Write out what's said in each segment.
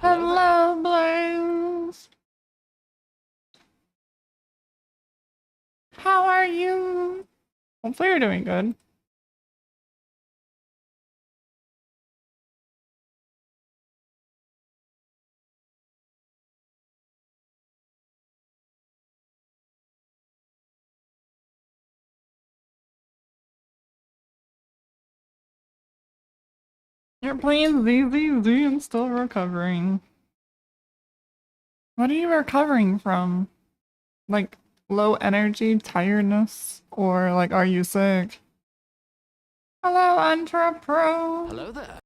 Hello there. Hello, Blaze. How are you? Hopefully you're doing good. You're playing ZZZ and still recovering. What are you recovering from? Like, low energy, tiredness? Or, like, are you sick? Hello, Entra Pro. Hello there.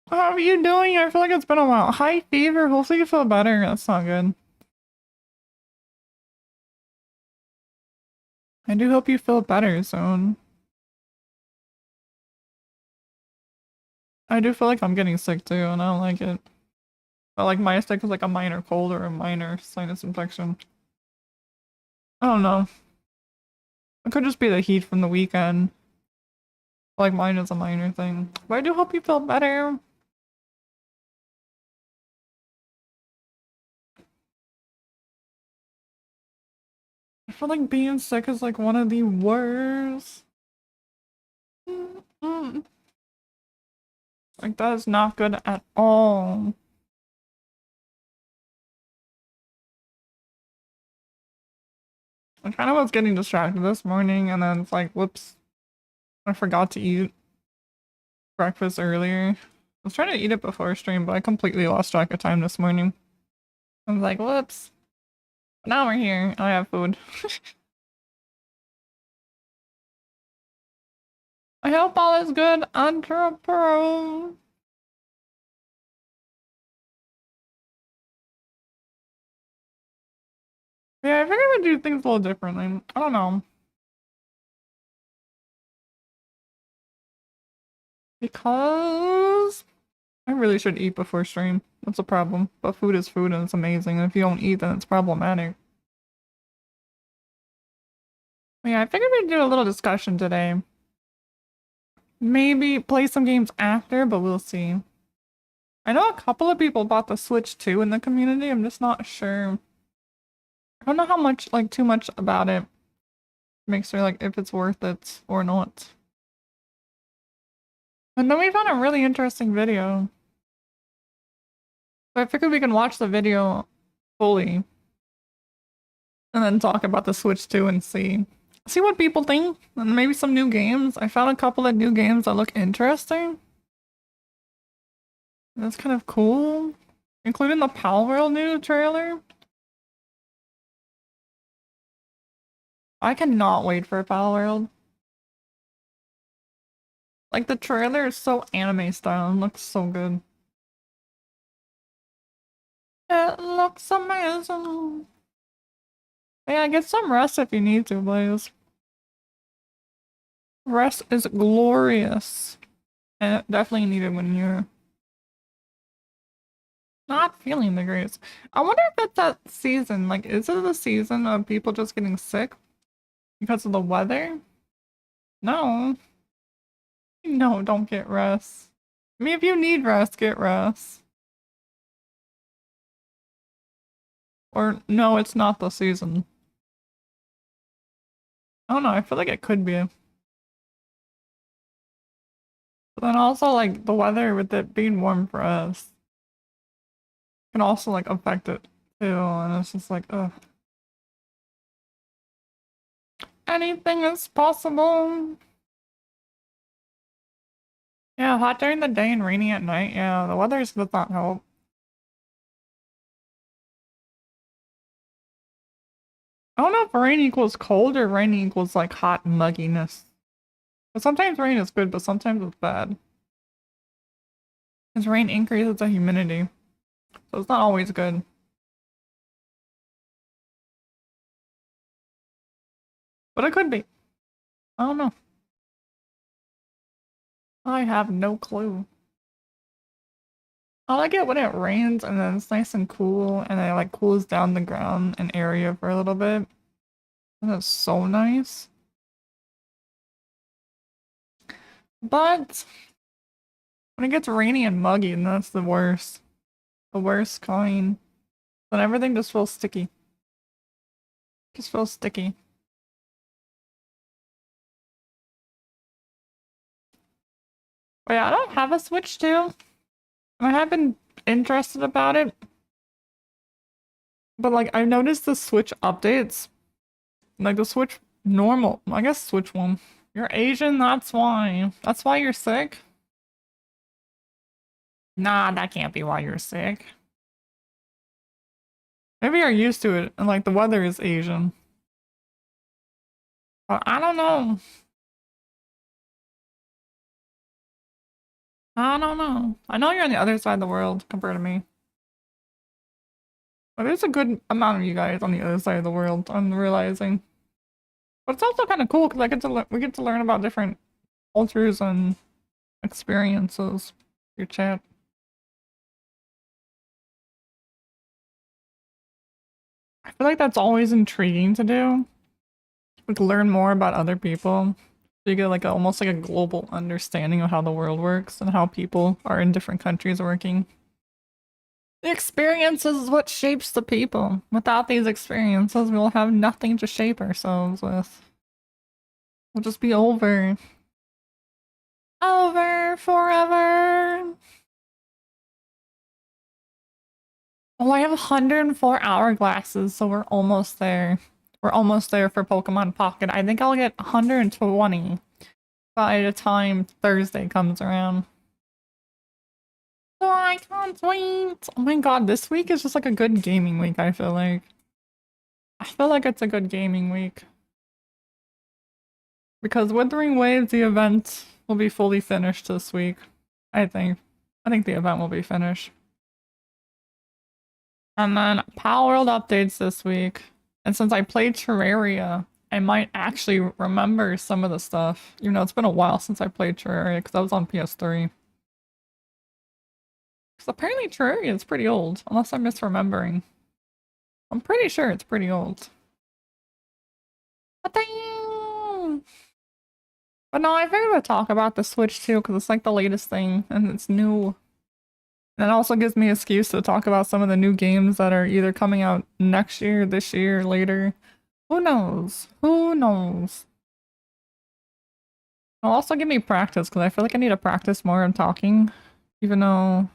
How are you doing? I feel like it's been a while. High fever. Hopefully you feel better. That's not good. I do hope you feel better soon. I do feel like I'm getting sick too, and I don't like it. But like my sick is like a minor cold or a minor sinus infection. I don't know. It could just be the heat from the weekend. Like mine is a minor thing. But I do hope you feel better. I feel like being sick is like one of the worst. Mm-mm. Like that is not good at all. I kind of was getting distracted this morning and then it's like, whoops, I forgot to eat breakfast earlier. I was trying to eat it before stream, but I completely lost track of time this morning. I was like, whoops. Now we're here. I have food. I hope all is good, Andra Pro. Yeah, I figured I would do things a little differently. I don't know. Because I really should eat before stream. That's a problem. But food is food and it's amazing. And if you don't eat, then it's problematic. But yeah, I figured we'd do a little discussion today. Maybe play some games after, but we'll see. I know a couple of people bought the Switch too in the community. I'm just not sure. I don't know how much, like, too much about it. Makes sure, like, if it's worth it or not. And then we found a really interesting video. So I figured we can watch the video fully. And then talk about the Switch too and see what people think. And maybe some new games. I found a couple of new games that look interesting. That's kind of cool. Including the Palworld new trailer. I cannot wait for Palworld. Like the trailer is so anime style and looks so good. It looks amazing. Yeah, get some rest if you need to, Blaze. Rest is glorious. And definitely needed when you're not feeling the greatest. I wonder if it's that season. Like, is it the season of people just getting sick because of the weather? No. No, don't get rest. I mean, if you need rest, get rest. Or, no, it's not the season. I don't know, I feel like it could be. But then also, like, the weather with it being warm for us can also, like, affect it too. And it's just like, ugh. Anything is possible. Yeah, hot during the day and rainy at night. Yeah, the weather does not help. I don't know if rain equals cold or rain equals like hot mugginess. But sometimes rain is good, but sometimes it's bad. Because rain increases the humidity. So it's not always good. But it could be. I don't know. I have no clue. I like it when it rains and then it's nice and cool and it like cools down the ground and area for a little bit. That's so nice. But when it gets rainy and muggy, and that's the worst. The worst kind. Then everything just feels sticky. Just feels sticky. But yeah, I don't have a Switch 2. I have been interested about it. But like I've noticed the Switch updates. Like the Switch normal. I guess Switch 1. You're Asian, that's why. That's why you're sick? Nah, that can't be why you're sick. Maybe you're used to it and like the weather is Asian. But I don't know. I don't know. I know you're on the other side of the world compared to me. But there's a good amount of you guys on the other side of the world, I'm realizing. But it's also kind of cool because I get to we get to learn about different cultures and experiences. Your chat. I feel like that's always intriguing to do. Like learn more about other people. So you get like almost like a global understanding of how the world works and how people are in different countries working. The experiences is what shapes the people. Without these experiences, we'll have nothing to shape ourselves with. We'll just be over. Over forever. Oh, I have 104 hourglasses, so we're almost there. We're almost there for Pokemon Pocket. I think I'll get 120 by the time Thursday comes around. Oh, I can't wait. Oh my god, this week is just like a good gaming week, I feel like. I feel like it's a good gaming week. Because Withering Waves, the event will be fully finished this week. I think. I think the event will be finished. And then Power World updates this week. And since I played Terraria, I might actually remember some of the stuff. You know, it's been a while since I played Terraria because I was on PS3. Because apparently Terraria is pretty old, unless I'm misremembering. I'm pretty sure it's pretty old. But dang! But no, I figured I'd talk about the Switch too, because it's like the latest thing, and it's new. And it also gives me an excuse to talk about some of the new games that are either coming out next year, this year, later. Who knows? Who knows? It'll also give me practice, because I feel like I need to practice more on talking. Even though...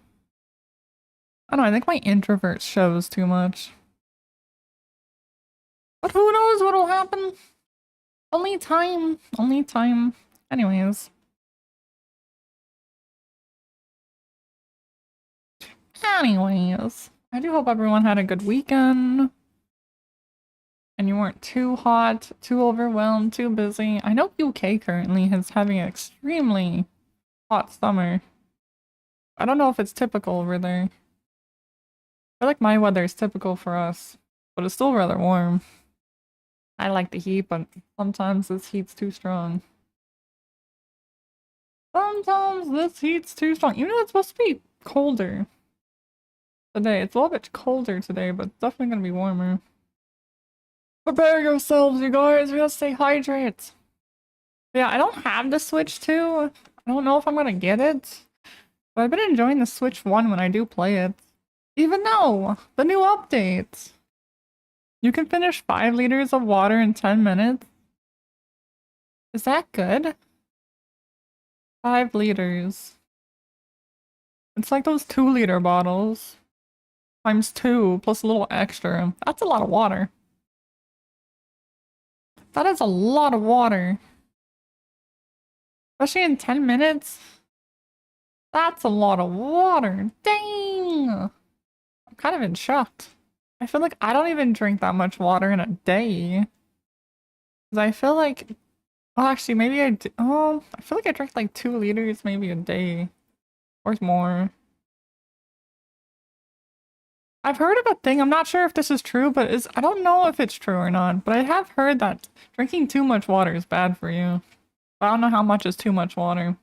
I don't know, I think my introvert shows too much. But who knows what'll happen? Only time. Only time. Anyways. Anyways. I do hope everyone had a good weekend. And you weren't too hot, too overwhelmed, too busy. I know UK currently is having an extremely hot summer. I don't know if it's typical over there. I feel like my weather is typical for us, but it's still rather warm. I like the heat, but sometimes this heat's too strong. Sometimes this heat's too strong. Even though it's supposed to be colder today. It's a little bit colder today, but it's definitely gonna be warmer. Prepare yourselves, you guys. We gotta stay hydrated. Yeah, I don't have the Switch 2. I don't know if I'm gonna get it. But I've been enjoying the Switch 1 when I do play it. Even though the new update. You can finish 5 liters of water in 10 minutes. Is that good? 5 liters. It's like those 2-liter bottles. Times 2 plus a little extra. That's a lot of water. That is a lot of water. Especially in 10 minutes. That's a lot of water. Dang! I'm kind of in shock. I feel like I don't even drink that much water in a day. Because I feel like... Oh, actually, maybe I do. Oh, I feel like I drink like 2 liters maybe a day. Or more. I've heard of a thing, I'm not sure if this is true, but I don't know if it's true or not, but I have heard that drinking too much water is bad for you. I don't know how much is too much water.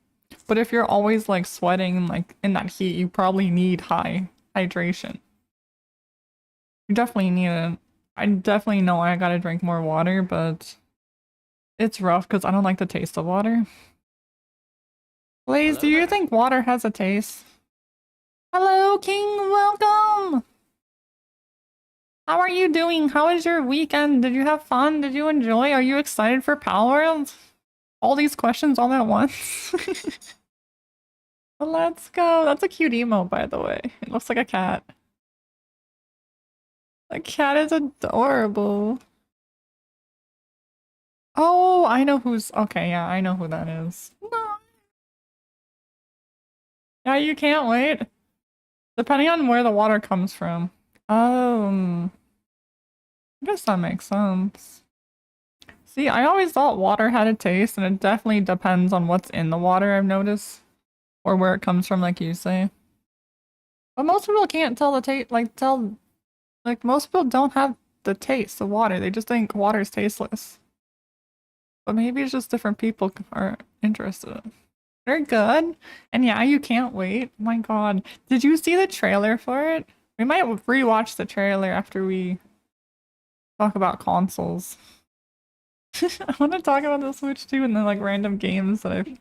But if you're always like sweating like in that heat, you probably need high hydration. You definitely need it. I definitely know I gotta drink more water, but it's rough because I don't like the taste of water. Blaze, do Hello you there. think water has a taste? Hello, King, welcome! How are you doing? How was your weekend? Did you have fun? Did you enjoy? Are you excited for Power World? All these questions all at once. Let's go. That's a cute emote, by the way. It looks like a cat. The cat is adorable. Oh, I know who's... Okay, yeah, I know who that is. No. Yeah, you can't wait. Depending on where the water comes from. I guess that makes sense. See, I always thought water had a taste, and it definitely depends on what's in the water, I've noticed. Or where it comes from, like you say. But most people can't tell the taste, like, most people don't have the taste of water. They just think water is tasteless. But maybe it's just different people are interested. They're good. And yeah, you can't wait. Oh my god. Did you see the trailer for it? We might rewatch the trailer after we talk about consoles. I want to talk about the Switch too and then like random games that I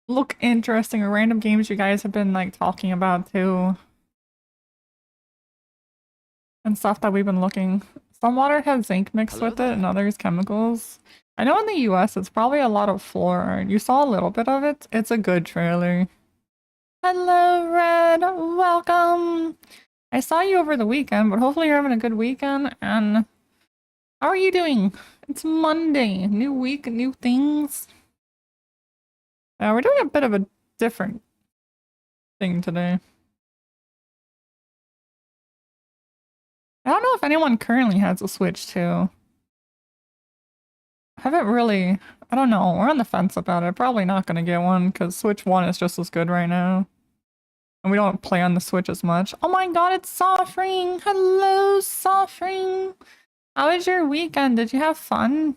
look interesting or random games you guys have been like talking about too. And stuff that we've been looking. Some water has zinc mixed Hello with it there. and others chemicals. I know in the US it's probably a lot of fluoride. You saw a little bit of it. It's a good trailer. Hello, Red. Welcome. I saw you over the weekend, but hopefully you're having a good weekend. And how are you doing? It's Monday. New week, new things. We're doing a bit of a different thing today. I don't know if anyone currently has a Switch too. I haven't really. I don't know. We're on the fence about it. Probably not gonna get one because Switch 1 is just as good right now. And we don't play on the Switch as much. Oh my god, it's Suffering! Hello, Suffering! How was your weekend? Did you have fun?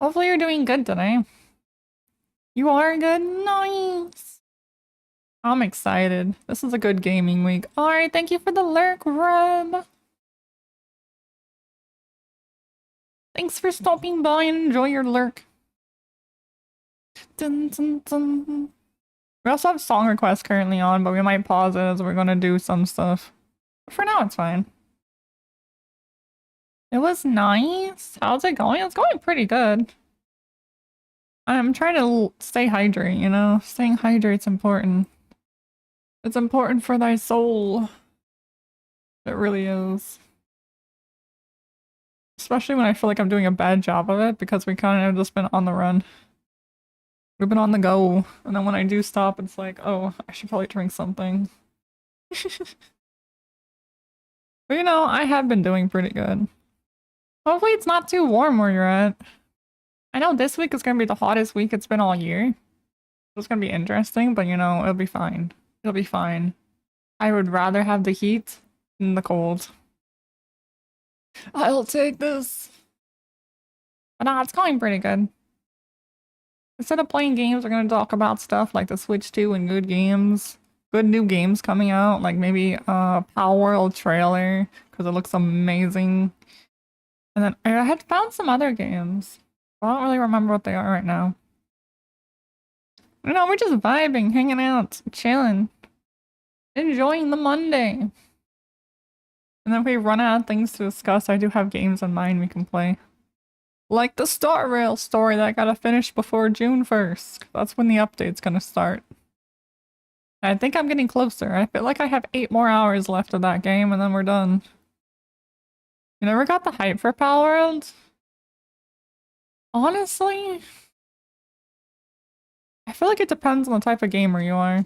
Hopefully you're doing good today. You are good? Nice! I'm excited. This is a good gaming week. Alright, thank you for the lurk, Red! Thanks for stopping by and enjoy your lurk. Dun, dun, dun. We also have song requests currently on, but we might pause it as we're gonna do some stuff. But for now, it's fine. It was nice. How's it going? It's going pretty good. I'm trying to stay hydrated, you know? Staying hydrate's important. It's important for thy soul. It really is. Especially when I feel like I'm doing a bad job of it because we kind of just been on the run. We've been on the go. And then when I do stop, it's like, oh, I should probably drink something. But you know, I have been doing pretty good. Hopefully it's not too warm where you're at. I know this week is gonna be the hottest week it's been all year. It's gonna be interesting, but you know, it'll be fine. It'll be fine. I would rather have the heat than the cold. I'll take this. But nah, it's going pretty good. Instead of playing games, we're gonna talk about stuff like the Switch 2 and good games. Good new games coming out, like maybe Power World trailer, because it looks amazing. And then I had found some other games. I don't really remember what they are right now. You know, we're just vibing, hanging out, chilling, enjoying the Monday. And then if we run out of things to discuss, I do have games in mind we can play. Like the Star Rail story that I gotta finish before June 1st. That's when the update's gonna start. I think I'm getting closer. I feel like I have 8 more hours left of that game and then we're done. You never got the hype for Power World? Honestly, I feel like it depends on the type of gamer you are.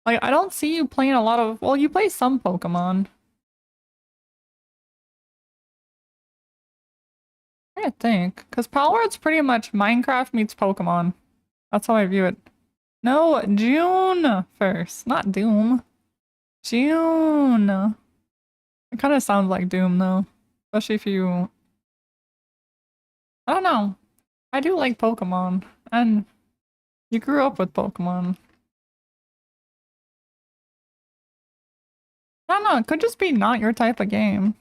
Like, I don't see you playing a lot of... Well, you play some Pokemon. I think. Because Power World's pretty much Minecraft meets Pokemon. That's how I view it. No, June 1st. Not Doom. June. It kind of sounds like Doom, though. Especially if you... I don't know. I do like Pokemon. And you grew up with Pokemon. Yeah, don't know. It could just be not your type of game.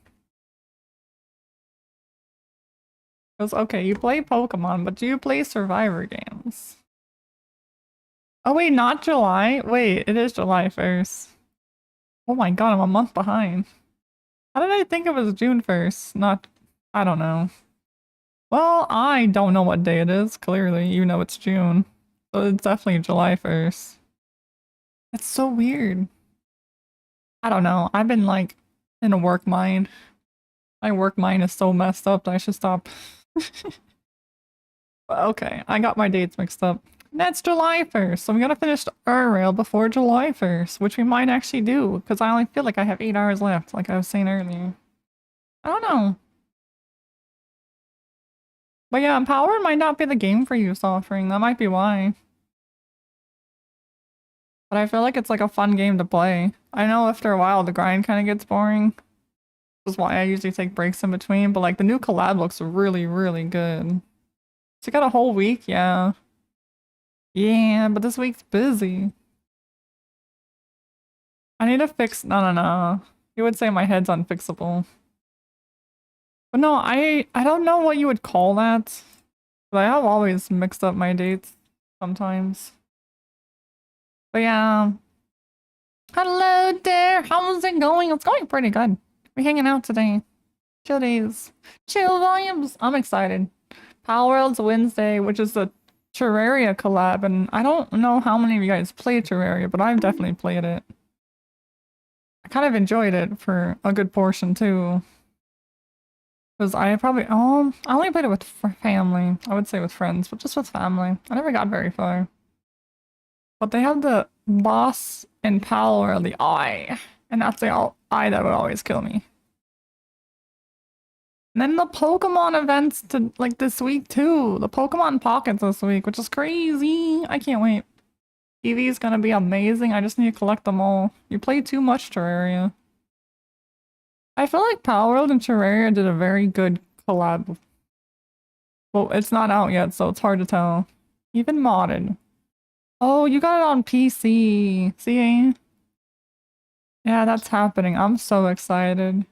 Because, okay, you play Pokemon, but do you play Survivor games? Oh, wait, not July? Wait, it is July 1st. Oh my god, I'm a month behind. How did I think it was June 1st? Not, I don't know. Well, I don't know what day it is, clearly. You know it's June. So it's definitely July 1st. It's so weird. I don't know. I've been like in a work mind. My work mind is so messed up that I should stop. But okay, I got my dates mixed up. That's July 1st, so we gotta finish our rail before July 1st, which we might actually do, because I only feel like I have 8 hours left, like I was saying earlier. I don't know. But yeah, Power might not be the game for you, Suffering. That might be why. But I feel like it's like a fun game to play. I know after a while the grind kind of gets boring. Which is why I usually take breaks in between, but like the new collab looks really, really good. So you got a whole week? Yeah. Yeah, but this week's busy. I need to fix- no. You would say my head's unfixable. But no, I don't know what you would call that. But I have always mixed up my dates sometimes. But yeah. Hello there, how's it going? It's going pretty good. We're hanging out today. Chill days. Chill vibes. I'm excited. Power World's Wednesday, which is the Terraria collab, and I don't know how many of you guys play Terraria, but I've definitely played it. I kind of enjoyed it for a good portion too. Because I probably, I only played it with family. I would say with friends, but just with family. I never got very far. But they have the boss in Power, the eye. And that's the eye that would always kill me. And then the Pokemon events to like this week too. The Pokemon Pockets this week, which is crazy. I can't wait. EV is gonna be amazing. I just need to collect them all. You play too much Terraria. I feel like Power World and Terraria did a very good collab. Well, it's not out yet, so it's hard to tell. Even modded. Oh, you got it on PC. See? Yeah, that's happening. I'm so excited.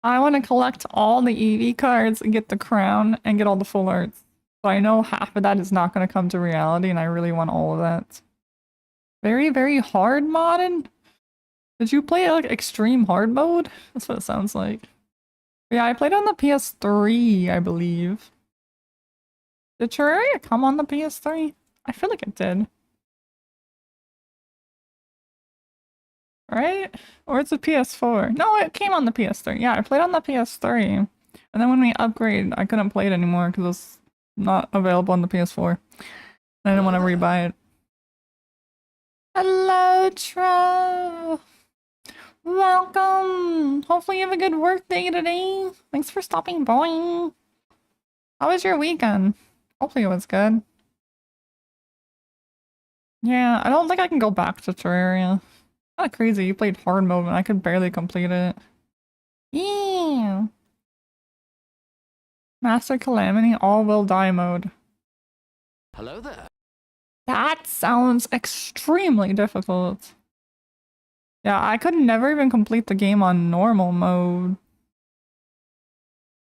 I want to collect all the EV cards and get the crown and get all the full arts. So I know half of that is not going to come to reality, and I really want all of that. Very, very hard modded? Did you play like extreme hard mode? That's what it sounds like. Yeah, I played on the PS3, I believe. Did Terraria come on the PS3? I feel like it did. Right? Or it's a PS4. No, it came on the PS3. Yeah, I played on the PS3. And then when we upgraded, I couldn't play it anymore because it was not available on the PS4. I didn't want to rebuy it. Hello, Trev! Welcome! Hopefully you have a good work day today. Thanks for stopping by. How was your weekend? Hopefully it was good. Yeah, I don't think I can go back to Terraria. Kind of crazy, you played hard mode and I could barely complete it. Yeah! Master Calamity all will die mode. Hello there. That sounds extremely difficult. Yeah, I could never even complete the game on normal mode.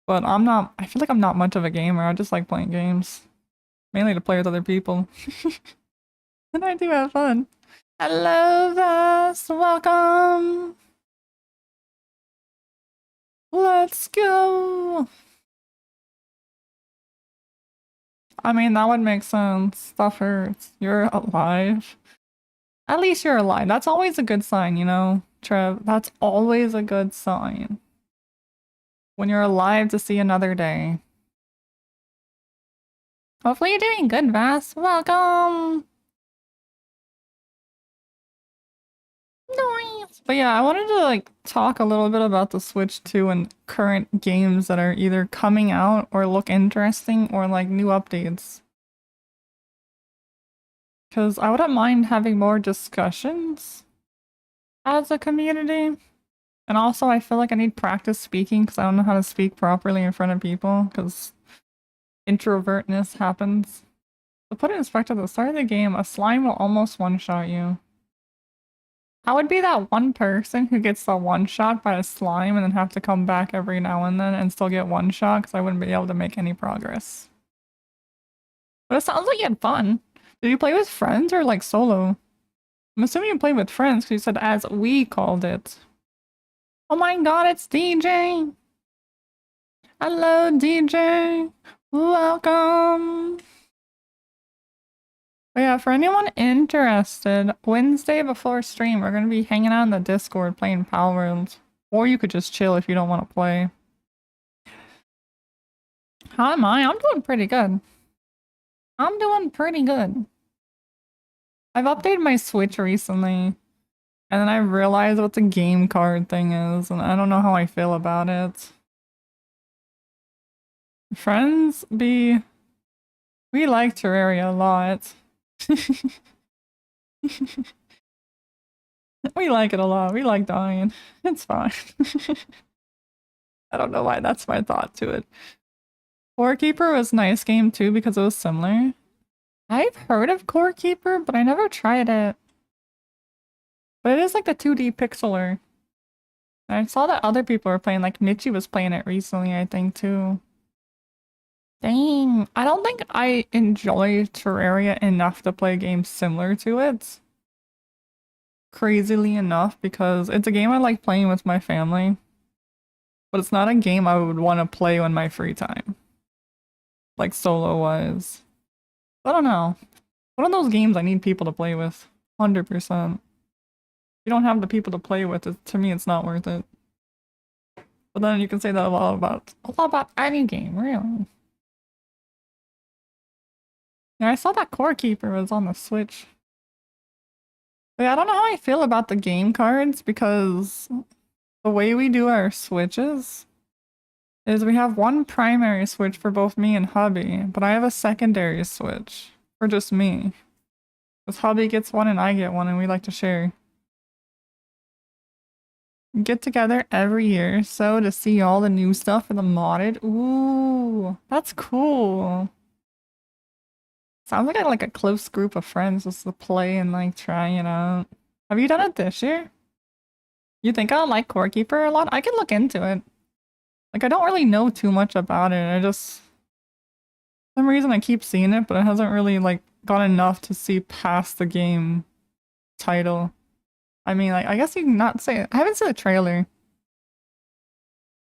But I feel like I'm not much of a gamer. I just like playing games. Mainly to play with other people. And I do have fun. Hello, Vass. Welcome. Let's go. I mean, that would make sense. Stuff hurts. You're alive. At least you're alive. That's always a good sign, you know, Trev. That's always a good sign. When you're alive to see another day. Hopefully you're doing good, Vass. Welcome! Nice! But yeah, I wanted to like talk a little bit about the Switch 2 and current games that are either coming out or look interesting or like new updates. Because I wouldn't mind having more discussions as a community. And also I feel like I need practice speaking because I don't know how to speak properly in front of people because introvertness happens. To put it in perspective, at the start of the game, a slime will almost one-shot you. I would be that one person who gets the one shot by a slime and then have to come back every now and then and still get one shot because I wouldn't be able to make any progress. But it sounds like you had fun. Did you play with friends or like solo? I'm assuming you played with friends because you said as we called it. Oh my god, it's DJ! Hello, DJ! Welcome! But yeah, for anyone interested, Wednesday before stream, we're gonna be hanging out in the Discord playing Pal World. Or you could just chill if you don't want to play. How am I? I'm doing pretty good. I'm doing pretty good. I've updated my Switch recently, and then I realized what the game card thing is, and I don't know how I feel about it. Friends be... We like Terraria a lot. We like it a lot. We like dying. It's fine. I don't know why that's my thought to it. Core Keeper was a nice game too because it was similar. I've heard of Core Keeper, but I never tried it. But it is like the 2D pixeler. I saw that other people were playing, like Mitchie was playing it recently, I think too. Dang, I don't think I enjoy Terraria enough to play games similar to it. Crazily enough, because it's a game I like playing with my family. But it's not a game I would want to play on my free time. Like solo-wise. I don't know. One of those games I need people to play with. 100%. If you don't have the people to play with, to me it's not worth it. But then you can say that a lot about any game, really. Yeah, I saw that Core Keeper was on the Switch. But yeah, I don't know how I feel about the game cards because the way we do our switches is we have one primary switch for both me and hubby, but I have a secondary switch for just me. Because hubby gets one and I get one and we like to share. We get together every year so to see all the new stuff for the modded. Ooh, that's cool. Sounds like a close group of friends just to play and like try it out. Have you done it this year? You think I'll like Core Keeper a lot? I can look into it. Like, I don't really know too much about it. For some reason I keep seeing it, but it hasn't really like got enough to see past the game title. I mean, like, I guess you can not say it. I haven't seen the trailer.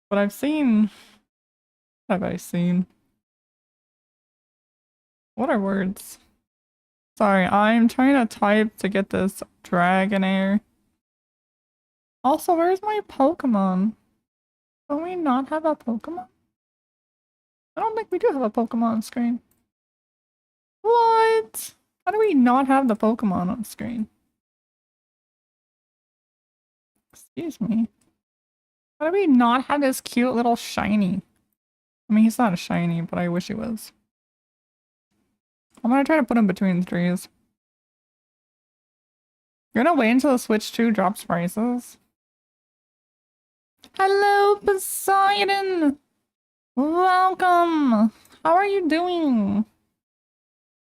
But I've seen... What have I seen? What are words? Sorry, I'm trying to type to get this Dragonair. Also, where's my Pokemon? Don't we not have a Pokemon? I don't think we do have a Pokemon on screen. What? How do we not have the Pokemon on screen? Excuse me. How do we not have this cute little shiny? I mean, he's not a shiny, but I wish he was. I'm gonna try to put him between the trees. You're gonna wait until the Switch 2 drops prices? Hello, Poseidon! Welcome! How are you doing?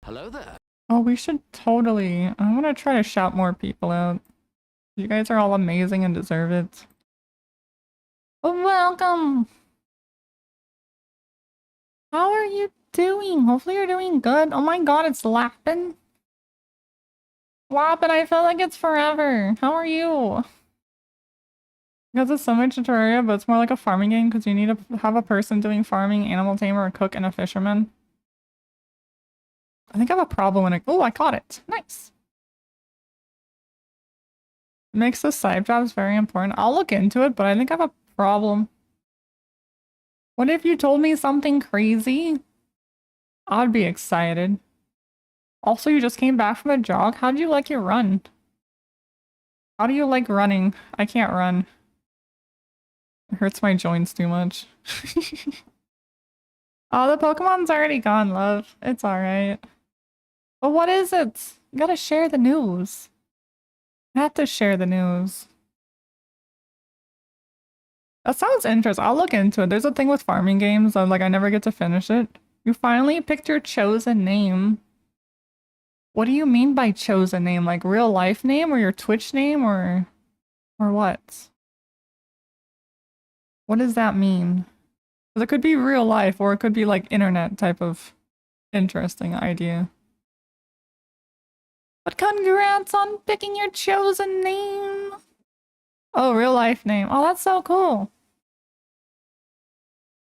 Hello there. Oh, we should totally... I'm gonna try to shout more people out. You guys are all amazing and deserve it. Welcome! How are you doing? Hopefully you're doing good. Oh my god, it's Lappin. Lappin, I feel like it's forever. How are you? Because it's similar to Terraria, but it's more like a farming game because you need to have a person doing farming, animal tamer, a cook, and a fisherman. I think I have a problem when it... Oh, I caught it. Nice. It makes the side jobs very important. I'll look into it, but I think I have a problem. What if you told me something crazy? I'd be excited. Also, you just came back from a jog. How do you like your run? How do you like running? I can't run. It hurts my joints too much. Oh, the Pokemon's already gone, love. It's alright. But what is it? You gotta share the news. I have to share the news. That sounds interesting. I'll look into it. There's a thing with farming games. Like, I never get to finish it. You finally picked your chosen name. What do you mean by chosen name? Like real life name or your Twitch name or what? What does that mean? 'Cause it could be real life or it could be like internet type of interesting idea. But congrats on picking your chosen name. Oh, real life name. Oh, that's so cool.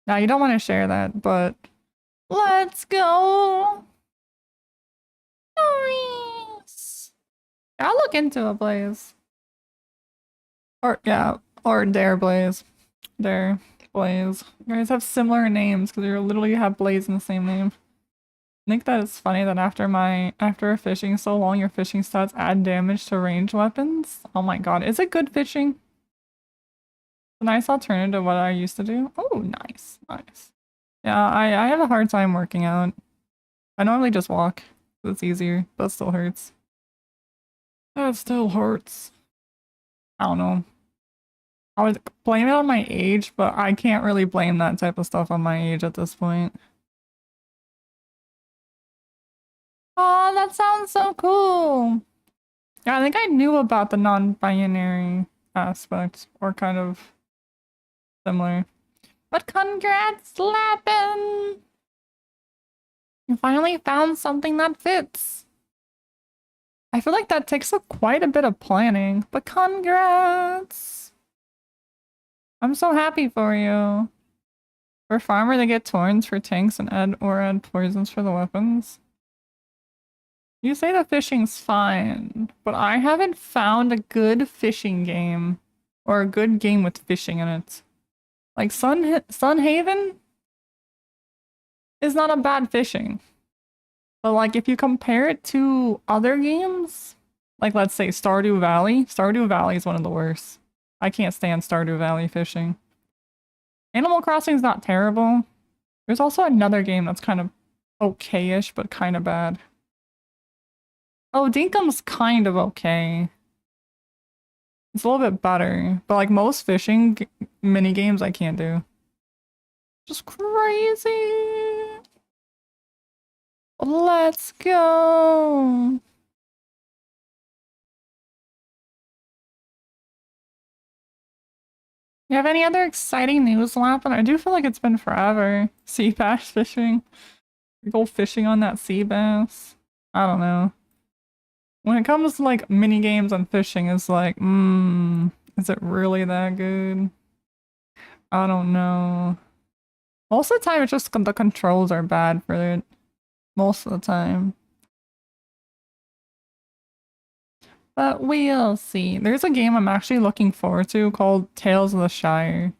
Now you don't want to share that, but let's go. Nice. I'll look into it, Blaze. Or yeah, or Dare Blaze. Dare Blaze. You guys have similar names because you literally have Blaze in the same name. I think that it's funny that after fishing so long, your fishing stats add damage to ranged weapons. Oh my god, is it good fishing? A nice alternative to what I used to do. Oh, nice, nice. Yeah, I have a hard time working out. I normally just walk. It's easier, but it still hurts. That still hurts. I don't know. I would blame it on my age, but I can't really blame that type of stuff on my age at this point. Oh, that sounds so cool. Yeah, I think I knew about the non-binary aspect, or kind of similar. But congrats, Lappin! You finally found something that fits. I feel like that takes quite a bit of planning, but congrats! I'm so happy for you. For farmer, they get torns for tanks and add poisons for the weapons. You say the fishing's fine, but I haven't found a good fishing game. Or a good game with fishing in it. Like Sunhaven is not a bad fishing. But like if you compare it to other games, like let's say Stardew Valley is one of the worst. I can't stand Stardew Valley fishing. Animal Crossing is not terrible. There's also another game that's kind of okay-ish, but kind of bad. Oh, Dinkum's kind of okay. It's a little bit better, but like most fishing mini games I can't do. Just crazy. Let's go. You have any other exciting news, Lappin? I do feel like it's been forever. Sea bass fishing. We go fishing on that sea bass. I don't know. When it comes to like mini games and fishing, it's like, is it really that good? I don't know. Most of the time, it's just the controls are bad for it. Most of the time. But we'll see. There's a game I'm actually looking forward to called Tales of the Shire.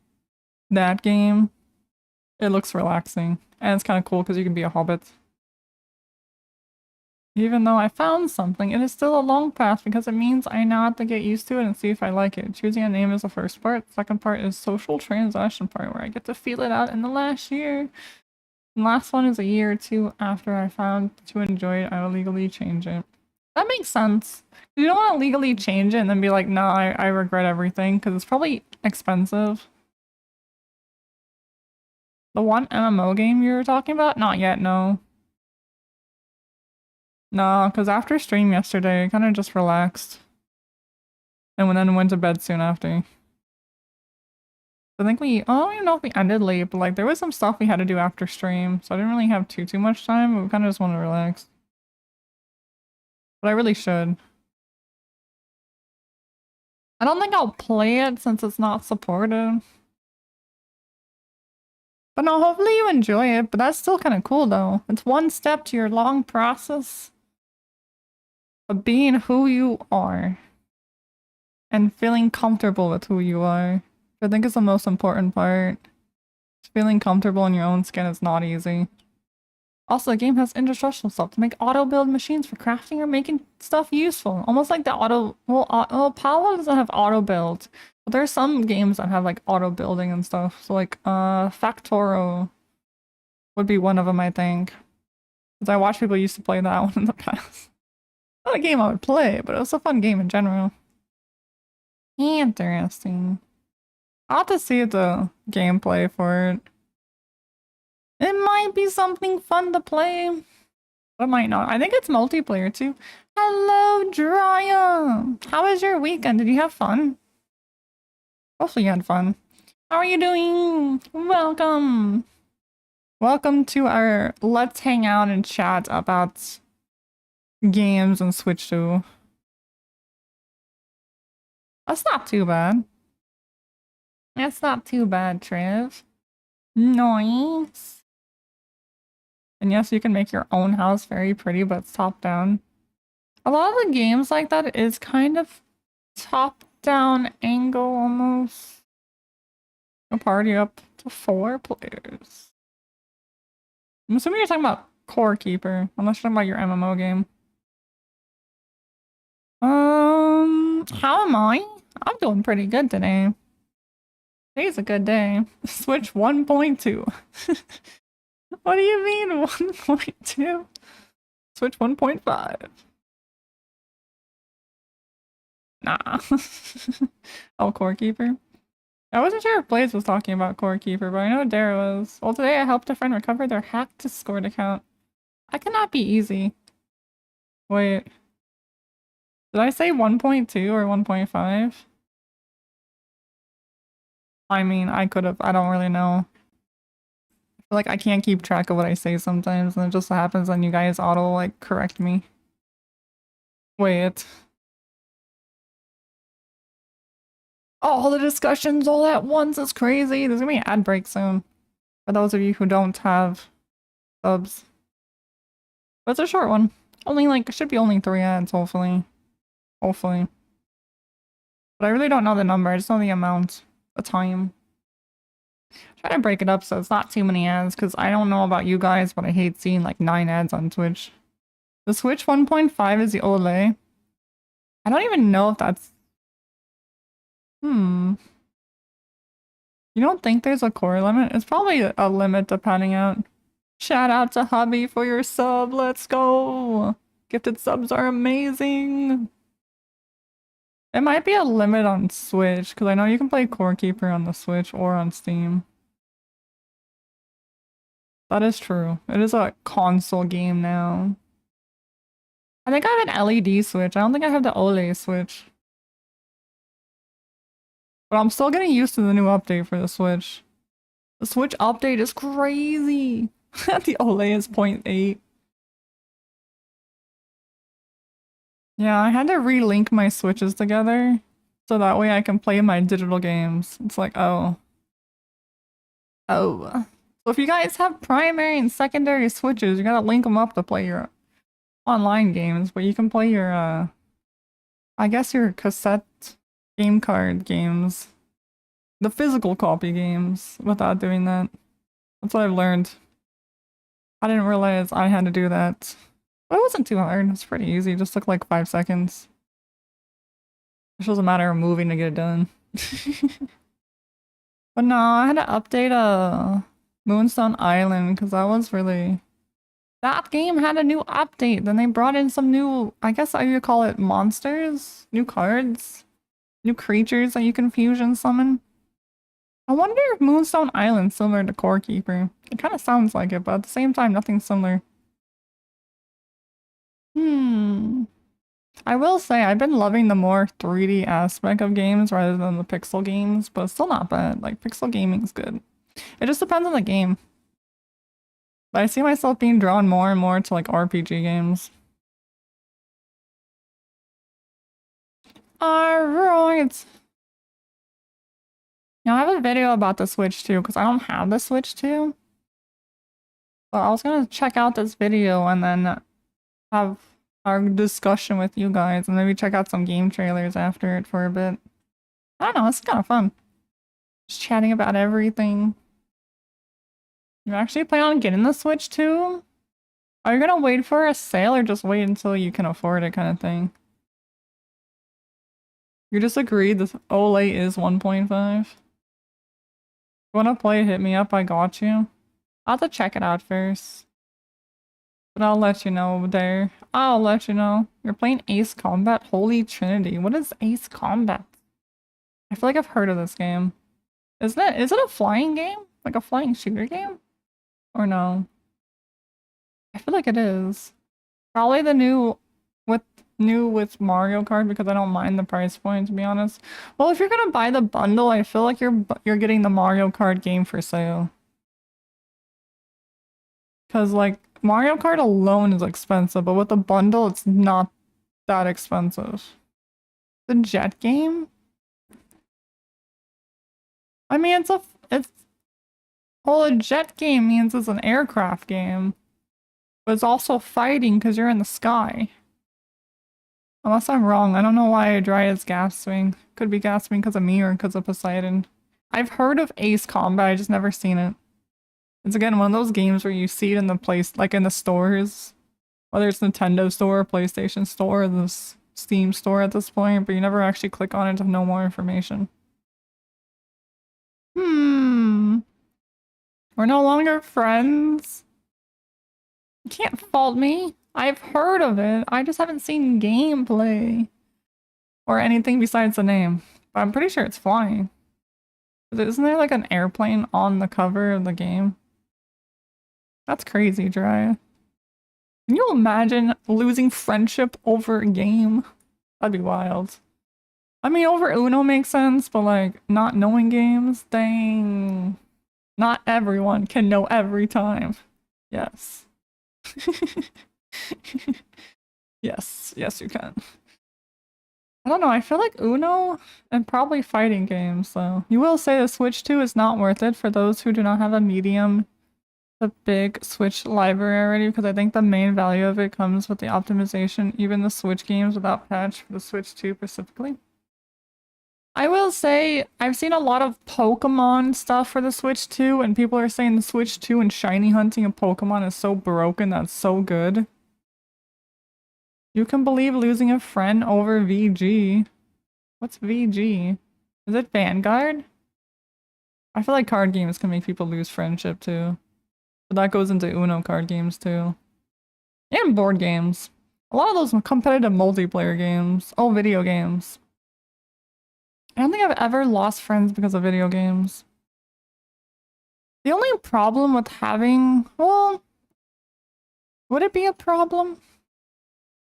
That game, it looks relaxing. And it's kind of cool because you can be a hobbit. Even though I found something, it is still a long path because it means I now have to get used to it and see if I like it. Choosing a name is the first part. The second part is social transaction part where I get to feel it out in the last year. The last one is a year or two after I found to enjoy it, I will legally change it. That makes sense. You don't want to legally change it and then be like, no, I regret everything because it's probably expensive. The one MMO game you were talking about? Not yet, no. No, because after stream yesterday, I kind of just relaxed. And then went to bed soon after. I think I don't even know if we ended late, but like there was some stuff we had to do after stream, so I didn't really have too much time, but we kind of just wanted to relax. But I really should. I don't think I'll play it since it's not supported. But no, hopefully you enjoy it, but that's still kind of cool though. It's one step to your long process of being who you are. And feeling comfortable with who you are. I think is the most important part. Feeling comfortable in your own skin is not easy. Also, the game has instructional stuff to make auto-build machines for crafting or making stuff useful. Almost like the well, Paolo doesn't have auto-build. But there are some games that have like auto-building and stuff. So like, Factoro would be one of them, I think. Because I watched people used to play that one in the past. Not a game I would play, but it was a fun game in general. Interesting. I'll have to see the gameplay for it. It might be something fun to play. But it might not. I think it's multiplayer too. Hello, Drya! How was your weekend? Did you have fun? Hopefully you had fun. How are you doing? Welcome! Welcome to our Let's Hang Out and Chat about games on Switch 2. That's not too bad. That's not too bad, Trev. Nice. And yes, you can make your own house very pretty, but it's top down. A lot of the games like that is kind of top down angle almost. A party up to 4 players. I'm assuming you're talking about Core Keeper, unless you're talking about your MMO game. How am I? I'm doing pretty good today. Today's a good day. Switch 1.2. What do you mean 1.2? Switch 1.5. Nah. Oh, Core Keeper. I wasn't sure if Blaze was talking about Core Keeper, but I know Dara was. Well, today I helped a friend recover their hacked Discord account. I cannot be easy. Wait. Did I say 1.2 or 1.5? I mean, I could have. I don't really know. I feel like I can't keep track of what I say sometimes, and it just happens and you guys auto, like, correct me. Wait. All the discussions all at once is crazy. There's gonna be an ad break soon. For those of you who don't have subs. But it's a short one. Only, like, it should be only 3 ads, hopefully. Hopefully. But I really don't know the number. I just know the amount. The time. Try to break it up so it's not too many ads, because I don't know about you guys, but I hate seeing like 9 ads on Twitch. The Switch 1.5 is the OLED. I don't even know if that's... You don't think there's a core limit? It's probably a limit depending out. Shout out to Hubby for your sub, let's go! Gifted subs are amazing! It might be a limit on Switch, because I know you can play Core Keeper on the Switch or on Steam. That is true. It is a console game now. I think I have an LED Switch. I don't think I have the OLED Switch. But I'm still getting used to the new update for the Switch. The Switch update is crazy! The OLED is 0.8. Yeah, I had to relink my Switches together, so that way I can play my digital games. It's like, oh. Oh. So if you guys have primary and secondary Switches, you gotta link them up to play your online games, but you can play your, I guess your cassette game card games. The physical copy games, without doing that. That's what I've learned. I didn't realize I had to do that. But it wasn't too hard. It was pretty easy. It just took like 5 seconds. It's just a matter of moving to get it done. But no, I had to update Moonstone Island because that was really... That game had a new update. Then they brought in some new, I guess I would call it monsters? New cards? New creatures that you can fusion summon? I wonder if Moonstone Island's similar to Core Keeper. It kind of sounds like it, but at the same time, nothing's similar. I will say, I've been loving the more 3D aspect of games rather than the pixel games, but it's still not bad. Like, pixel gaming's good. It just depends on the game. But I see myself being drawn more and more to, like, RPG games. Alright! Now, I have a video about the Switch 2, because I don't have the Switch 2. But I was gonna check out this video and then have our discussion with you guys, and maybe check out some game trailers after it for a bit. I don't know, it's kind of fun. Just chatting about everything. You actually plan on getting the Switch 2? Are you gonna wait for a sale or just wait until you can afford it kind of thing? You just agreed this OLED is 1.5? Wanna play Hit Me Up? I got you. I'll have to check it out first. But I'll let you know there. I'll let you know. You're playing Ace Combat? Holy Trinity. What is Ace Combat? I feel like I've heard of this game. Is it a flying game? Like a flying shooter game? Or no? I feel like it is. Probably the with with Mario Kart because I don't mind the price point, to be honest. Well, if you're gonna buy the bundle, I feel like you're getting the Mario Kart game for sale. Because like Mario Kart alone is expensive, but with the bundle, it's not that expensive. The jet game? I mean, it's well, a jet game means it's an aircraft game, but it's also fighting because you're in the sky. Unless I'm wrong, I don't know why Dryad's gasping. Could be gasping because of me or because of Poseidon. I've heard of Ace Combat, I just never seen it. It's again one of those games where you see it in the place, like in the stores, whether it's Nintendo store, PlayStation store, or the Steam store at this point, but you never actually click on it to know more information. Hmm. We're no longer friends. You can't fault me. I've heard of it. I just haven't seen gameplay. Or anything besides the name. But I'm pretty sure it's flying. Isn't there like an airplane on the cover of the game? That's crazy, Dry. Can you imagine losing friendship over a game? That'd be wild. I mean, over Uno makes sense, but like not knowing games? Dang. Not everyone can know every time. Yes. Yes, yes you can. I don't know, I feel like Uno and probably fighting games, so. You will say the Switch 2 is not worth it for those who do not have a medium, the big Switch library already, because I think the main value of it comes with the optimization, even the Switch games without patch for the Switch 2 specifically. I will say, I've seen a lot of Pokemon stuff for the Switch 2, and people are saying the Switch 2 and shiny hunting of Pokemon is so broken that's so good. You can believe losing a friend over VG. What's VG? Is it Vanguard? I feel like card games can make people lose friendship too. But that goes into Uno card games too. And board games. A lot of those competitive multiplayer games. Oh, video games. I don't think I've ever lost friends because of video games. The only problem with having... Well... Would it be a problem?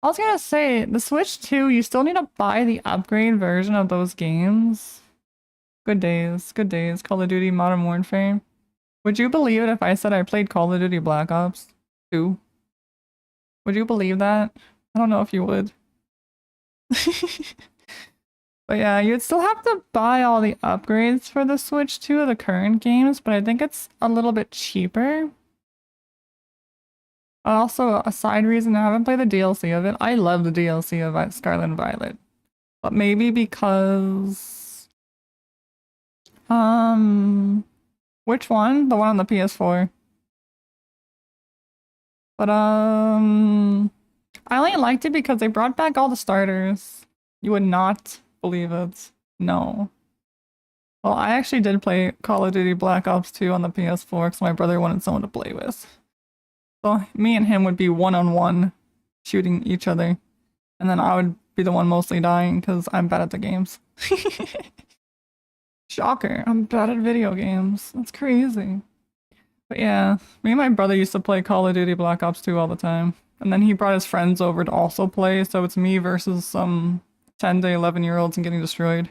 I was gonna say, the Switch 2, you still need to buy the upgrade version of those games. Good days, good days. Call of Duty Modern Warfare. Would you believe it if I said I played Call of Duty Black Ops 2? Would you believe that? I don't know if you would. But yeah, you'd still have to buy all the upgrades for the Switch 2 of the current games, but I think it's a little bit cheaper. Also, a side reason I haven't played the DLC of it. I love the DLC of Scarlet and Violet. But maybe because... Which one? The one on the PS4. But, I only liked it because they brought back all the starters. You would not believe it. No. Well, I actually did play Call of Duty Black Ops 2 on the PS4 because my brother wanted someone to play with. So me and him would be one-on-one shooting each other. And then I would be the one mostly dying because I'm bad at the games. Shocker, I'm bad at video games. That's crazy. But yeah, me and my brother used to play Call of Duty Black Ops 2 all the time. And then he brought his friends over to also play, so it's me versus some 10 to 11-year-olds and getting destroyed.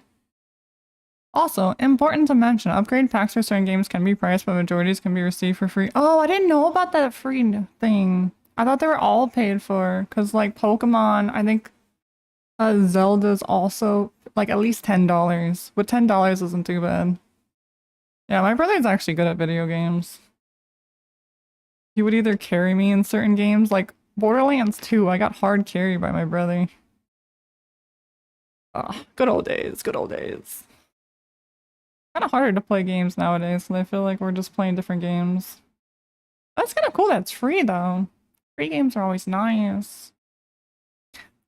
Also, important to mention, upgrade packs for certain games can be priced, but majorities can be received for free. Oh, I didn't know about that free thing. I thought they were all paid for, because like Pokemon, I think Zelda's also like at least $10. But $10 isn't too bad. Yeah, my brother's actually good at video games. He would either carry me in certain games, like Borderlands 2, I got hard carried by my brother. Ah, good old days, good old days. Kind of harder to play games nowadays, so I feel like we're just playing different games. That's kind of cool that's free though. Free games are always nice.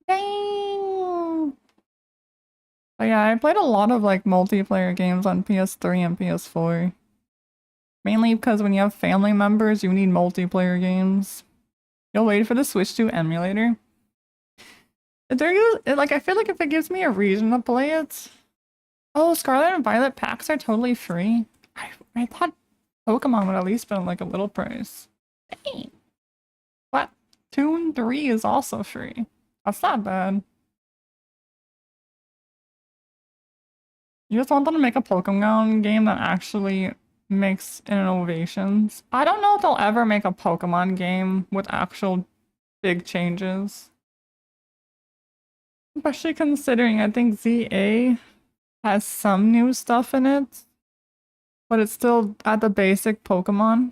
Dang! But yeah, I played a lot of like multiplayer games on PS3 and PS4. Mainly because when you have family members, you need multiplayer games. You'll wait for the Switch 2 emulator. Like, I feel like if it gives me a reason to play it. Oh, Scarlet and Violet packs are totally free. I thought Pokemon would at least been like a little price. Dang. What? Toon 3 is also free. That's not bad. You just want them to make a Pokemon game that actually makes innovations. I don't know if they'll ever make a Pokemon game with actual big changes. Especially considering I think ZA has some new stuff in it, but it's still at the basic Pokemon.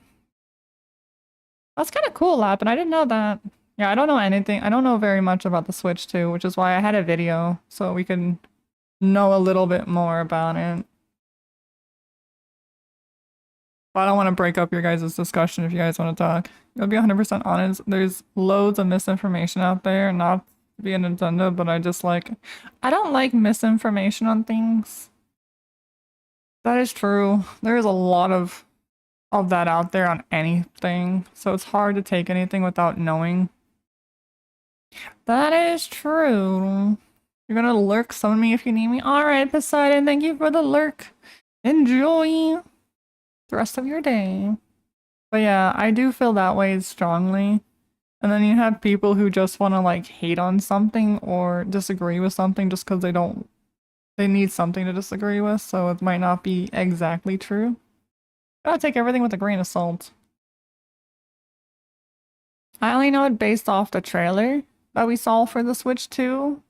That's kind of cool, Lap, and I didn't know that. Yeah, I don't know anything. I don't know very much about the Switch 2, which is why I had a video, so we can know a little bit more about it. But I don't want to break up your guys' discussion if you guys want to talk. I'll be 100% honest. There's loads of misinformation out there, not to be a Nintendo, but I don't like misinformation on things. That is true. There is a lot of that out there on anything, so it's hard to take anything without knowing. That is true. You're gonna lurk summon me if you need me. Alright, Poseidon, thank you for the lurk. Enjoy the rest of your day. But yeah, I do feel that way strongly. And then you have people who just want to like hate on something or disagree with something just because they need something to disagree with, so it might not be exactly true. Gotta take everything with a grain of salt. I only know it based off the trailer that we saw for the Switch 2.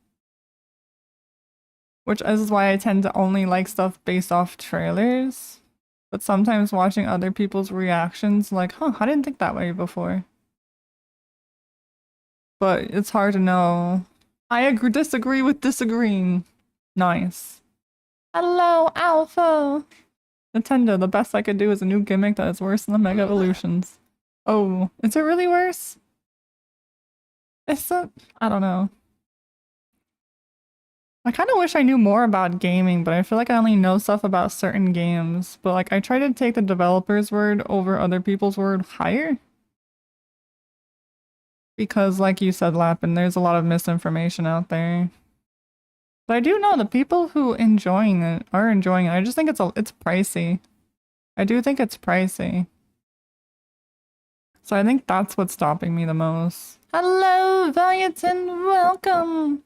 Which is why I tend to only like stuff based off trailers. But sometimes watching other people's reactions, like, huh, I didn't think that way before. But it's hard to know. I disagree with disagreeing. Nice. Hello, Alpha! Nintendo, the best I could do is a new gimmick that is worse than the Mega Evolutions. Oh, is it really worse? It's a... I don't know. I kind of wish I knew more about gaming, but I feel like I only know stuff about certain games. But like, I try to take the developer's word over other people's word higher. Because like you said, Lappin, there's a lot of misinformation out there. But I do know the people who enjoying it are enjoying it. I just think it's pricey. I do think it's pricey. So I think that's what's stopping me the most. Hello, Valianton, welcome!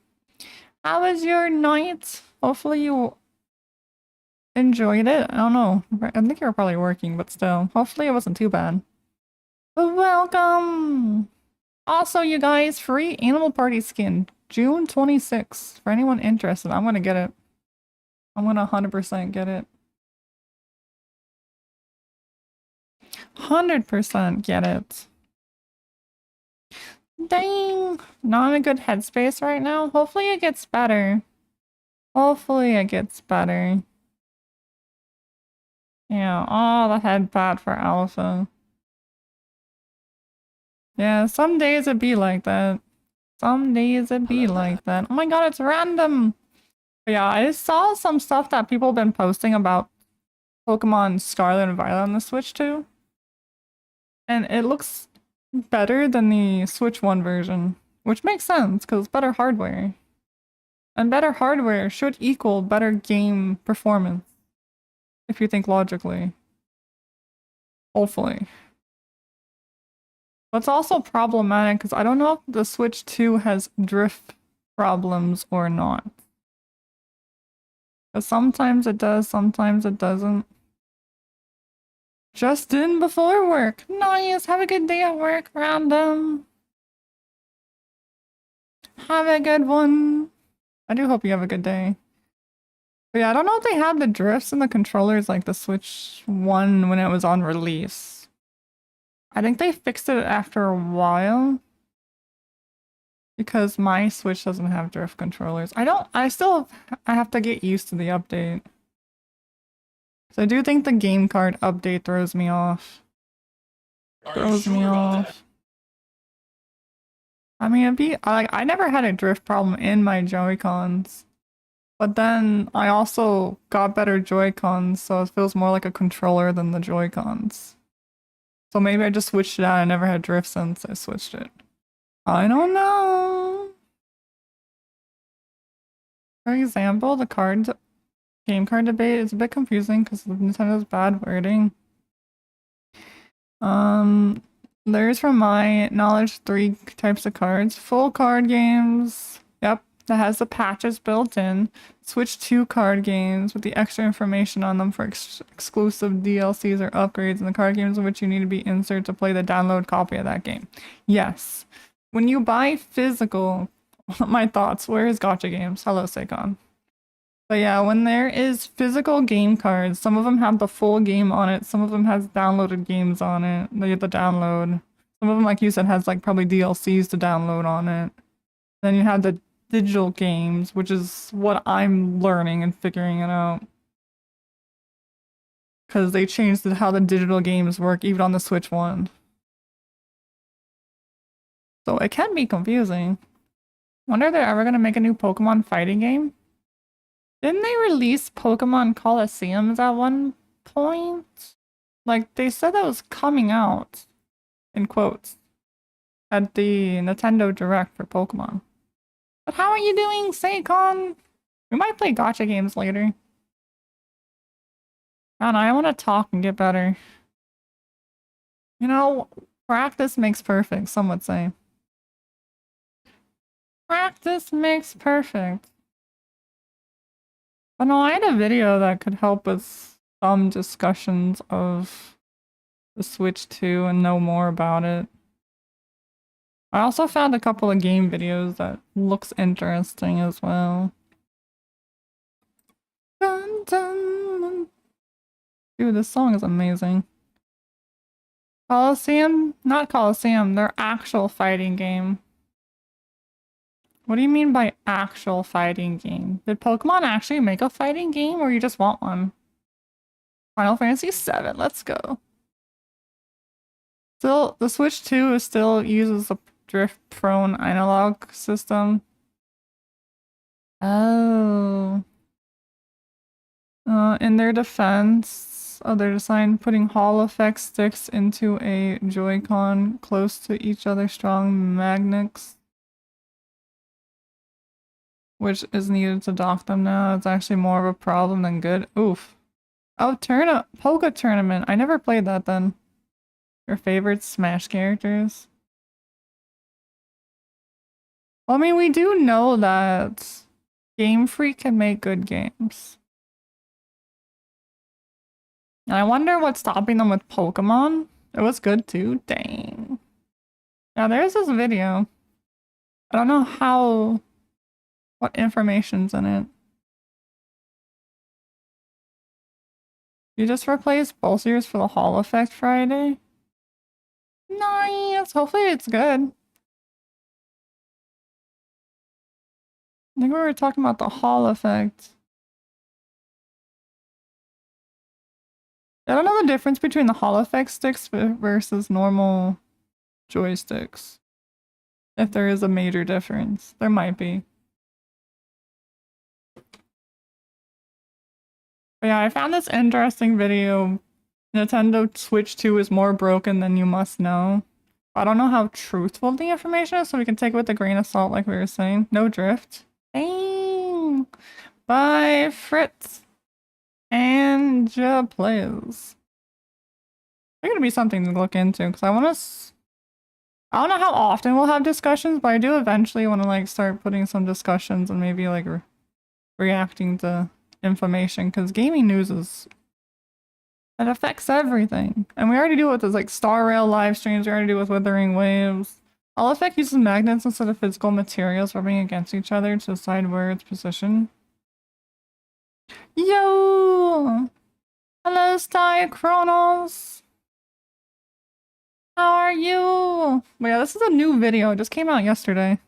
How was your night? Hopefully you enjoyed it. I don't know. I think you were probably working, but still. Hopefully it wasn't too bad. But welcome! Also, you guys, free Animal Party skin. June 26th. For anyone interested, I'm gonna get it. I'm gonna 100% get it. 100% get it. Dang! Not in a good headspace right now. Hopefully it gets better. Hopefully it gets better. Yeah, oh, the head pat for Alpha. Yeah, some days it be like that. Some days it be like that. Oh my god, it's random! But yeah, I saw some stuff that people have been posting about Pokemon Scarlet and Violet on the Switch too. And it looks better than the Switch 1 version. Which makes sense, because better hardware. And better hardware should equal better game performance. If you think logically. Hopefully. But it's also problematic because I don't know if the Switch 2 has drift problems or not. Because sometimes it does, sometimes it doesn't. Just in before work. Nice, have a good day at work, random. Have a good one. I do hope you have a good day. But yeah, I don't know if they had the drifts in the controllers like the Switch 1 when it was on release. I think they fixed it after a while. Because my Switch doesn't have drift controllers. I have to get used to the update. So I do think the game card update throws me off. Throws me off. I mean, I never had a drift problem in my Joy-Cons. But then I also got better Joy-Cons, so it feels more like a controller than the Joy-Cons. So maybe I just switched it out. I never had drift since I switched it. I don't know. For example, the game card debate is a bit confusing because of Nintendo's bad wording. There's, from my knowledge, 3 types of cards. Full card games. Yep, that has the patches built in. Switch 2 card games with the extra information on them for exclusive DLCs or upgrades in the card games in which you need to be inserted to play the download copy of that game. Yes. When you buy physical, my thoughts, where is Gacha Games? Hello, Seikon. But yeah, when there is physical game cards, some of them have the full game on it, some of them has downloaded games on it, that you have to download. Some of them, like you said, has like probably DLCs to download on it. Then you have the digital games, which is what I'm learning and figuring it out. Because they changed how the digital games work, even on the Switch one. So it can be confusing. Wonder if they're ever going to make a new Pokemon fighting game? Didn't they release Pokemon Colosseums at one point? Like, they said that was coming out, in quotes, at the Nintendo Direct for Pokemon. But how are you doing, Seikon? We might play gacha games later. And I want to talk and get better. You know, practice makes perfect, some would say. Practice makes perfect. But no, I had a video that could help with some discussions of the Switch 2 and know more about it. I also found a couple of game videos that looks interesting as well. Dun, dun. Dude, this song is amazing. Colosseum? Not Colosseum, their actual fighting game. What do you mean by actual fighting game? Did Pokemon actually make a fighting game, or you just want one? Final Fantasy VII, let's go. Still, the Switch 2 still uses a drift-prone analog system. Oh. In their defense of their design, putting Hall effect sticks into a Joy-Con close to each other strong magnets, which is needed to dock them now. It's actually more of a problem than good. Oof. Oh, Poga Tournament. I never played that then. Your favorite Smash characters? Well, I mean, we do know that Game Freak can make good games. And I wonder what's stopping them with Pokemon. It was good too. Dang. Now there's this video. I don't know what information's in it. You just replaced Bolsters for the Hall Effect Friday? Nice! Hopefully it's good. I think we were talking about the Hall Effect. I don't know the difference between the Hall Effect sticks versus normal joysticks. If there is a major difference. There might be. But yeah, I found this interesting video. Nintendo Switch 2 is more broken than you must know. I don't know how truthful the information is, so we can take it with a grain of salt like we were saying. No drift. Dang! Bye, Fritz! And ja plays. There's gonna be something to look into, because I don't know how often we'll have discussions, but I do eventually want to like start putting some discussions and maybe like reacting to information, because gaming news it affects everything. And we already do it with this like Star Rail live streams, we already do it with Withering Waves. All Effect uses magnets instead of physical materials rubbing against each other to decide where it's positioned. Yo! Hello, Sty Chronos! How are you? But yeah, this is a new video. It just came out yesterday.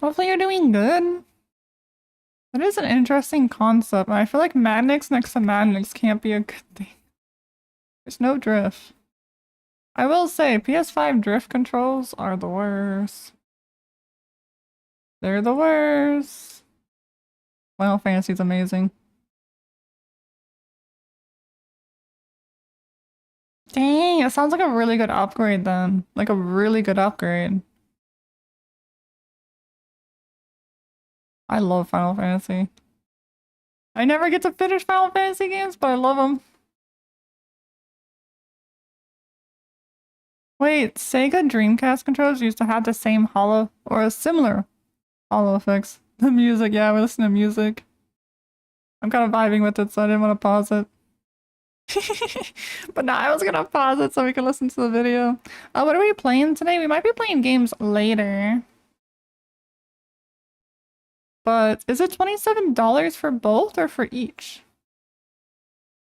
Hopefully you're doing good. That is an interesting concept. I feel like Madnix next to Madnix can't be a good thing. There's no drift. I will say, PS5 drift controls are the worst. They're the worst. Final Fantasy's amazing. Dang, it sounds like a really good upgrade then. Like a really good upgrade. I love Final Fantasy. I never get to finish Final Fantasy games, but I love them. Wait, Sega Dreamcast controllers used to have the same hollow or a similar hollow effects. The music, yeah, we listen to music. I'm kind of vibing with it, so I didn't want to pause it. But now I was gonna pause it so we can listen to the video. What are we playing today? We might be playing games later. But is it $27 for both or for each?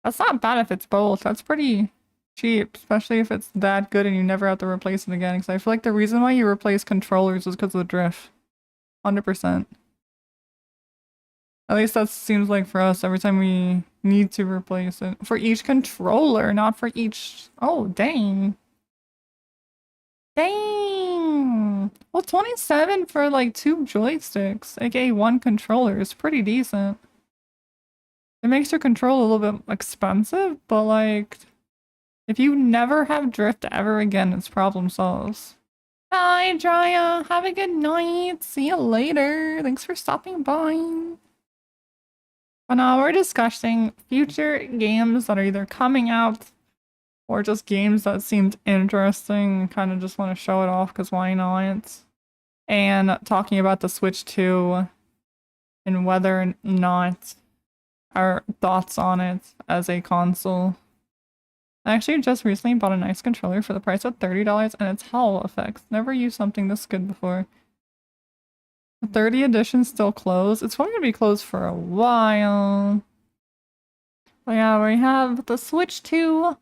That's not bad if it's both. That's pretty cheap, especially if it's that good and you never have to replace it again. Because I feel like the reason why you replace controllers is because of the drift. 100%. At least that seems like for us every time we need to replace it. For each controller, not for each... Oh, dang. Dang! Well, 27 for like 2 joysticks, aka 1 controller, is pretty decent. It makes your control a little bit expensive, but like... If you never have drift ever again, it's problem solves. Bye, Jaya! Have a good night! See you later! Thanks for stopping by! But now we're discussing future games that are either coming out or just games that seemed interesting. Kind of just want to show it off because why not? And talking about the Switch 2 and whether or not our thoughts on it as a console. I actually just recently bought a nice controller for the price of $30 and it's hollow effects. Never used something this good before. The 30 edition still closed. It's probably gonna be closed for a while. But yeah, we have the Switch 2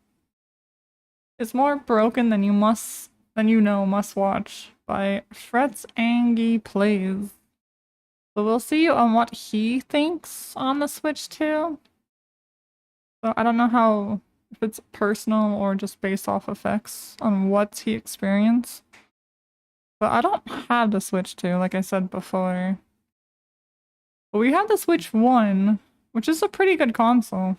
is more broken than you must watch by Fretz Angie Plays. So we'll see on what he thinks on the Switch 2. So I don't know how if it's personal or just based off effects on what he experienced. But I don't have the Switch 2, like I said before. But we have the Switch 1, which is a pretty good console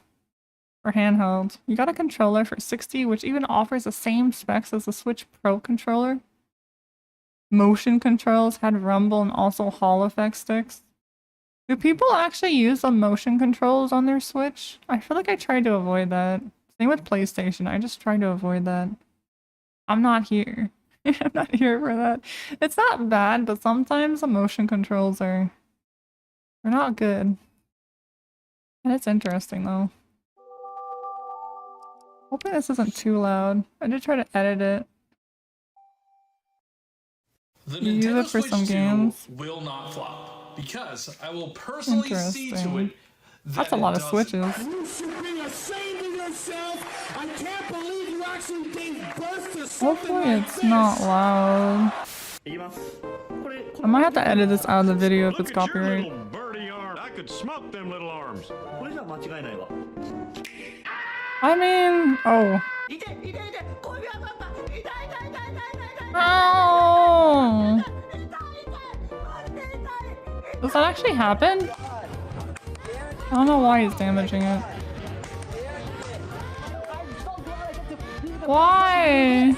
for handheld. You got a controller for $60, which even offers the same specs as the Switch Pro controller. Motion controls, had rumble, and also Hall effect sticks. Do people actually use the motion controls on their Switch? I feel like I tried to avoid that. Same with PlayStation, I just tried to avoid that. I'm not here. I'm not here for that. It's not bad, but sometimes the motion controls are not good. And it's interesting though. Hoping this isn't too loud. I did try to edit it. You use it for some games. Will not flop because I will personally see to it. That's a lot of switches. You should be ashamed of yourself. I can't believe you actually gave birth to something Hopefully like it's this. not loud. I might have to edit this out of the video if it's copyright. Little birdie arm. I could smoke them little arms. I mean, oh. Oh. Does that actually happen? I don't know why he's damaging it. Why?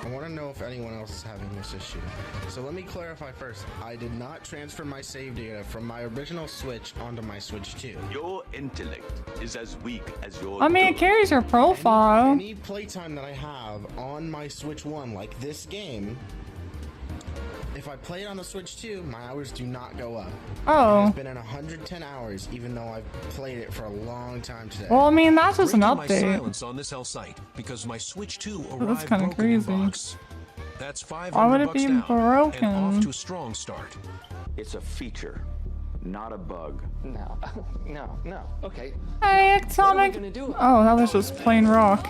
I want to know if anyone else is having this issue. So let me clarify first. I did not transfer my save data from my original Switch onto my Switch 2. Your intellect is as weak as your... I mean, it carries your profile. Any playtime that I have on my Switch 1, like this game, if I play it on the Switch 2, my hours do not go up. Oh. It's been in 110 hours, even though I've played it for a long time today. Well, I mean, that's just an My update. silence on this hell site because my Switch 2 Well, that's arrived kinda broken in crazy. box. That's $500 Why would it be down, broken? and off to a strong start. It's a feature, not a bug. No, no. Okay. Hey, What are we Atomic! gonna do? Oh, that was just plain rock.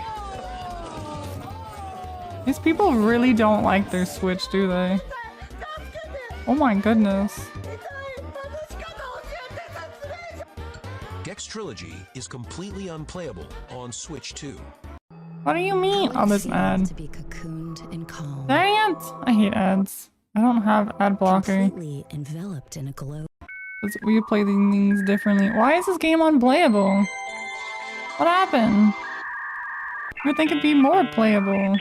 These people really don't like their Switch, do they? Oh my goodness. Gex Trilogy is completely unplayable on Switch 2. What do you mean? Oh, there's an ad. To be cocooned and calm, Dang it! I hate ads. I don't have ad blocker. completely enveloped in a glow. We play these things differently. Why is this game unplayable? What happened? You would think it'd be more playable.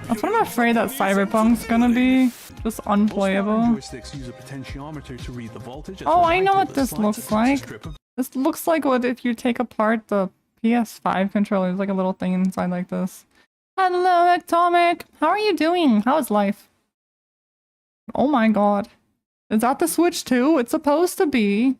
That's what I'm afraid that Cyberpunk's gonna be. Just unplayable. Joysticks use a potentiometer to read the voltage. Oh, I know what this looks like. This looks like what if you take apart the PS5 controller. There's like a little thing inside like this. Hello, Atomic. How are you doing? How is life? Oh my god. Is that the Switch 2? It's supposed to be.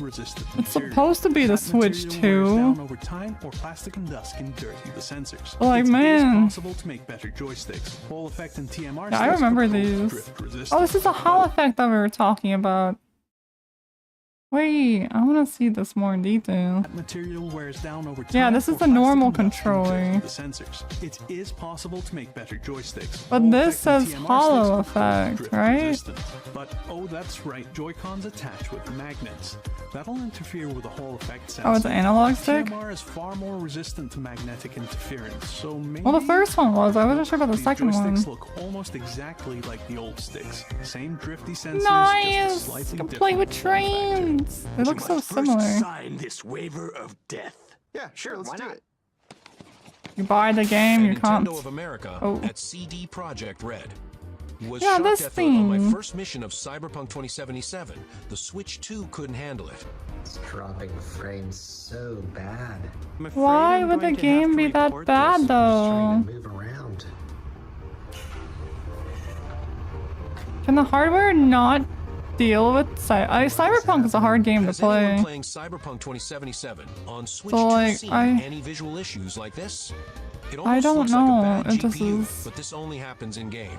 Resistant It's material. supposed to be the That Switch material wears 2. down over time, or plastic and dust can dirty the sensors. Like, It man. is possible to make better joysticks. Hall effect and TMR Yeah, I sticks remember are both these. drift Oh, resistant. this is the Hall effect that we were talking about. Wait, I want to see this more in detail. That material wears down over time. Yeah, this is or the plastic normal and dust can dirty controller. The sensors. It is possible to make better joysticks. But Hall this effect and says TMR hollow sticks are both effect, drift right? resistant. But oh, that's right. Joy-Cons attach with magnets. That'll interfere with the Hall effect sensor. Oh, it's an analog stick? TMR is far more resistant to magnetic interference, so maybe. Well, the first one was. I wasn't sure about the these second one. joysticks look almost exactly like the old sticks. Same drifty sensors, just Nice! slightly Can play with different form factor. trains. They look so similar. Sign this waiver of death. Yeah, sure, let's do it. You buy the game, you can't. Nintendo of America Oh. at CD Projekt Red. Was Yeah, shot this death on my thing. first mission of Cyberpunk 2077. The Switch 2 couldn't handle it. It's dropping frames so bad. Why would the game be that bad though? Move around. Can the hardware not deal with Cyberpunk is a hard game to Has anyone play. playing Cyberpunk 2077 on Switch So, 2 like, seen I- any visual issues like this? It I almost don't looks know like a bad if this GPU, is- but this only happens in game.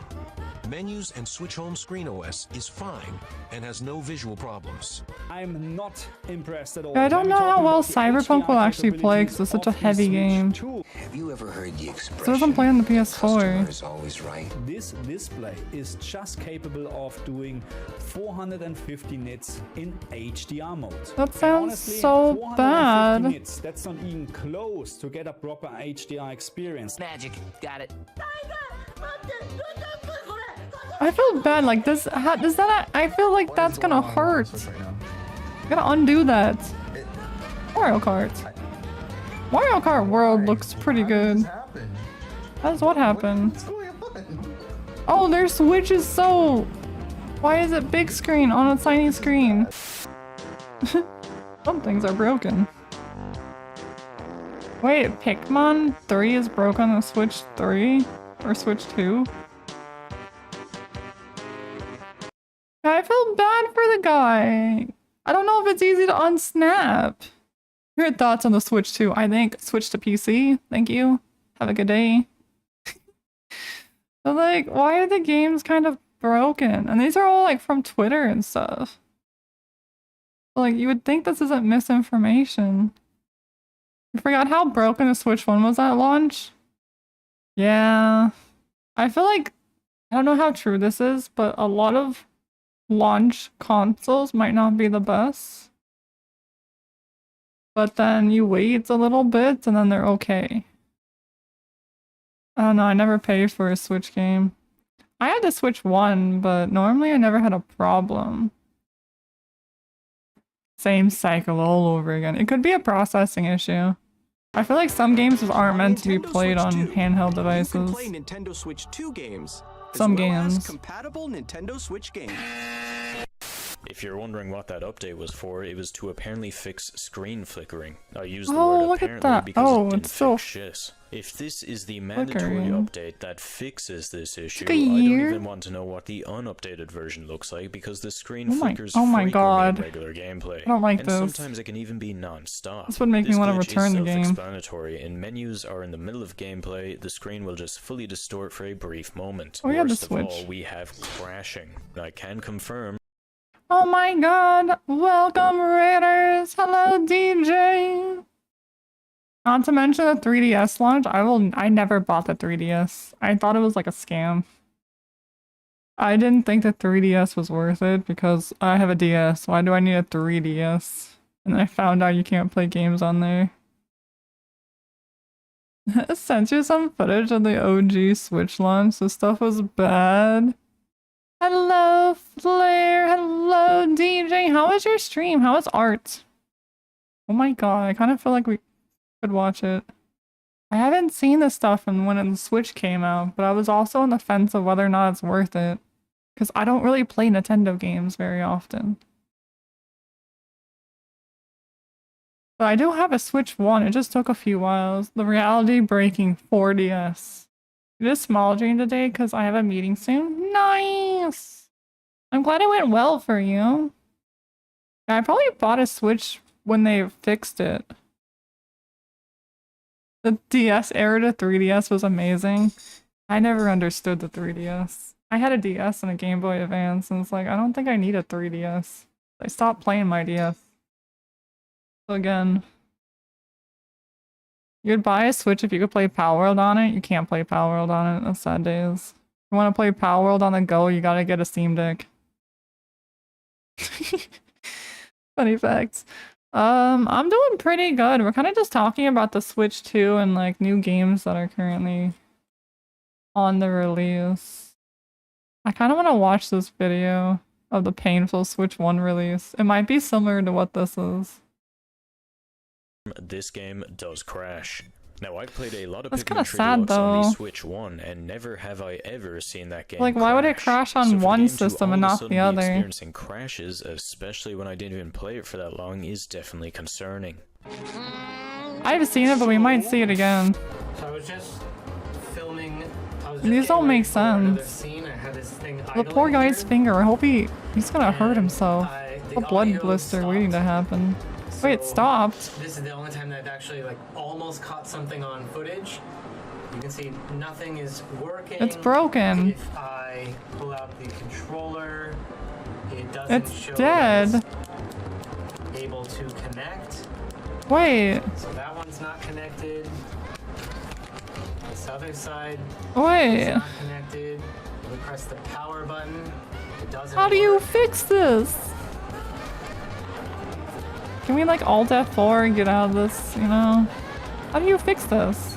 Menus and Switch Home Screen OS is fine and has no visual problems. I'm not impressed at all. I don't When know we're how talking well about the Cyberpunk will HDR actually play because it's such a capabilities heavy of the game. Switch 2. Have you ever heard the expression? So it doesn't play on the PS4. Is always right. This display is just capable of doing 450 nits in HDR mode. That And sounds honestly, so 450 bad. Nits, that's not even close to get a proper HDR experience. Magic, got it. I feel bad. Like does that? I feel like that's gonna hurt. Gotta undo that. Mario Kart. Mario Kart World looks pretty good. That's what happened. Oh, their Switch is so. Why is it big screen on a tiny screen? Some things are broken. Wait, Pikmin 3 is broken on Switch 3 or Switch 2? I feel bad for the guy. I don't know if it's easy to unsnap. Your thoughts on the Switch 2? I think switch to PC. Thank you. Have a good day. So like, why are the games kind of broken? And these are all like from Twitter and stuff. Like, you would think this isn't misinformation. You forgot how broken the Switch 1 was at launch? Yeah. I feel like, I don't know how true this is, but a lot of launch consoles might not be the best. But then you wait a little bit and then they're okay. I don't know, I never paid for a Switch game. I had the Switch 1, but normally I never had a problem. Same cycle all over again. It could be a processing issue. I feel like some games just aren't meant to be played on handheld devices. You can play Nintendo Switch 2 games. Some as well as games. compatible Nintendo Switch games. If you're wondering what that update was for, it was to apparently fix screen flickering. I used the Oh, word look at apparently that. because Oh, it didn't it's so fix shit. If this is the mandatory flickering. update that fixes this issue, took a I don't year? even want to know what the unupdated version looks like because the screen Oh my- flickers oh my frequently God. in regular gameplay. I don't like and this. sometimes it can even be non-stop. This would make me This wanna glitch return is the game. self-explanatory. In menus or in the middle of gameplay, the screen will just fully distort for a brief moment. Oh, yeah, the Worst of all, Switch. we have crashing. I can confirm. Oh my god! Welcome, Raiders! Hello, DJ! Not to mention the 3DS launch, I never bought the 3DS. I thought it was like a scam. I didn't think the 3DS was worth it because I have a DS. Why do I need a 3DS? And I found out you can't play games on there. I sent you some footage of the OG Switch launch. This stuff was bad. Hello, Flair. Hello, DJ. How was your stream? How was art? Oh my god, I kind of feel like we could watch it. I haven't seen this stuff from when the Switch came out, but I was also on the fence of whether or not it's worth it. Because I don't really play Nintendo games very often. But I do have a Switch 1. It just took a few whiles. The reality breaking 4DS. It is small dream today because I have a meeting soon. Nice! I'm glad it went well for you. Yeah, I probably bought a Switch when they fixed it. The DS error to 3DS was amazing. I never understood the 3DS. I had a DS and a Game Boy Advance, and it's like, I don't think I need a 3DS. I stopped playing my DS. So again, you'd buy a Switch if you could play Power World on it. You can't play Power World on it. That's sad days. If you want to play Power World on the go, you gotta get a Steam Deck. Funny facts. I'm doing pretty good. We're kind of just talking about the Switch 2 and like new games that are currently on the release. I kind of want to watch this video of the painful Switch 1 release. It might be similar to what this is. This game does crash. Now, I've played a lot of That's Pikmin kinda 3 sad, Deluxe on the though. Switch 1, and never have I ever seen that game Like, why would it crash on So for one the game to system all and of a not sudden the be other? experiencing crashes, especially when I didn't even play it for that long, is definitely concerning. I've seen it, but we might see it again. So I was just filming. These don't make sense. Scene. I had this thing The poor guy's finger. I hope he's gonna hurt himself. A blood blister waiting to happen. Wait, it stopped. This is the only time that I've actually like almost caught something on footage. You can see nothing is working. It's broken. If I pull out the controller, it doesn't It's show dead. that it's able to connect. Wait. So that one's not connected. This other side Wait. is not connected. We press the power button. It doesn't How do you work. fix this? Can we like Alt F4 and get out of this, you know? How do you fix this?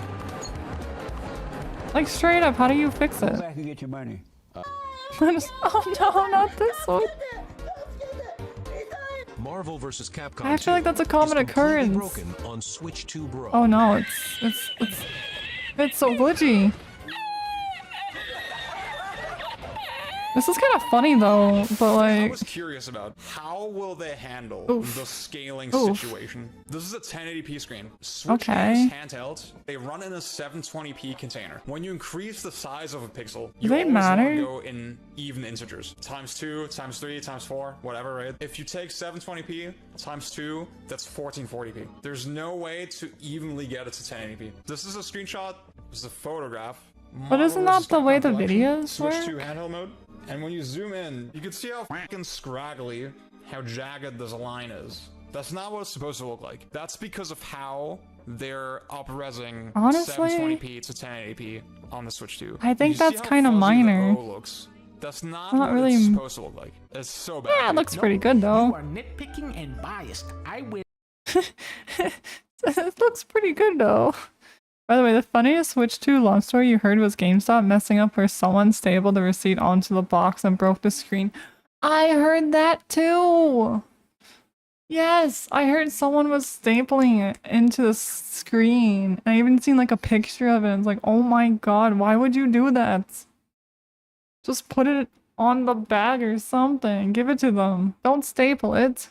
Like straight up, how do you fix it? Go back and get your money. Oh no, not this one. Marvel vs. Capcom I feel like that's a common is completely occurrence. broken on Switch 2 Bro. Oh no, it's so glitchy. This is kind of funny though, but I like, was curious about how will they handle the scaling Oof. situation. This is a 1080p screen. Switch Okay. games handheld. They run in a 720p container. When you increase the size of a pixel, you they always matter? want to go in even integers. Times 2, times 3, times 4, whatever, right? If you take 720p times 2, that's 1440p. There's no way to evenly get it to 1080p. This is a screenshot. This is a photograph. but isn't Marvel that the way the Collection, videos Switch work? 2 handheld mode. And when you zoom in, you can see how fucking scraggly, how jagged this line is. That's not what it's supposed to look like. That's because of how they're up-resing Honestly, 720p to 1080p on the Switch 2. I think You see that's how kind of fuzzy minor. the O looks? That's not, Not what really- it's supposed to look like. It's so bad. Yeah, it looks pretty good though. You are nitpicking and biased. I will. It looks pretty good though. By the way, the funniest Switch 2 long story you heard was GameStop messing up where someone stapled the receipt onto the box and broke the screen. I heard that too! Yes, I heard someone was stapling it into the screen. I even seen like a picture of it. It's like, oh my god, why would you do that? Just put it on the bag or something. Give it to them. Don't staple it.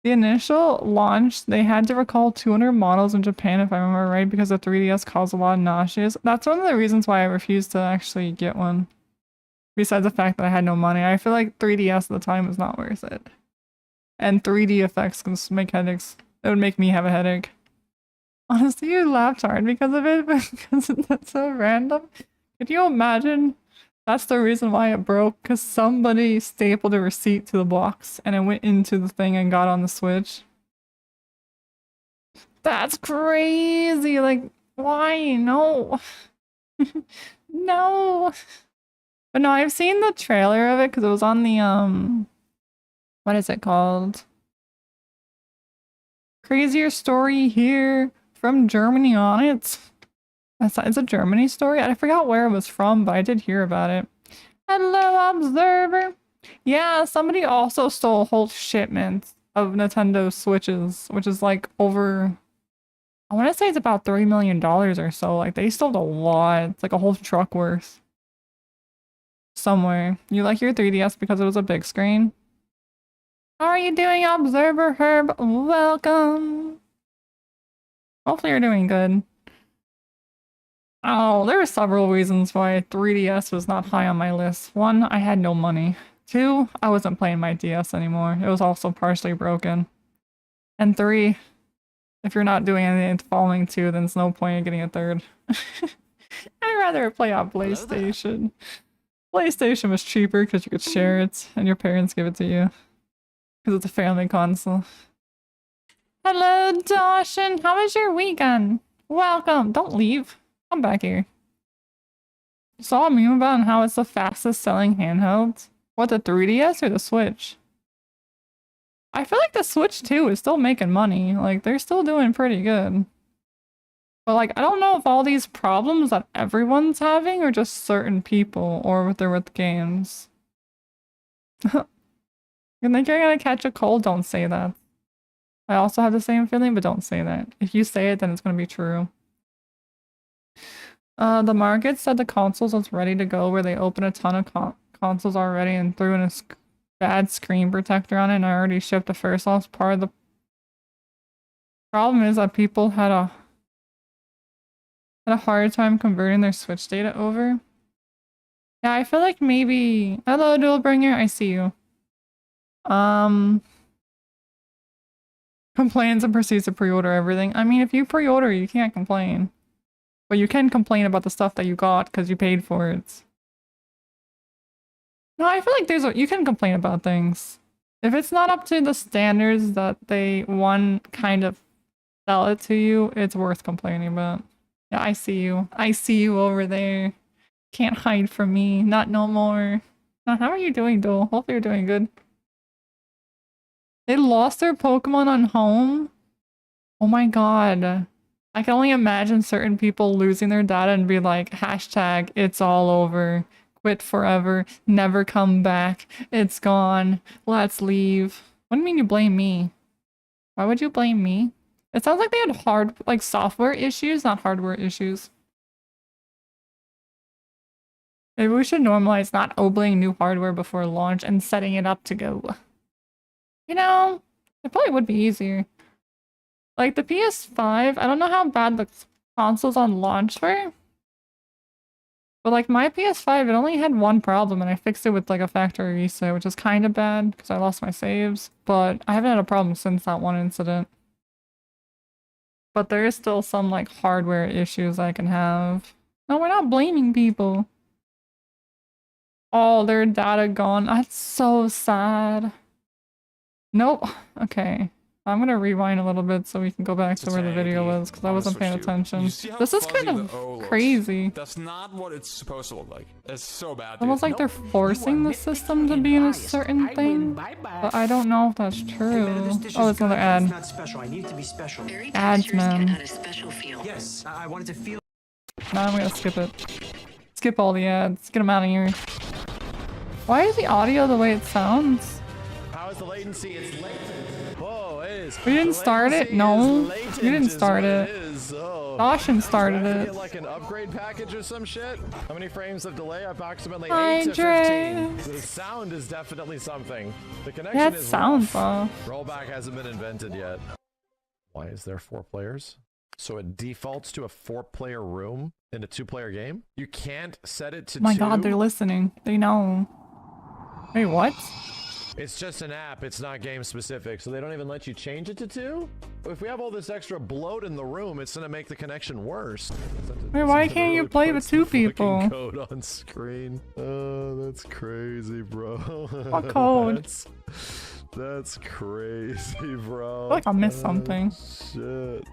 The initial launch, they had to recall 200 models in Japan, if I remember right, because the 3DS caused a lot of nausea. That's one of the reasons why I refused to actually get one. Besides the fact that I had no money. I feel like 3DS at the time was not worth it. And 3D effects can make headaches. It would make me have a headache. Honestly, you laughed hard because of it, because that's so random. Could you imagine? That's the reason why it broke, because somebody stapled a receipt to the box and it went into the thing and got on the Switch. That's crazy! Like, why? No. No. But no, I've seen the trailer of it because it was on the, what is it called? Crazier Story Here from Germany on it. It's a Germany story. I forgot where it was from, but I did hear about it. Hello, Observer. Yeah, somebody also stole a whole shipment of Nintendo Switches, which is like over, I want to say it's about $3 million or so. Like, they stole a lot. It's like a whole truck worth. Somewhere. You like your 3DS because it was a big screen? How are you doing, Observer Herb? Welcome. Hopefully you're doing good. Oh, there are several reasons why 3DS was not high on my list. One, I had no money. Two, I wasn't playing my DS anymore. It was also partially broken. And three, if you're not doing anything the following two, then there's no point in getting a third. I'd rather play on PlayStation. PlayStation was cheaper because you could share it, and your parents give it to you. Because it's a family console. Hello, Dawson. How was your weekend? Welcome. Don't leave. Come back here. Saw a meme about how it's the fastest selling handheld. What, the 3DS or the Switch? I feel like the Switch 2 is still making money. Like, they're still doing pretty good. But, like, I don't know if all these problems that everyone's having are just certain people or if they're with games. You think you're gonna catch a cold? Don't say that. I also have the same feeling, but don't say that. If you say it, then it's gonna be true. The market said the consoles was ready to go, where they opened a ton of consoles already and threw in a bad screen protector on it, and I already shipped the first loss. Part of the problem is that people had a hard time converting their Switch data over. Yeah, I feel like maybe... Hello, Dualbringer, I see you. Complains and proceeds to pre-order everything. I mean, if you pre-order, you can't complain. But you can complain about the stuff that you got because you paid for it. No, I feel like you can complain about things. If it's not up to the standards that they, kind of sell it to you, it's worth complaining about. Yeah, I see you. I see you over there. Can't hide from me. Not no more. Now, how are you doing, Dole? Hopefully you're doing good. They lost their Pokemon on home? Oh my god. I can only imagine certain people losing their data and be like, hashtag, it's all over. Quit forever. Never come back. It's gone. Let's leave. What do you mean you blame me? Why would you blame me? It sounds like they had software issues, not hardware issues. Maybe we should normalize not obeying new hardware before launch and setting it up to go. You know, it probably would be easier. Like the PS5, I don't know how bad the consoles on launch were. But like my PS5, it only had one problem and I fixed it with like a factory reset, which is kind of bad because I lost my saves. But I haven't had a problem since that one incident. But there is still some like hardware issues I can have. No, we're not blaming people. Oh, their data gone. That's so sad. Nope. Okay. I'm gonna rewind a little bit so we can go back to where the video was because I wasn't paying attention. This is kind of crazy. That's not what it's supposed to look like. It's so bad. Almost like they're forcing the system to be in a certain thing, but I don't know if that's true. Oh, it's another ad. Ads, man. Yes, I wanted to feel. Nah, I'm gonna skip it. Skip all the ads. Get them out of here. Why is the audio the way it sounds? How is the latency? It's latent. Whoa, it is. We didn't start it? No. You didn't start it. Dawson started it. Like an upgrade package or some shit? How many frames of delay? Approximately Hi, 8 to Dre. 15. The sound is definitely something. The connection Yeah, it is sounds rough. off. Rollback hasn't been invented yet. Why is there 4 players? So it defaults to a 4-player room in a 2-player game? You can't set it to 2? Oh my god, they're listening. They know. Wait, what? It's just an app, it's not game specific, so they don't even let you change it to 2? If we have all this extra bloat in the room, it's gonna make the connection worse. Wait, why can't you play with 2 people? Code on screen. Oh, that's crazy, bro. What code? That's crazy, bro. I feel like I missed something. Shit.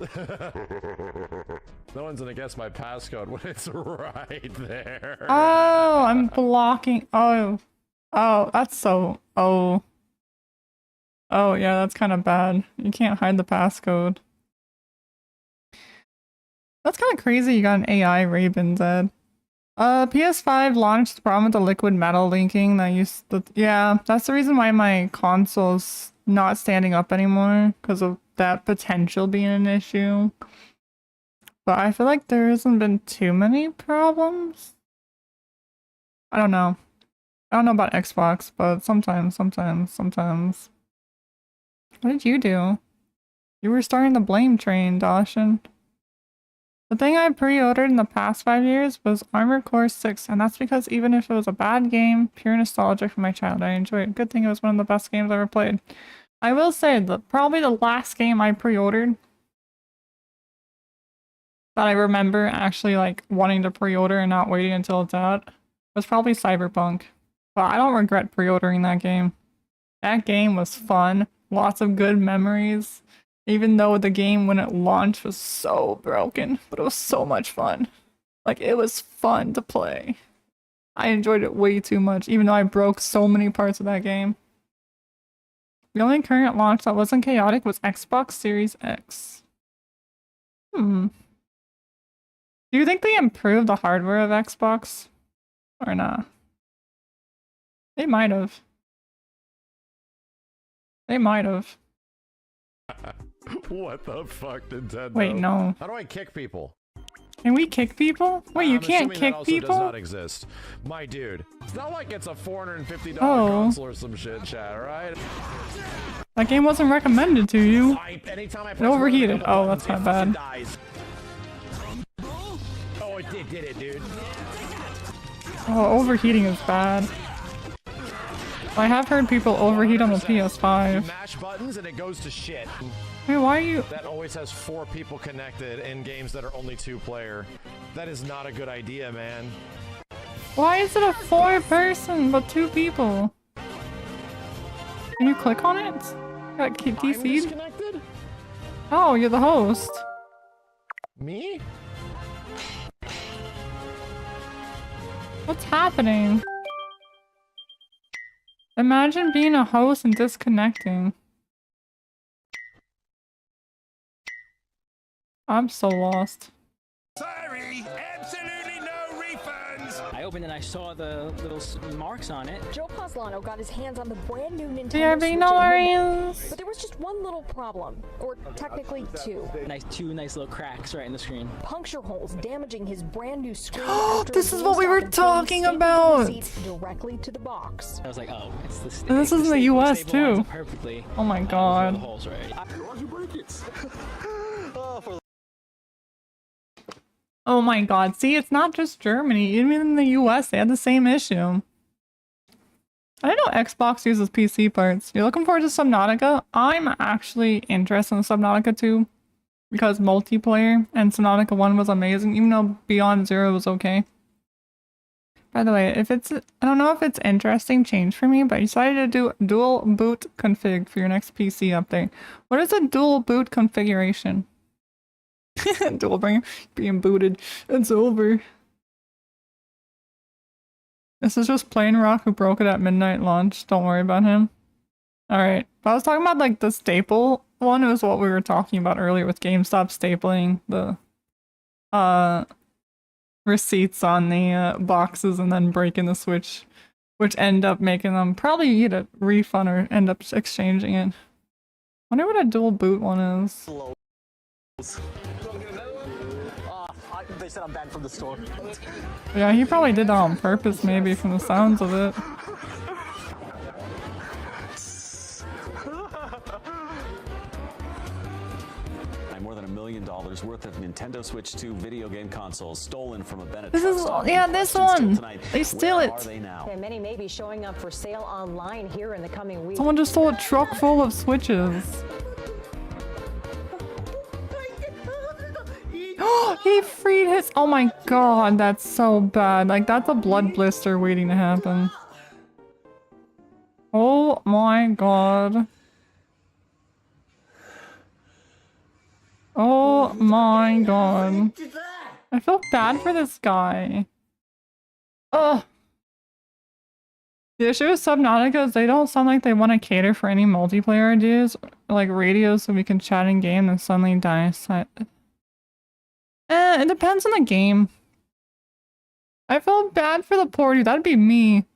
No one's gonna guess my passcode when it's right there. Oh, I'm blocking. Oh. Oh, that's so... Oh. Oh, yeah, that's kind of bad. You can't hide the passcode. That's kind of crazy you got an AI Raven Zed. PS5 launched the problem with the liquid metal linking that used to... Yeah, that's the reason why my console's not standing up anymore, because of that potential being an issue. But I feel like there hasn't been too many problems. I don't know. I don't know about Xbox, but sometimes. What did you do? You were starting the blame train, Dawson. The thing I pre-ordered in the past 5 years was Armored Core 6, and that's because even if it was a bad game, pure nostalgia from my childhood, I enjoyed it. Good thing it was one of the best games I ever played. I will say that probably the last game I pre-ordered that I remember actually like wanting to pre-order and not waiting until it's out was probably Cyberpunk. But I don't regret pre-ordering that game. That game was fun, lots of good memories. Even though the game when it launched was so broken, but it was so much fun. Like, it was fun to play. I enjoyed it way too much, even though I broke so many parts of that game. The only current launch that wasn't chaotic was Xbox Series X. Do you think they improved the hardware of Xbox? Or not? They might have. They might have. What the fuck, Nintendo? Wait, no. How do I kick people? Can we kick people? Wait, you can't kick that also people? Does not exist. My dude. It's not like it's a $450 Oh. console or some shit, chat, alright? That game wasn't recommended to you. Anytime I It overheated. Oh, that's not bad. Oh, it did it, dude. Oh, overheating is bad. I have heard people overheat on the PS5. Mash buttons and it goes to shit. Hey, why are you... That always has 4 people connected in games that are only 2-player. That is not a good idea, man. Why is it a 4-person but 2 people? Can you click on it? Got DC'd? Disconnected? Oh, you're the host. Me? What's happening? Imagine being a host and disconnecting. I'm so lost. Sorry, absolutely no refunds. I opened and I saw the little marks on it. Joe Poslano got his hands on the brand new Nintendo Yeah, Switch no at midnight, worries. but there was just one little problem, or technically 2. Two nice little cracks right in the screen. Puncture holes damaging his brand new screen. This is what we were talking about. Directly to the box. I was like, oh, it's the. And this is in the US too. Perfectly. Oh my god. The holes right. Why'd you break it? Oh my god. See, it's not just Germany. Even in the US, they had the same issue. I didn't know Xbox uses PC parts. You're looking forward to Subnautica? I'm actually interested in Subnautica 2 because multiplayer and Subnautica 1 was amazing, even though Beyond Zero was okay. By the way, if it's, I don't know if it's interesting change for me, but I decided to do dual boot config for your next PC update. What is a dual boot configuration? Dual bringer being booted. It's over. This is just plain Rock who broke it at midnight launch. Don't worry about him. Alright. But I was talking about like the staple one. It was what we were talking about earlier with GameStop stapling the receipts on the boxes and then breaking the Switch, which end up making them probably get a refund or end up exchanging it. Wonder what a dual boot one is. They said I'm banned from the store. Yeah, he probably did that on purpose, maybe, from the sounds of it. More than $1 million worth of Nintendo Switch 2 video game consoles stolen from a Bennett. This is, yeah, this one. They steal it. And many may be showing up for sale online here in the coming weeks. Someone just stole a truck full of Switches. He freed his. Oh my god, that's so bad. Like, that's a blood blister waiting to happen. Oh my god. Oh my god. I feel bad for this guy. Ugh. The issue with Subnautica is they don't sound like they want to cater for any multiplayer ideas, like radios so we can chat in game and suddenly die. It depends on the game. I feel bad for the poor dude. That'd be me.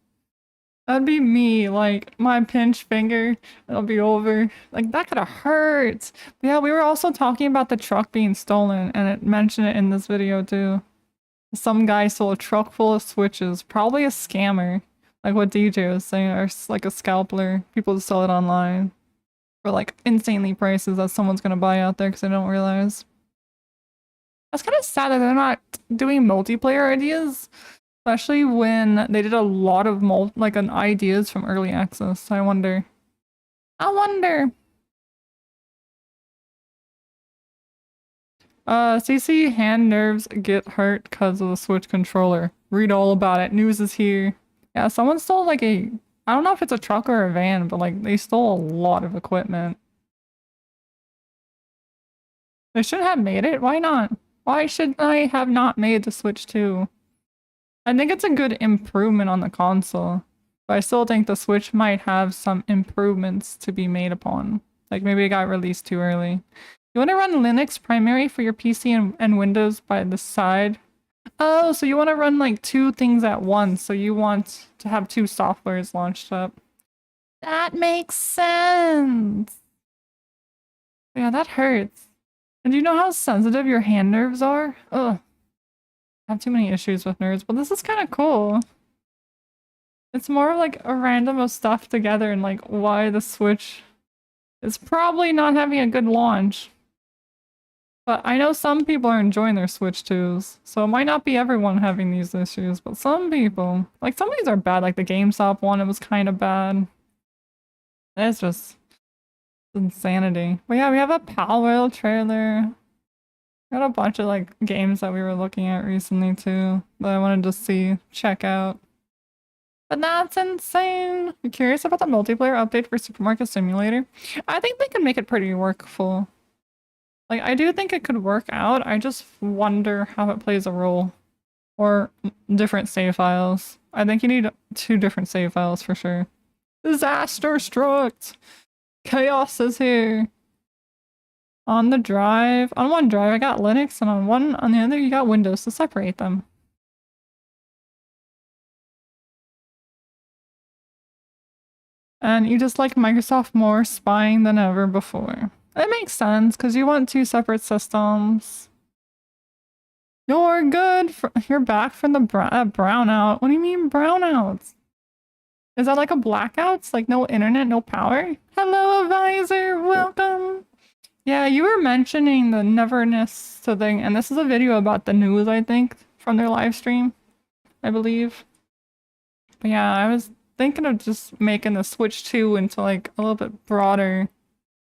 That'd be me. Like, my pinched finger. It'll be over. Like, that could have hurt. But yeah, we were also talking about the truck being stolen, and it mentioned it in this video too. Some guy stole a truck full of Switches. Probably a scammer. Like what DJ was saying, or like a scalper. People just sell it online for like insanely prices that someone's gonna buy out there because they don't realize. That's kind of sad that they're not doing multiplayer ideas, especially when they did a lot of ideas from early access. I wonder. CC hand nerves get hurt because of the Switch controller. Read all about it. News is here. Yeah, someone stole like I don't know if it's a truck or a van, but like they stole a lot of equipment. They should have made it. Why not? Why should I have not made the Switch 2? I think it's a good improvement on the console, but I still think the Switch might have some improvements to be made upon. Like maybe it got released too early. You want to run Linux primary for your PC and Windows by the side? Oh, so you want to run like two things at once, so you want to have two softwares launched up. That makes sense! Yeah, that hurts. And do you know how sensitive your hand nerves are? Ugh. I have too many issues with nerves, but this is kind of cool. It's more like a random of stuff together and like why the Switch is probably not having a good launch. But I know some people are enjoying their Switch 2s, so it might not be everyone having these issues, but some people. Like some of these are bad, like the GameStop one, it was kind of bad. It's just insanity. But yeah, we have a Palworld trailer. Got a bunch of like games that we were looking at recently too that I wanted to check out. But that's insane! You curious about the multiplayer update for Supermarket Simulator? I think they can make it pretty workful. Like, I do think it could work out, I just wonder how it plays a role. Or different save files. I think you need 2 different save files for sure. Disaster struck! Chaos is here! On the drive, on one drive I got Linux, and on the other you got Windows to separate them. And you just like Microsoft more spying than ever before. It makes sense, because you want 2 separate systems. You're good you're back from the brownout. What do you mean brownouts? Is that like a blackout? Like no internet, no power? Hello, Advisor, welcome! Yeah, you were mentioning the neverness thing, and this is a video about the news, I think, from their live stream, I believe. But yeah, I was thinking of just making the Switch 2 into like a little bit broader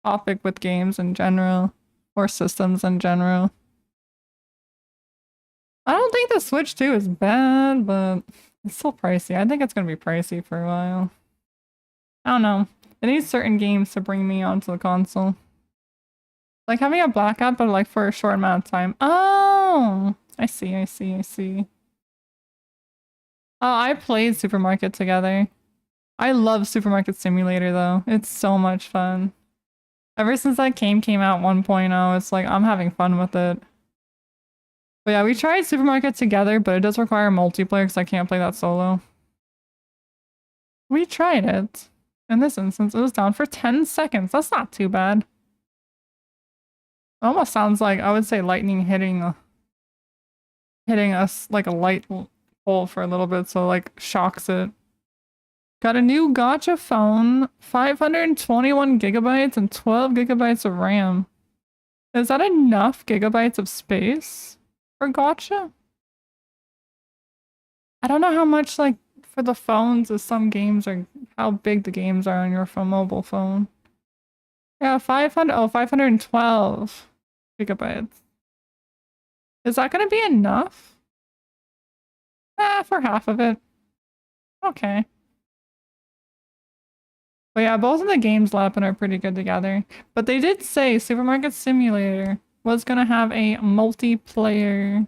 topic with games in general, or systems in general. I don't think the Switch 2 is bad, but it's still pricey. I think it's gonna be pricey for a while. I don't know. It needs certain games to bring me onto the console. Like having a blackout, but like for a short amount of time. Oh! I see. Oh, I played Supermarket together. I love Supermarket Simulator though. It's so much fun. Ever since that game came out 1.0, it's like I'm having fun with it. But yeah, we tried Supermarket together, but it does require multiplayer because I can't play that solo. We tried it. In this instance, it was down for 10 seconds. That's not too bad. It almost sounds like, I would say, lightning hitting us like a light pole for a little bit, so like shocks it. Got a new gotcha phone, 521 gigabytes and 12 gigabytes of RAM. Is that enough gigabytes of space for gotcha? I don't know how much, like, for the phones of some games or how big the games are on your mobile phone. Yeah, 512 gigabytes. Is that gonna be enough? For half of it. Okay. But yeah, both of the games lapping are pretty good together. But they did say Supermarket Simulator was gonna have a multiplayer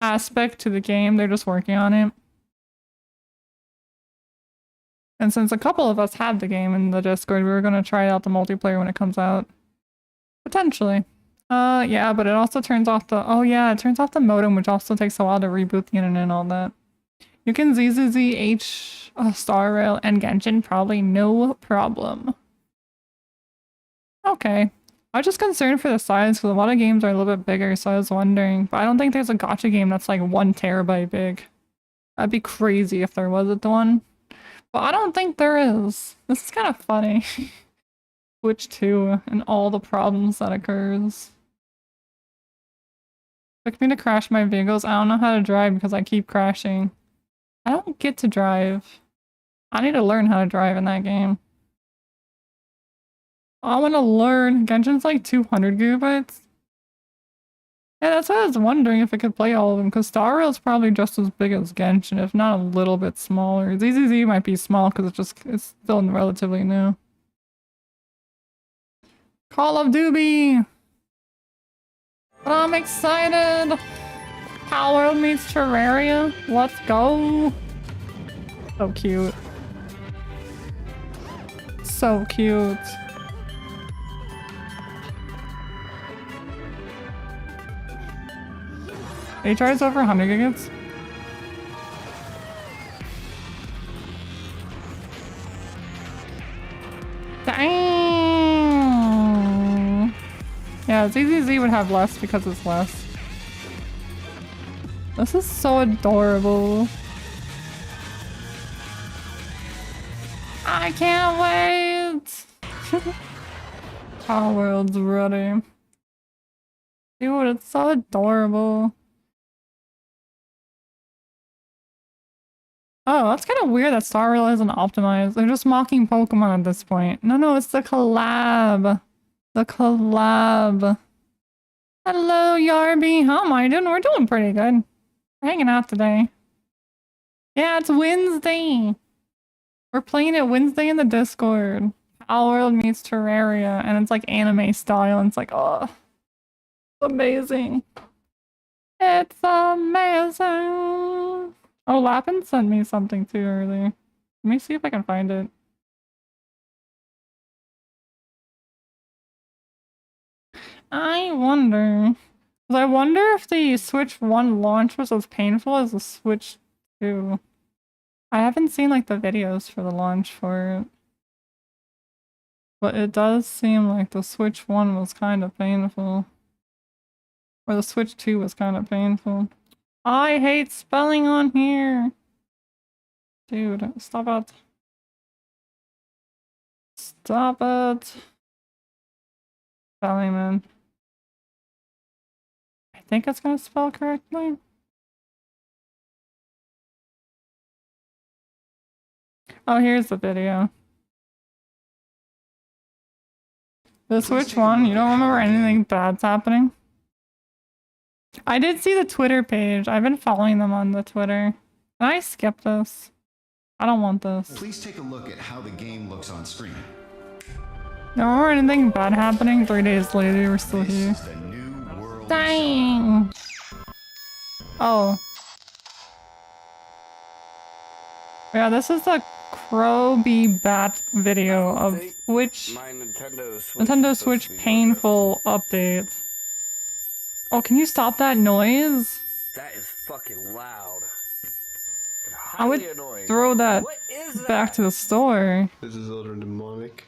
aspect to the game. They're just working on it. And since a couple of us had the game in the Discord, we were gonna try out the multiplayer when it comes out. Potentially. Yeah, but it also turns off the- oh yeah, it turns off the modem, which also takes a while to reboot the internet and all that. You can ZZZH, Star Rail, and Genshin probably no problem. Okay. I was just concerned for the size, because a lot of games are a little bit bigger, so I was wondering. But I don't think there's a gacha game that's like 1 terabyte big. That'd be crazy if there wasn't one. But I don't think there is. This is kind of funny. Switch 2 and all the problems that occurs. Took me to crash my vehicles. I don't know how to drive because I keep crashing. I don't get to drive. I need to learn how to drive in that game. I want to learn. Genshin's like 200 gigabytes. Yeah, that's why I was wondering if I could play all of them, because Star Rail's probably just as big as Genshin, if not a little bit smaller. ZZZ might be small because it's still relatively new. Call of Duty! But I'm excited! Power World meets Terraria. Let's go! So cute. So cute. HR is over 100 gigabytes. Dang! Yeah, ZZZ would have less because it's less. This is so adorable. I can't wait! Our world's ready. Dude, it's so adorable. Oh, that's kind of weird that Star Rail isn't optimized. They're just mocking Pokemon at this point. No, it's the collab. The collab. Hello, Yarby. How am I doing? We're doing pretty good. We're hanging out today. Yeah, it's Wednesday. We're playing it Wednesday in the Discord. Our World meets Terraria, and it's like anime style, and it's like, oh, it's amazing. It's amazing. Oh, Lappin sent me something too earlier. Let me see if I can find it. I wonder if the Switch 1 launch was as painful as the Switch 2. I haven't seen like the videos for the launch for it. But it does seem like the Switch 1 was kind of painful. Or the Switch 2 was kind of painful. I hate spelling on here. Dude, stop it. Stop it. Spelling, man. I think it's gonna spell correctly. Oh, here's the video. The Switch 1, you don't remember anything bad's happening? I did see the Twitter page. I've been following them on the Twitter. Can I skip this? I don't want this. Please take a look at how the game looks on screen. No remember anything bad happening? 3 days later, we're still here. Dang! Oh. Yeah, this is the Croby Bat video of which Nintendo Switch painful update. Oh, can you stop that noise? That is fucking loud. I would throw that back to the store. This is utter demonic.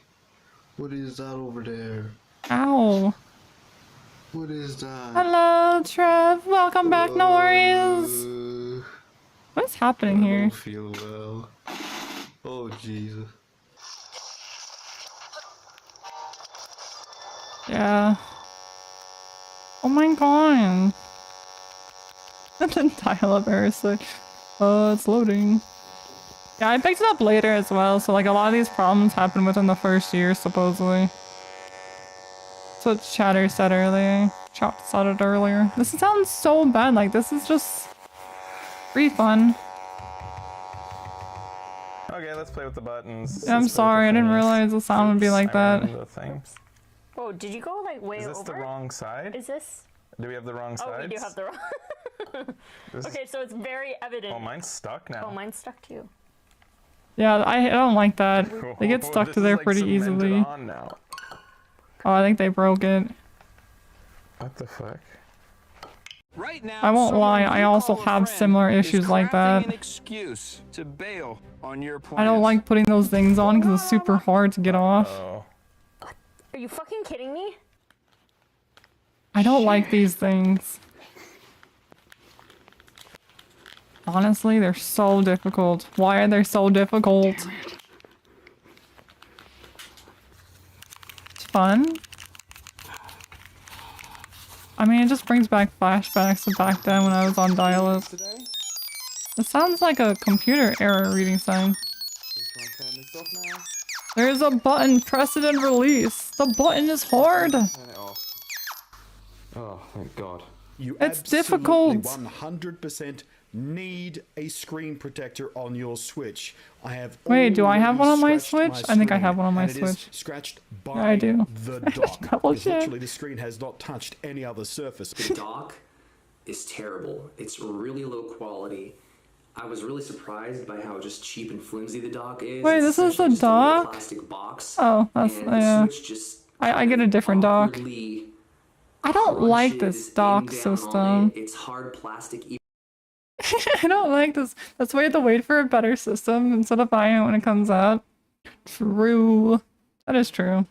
What is that over there? Ow. What is that? Hello, Trev. Welcome back. No worries. What is happening here? I don't feel well. Oh, Jesus. Yeah. Oh my god. And then dial-up error, so it's loading. Yeah, I picked it up later as well, so like a lot of these problems happen within the first year, supposedly. That's what Chatter said earlier. Chop said it earlier. This sounds so bad, like this is just free fun. Okay, let's play with the buttons. Yeah, I'm sorry, I didn't realize the sound would be like that. Whoa, did you go like way over? Is this the wrong side? Is this? Do we have the wrong sides? Oh, we do have the wrong. Okay, so it's very evident. Oh, mine's stuck now. Oh, mine's stuck too. Yeah, I don't like that. They get stuck to there pretty easily. On now. Oh, I think they broke it. What the fuck? Right now, I won't lie, I also have similar issues like that. An excuse to bail on your I don't like putting those things on because it's super hard to get off. Are you fucking kidding me? I don't like these things. Honestly, they're so difficult. Why are they so difficult? fun. I mean, it just brings back flashbacks to back then when I was on dial-up. It sounds like a computer error reading sign. There's a button, press it and release. The button is hard. Oh, thank God. You It's absolutely difficult. 100% need a screen protector on your Switch. I have Wait, do I have one on my scratched Switch? I think I screen, have one on my and it is Switch. scratched Yeah, by I do. the dock. Double Because check. literally the screen has not touched any other surface. The dock is terrible. It's really low quality. I was really surprised by how just cheap and flimsy the dock is. Wait, It's this is the essentially just a little dock? plastic box. Oh, that's and the yeah. Switch just I get a different dock. awkwardly I don't like this dock down on system. it. It's hard plastic. I don't like this. That's why you have to wait for a better system instead of buying it when it comes out. True. That is true.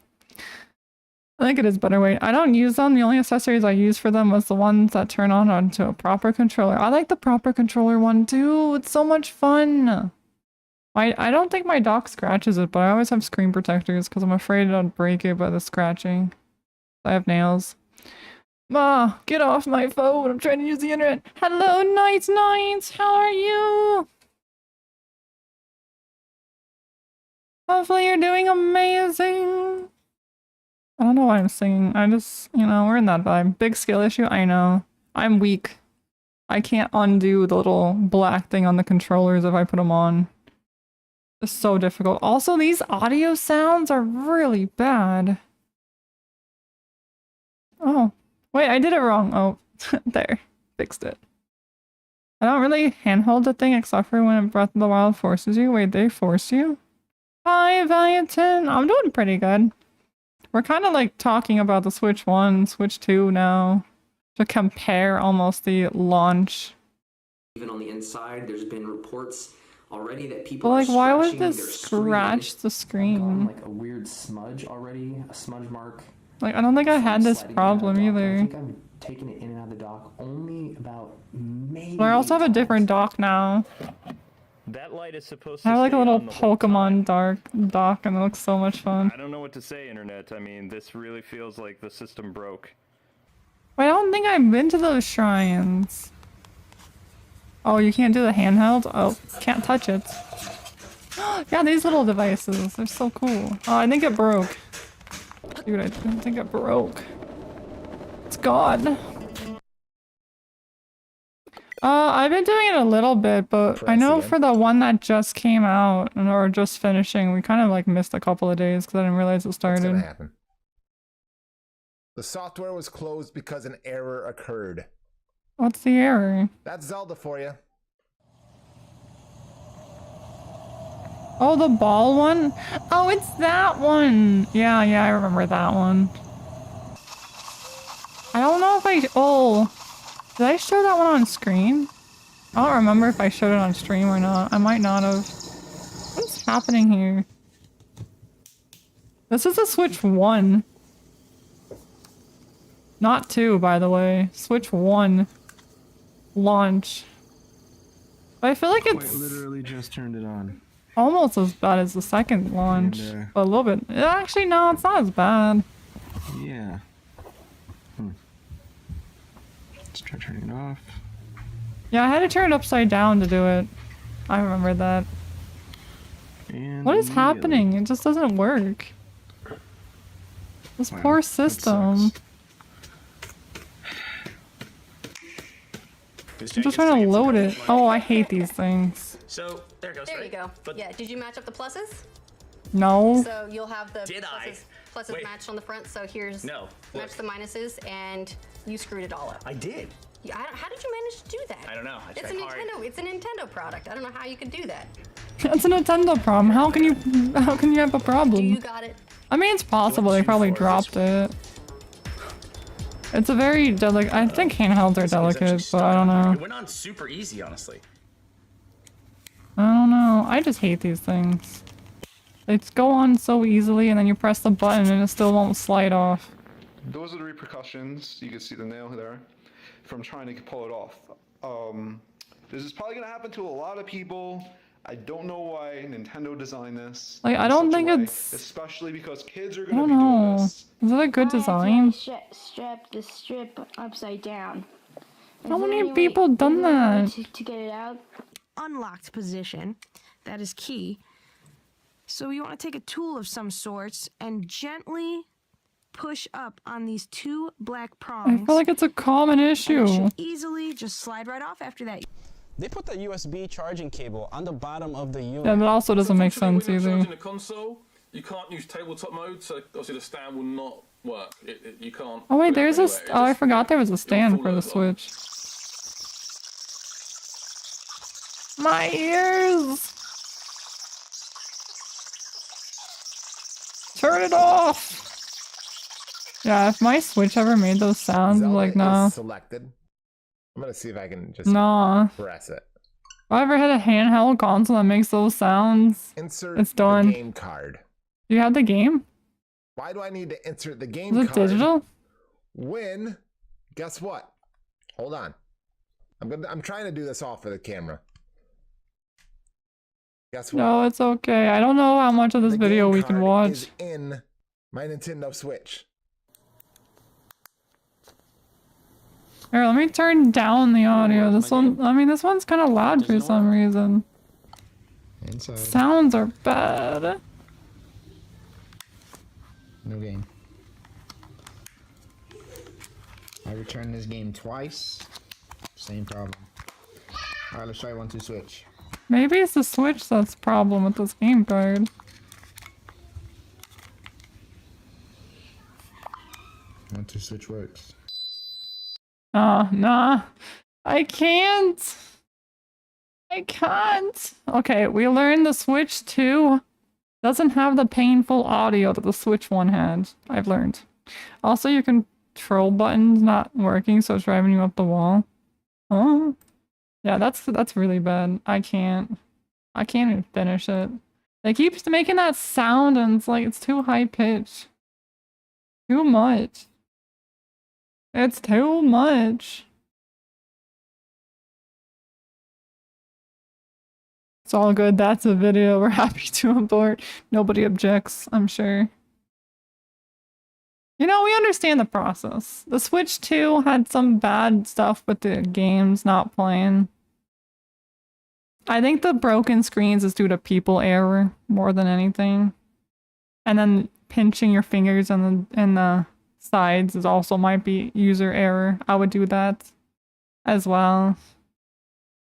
I think it is better way. I don't use them. The only accessories I use for them was the ones that turn on onto a proper controller. I like the proper controller one too. It's so much fun. I don't think my dock scratches it, but I always have screen protectors because I'm afraid I'd break it by the scratching. I have nails. Ma, get off my phone. I'm trying to use the internet. Hello, Nights. How are you? Hopefully you're doing amazing. I don't know why I'm singing. I just, you know, we're in that vibe. Big skill issue, I know. I'm weak. I can't undo the little black thing on the controllers if I put them on. It's so difficult. Also, these audio sounds are really bad. Oh. Wait, I did it wrong. Oh, there. Fixed it. I don't really handhold the thing except for when Breath of the Wild forces you. Wait, they force you? 5 out of 10. I'm doing pretty good. We're kind of like talking about the Switch 1, Switch 2 now. To compare almost the launch. Even on the inside, there's been reports already that But people like, why would scratching their this scratch the screen? like a weird smudge already, a smudge mark. Like, I don't think I had this Sliding problem in and out of the dock. I either. think I've taken it in and out of the dock only about maybe. But I also have a different dock now. That light is supposed I to have like a stay little on the whole Pokemon dock and it looks so much fun. I don't know what to say, Internet. I mean, this really feels like the system broke. Wait, I don't think I've been to those shrines. Oh, you can't do the handheld? Oh, can't touch it. Yeah, these little devices, they're so cool. Oh, I think it broke. Dude, I think it broke. It's gone. I've been doing it a little bit, but I know for the one that just came out, or just finishing, we kind of like missed a couple of days because I didn't realize it What's gonna started. happen? The software was closed because an error occurred. What's the error? That's Zelda for you. Oh, the ball one? Oh, it's that one! Yeah, I remember that one. I don't know if did I show that one on screen? I don't remember if I showed it on stream or not. I might not have. What's happening here? This is a Switch 1. Not 2, by the way. Switch 1. Launch. But I feel like Quite it's literally just turned it on. almost as bad as the second launch. But a little bit. Actually, no, it's not as bad. Yeah. Let's try turning it off. Yeah, I had to turn it upside down to do it. I remember that. And What is happening? It just doesn't work. This Wow, poor that system. sucks. I'm just trying to load it. Oh, I hate these things. So there it goes. There you go. Yeah, did you match up the pluses? No. So you'll have the Did I? pluses Wait. matched on the front. So here's No, match the minuses, and you screwed it all up. I did. Yeah, how did you manage to do that? I don't know. I It's a tried hard. Nintendo. It's a Nintendo product. I don't know how you could do that. That's a Nintendo problem. How can you have a problem? You got it. I mean, it's possible they probably dropped it. It's a very delicate. I think handhelds are delicate, but I don't know. It went on super easy, honestly. I don't know. I just hate these things. They just go on so easily, and then you press the button, and it still won't slide off. Those are the repercussions. You can see the nail there from trying to pull it off. This is probably going to happen to a lot of people. I don't know why Nintendo designed this. Like, I in don't such a think way, it's... especially because kids are I gonna don't be doing know. this. Is it a good design? Strap the strip upside down. How many people done that? To get it out? Unlocked position. That is key. So you want to take a tool of some sorts and gently push up on these two black prongs. I feel like it's a common issue. And it should easily just slide right off after that. They put the USB charging cable on the bottom of the unit. Yeah, that also doesn't make sense when you're either. charging the console, you can't use tabletop mode, so obviously the stand will not work. You can't. Oh wait, put it there's up a... anywhere. Oh, I forgot there was a stand for the Switch. My ears! Turn it off! Yeah, if my Switch ever made those sounds, I'm like, Zelda no. is selected. I'm gonna see if I can just Nah. press it. If I ever had a handheld console that makes those sounds, Insert it's done. the game card. Do you have the game? Why do I need to insert the game Is it card? digital? When, guess what? Hold on. I'm trying to do this all for the camera. Guess what? No, it's okay. I don't know how much of this The video game we can card watch. is in my Nintendo Switch. Here, let me turn down the audio. This one, I mean, this one's kind of loud for some reason. Inside. Sounds are bad. No game. I returned this game twice. Same problem. Alright, let's try 1-2 switch. Maybe it's the Switch that's the problem with this game card. 1-2 switch works. Nah. I can't. I can't. Okay, we learned the Switch 2 doesn't have the painful audio that the Switch 1 had. I've learned. Also, your control button's not working, so it's driving you up the wall. Oh. Yeah, that's really bad. I can't even finish it. It keeps making that sound and it's like it's too high pitched. Too much. It's too much. It's all good. That's a video we're happy to import. Nobody objects, I'm sure. You know, we understand the process. The Switch 2 had some bad stuff with the games not playing. I think the broken screens is due to people error more than anything. And then pinching your fingers in the sides is also might be user error. I would do that as well.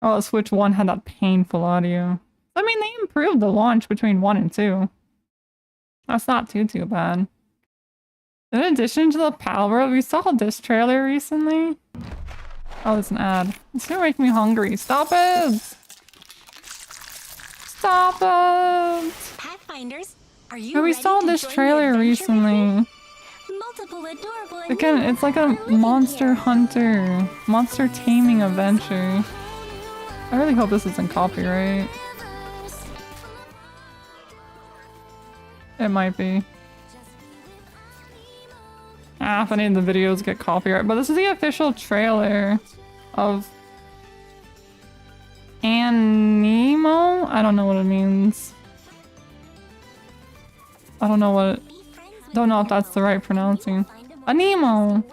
Oh, the Switch 1 had that painful audio. I mean, they improved the launch between 1 and 2. That's not too bad. In addition to the Palworld, we saw this trailer recently. Oh, it's an ad. It's gonna make me hungry. Stop it! Stop it! Pathfinders, are you Yeah, we ready saw to this join the trailer adventure recently. Multiple adorable and Again, it's like a monster hunter, monster taming adventure. I really hope this isn't copyright. It might be. If any of the videos get copyright, but this is the official trailer of Anemo? I don't know what it means. I don't know if that's the right pronouncing. Anemo!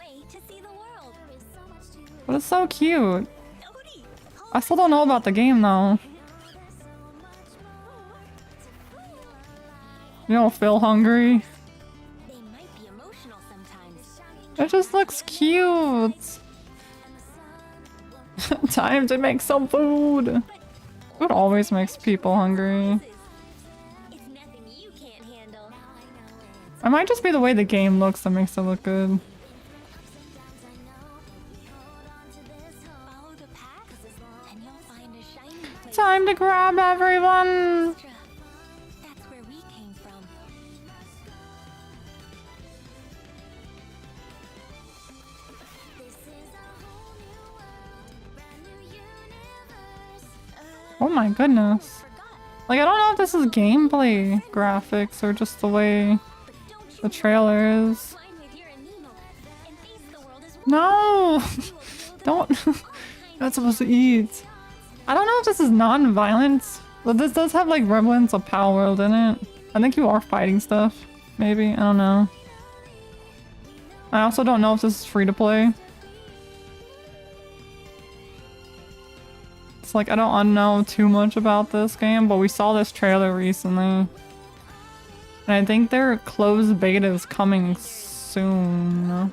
But it's so cute. I still don't know about the game though. You don't feel hungry? It just looks cute. Time to make some food. Food always makes people hungry. It might just be the way the game looks that makes it look good. Time to grab everyone! Oh my goodness. Like, I don't know if this is gameplay graphics or just the way the trailer is. No! Don't. You're not supposed to eat. I don't know if this is non-violent But this does have like remnants of Power World in it. I think you are fighting stuff. Maybe. I don't know. I also don't know if this is free to play. It's like I don't know too much about this game, but we saw this trailer recently. And I think their closed beta is coming soon.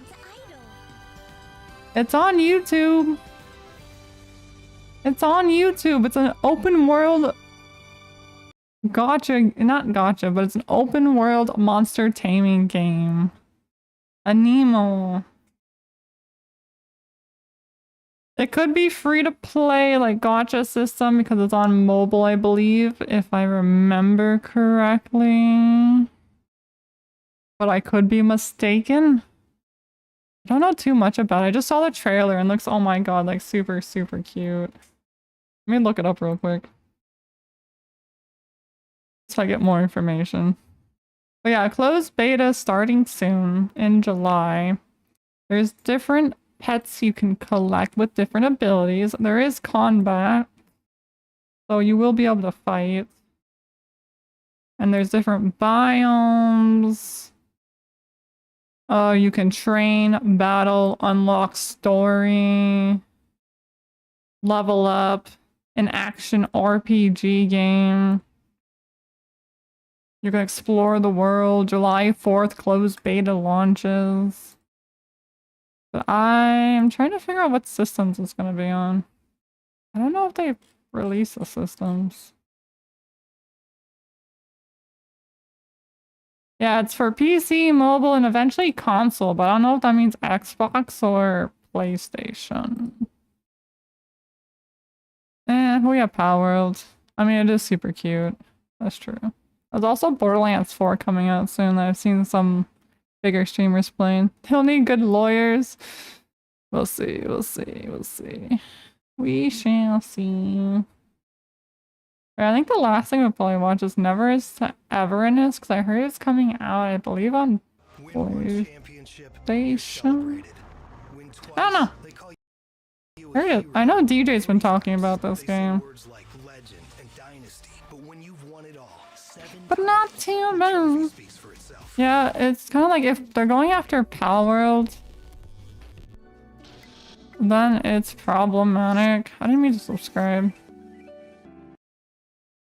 It's on YouTube. It's on YouTube. It's an open world gotcha, not gotcha, but it's an open world monster taming game. A Nemo. It could be free to play, like gotcha system, because it's on mobile, I believe, if I remember correctly. But I could be mistaken. I don't know too much about it. I just saw the trailer and looks, oh my god, like super, super cute. Let me look it up real quick. So I get more information. But yeah, closed beta starting soon in July. There's different pets you can collect with different abilities. There is combat. So you will be able to fight. And there's different biomes. You can train, battle, unlock story, level up, an action RPG game. You can explore the world. July 4th, closed beta launches. But I'm trying to figure out what systems it's going to be on. I don't know if they release the systems. Yeah, it's for PC, mobile, and eventually console, but I don't know if that means Xbox or PlayStation. We have Power World. I mean, it is super cute. That's true. There's also Borderlands 4 coming out soon that I've seen some bigger streamers playing. They'll need good lawyers. We'll see, we'll see, we'll see. We shall see. I think the last thing we'll probably watch is Never Is to Everness, because I heard it's coming out, I believe, on PlayStation. I don't know. I know DJ's been talking about this game. But not too bad. Yeah, it's kind of like if they're going after Pal World, then it's problematic. I didn't mean to subscribe.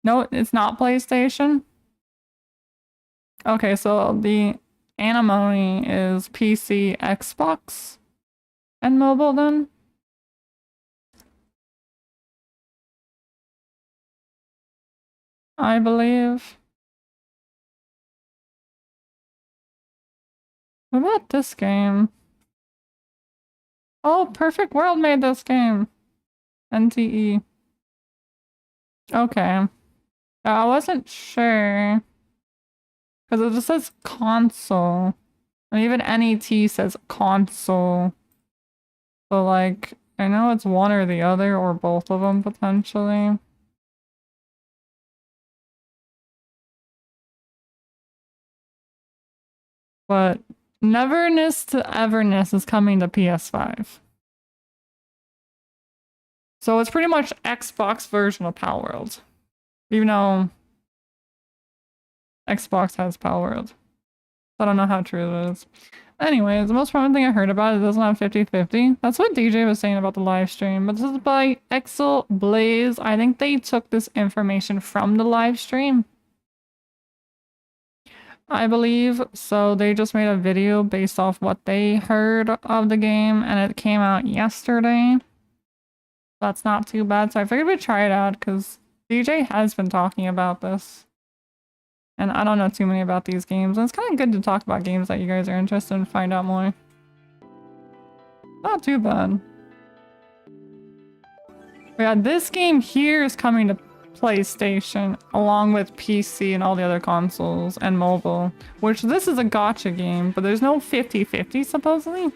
No, it's not PlayStation. Okay, so the Anemone is PC, Xbox, and mobile then? I believe. What about this game? Oh, Perfect World made this game. NTE. Okay. I wasn't sure. Because it just says console. And even NET says console. So like, I know it's one or the other, or both of them potentially. But Neverness to Everness is coming to PS5. So it's pretty much Xbox version of Pal World. Even though Xbox has Pal World. I don't know how true it is. Anyways, the most prominent thing I heard about it doesn't have 50-50. That's what DJ was saying about the live stream. But this is by Excel Blaze. I think they took this information from the live stream, I believe. So they just made a video based off what they heard of the game, and it came out yesterday. That's not too bad. So I figured we'd try it out because DJ has been talking about this. And I don't know too many about these games. And it's kind of good to talk about games that you guys are interested in and find out more. Not too bad. But yeah, this game here is coming to PlayStation along with PC and all the other consoles and mobile. Which this is a gacha game, but there's no 50-50 supposedly.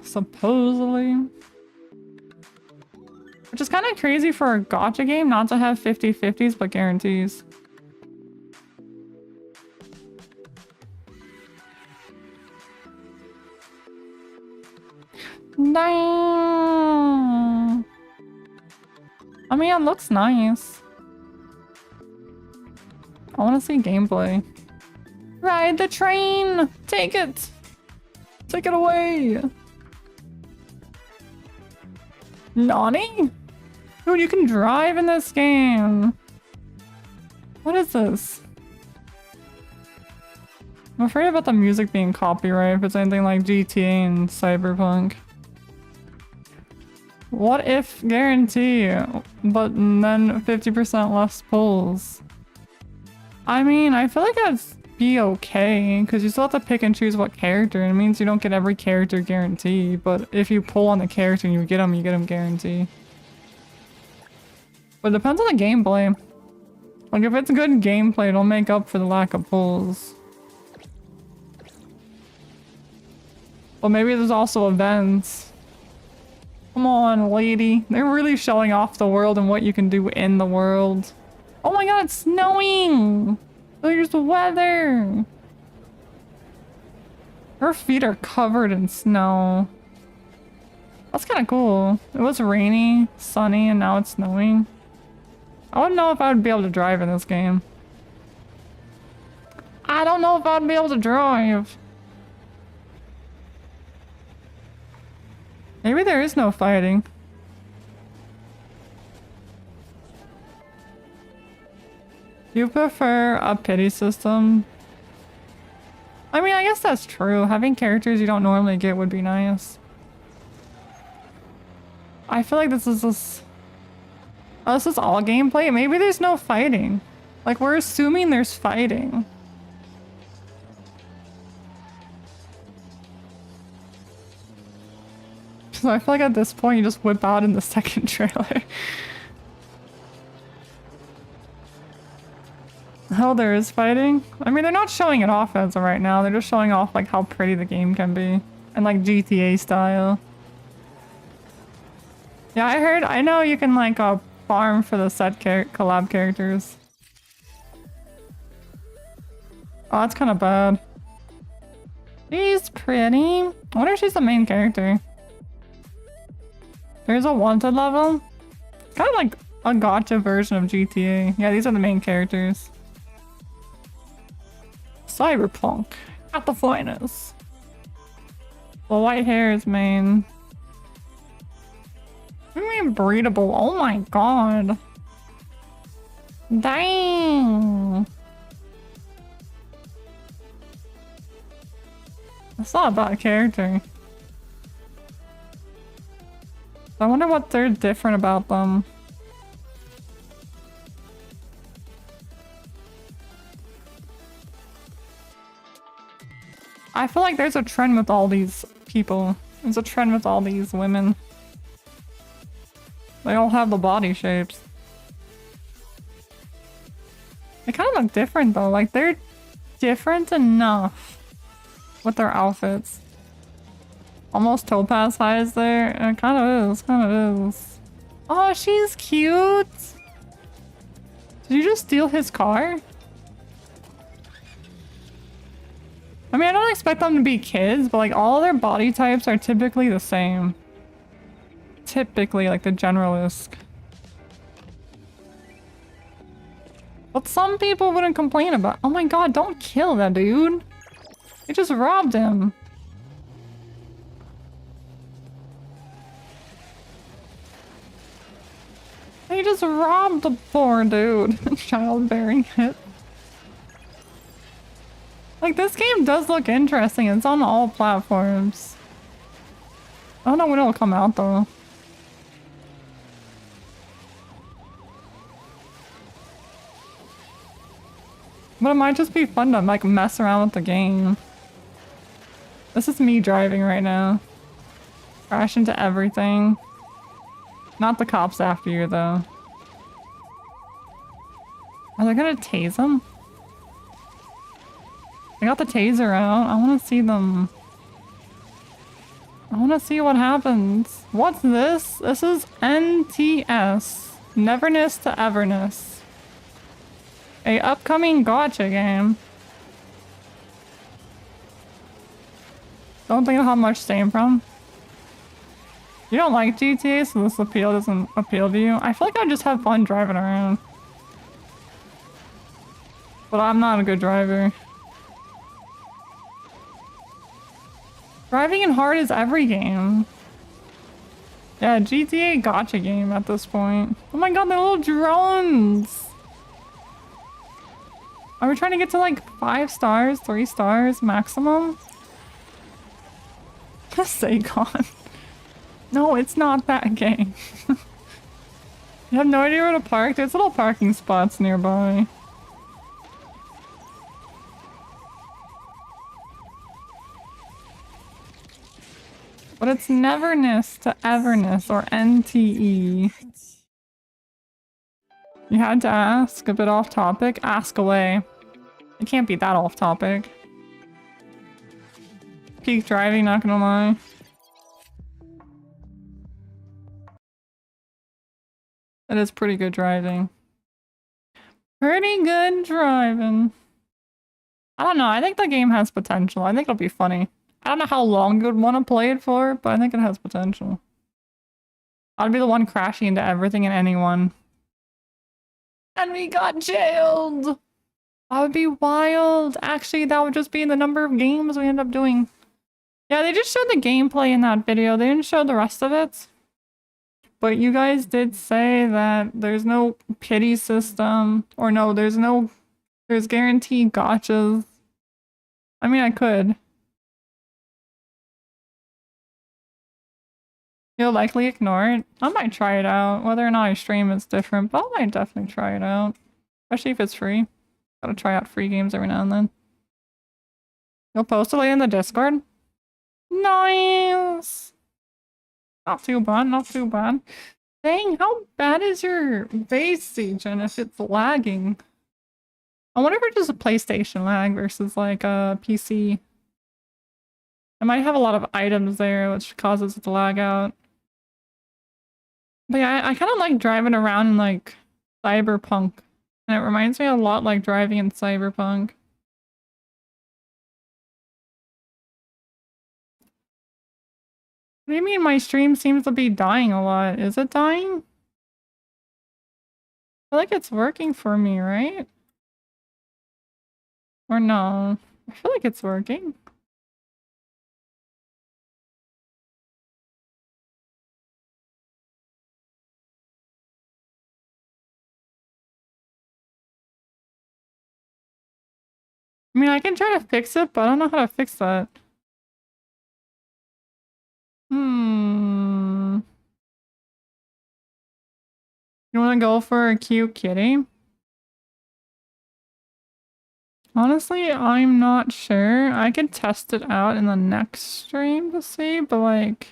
Supposedly. Which is kind of crazy for a gacha game not to have 50-50s but guarantees. No. I mean, it looks nice. I want to see gameplay. Ride the train! Take it! Take it away! Nani? Dude, you can drive in this game. What is this? I'm afraid about the music being copyright if it's anything like GTA and Cyberpunk. What if guarantee, but then 50% less pulls? I mean, I feel like that'd be okay, because you still have to pick and choose what character, and it means you don't get every character guarantee, but if you pull on the character and you get them guarantee. But it depends on the gameplay. Like, if it's good gameplay, it'll make up for the lack of pulls. But maybe there's also events. Come on, lady. They're really showing off the world and what you can do in the world. Oh my god, it's snowing! There's the weather! Her feet are covered in snow. That's kind of cool. It was rainy, sunny, and now it's snowing. I wouldn't know if I would be able to drive in this game. I don't know if I'd be able to drive. Maybe there is no fighting. Do you prefer a pity system? I mean, I guess that's true. Having characters you don't normally get would be nice. I feel like this is just... Oh, this is all gameplay? Maybe there's no fighting. Like, we're assuming there's fighting. So I feel like at this point you just whip out in the second trailer. Oh, there is fighting? I mean, they're not showing it off as of right now. They're just showing off like how pretty the game can be. And like GTA style. Yeah, I know you can like farm for the set collab characters. Oh, that's kind of bad. She's pretty. I wonder if she's the main character. There's a wanted level. Kind of like a gacha version of GTA. Yeah, these are the main characters. Cyberpunk at the finest. The white hair is main. What do you mean breedable? Oh my god. Dang. That's not a bad character. I wonder what they're different about them. I feel like there's a trend with all these people. There's a trend with all these women. They all have the body shapes. They kind of look different though. Like they're different enough with their outfits. Almost Topaz Highs there. It kind of is. Kind of is. Oh, she's cute. Did you just steal his car? I mean, I don't expect them to be kids, but like all their body types are typically the same. Typically, like the generalist. But some people wouldn't complain about. Oh my god, don't kill that dude. You just robbed him. They just robbed the poor dude. Childbearing it. Like, this game does look interesting. It's on all platforms. I don't know when it'll come out, though. But it might just be fun to, like, mess around with the game. This is me driving right now. Crash into everything. Not the cops after you, though. Are they gonna tase him? I got the taser out. I want to see them. I want to see what happens. What's this? This is NTS. Neverness to Everness. A upcoming gacha game. Don't think of how much came from. You don't like GTA, so this appeal doesn't appeal to you? I feel like I just have fun driving around. But I'm not a good driver. Driving in hard is every game. Yeah, GTA gotcha game at this point. Oh my god, they're little drones! Are we trying to get to like 5 stars, 3 stars maximum? Saycon. No, it's not that game. You have no idea where to park? There's little parking spots nearby. But it's neverness to everness, or NTE. You had to ask? A bit off topic? Ask away. It can't be that off topic. Peak driving, not gonna lie. That is pretty good driving. Pretty good driving. I don't know, I think the game has potential. I think it'll be funny. I don't know how long you would want to play it for, but I think it has potential. I'd be the one crashing into everything and anyone. And we got jailed! That would be wild. Actually, that would just be the number of games we end up doing. Yeah, they just showed the gameplay in that video. They didn't show the rest of it. But you guys did say that there's no pity system. Or no, there's guaranteed gotchas. I mean, I could. You'll likely ignore it. I might try it out. Whether or not I stream is different, but I might definitely try it out. Especially if it's free. Gotta try out free games every now and then. You'll post it later in the Discord? Nice! Not too bad, not too bad. Dang, how bad is your base siege and if it's lagging? I wonder if it's just a PlayStation lag versus like a PC. I might have a lot of items there which causes it to lag out. But yeah, I kind of like driving around in like Cyberpunk. And it reminds me a lot like driving in Cyberpunk. What do you mean my stream seems to be dying a lot? Is it dying? I feel like it's working for me, right? Or no? I feel like it's working. I mean, I can try to fix it, but I don't know how to fix that. You want to go for a cute kitty? Honestly, I'm not sure. I could test it out in the next stream to see, but like...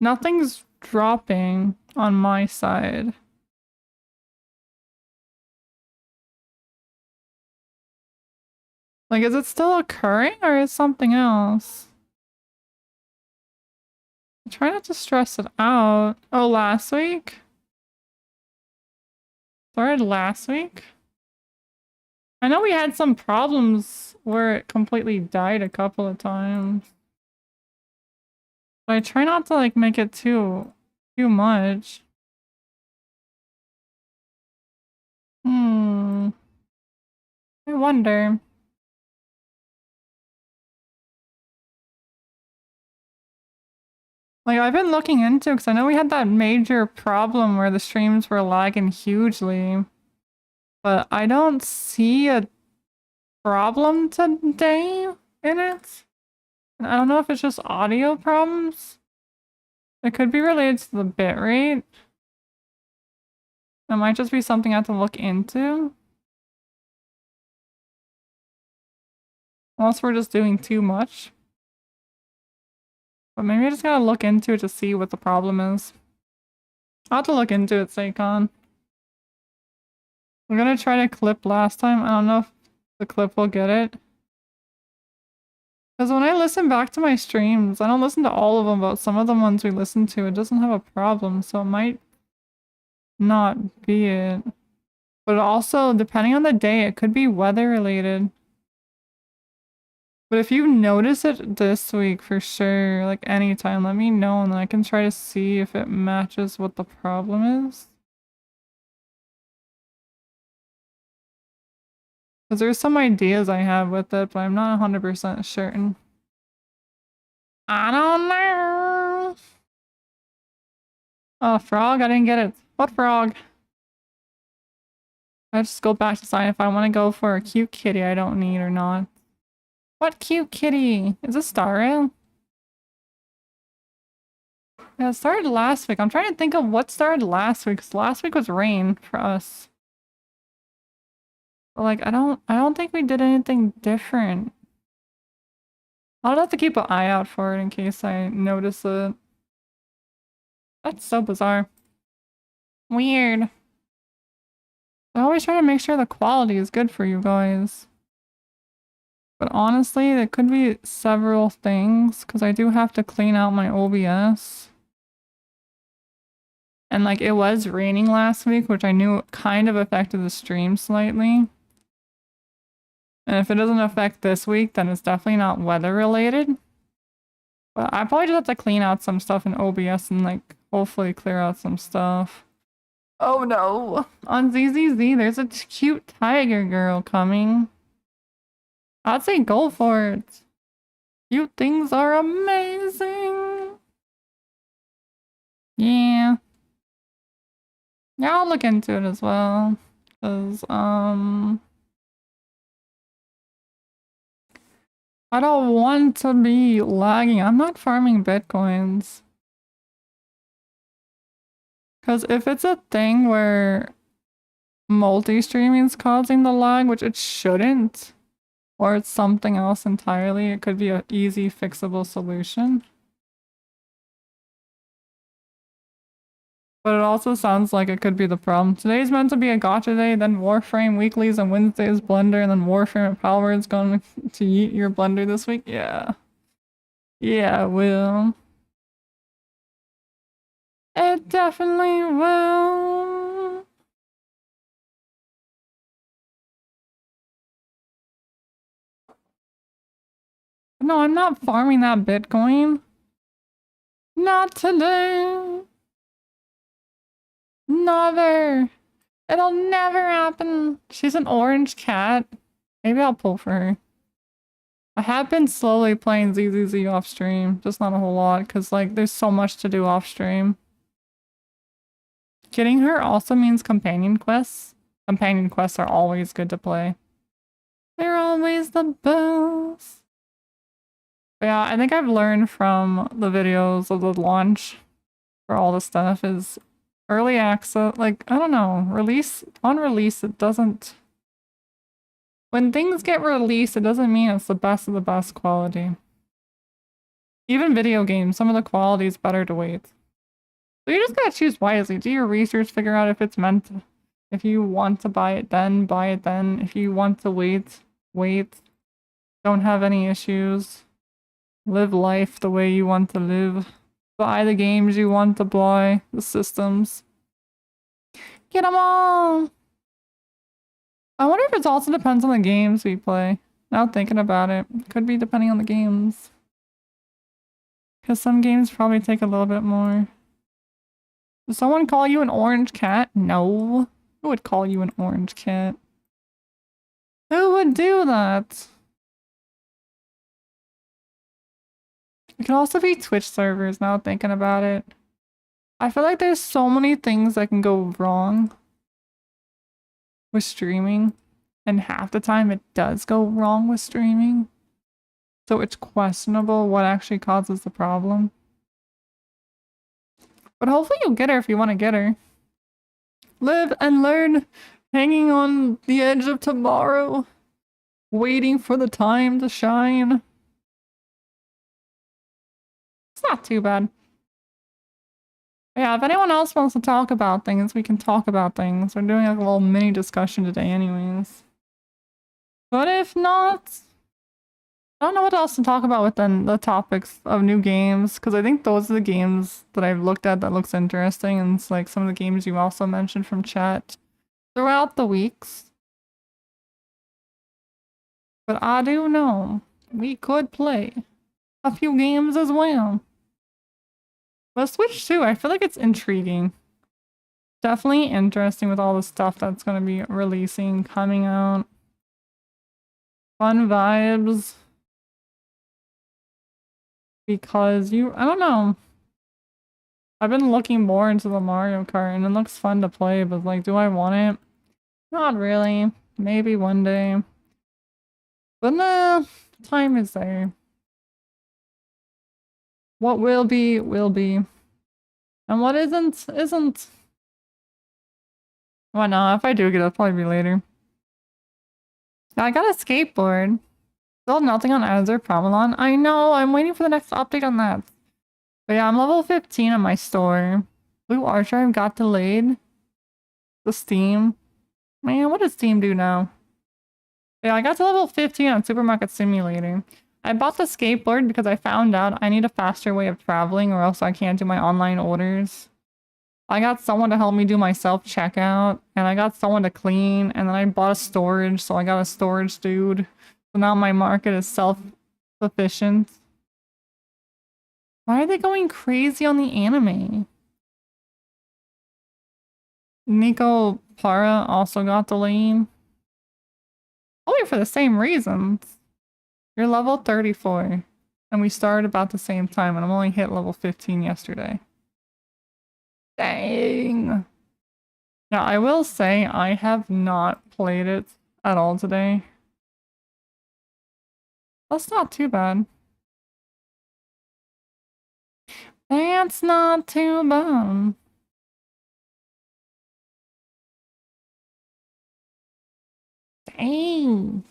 nothing's dropping on my side. Like, is it still occurring or is something else? Try not to stress it out. Oh, last week? Started last week? I know we had some problems where it completely died a couple of times. But I try not to like make it too much. I wonder. Like, I've been looking into it because I know we had that major problem where the streams were lagging hugely. But I don't see a problem today in it. And I don't know if it's just audio problems. It could be related to the bitrate. It might just be something I have to look into. Unless we're just doing too much. But maybe I just gotta look into it to see what the problem is. I'll have to look into it, Saycon. We're gonna try to clip last time. I don't know if the clip will get it. Because when I listen back to my streams, I don't listen to all of them, but some of the ones we listen to, it doesn't have a problem, so it might not be it. But also, depending on the day, it could be weather related. But if you notice it this week for sure, like anytime, let me know and then I can try to see if it matches what the problem is. Because there's some ideas I have with it, but I'm not 100% certain. I don't know. Oh, frog? I didn't get it. What frog? I just go back to decide if I want to go for a cute kitty I don't need or not. What cute kitty? Is this Starro? Yeah, it started last week. I'm trying to think of what started last week, because last week was rain for us. But like, I don't think we did anything different. I'll have to keep an eye out for it in case I notice it. That's so bizarre. Weird. I always try to make sure the quality is good for you guys. But honestly, there could be several things, because I do have to clean out my OBS. And like, it was raining last week, which I knew kind of affected the stream slightly. And if it doesn't affect this week, then it's definitely not weather related. But I probably just have to clean out some stuff in OBS and like, hopefully clear out some stuff. Oh no! On ZZZ, there's a cute tiger girl coming. I'd say go for it. Cute things are amazing. Yeah. Yeah, I'll look into it as well. Cause, I don't want to be lagging. I'm not farming bitcoins. Because if it's a thing where multi-streaming is causing the lag, which it shouldn't, or it's something else entirely, it could be an easy fixable solution. But it also sounds like it could be the problem. Today's meant to be a gacha day, then Warframe weeklies, and Wednesday's Blender, and then Warframe and Palward's going to eat your Blender this week? Yeah. Yeah, it will. It definitely will. No, I'm not farming that Bitcoin. Not today. Never. It'll never happen. She's an orange cat. Maybe I'll pull for her. I have been slowly playing ZZZ off stream. Just not a whole lot, because like there's so much to do off stream. Getting her also means companion quests. Companion quests are always good to play. They're always the best. But yeah, I think I've learned from the videos of the launch for all the stuff is early access, like, I don't know, on release, it doesn't... When things get released, it doesn't mean it's the best of the best quality. Even video games, some of the quality is better to wait. So you just gotta choose wisely. Do your research, figure out if it's meant to, if you want to buy it then, buy it then. If you want to wait, wait. Don't have any issues. Live life the way you want to live. Buy the games you want to buy, the systems. Get them all! I wonder if it also depends on the games we play. Now thinking about it, could be depending on the games. Because some games probably take a little bit more. Does someone call you an orange cat? No. Who would call you an orange cat? Who would do that? It could also be Twitch servers, now thinking about it. I feel like there's so many things that can go wrong with streaming, and half the time it does go wrong with streaming. So it's questionable what actually causes the problem. But hopefully you'll get her if you want to get her. Live and learn, hanging on the edge of tomorrow, waiting for the time to shine. It's not too bad. Yeah, if anyone else wants to talk about things, we can talk about things. We're doing like a little mini discussion today anyways. But if not, I don't know what else to talk about within the topics of new games, because I think those are the games that I've looked at that looks interesting, and it's like some of the games you also mentioned from chat throughout the weeks. But I do know. we could play a few games as well. But Switch 2, I feel like it's intriguing. Definitely interesting with all the stuff that's going to be releasing, coming out. Fun vibes. Because I don't know. I've been looking more into the Mario Kart and it looks fun to play, but like, do I want it? Not really. Maybe one day. But nah, time is there. What will be, will be. And what isn't, isn't. Well, no, if I do get it, it'll probably be later. I got a skateboard. Still nothing on Azure Promelon. I know, I'm waiting for the next update on that. But yeah, I'm level 15 on my store. Blue Archive got delayed. The Steam. Man, what does Steam do now? Yeah, I got to level 15 on Supermarket Simulator. I bought the skateboard because I found out I need a faster way of traveling or else I can't do my online orders. I got someone to help me do my self-checkout, and I got someone to clean, and then I bought a storage, so I got a storage dude. So now my market is self-sufficient. Why are they going crazy on the anime? Nico Para also got delayed. Probably for the same reasons. You're level 34. And we started about the same time, and I'm only hit level 15 yesterday. Dang. Now, I will say I have not played it at all today. That's not too bad. That's not too bad. Dang.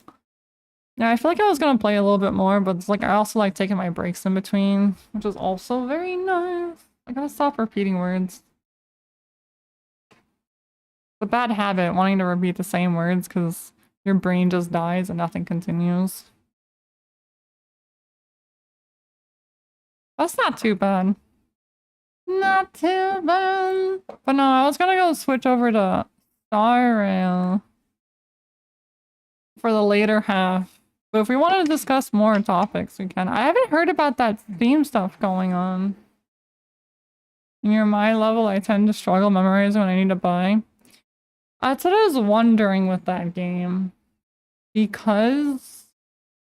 Now, I feel like I was gonna play a little bit more, but it's like I also like taking my breaks in between, which is also very nice. I gotta stop repeating words. It's a bad habit, wanting to repeat the same words, because your brain just dies and nothing continues. That's not too bad. Not too bad. But no, I was gonna go switch over to Star Rail for the later half. But if we want to discuss more topics, we can. I haven't heard about that theme stuff going on. Near my level, I tend to struggle memorizing when I need to buy. That's what I was wondering with that game. Because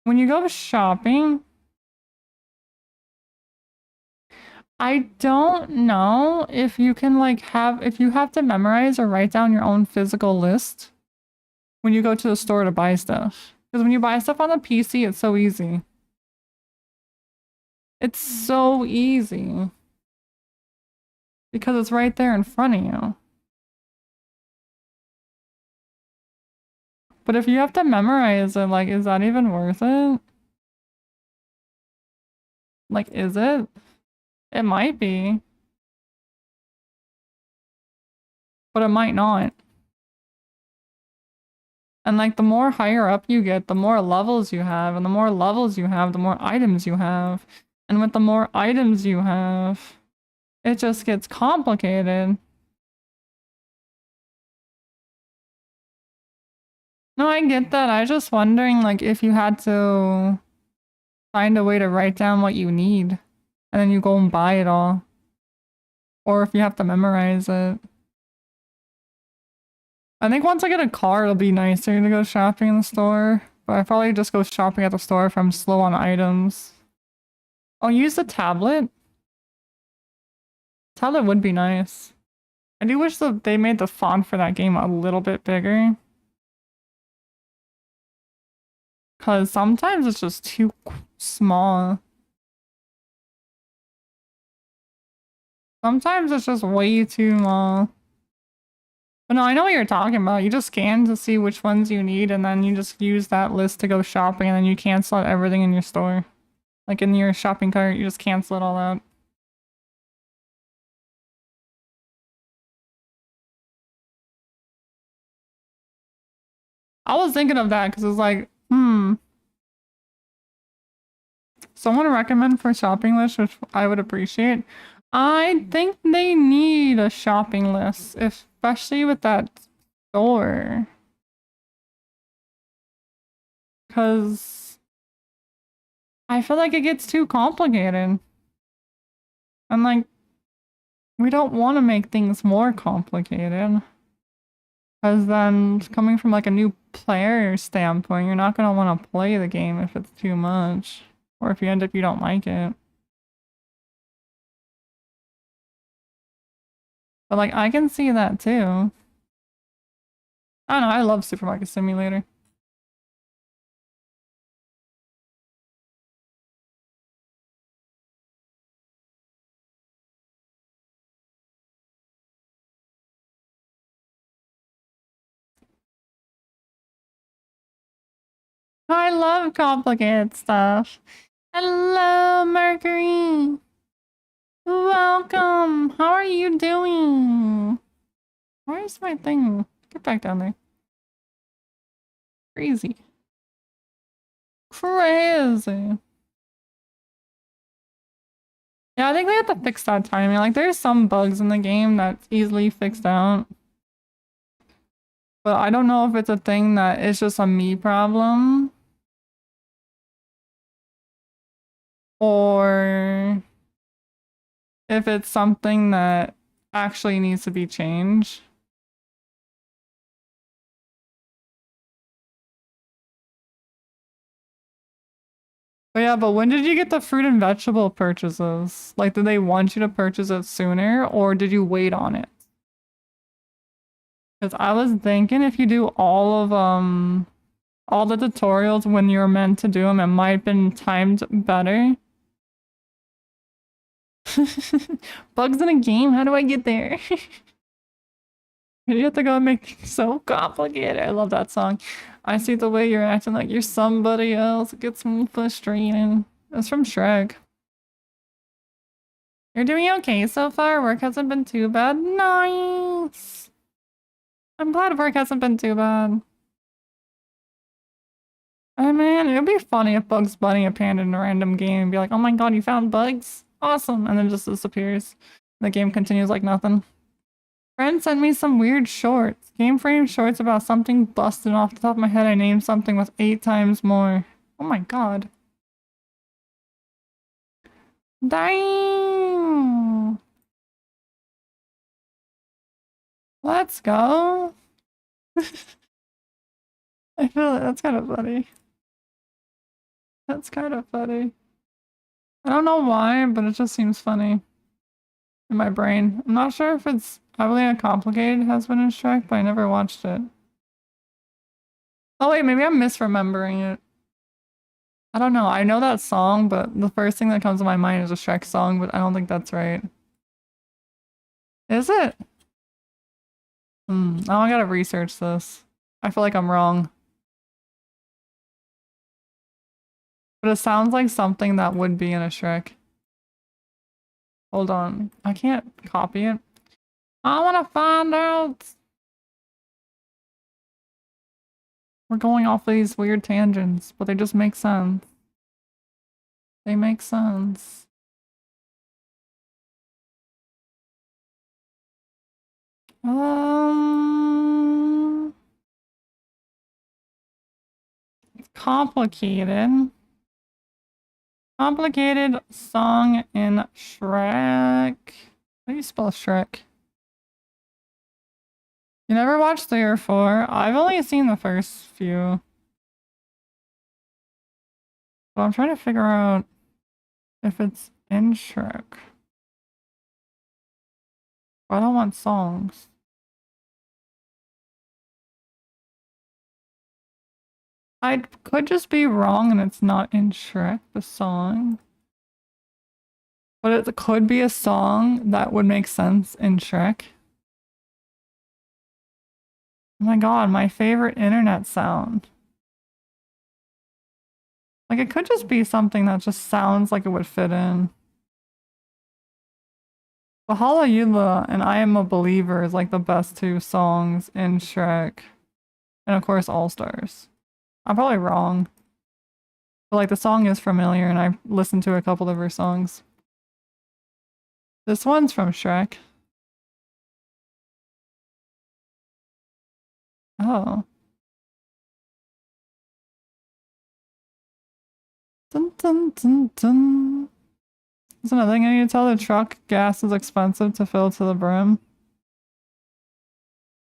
when you go shopping, I don't know if you can like if you have to memorize or write down your own physical list when you go to the store to buy stuff. Because when you buy stuff on the PC, it's so easy. It's so easy. Because it's right there in front of you. But if you have to memorize it, like, is that even worth it? Like, is it? It might be. But it might not. And like the more higher up you get, the more levels you have, and the more levels you have, the more items you have. And with the more items you have, it just gets complicated. No, I get that. I was just wondering like if you had to find a way to write down what you need, and then you go and buy it all. Or if you have to memorize it. I think once I get a car, it'll be nicer to go shopping in the store. But I probably just go shopping at the store if I'm slow on items. I'll use the tablet. Tablet would be nice. I do wish that they made the font for that game a little bit bigger. Because sometimes it's just too small. Sometimes it's just way too small. But no, I know what you're talking about. You just scan to see which ones you need, and then you just use that list to go shopping, and then you cancel out everything in your store. Like in your shopping cart, you just cancel it all out. I was thinking of that because it was like, someone recommend for a shopping list, which I would appreciate. I think they need a shopping list, especially with that store. Because I feel like it gets too complicated. And like, we don't want to make things more complicated. Because then, coming from like a new player standpoint, you're not going to want to play the game if it's too much. Or if you end up you don't like it. But like, I can see that too. I don't know, I love Supermarket Simulator. I love complicated stuff. Hello, Mercury. Welcome. How are you doing? Where's my thing? Get back down there. Crazy. Crazy. Yeah, I think they have to fix that timing. Like, there's some bugs in the game that's easily fixed out. But I don't know if it's a thing that it's just a me problem. Or if it's something that actually needs to be changed. But yeah, but when did you get the fruit and vegetable purchases? Like, did they want you to purchase it sooner, or did you wait on it? Because I was thinking if you do all the tutorials when you're meant to do them, it might have been timed better. Bugs in a game? How do I get there? You have to go and make things so complicated. I love that song. I see the way you're acting like you're somebody else. It gets me frustrating. It's from Shrek. You're doing okay so far? Work hasn't been too bad? Nice! I'm glad work hasn't been too bad. Oh man, it would be funny if Bugs Bunny appeared in a random game and be like, oh my god, you found bugs? Awesome! And then just disappears. The game continues like nothing. Friend sent me some weird shorts. Game frame shorts about something busted. Off the top of my head, I named something with 8 times more. Oh my god. Dang! Let's go! I feel like that's kind of funny. That's kind of funny. I don't know why, but it just seems funny in my brain. I'm not sure if it's heavily complicated husband and Shrek, but I never watched it. Oh wait, maybe I'm misremembering it. I don't know. I know that song, but the first thing that comes to my mind is a Shrek song, but I don't think that's right. Is it? Oh, I gotta research this. I feel like I'm wrong. But it sounds like something that would be in a Shrek. Hold on. I can't copy it. I wanna find out. We're going off these weird tangents, but they just make sense. They make sense. It's complicated. Complicated song in Shrek. How do you spell Shrek? You never watched 3 or 4? I've only seen the first few. But I'm trying to figure out if it's in Shrek. I don't want songs. I could just be wrong and it's not in Shrek, the song. But it could be a song that would make sense in Shrek. Oh my god, my favorite internet sound. Like, it could just be something that just sounds like it would fit in. Valhalla and I Am a Believer is like the best 2 songs in Shrek. And of course, All Stars. I'm probably wrong. But like, the song is familiar and I've listened to a couple of her songs. This one's from Shrek. Oh. Dun, dun, dun, dun. That's another thing I need to tell the truck. Gas is expensive to fill to the brim.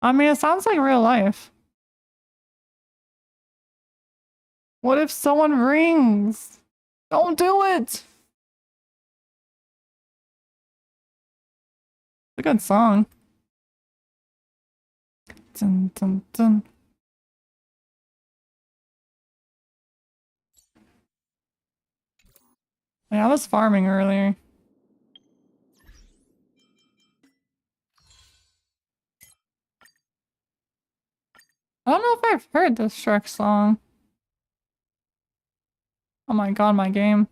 I mean, it sounds like real life. What if someone rings? Don't do it! It's a good song. Dun, dun, dun. Yeah, I was farming earlier. I don't know if I've heard this Shrek song. Oh my god, my game.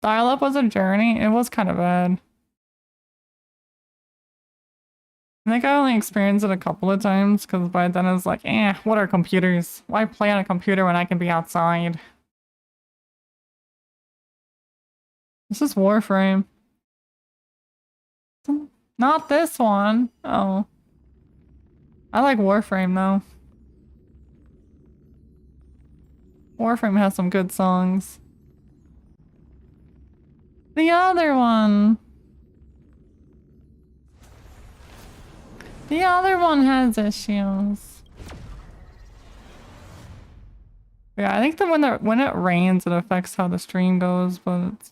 Dial-up was a journey. It was kind of bad. I think I only experienced it a couple of times, because by then I was like, what are computers? Why play on a computer when I can be outside? This is Warframe. Not this one. Oh. I like Warframe, though. Warframe has some good songs. The other one! The other one has issues. Yeah, I think that when it rains, it affects how the stream goes, but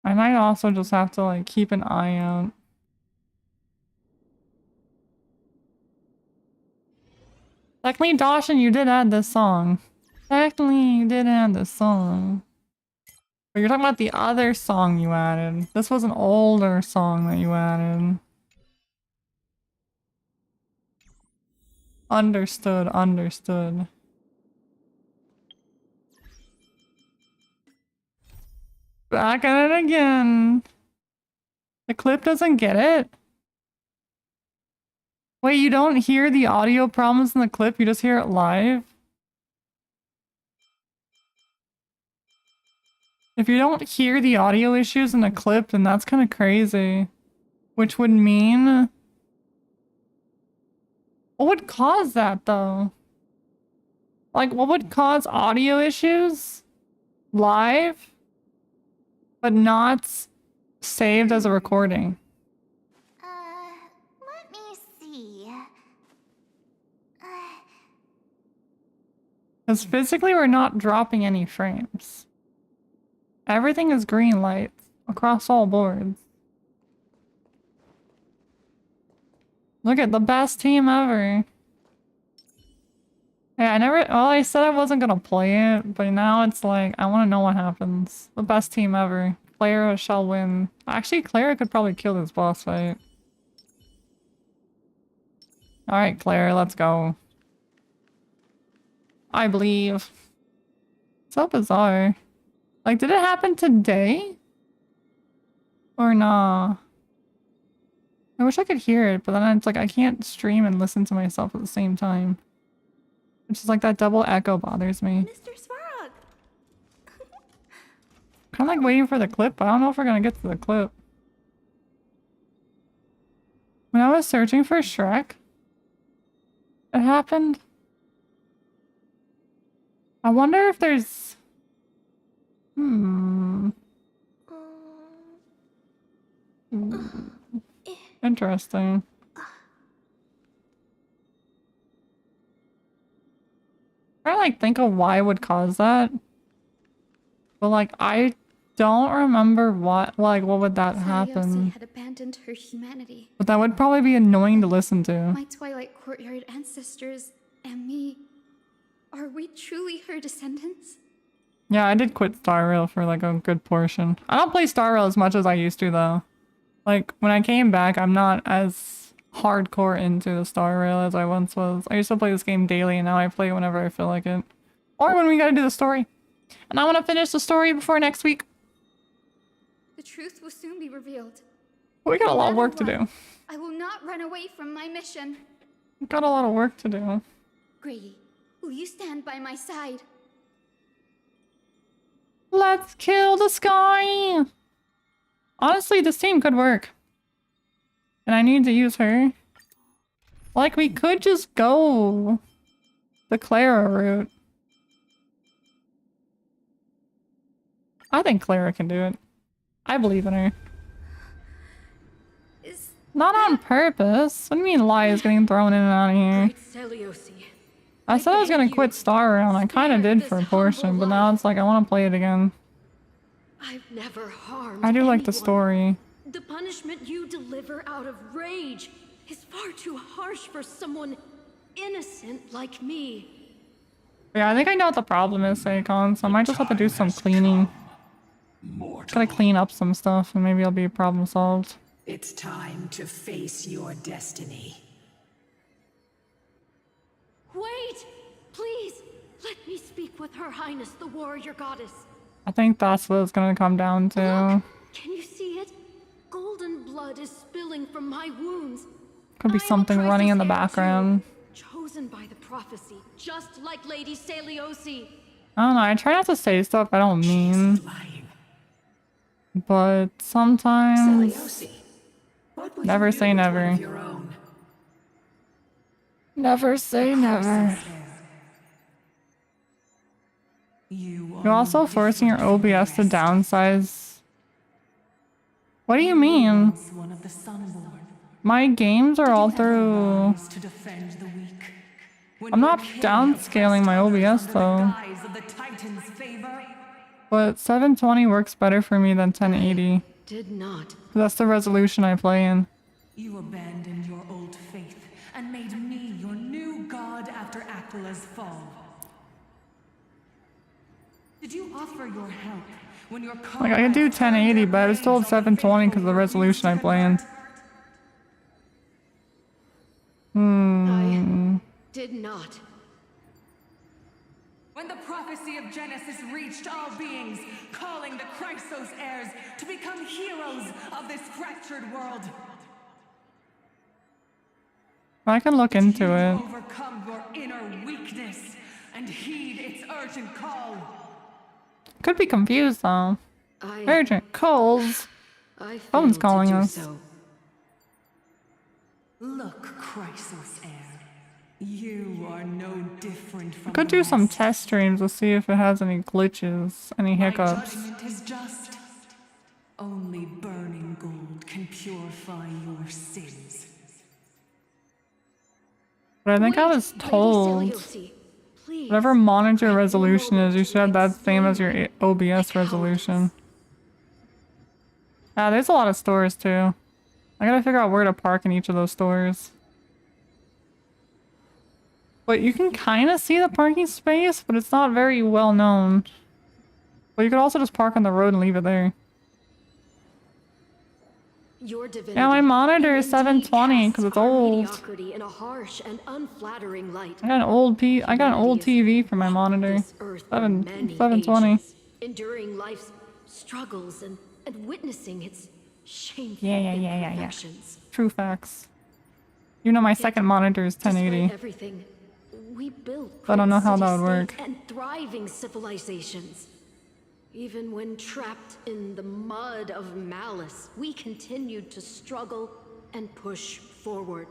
I might also just have to like keep an eye out. Technically, Dawson, you did add this song. Technically, you did add this song. But you're talking about the other song you added. This was an older song that you added. Understood, understood. Back at it again. The clip doesn't get it? Wait, you don't hear the audio problems in the clip, you just hear it live? If you don't hear the audio issues in the clip, then that's kind of crazy. Which would mean... What would cause that, though? Like, what would cause audio issues? Live? But not saved as a recording? Let me see. Because physically we're not dropping any frames. Everything is green lights across all boards. Look at the best team ever. Yeah, well, I said I wasn't gonna play it, but now it's like, I want to know what happens. The best team ever. Clara shall win. Actually, Clara could probably kill this boss fight. Alright, Clara, let's go. I believe. So bizarre. Like, did it happen today? Or nah? I wish I could hear it, but then it's like I can't stream and listen to myself at the same time. Which is like that double echo bothers me. Mr. Svarog! Kind of like waiting for the clip, but I don't know if we're gonna get to the clip. When I was searching for Shrek, it happened. I wonder if there's... Interesting. I like think of why would cause that. But like I don't remember what would that happen. had abandoned her humanity. But that would probably be annoying to listen to. My Twilight Courtyard ancestors and me. Are we truly her descendants? Yeah, I did quit Star Rail for like a good portion. I don't play Star Rail as much as I used to though. Like when I came back, I'm not as hardcore into the Star Rail as I once was. I used to play this game daily and now I play it whenever I feel like it. Or when we gotta do the story. And I want to finish the story before next week. The truth will soon be revealed. We got a lot of work to do. I will not run away from my mission. We got a lot of work to do. Grady, will you stand by my side? Let's kill the sky! Honestly, this team could work. And I need to use her. Like, we could just go the Clara route. I think Clara can do it. I believe in her. Not on purpose. What do you mean Lie is getting thrown in and out of here? I said I was gonna quit Star Realm. I kinda did for a portion, but now it's like I wanna play it again. I've never harmed I do like the anyone. story. The punishment you deliver out of rage is far too harsh for someone innocent like me. Yeah, I think I know what the problem is, Saikon, so I might just have to do some cleaning. Gotta clean up some stuff and maybe it'll be problem solved. It's time to face your destiny. Wait! Please! Let me speak with Her Highness, the warrior goddess. I think that's what it's gonna come down to. Can you see it? Golden blood is spilling from my wounds. Could be something running in the background. Chosen by the prophecy, just like Lady Seliosi. I don't know, I try not to say stuff I don't mean. But sometimes... Never say never. Never say never. You're also forcing your OBS to downsize. What do you mean? My games are all through... I'm not downscaling my OBS though. But 720 works better for me than 1080. Did not. That's the resolution I play in. You abandoned your old faith and made me your new god after Aquila's fall. Did you offer your help when your Like, I can do 1080, but I was told 720 because of the resolution I play in. Did not. When the prophecy of Genesis reached all beings, calling the Chrysos heirs to become heroes of this fractured world. I can look into it. Overcome your inner weakness and heed its urgent call. Could be confused though. Urgent calls. Someone's calling us. Look, Chrysos heir. You are no different from Could do some test streams to see if it has any glitches, any hiccups. judgment is just. Only burning gold can purify your sins. But I think I was told whatever monitor resolution is, you should have that same as your OBS resolution. Ah, there's a lot of stores too. I gotta figure out where to park in each of those stores. But you can kind of see the parking space, but it's not very well known. But you could also just park on the road and leave it there. Yeah, my monitor is 720 because it's old. In a harsh and unflattering light. I got an old TV for my monitor. 720. Enduring life's struggles and witnessing its shameful Yeah. imperfections. True facts. You know my second monitor is 1080. Everything we built. I don't know how that would work. And thriving civilizations. Even when trapped in the mud of malice, we continued to struggle and push forward.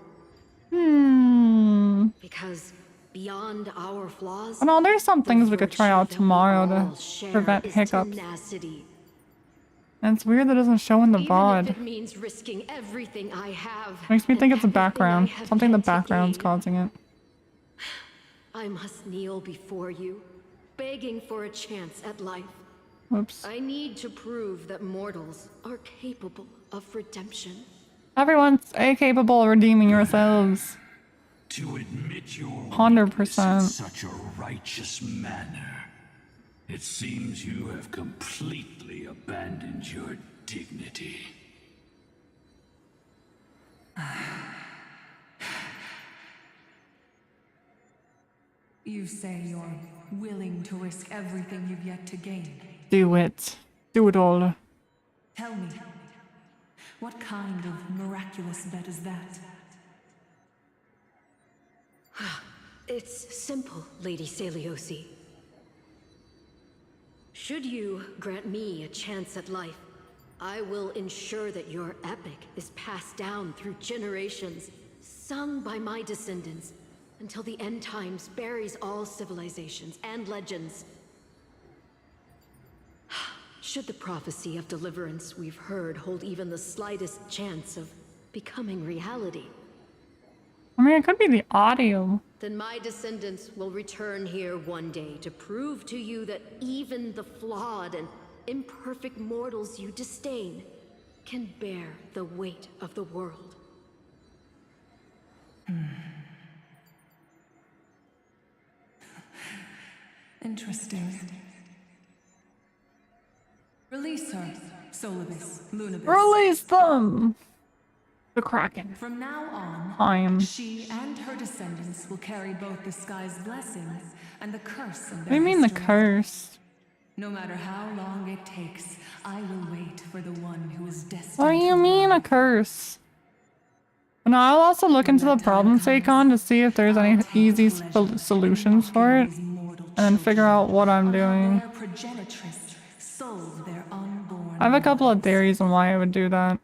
Because beyond our flaws, Oh no, there's some things we could try out tomorrow to prevent hiccups. tenacity. And it's weird that it doesn't show in the Even if VOD. it means risking everything I have. Makes me think it's a and everything I background. have Something the yet to background's gain. causing it. I must kneel before you, begging for a chance at life. Oops. I need to prove that mortals are capable of redemption. Everyone's capable of redeeming yourselves. To admit your 100%. in such a righteous manner, it seems you have completely abandoned your dignity. You say you're willing to risk everything you've yet to gain. Do it. Do it all. Tell me, what kind of miraculous bet is that? It's simple, Lady Seliosi. Should you grant me a chance at life, I will ensure that your epic is passed down through generations, sung by my descendants, until the end times buries all civilizations and legends. Should the prophecy of deliverance we've heard hold even the slightest chance of becoming reality, I mean, it could be the audio. then my descendants will return here one day to prove to you that even the flawed and imperfect mortals you disdain can bear the weight of the world. Interesting. Release her, Solibus, Lunabus. Release them! The Kraken. From now on, Time. she and her descendants will carry both the sky's blessings and the curse of What do their you mean the history. curse? No matter how long it takes, I will wait for the one who is destined. What do you mean a curse? And I'll also look into the problem Seikon to see if there's any easy solutions for it. And then figure out what I'm doing. Their progenitress sold their unborn. I have a couple of theories on why I would do that.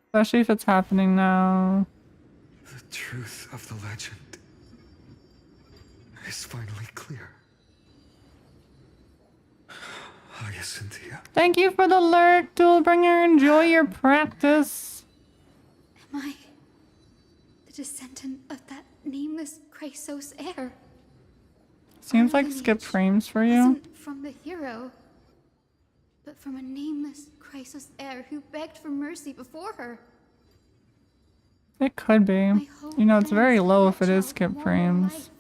Especially if it's happening now. The truth of the legend is finally clear. Hyacinthia. Thank you for the lurk, Duelbringer. Enjoy your practice. Am I the descendant of that nameless Chrysos heir? Seems like skip frames for you. Wasn't from the hero, but from a nameless Chrysos heir who begged for mercy before her. It could be. You know, it's very low if it is skip frames.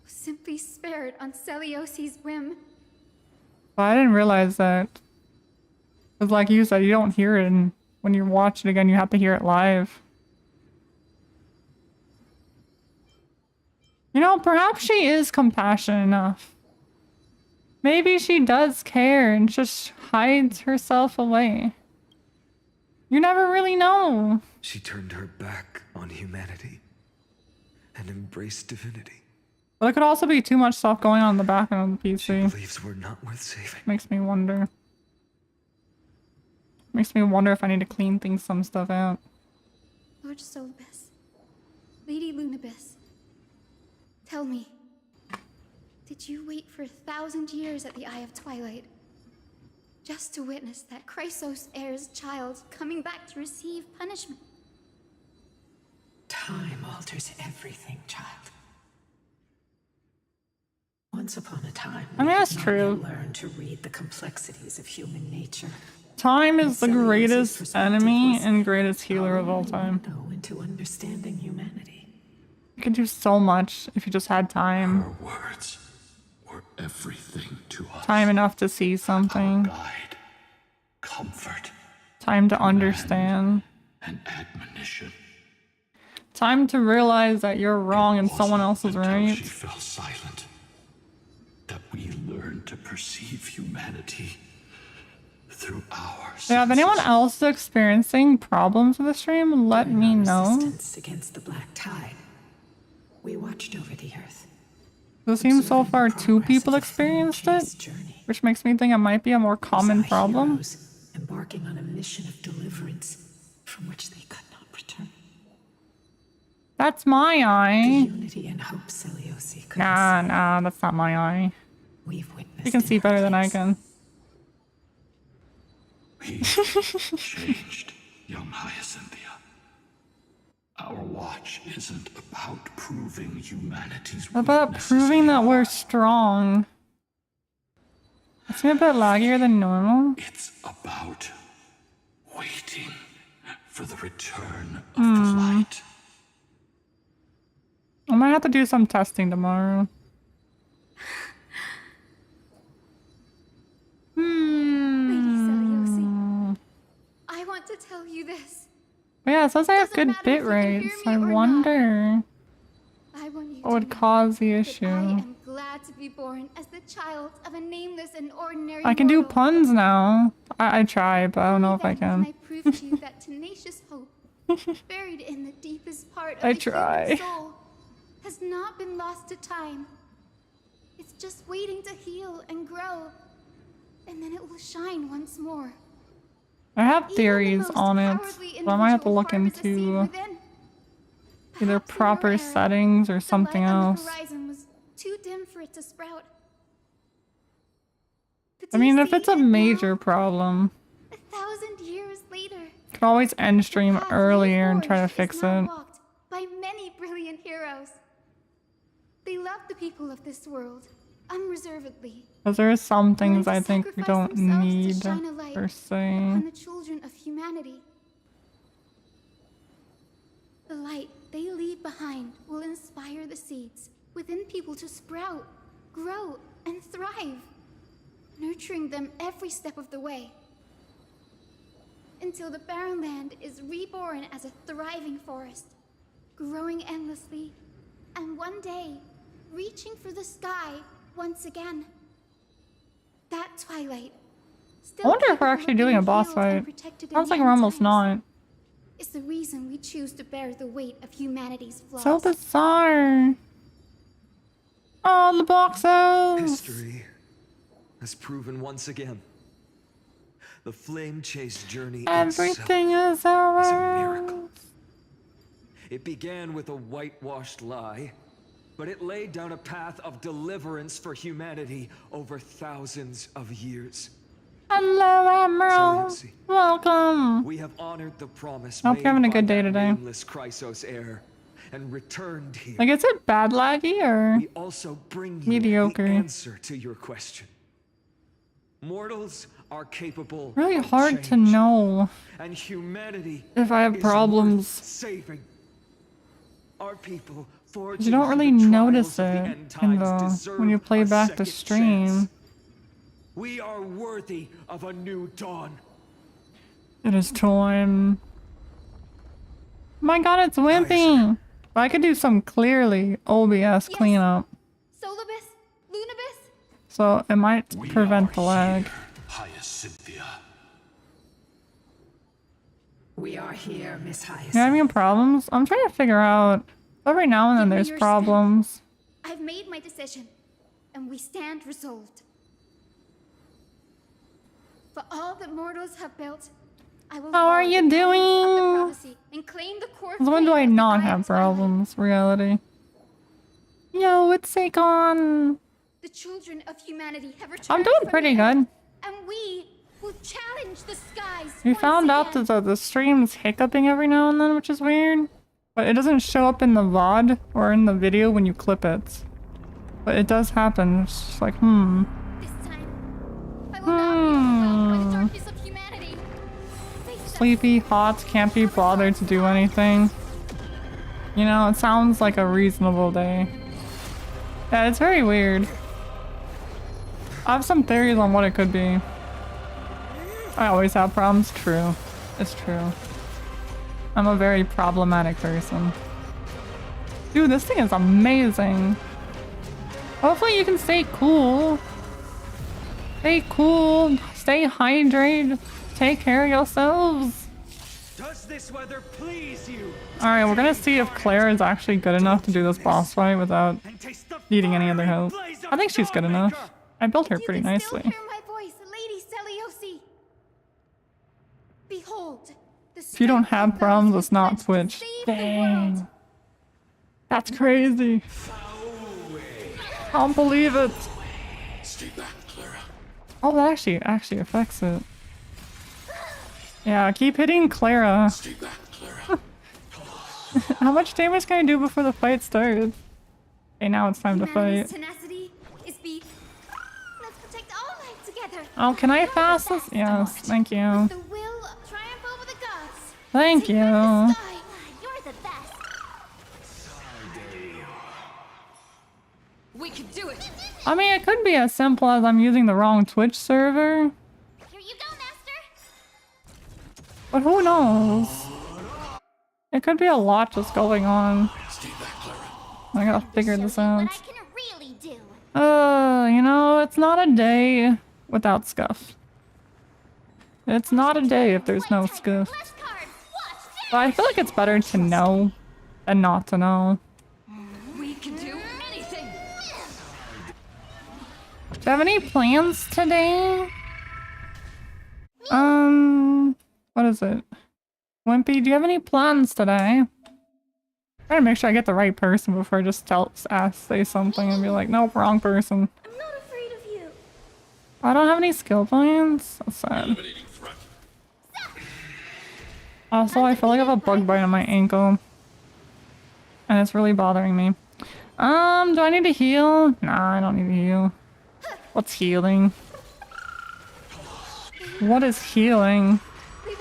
Was simply spared on Celiosi's whim. But I didn't realize that. Because like you said, you don't hear it, and when you watch it again, you have to hear it live. You know, perhaps she is compassionate enough. Maybe she does care and just hides herself away. You never really know. She turned her back on humanity and embraced divinity. But there could also be too much stuff going on in the background of the PC. She believes we're not worth saving. Makes me wonder. Makes me wonder if I need to clean some stuff out. Lord Solibus, Lady Lunabis, tell me, did you wait for 1,000 years at the Eye of Twilight just to witness that Chrysos heir's child coming back to receive punishment? Time alters everything, child. Once upon a time, I mean, that's true. Learn to read the complexities of human nature. Time is the greatest enemy and greatest healer of all time. Into understanding humanity. You could do so much if you just had time. Her words were everything to us. Time enough to see something. Guide, comfort, time to understand. And admonition. Time to realize that you're wrong and someone else is right. She fell silent. That we learned to perceive humanity through our senses. Yeah, if anyone else is experiencing problems with the stream, let me know. Against the black tide, we watched over the earth. It seems so far 2 people experienced it, which makes me think it might be a more common problem. Embarking on a mission of deliverance from which they could not return. That's my eye. Unity and hope Celiosi could Nah, that's not my eye. We've witnessed You can see better than I can. We changed, young Hyacinthia. Our watch isn't about proving humanity's What about proving that we're strong? It's a bit laggier than normal. It's about waiting for the return of the light. I might have to do some testing tomorrow. Lady Celiosi, I want to tell you this. But yeah, it says I have good bit rates. I wonder I want you what would cause the I issue. am glad to be born as the child of a nameless and ordinary I can do mortal. puns now. I try, but I don't know if I Then can. I prove to you that tenacious hope, buried in the deepest part of I the try. human soul, has not been lost to time. It's just waiting to heal and grow, and then it will shine once more. I have theories on it, but I might have to look into either proper settings or something The light on else. the horizon was too dim for it to sprout. The I mean, if it's a major problem, 1,000 years later, you can always end stream earlier and try to fix now it. walked by many brilliant heroes. They love the people of this world unreservedly. Because there are some things willing I to think we sacrifice don't themselves need to shine a light per se. upon the children of humanity. The light they leave behind will inspire the seeds within people to sprout, grow, and thrive, nurturing them every step of the way. Until the barren land is reborn as a thriving forest, growing endlessly, and one day, reaching for the sky once again. That twilight, I wonder if we're actually doing a boss fight. Sounds like we're almost not. is the reason we choose to bear the weight of humanity's flaws. So bizarre. Oh, the boxes! History has proven once again the flame chase journey Everything is a around. miracle. It began with a whitewashed lie, but it laid down a path of deliverance for humanity over thousands of years. Hello, Emerald. So, Welcome. we have honored the promise Hope made you're having a by good day that today. nameless Chrysos heir and returned here. Like, is it bad laggy or We also bring you mediocre? the answer to your question. Mortals are capable Really of hard to change, know and humanity if I have is problems. worth saving. Our people forged You don't really notice it in the when you play back the stream. We are worthy of a new dawn. It is time. My god, it's wimpy! But I could do some clearly OBS cleanup. Solibus, Lunibus, So it might prevent the lag. Hyacinthia. We are here, Miss Hyacinth. You having problems? I'm trying to figure out. Every now and then Give me there's your problems. I've made my decision, and we stand resolved. For all that mortals have built, I will How are follow you the guidance of the doing? prophecy and claim the core When do I flame of the not Eye have of Twilight. problems? Reality. Yo, it's Saikon. The children of humanity have returned. I'm doing from pretty the end, good. and we will challenge the skies. We once found out again. that the stream's hiccuping every now and then, which is weird. But it doesn't show up in the VOD or in the video when you clip it. But it does happen. It's just like, I will not be overwhelmed by the darkness of humanity. Sleepy, hot, can't be bothered to do anything. You know, it sounds like a reasonable day. Yeah, it's very weird. I have some theories on what it could be. I always have problems. True. It's true. I'm a very problematic person. Dude, this thing is amazing. Hopefully you can stay cool. Stay cool. Stay hydrated. Take care of yourselves. Does this weather please you? Alright, we're gonna see if Claire is actually good enough to do this boss fight without needing any other help. I think she's good enough. I built her pretty nicely. Hear my voice, Lady Celiosi. Behold, the If you don't have problems, it's not Twitch. Dang. That's crazy. Can't believe it. Stay back, Clara. Oh, that actually affects it. Yeah, keep hitting Clara. Stay back, Clara. How much damage can I do before the fight starts? Okay, now it's time to humanity's fight. tenacity is be. Let's protect all life together. Oh, can I pass this? Yes, thank you. The will of triumph over the gods. Thank you. You're the best. We can do it. I mean, it could be as simple as I'm using the wrong Twitch server. Here you go, Master. But who knows? It could be a lot just going on. I gotta figure this out. You know, it's not a day without scuff. It's not a day if there's no scuff. But I feel like it's better to know than not to know. We can do anything. Do you have any plans today? What is it? Wimpy, do you have any plans today? Trying to make sure I get the right person before I just say something and be like, nope, wrong person. I'm not afraid of you. I don't have any skill points. That's sad. Also, I feel like I have a bug bite on my ankle. And it's really bothering me. Do I need to heal? Nah, I don't need to heal. What's healing? What is healing?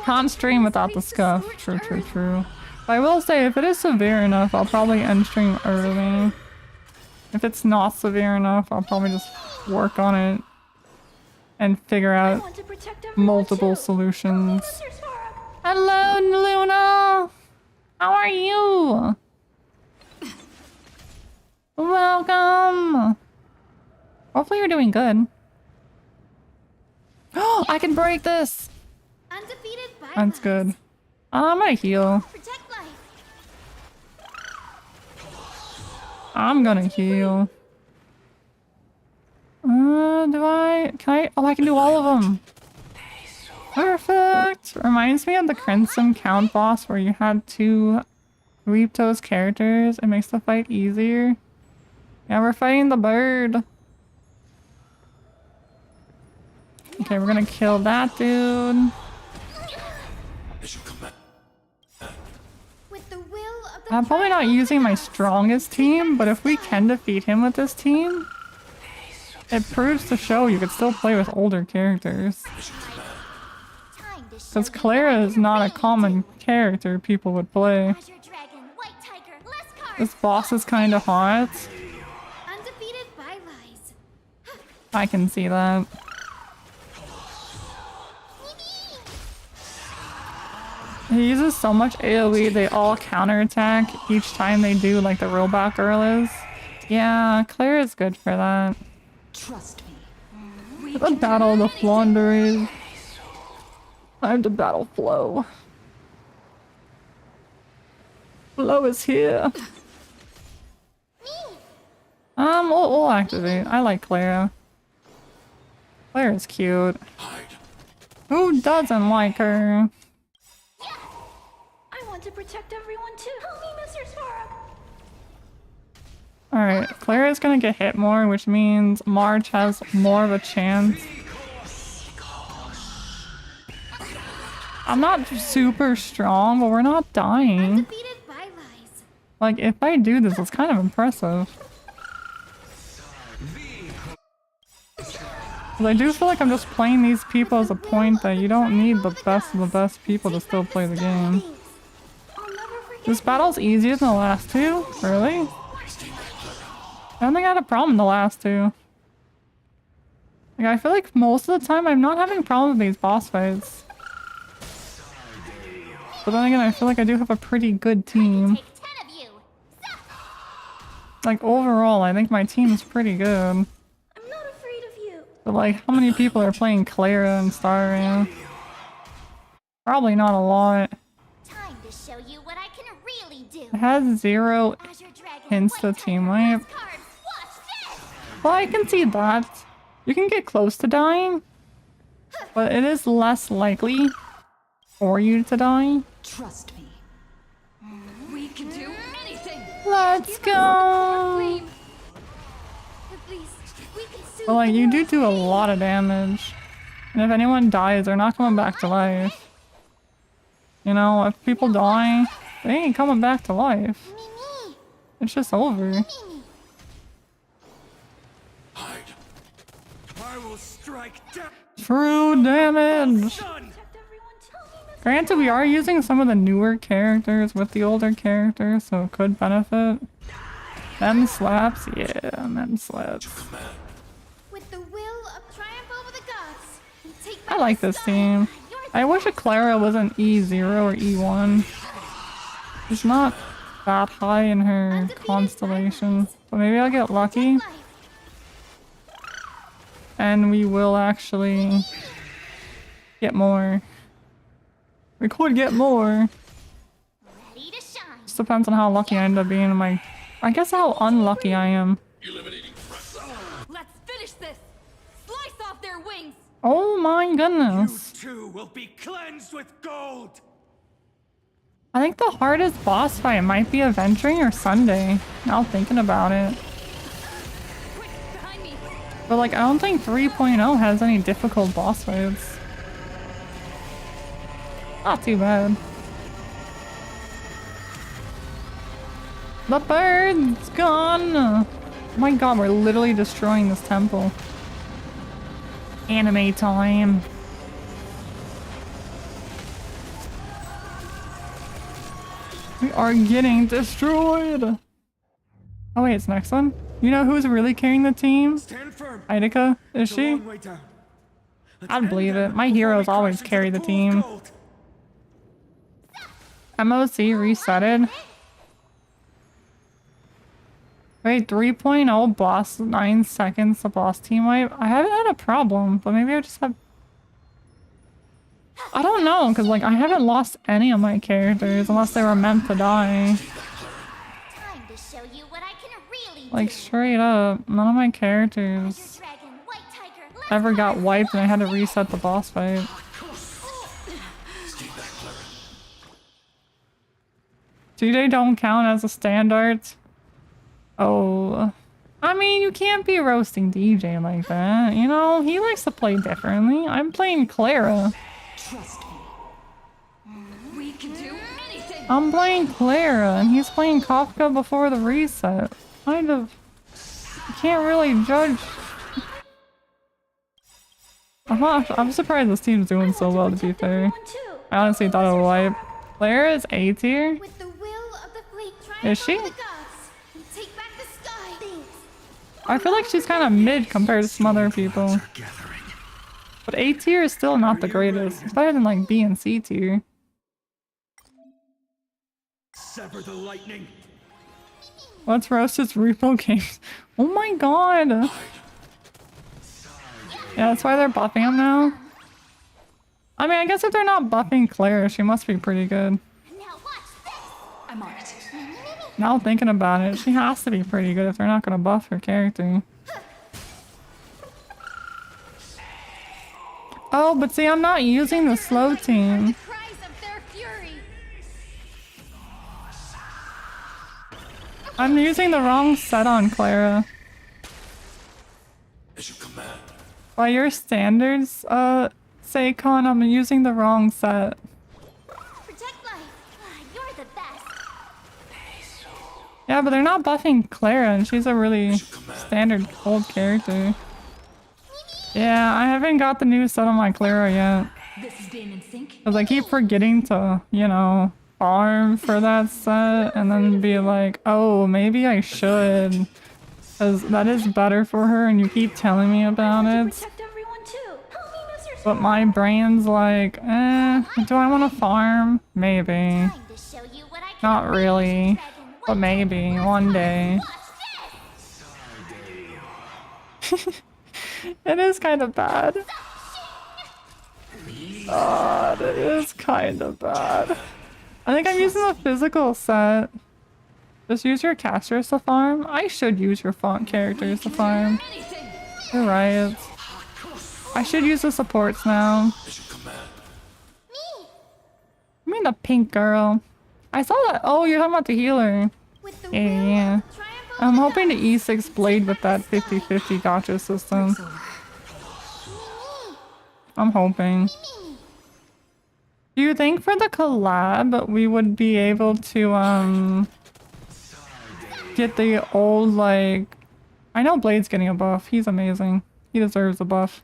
Can't stream without the scuff. True, true, true. But I will say, if it is severe enough, I'll probably end stream early. If it's not severe enough, I'll probably just work on it and figure out multiple solutions. Hello, Luna! How are you? Welcome! Hopefully you're doing good. Oh, I can break this! Undefeated by That's good. I'm gonna heal. Protect life. I'm gonna heal. Do I? Can I? Oh, I can do all of them. Perfect! Reminds me of the Crimson Count boss where you had to reap those characters. It makes the fight easier. Yeah, we're fighting the bird. Okay, we're gonna kill that dude. With the will of the I'm probably not using my strongest team, but if we can defeat him with this team, it proves to show you could still play with older characters. Because Clara is not a common character people would play. This boss is kind of hot. undefeated by lies. I can see that. He uses so much AoE, they all counterattack each time they do like the robot girl is. Yeah, Claire is good for that. Trust me. The battle of the Flaunderies. Time to battle Flo. Flo is here. We'll activate. I like Clara. Claire is cute. Who doesn't like her? I want to protect everyone too. Help me, Mr. Svarog. Alright, Clara's gonna get hit more, which means March has more of a chance. I'm not super strong, but we're not dying. Like, if I do this, it's kind of impressive. 'Cause I do feel like I'm just playing these people as a point that you don't need the best of the best people to still play the game. This battle's easier than the last two? Really? I don't think I had a problem in the last two. Like, I feel like most of the time I'm not having problems with these boss fights. But then again, I feel like I do have a pretty good team. Like, overall, I think my team's pretty good. But like, how many people are playing Clara and Starman? Probably not a lot. Time to show you what I can really do. It has 0 hints to team wipe. Well, I can see that. You can get close to dying, but it is less likely for you to die. Trust me. We can do anything. Let's go! But like, you do a lot of damage. And if anyone dies, they're not coming back to life. You know, if people die, they ain't coming back to life. It's just over. I will strike down. True damage! Granted, we are using some of the newer characters with the older characters, so it could benefit. Mem slaps? Yeah, Mem slaps. With the will of triumph over the gods. We take I like this team. I wish a Clara was an E0 or E1. She's not that high in her constellation, but maybe I'll get lucky. And we will actually get more. We could get more. Just depends on how lucky I end up being in my... I guess how unlucky I am. Let's finish this. Slice off their wings. Oh my goodness. You too will be cleansed with gold. I think the hardest boss fight might be Adventuring or Sunday. Now thinking about it. But like, I don't think 3.0 has any difficult boss fights. Not too bad. The bird's gone! Oh my god, we're literally destroying this temple. Anime time. We are getting destroyed! Oh wait, it's next one? You know who's really carrying the team? Idika? Is she? I'd believe it. My heroes always carry the team. MOC resetted. Wait, 3.0 boss 9 seconds the boss team wipe? I haven't had a problem, but maybe I just have... I don't know, because like I haven't lost any of my characters unless they were meant to die. Like straight up, none of my characters ever got wiped and I had to reset the boss fight. DJ don't count as a standard. Oh, I mean, you can't be roasting DJ like that, you know? He likes to play differently. I'm playing Clara. Trust me. We can do anything. I'm playing Clara, and he's playing Kafka before the reset. Kind of... You can't really judge. I'm surprised this team's doing so well, to be fair. I honestly thought it would wipe. Clara is A tier? Is she? I feel like she's kind of mid compared to some other people. But A tier is still not the greatest. It's better than like B and C tier. Sever the lightning. Let's roast his repo games. Oh my god! Yeah, that's why they're buffing him now. I mean, I guess if they're not buffing Claire, she must be pretty good. I'm on it. Now thinking about it, she has to be pretty good if they're not gonna buff her character. Oh, but see, I'm not using the slow team. I'm using the wrong set on Clara. By your standards, Seikon, I'm using the wrong set. Yeah, but they're not buffing Clara, and she's a really standard old character. Yeah, I haven't got the new set on my Clara yet. This is Dane in sync. Because I keep forgetting to, you know, farm for that set, and then be like, oh, maybe I should. Because that is better for her, and you keep telling me about it. But my brain's like, do I want to farm? Maybe. Not really. But maybe, one day. It is kind of bad. God, it is kind of bad. I think I'm using the physical set. Just use your casters to farm. I should use your font characters to farm. You're right. I should use the supports now. I mean the pink girl. I saw that. Oh, you're talking about the healer. Yeah. I'm hoping to E6 Blade with that 50-50 gotcha system. I'm hoping. Do you think for the collab we would be able to get the old, like... I know Blade's getting a buff. He's amazing. He deserves a buff.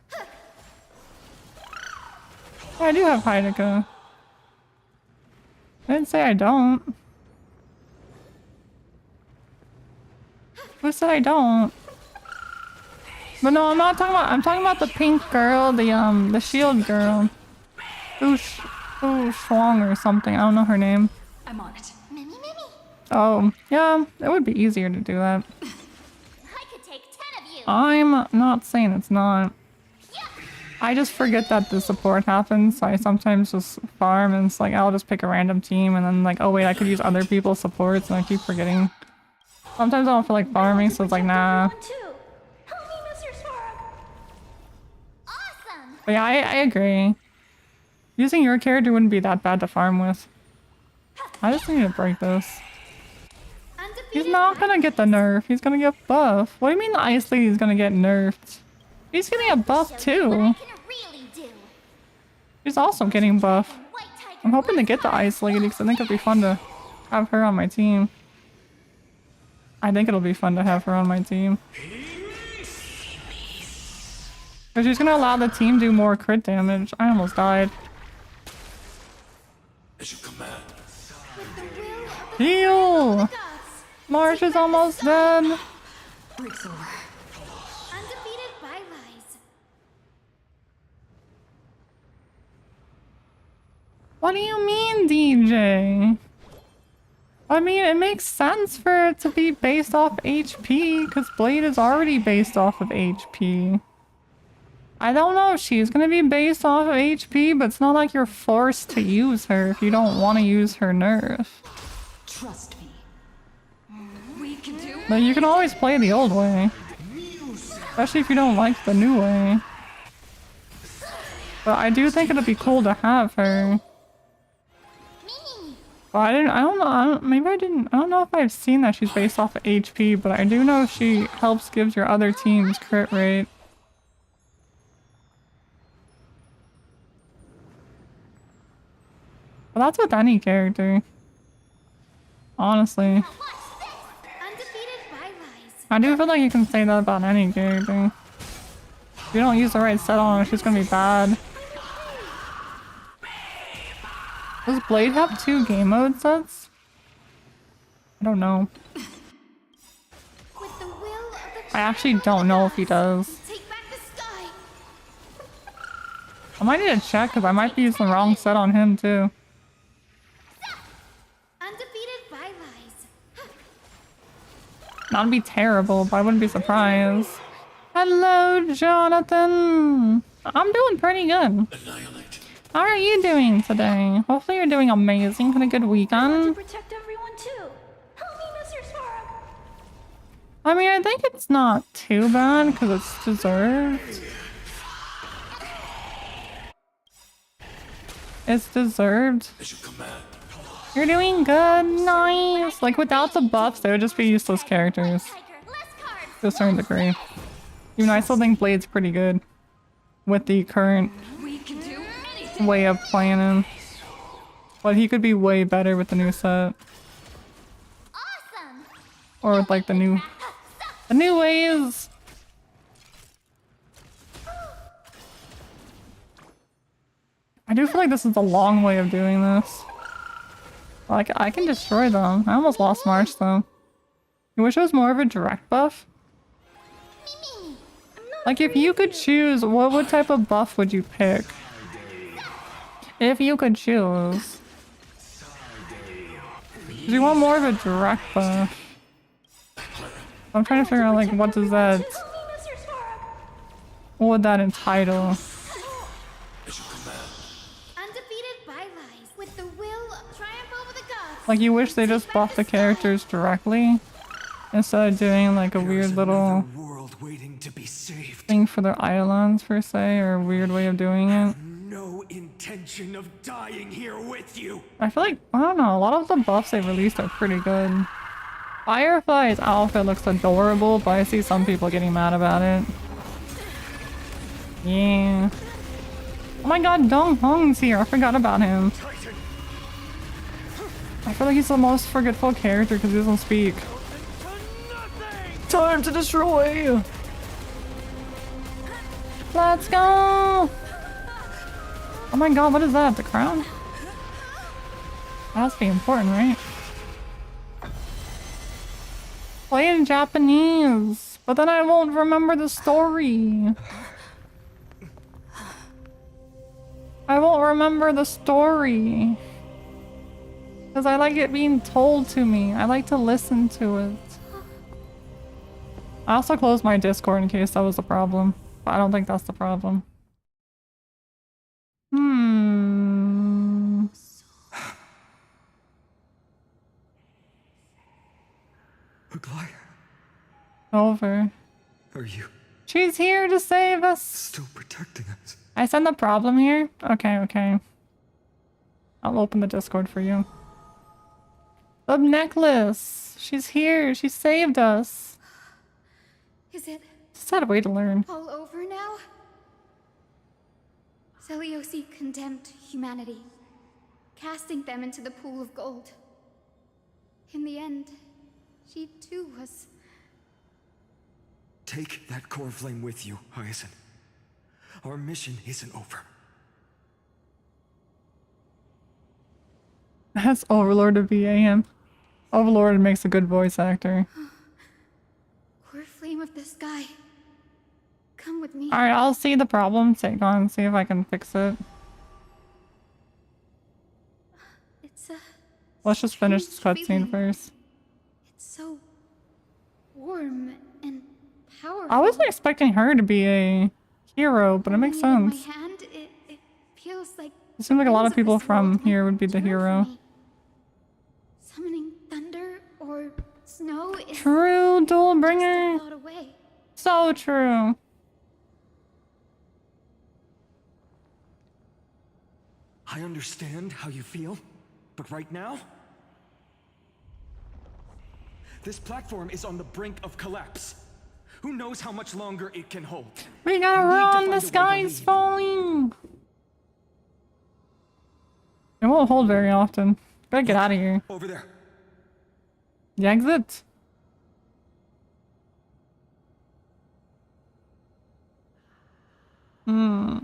Yeah, I do have Heideka. I didn't say I don't. Who said I don't? But no, I'm not talking about. I'm talking about the pink girl, the shield girl, who Schwang or something. I don't know her name. I'm on it. Oh, yeah, it would be easier to do that. I'm not saying it's not. I just forget that the support happens, so I sometimes just farm and it's like I'll just pick a random team and then like, oh wait, I could use other people's supports and I keep forgetting. Sometimes I don't feel like farming, so it's like, nah. But yeah, I agree. Using your character wouldn't be that bad to farm with. I just need to break this. He's not gonna get the nerf. He's gonna get buff. What do you mean the Ice Lady's gonna get nerfed? She's getting a buff too. She's also getting buff. I'm hoping to get the Ice Lady because I think it'd be fun to have her on my team. I think it'll be fun to have her on my team. Because she's gonna allow the team to do more crit damage. I almost died. Heal! Marsh is almost dead. Breaks over. Undefeated bylies. What do you mean, DJ? I mean, it makes sense for it to be based off HP, because Blade is already based off of HP. I don't know if she's gonna be based off of HP, but it's not like you're forced to use her if you don't want to use her nerf. Trust me. We can do. But you can always play the old way. Especially if you don't like the new way. But I do think it'd be cool to have her. But I don't know, maybe I don't know if I've seen that she's based off of HP, but I do know she helps gives your other teams crit rate. But that's with any character. Honestly. I do feel like you can say that about any character. If you don't use the right set on her, she's gonna be bad. Does Blade have 2 game mode sets? I don't know. I actually don't know if he does. I might need to check because I might be using the wrong set on him too. That'd be terrible, but I wouldn't be surprised. Hello, Jonathan! I'm doing pretty good. How are you doing today? Hopefully you're doing amazing. Had a good weekend. Protect everyone too. Help me, Mr. Sparrow. I mean, I think it's not too bad because it's deserved. It's deserved. You're doing good. Nice. Like without the buffs, they would just be useless characters. To a certain degree. Even though I still think Blade's pretty good with the current way of playing him. But he could be way better with the new set. Or with like the new ways. I do feel like this is a long way of doing this. Like I can destroy them. I almost lost March though. You wish it was more of a direct buff? Like if you could choose, what type of buff would you pick? If you could choose. Do you want more of a direct buff? I'm trying to figure out like what does that... What would that entitle? Like you wish they just buffed the characters directly? Instead of doing like a weird little thing for their islands per se, or a weird way of doing it. No intention of dying here with you. I feel like, I don't know, a lot of the buffs they released are pretty good. Firefly's outfit looks adorable, but I see some people getting mad about it. Yeah. Oh my god, Dong Hong's here, I forgot about him. I feel like he's the most forgetful character because he doesn't speak. Time to destroy! Let's go! Oh my god, what is that? The crown? That has to be important, right? Play in Japanese, but then I won't remember the story. I won't remember the story. Because I like it being told to me. I like to listen to it. I also closed my Discord in case that was the problem. But I don't think that's the problem. Over. Are you She's here to save us. still protecting us? I send the problem here? Okay, okay. I'll open the Discord for you. The necklace. She's here. She saved us. Is it? sad way to learn. All over now? Seliosi condemned humanity, casting them into the pool of gold. In the end, she too was... Take that core flame with you, Hyacinth. Our mission isn't over. That's Overlord of VAM. Overlord makes a good voice actor. Core flame of the sky. Come with me. Alright, I'll see the problem, take on, see if I can fix it. It's a... Let's just finish this cutscene feeling. first. It's so... warm and powerful. I wasn't expecting her to be a hero, but it makes Holding it sense. in my hand, it feels like... It seems like a lot of winds people this from world here would be the turn for hero. me. Summoning thunder or snow is True, just Duelbringer. a thought away. So true. I understand how you feel, but right now... this platform is on the brink of collapse. Who knows how much longer it can hold? We gotta We need to run, find the a way to sky's leave. falling. It won't hold very often. Gotta get out of here. Over there. The exit. Hmm.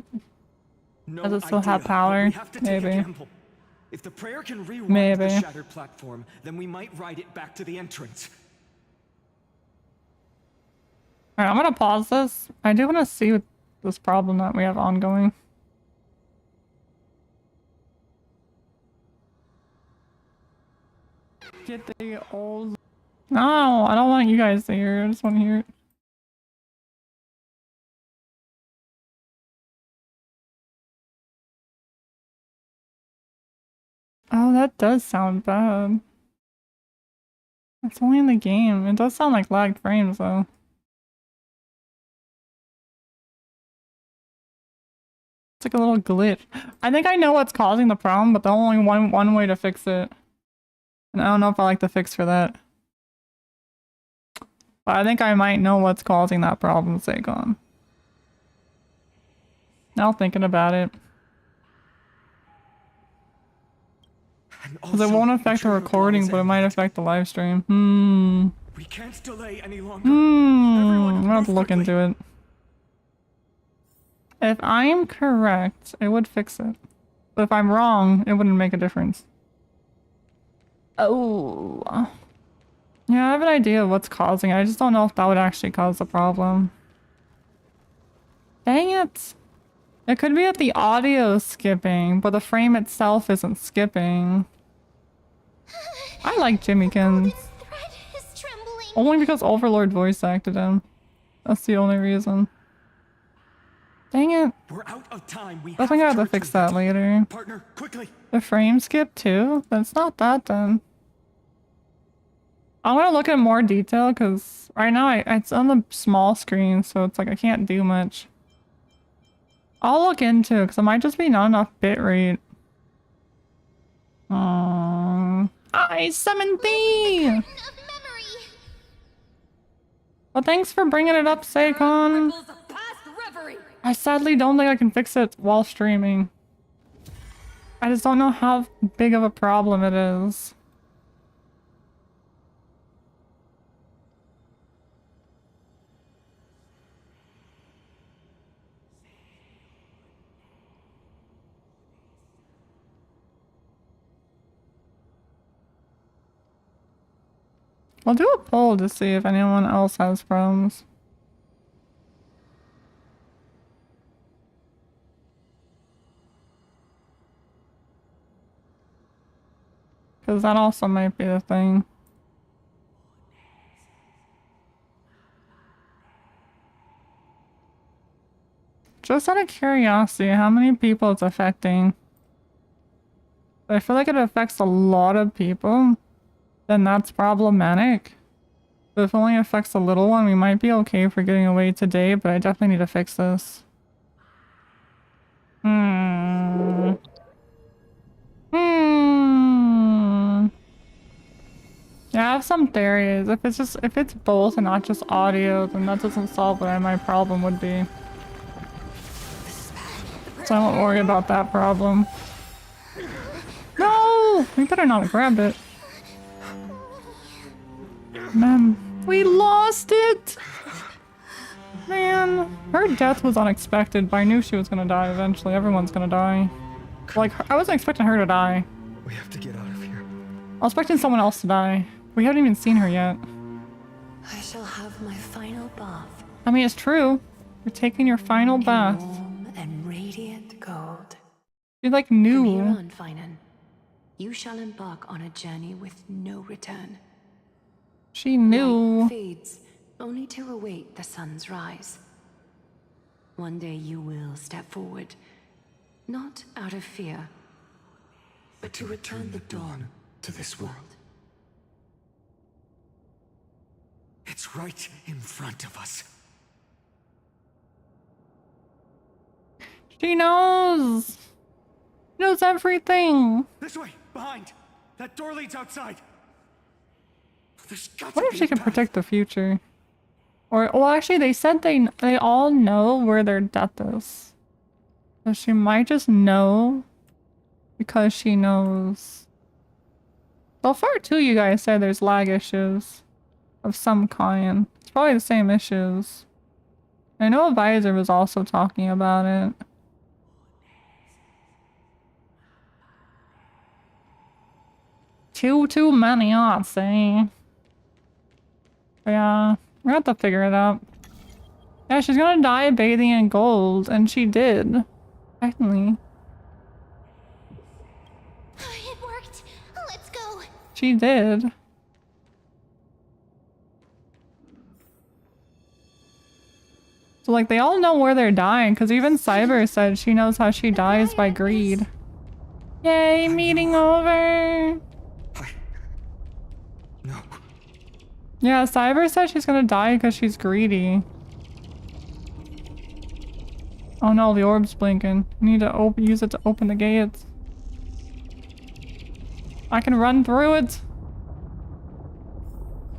No Does it still idea, have but power? we have to take a Maybe. gamble. If the prayer can rewind Maybe. the shattered platform, then we might ride it back to the entrance. Alright, I'm gonna pause this. I do wanna see what this problem that we have ongoing. Get the old... No, I don't want you guys to hear it. I just want to hear it. Oh, that does sound bad. It's only in the game. It does sound like lagged frames, though. It's like a little glitch. I think I know what's causing the problem, but there's only one way to fix it. And I don't know if I like the fix for that. But I think I might know what's causing that problem, Sagon. Now thinking about it. Because it won't affect the recording, but it might affect the live stream. We can't delay any longer. I'm gonna have to look into it. If I'm correct, it would fix it. But if I'm wrong, it wouldn't make a difference. Oh. Yeah, I have an idea of what's causing it. I just don't know if that would actually cause the problem. Dang it. It could be that the audio is skipping, but the frame itself isn't skipping. I like Jimmykins. Only because Overlord voice acted him. That's the only reason. Dang it. We're out of time. We I think I have to fix that later. Partner, quickly. The frame skip too? That's not that then. I'm gonna look at more detail because right now it's on the small screen, so it's like I can't do much. I'll look into it because it might just be not enough bitrate. I summon thee! Well, thanks for bringing it up, Saikon. I sadly don't think I can fix it while streaming. I just don't know how big of a problem it is. I'll do a poll to see if anyone else has problems. Because that also might be the thing. Just out of curiosity, how many people it's affecting? I feel like it affects a lot of people. Then that's problematic. But if it only affects a little one, we might be okay for getting away today, but I definitely need to fix this. Yeah, I have some theories. If it's both and not just audio, then that doesn't solve what my problem would be. So I won't worry about that problem. No! We better not grab it. Man, we lost it! Man, her death was unexpected, but I knew she was gonna die eventually. Everyone's gonna die. Like, I wasn't expecting her to die. We have to get out of here. I was expecting someone else to die. We haven't even seen her yet. I shall have my final bath. I mean, it's true. You're taking your final bath. Warm and radiant gold. You're like From new. here on, Finan, you shall embark on a journey with no return. She knew. Light fades, only to await the sun's rise. One day you will step forward, not out of fear, but to return the dawn to this world. It's right in front of us. She knows. She knows everything. This way, behind. That door leads outside. There's got What to if be she a can path. protect the future? Or, well, actually, they said they all know where their death is. So she might just know because she knows. So far, too, you guys said there's lag issues of some kind. It's probably the same issues. I know Advisor was also talking about it. Too many, I'd say. Yeah, we're gonna have to figure it out. Yeah, she's gonna die bathing in gold, and she did. Technically. It worked. Let's go. She did. So, like, they all know where they're dying, because even Cyber said she knows how she dies by greed. Yay, meeting over! No. Yeah, Cyber said she's gonna die because she's greedy. Oh no, the orb's blinking. We need to use it to open the gates. I can run through it.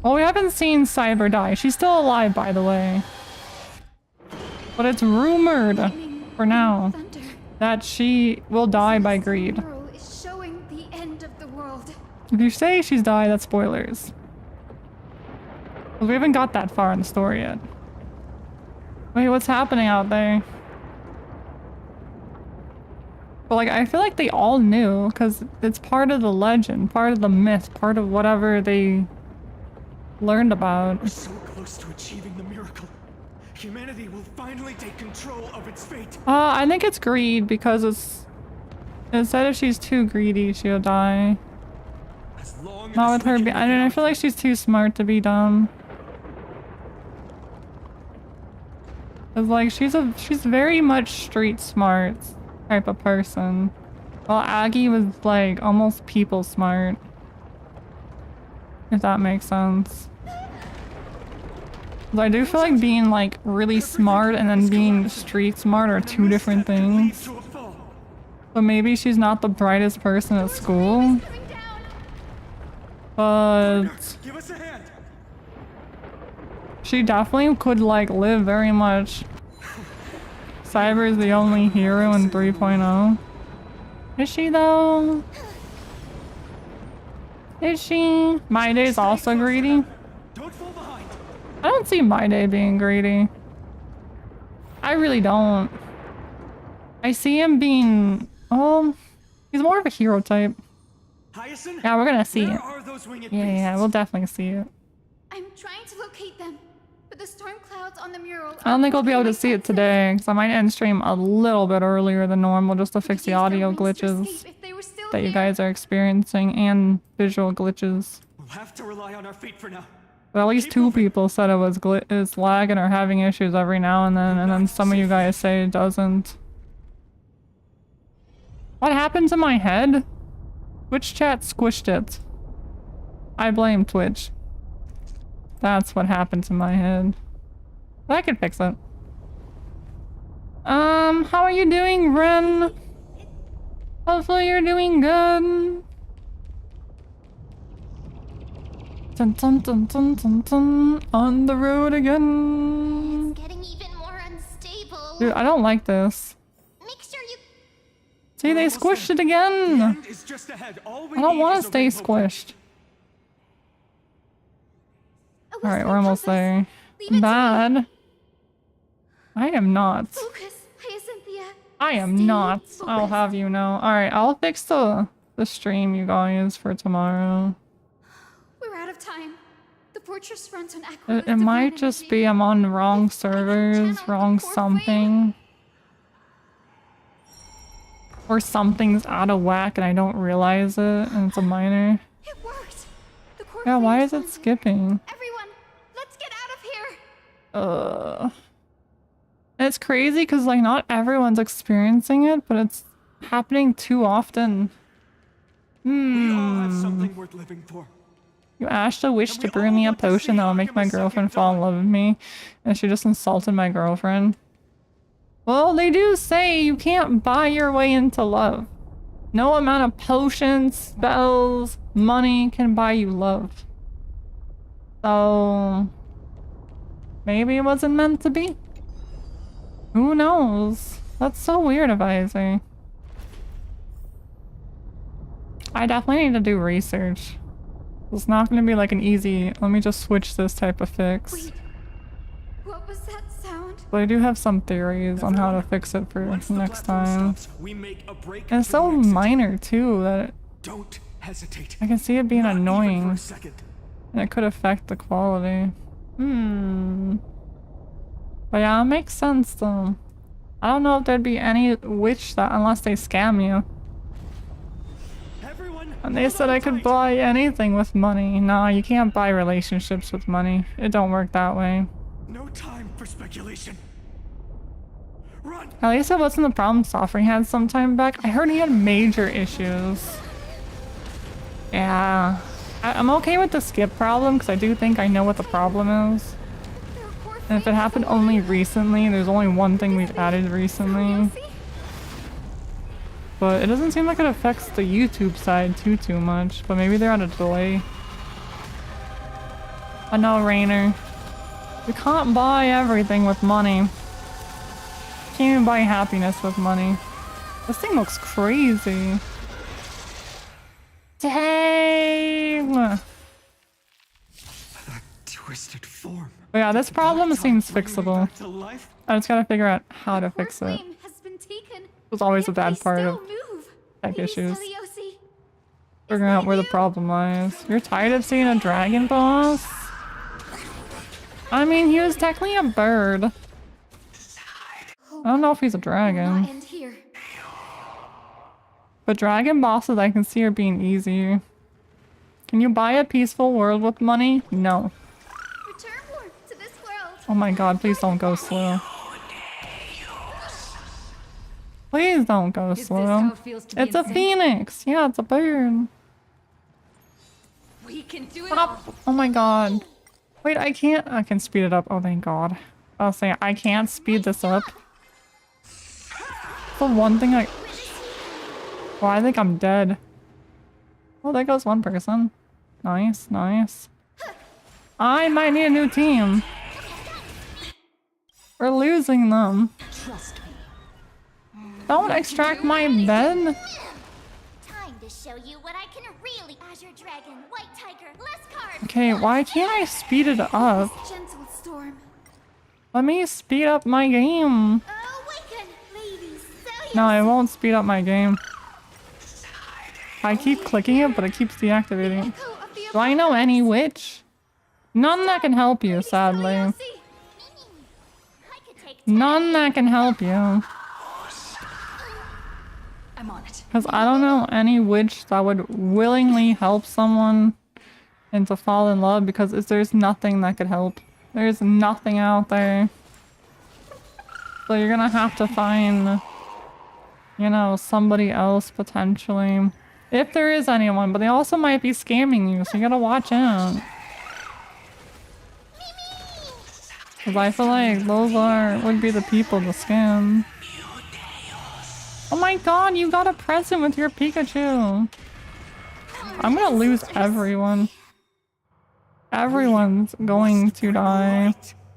Well, we haven't seen Cyber die. She's still alive, by the way. But it's rumored, for now, that she will die by greed. Mural is showing the end of the world. If you say she's died, that's spoilers. Because we haven't got that far in the story yet. Wait, what's happening out there? But like, I feel like they all knew, because it's part of the legend, part of the myth, part of whatever they learned about. We're so close to achieving the miracle. Humanity will finally take control of its fate. I think it's greed, because it said if she's too greedy, she'll die. Not with her I feel like she's too smart to be dumb. Cause like she's very much street smart type of person. While Aggie was like almost people smart. If that makes sense. 'Cause I do feel like being like really smart and then being street smart are two different things. So maybe she's not the brightest person at school. But Give us a hand. she definitely could like live very much. Cyber is the only hero in 3.0. Is she though? Is she? My Day's also greedy. I don't see My Day being greedy. I really don't. I see him being, oh, he's more of a hero type. Yeah, we're gonna see it. Yeah, we'll definitely see it. I'm trying to locate them, but the storm clouds on the mural. I don't think we'll be able to see it today, because I might end stream a little bit earlier than normal just to fix the audio glitches that you guys are experiencing and visual glitches. We'll have to rely on our fate for now. But at least two people said it was is lagging or having issues every now and then some of you guys say it doesn't. What happened to my head? Twitch chat squished it. I blame Twitch. That's what happened to my head. But I can fix it. How are you doing, Ren? Hopefully you're doing good. Dun, dun, dun, dun, dun, dun. On the road again. It's getting even more unstable. Dude, I don't like this. Make sure you. See, they squished it again. I don't want to stay squished. Alright, we're almost there. Bad. I am not. Focus, Hyacinthia. I am not. I'll have you know. Alright, I'll fix the stream, you guys, for tomorrow. We're out of time. The fortress runs on aqua. It might just be I'm on wrong servers, wrong something. Or something's out of whack and I don't realize it and it's a minor. It worked. The core Yeah, flame why is is it skipping? Everyone, let's get out of here. It's crazy because like not everyone's experiencing it, but it's happening too often. We all have something worth living for. You asked a wish to brew me a potion that will make my girlfriend fall in love with me, and she just insulted my girlfriend. Well, they do say you can't buy your way into love. No amount of potions, spells, money can buy you love. So maybe it wasn't meant to be. Who knows? That's so weird of Isaac. I definitely need to do research. It's not going to be like an easy, let me just switch this type of fix. Wait, what was that sound? But I do have some theories on how to fix it for next time. And it's so minor too that Don't hesitate. I can see it being annoying. And it could affect the quality. But yeah, it makes sense though. I don't know if there'd be any witch that unless they scam you. And they said I could buy anything with money. Nah, you can't buy relationships with money. It don't work that way. No time for speculation. Run. At least it wasn't the problem Software had some time back. I heard he had major issues. Yeah. I'm okay with the skip problem because I do think I know what the problem is. And if it happened only recently, there's only one thing we've added recently. But it doesn't seem like it affects the YouTube side too much. But maybe they're on a delay. But no, Rainer. You can't buy everything with money. You can't even buy happiness with money. This thing looks crazy. Dang! That twisted form. But yeah, this problem seems fixable. I just gotta figure out how to fix it. It was always a bad part of tech issues. Figuring out where the problem lies. You're tired of seeing a dragon boss? I mean, he was technically a bird. I don't know if he's a dragon. But dragon bosses I can see are being easier. Can you buy a peaceful world with money? No. Oh my god, please don't go slow. Please don't go slow. It's a phoenix. Yeah, it's a bird. We can do it. Stop. Oh my god. Wait, I can speed it up. Oh thank god. I'll say I can't speed this up. The one thing Oh, I think I'm dead. Oh, there goes one person. Nice, nice. I might need a new team. We're losing them. Don't extract my bed. Time to show you what I can really. Azure Dragon, White Tiger, less cards. Okay, why can't I speed it up? Gentle storm. Let me speed up my game. No, it won't speed up my game. I keep clicking it, but it keeps deactivating. Do I know any witch? None that can help you, sadly. None that can help you. I'm on it. Because I don't know any witch that would willingly help someone and to fall in love because there's nothing that could help. There's nothing out there. So you're gonna have to find, you know, somebody else potentially. If there is anyone, but they also might be scamming you, so you gotta watch out. Because I feel like those would be the people to scam. Oh my god, you got a present with your Pikachu! I'm gonna lose everyone. Everyone's going to die.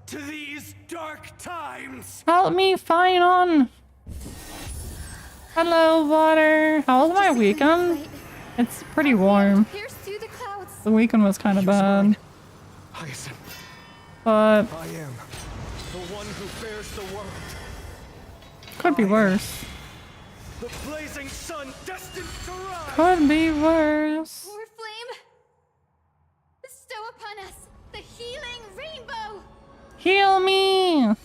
To these dark times. Help me, Finon! Hello, water. How was my weekend? It's pretty warm. The weekend was kind of bad. But I am the one who bears the world. could be worse. The blazing sun destined to rise. Could be worse. Poor Flame! Bestow upon us the healing rainbow! Heal me! Oh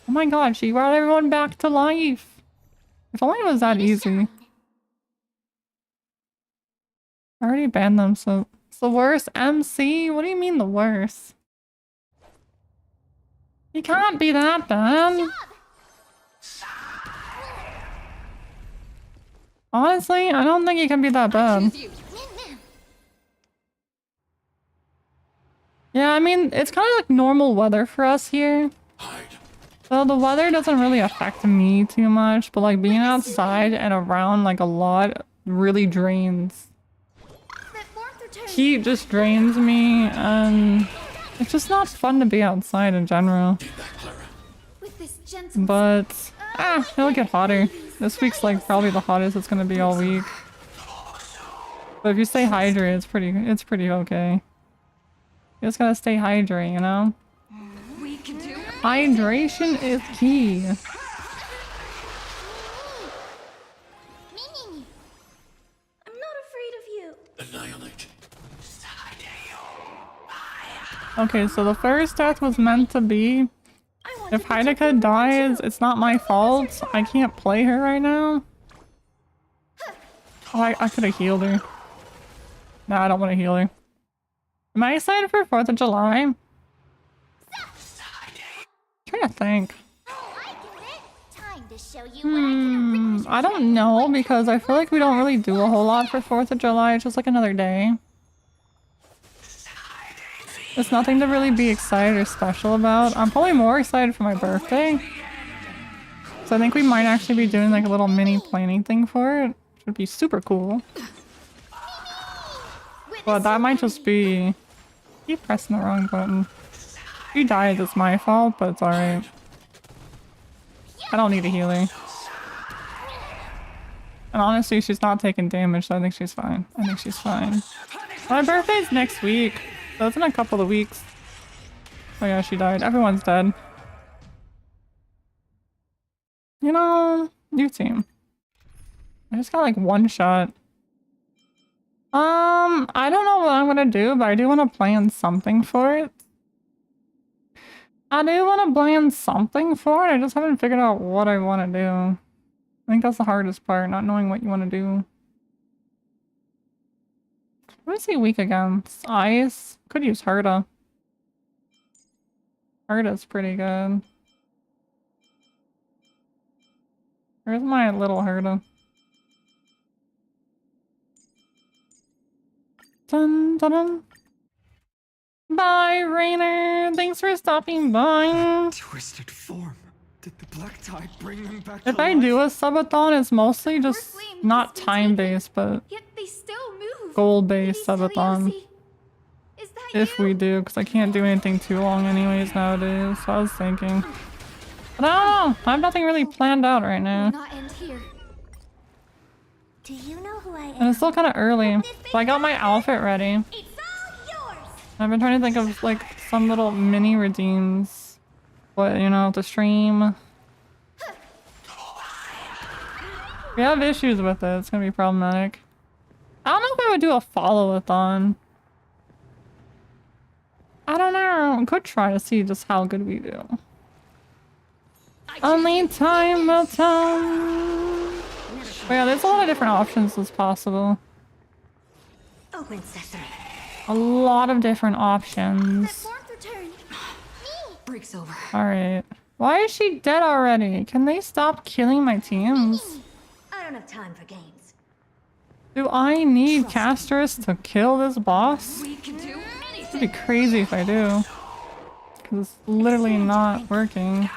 my god, she brought everyone back to life. If only it was that easy. I already banned them, so it's the worst MC? What do you mean the worst? He can't be that bad. Honestly, I don't think he can be that bad. Yeah, I mean, it's kind of like normal weather for us here. So the weather doesn't really affect me too much, but like being outside and around like a lot really drains. Heat just drains me, and it's just not fun to be outside in general. But it'll get hotter. This week's like probably the hottest it's gonna be all week. But if you stay hydrated, it's pretty okay. You just gotta stay hydrated, you know? Hydration is key. I'm not afraid of you. Annihilate. Okay, so the first death was meant to be. If Heineke dies, it's not my fault. I can't play her right now. Oh, I could have healed her. No, I don't want to heal her. Am I excited for 4th of July? I'm trying to think. I don't know, because I feel like we don't really do a whole lot for 4th of July. It's just like another day. There's nothing to really be excited or special about. I'm probably more excited for my birthday. So I think we might actually be doing like a little mini planning thing for it. Which would be super cool. But that might just be... Keep pressing the wrong button. If he dies, it's my fault, but it's alright. I don't need a healer. And honestly, she's not taking damage, so I think she's fine. I think she's fine. My birthday's next week. So it's in a couple of weeks. Oh yeah, she died. Everyone's dead. You know, new team. I just got like one shot. I don't know what I'm gonna do, but I do want to plan something for it. I do want to plan something for it. I just haven't figured out what I want to do. I think that's the hardest part, not knowing what you want to do. What is he weak against? Ice? Could use Herta. Herta's pretty good. Where's my little Herta? Dun dun dun. Bye, Rainer. Thanks for stopping by. Twisted form. Did the black tide bring them back If to I life? do a subathon, it's mostly just not time-based, but goal-based subathon. If we do, because I can't do anything too long anyways nowadays, so I was thinking. But I don't know. I have nothing really planned out right now. Do you know who I am? And it's still kind of early, so I got my outfit ready. I've been trying to think of like some little mini redeems, but you know, to stream. We have issues with it. It's gonna be problematic. I don't know if I would do a follow-a-thon. I don't know. Could try to see just how good we do. Only time will tell. But yeah, there's a lot of different options that's possible. Open sesame. A lot of different options. Break's over. Alright. Why is she dead already? Can they stop killing my teams? I don't have time for games. Do I need Castris to kill this boss? We can do It'd be crazy if I do. Because it's literally not working.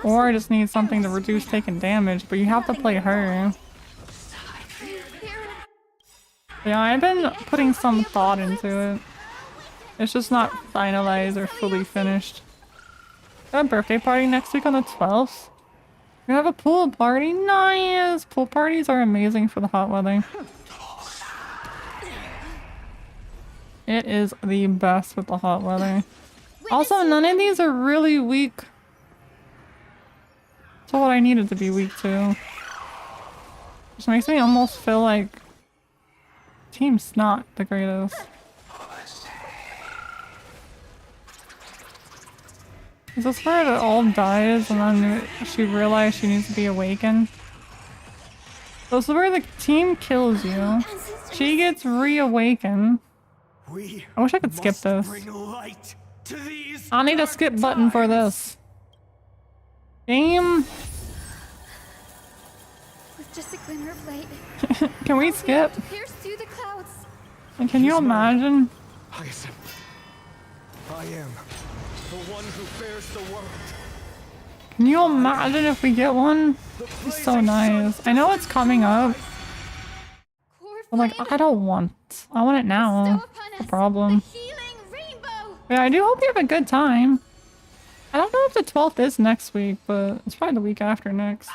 Or I just need something to reduce taking damage, but you have to play her. Yeah, I've been putting some thought into it. It's just not finalized or fully finished. Got a birthday party next week on the 12th. We have a pool party. Nice! Pool parties are amazing for the hot weather. It is the best with the hot weather. Also, none of these are really weak. That's what I needed to be weak too. Which makes me almost feel like Team's not the greatest. Is this where it all dies and then she realized she needs to be awakened? This is where the team kills you. She gets reawakened. I wish I could skip this. I need a skip button for this. Game. With just a glimmer of light. Can we skip? Pierce through the clouds. And can you imagine? I am the one who bears the world. Can you imagine if we get one? It's so nice. I know it's coming up. But like, I don't want. I want it now. That's the problem. Yeah, I do hope you have a good time. I don't know if the 12th is next week, but it's probably the week after next.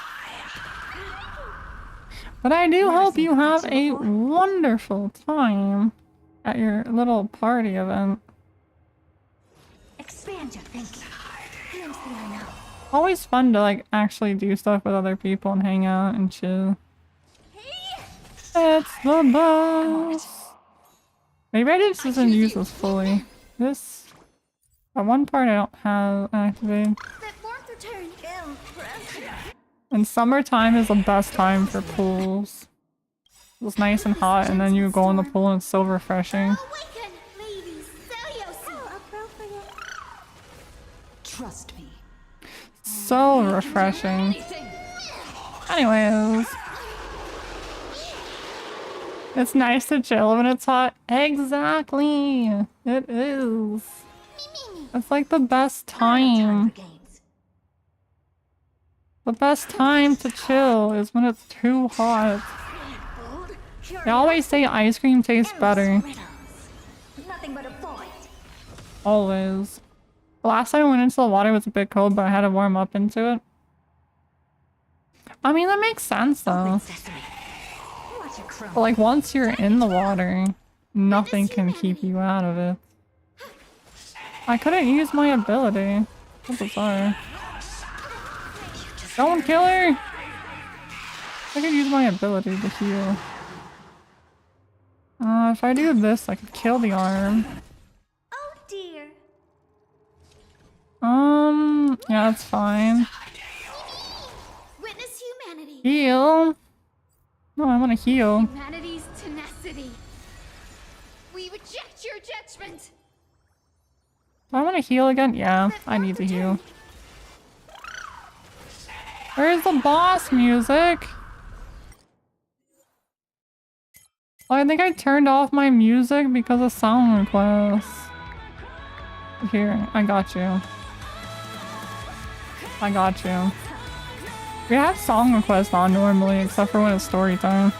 But I do hope you have a wonderful time at your little party event. Expand your thinking. Always fun to like actually do stuff with other people and hang out and chill. It's the best. Maybe I just didn't use this fully. This one part I don't have activated. And summertime is the best time for pools. It's nice and hot and then you go in the pool and it's so refreshing. Trust me. So refreshing. Anyways. It's nice to chill when it's hot. Exactly. It is. It's like the best time. The best time to chill is when it's too hot. They always say ice cream tastes better. Nothing but a void. Always. The last time I went into the water was a bit cold, but I had to warm up into it. I mean, that makes sense though. But like once you're in the water, nothing can keep you out of it. I couldn't use my ability. That's bizarre. Don't kill her! I could use my ability to heal. If I do this, I could kill the arm. Oh dear. Yeah, that's fine. Witness humanity. Heal. No, I want to heal. Humanity's tenacity. We reject your judgment. Do I want to heal again? Yeah, I need to heal. Where's the boss music? Oh, I think I turned off my music because of sound requests. Here, I got you. I got you. We have song requests on normally, except for when it's story time.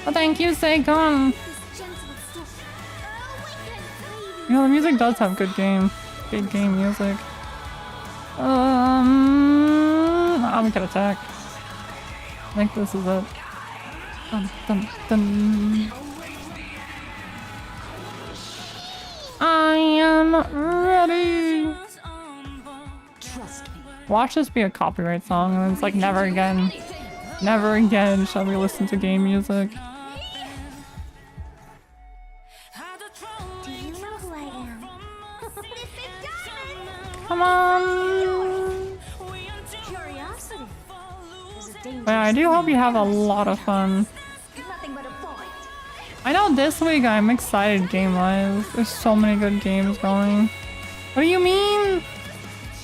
Well, thank you, Seikon! You know, the music does have good game music. I'm gonna attack. I think this is it. Dun, dun, dun. I am ready! Watch this be a copyright song and it's like never again shall we listen to game music. Do you know who I am? Come on! Curiosity. But yeah, I do hope you have a lot of fun. Nothing but a void. I know this week I'm excited game-wise. There's so many good games going. What do you mean?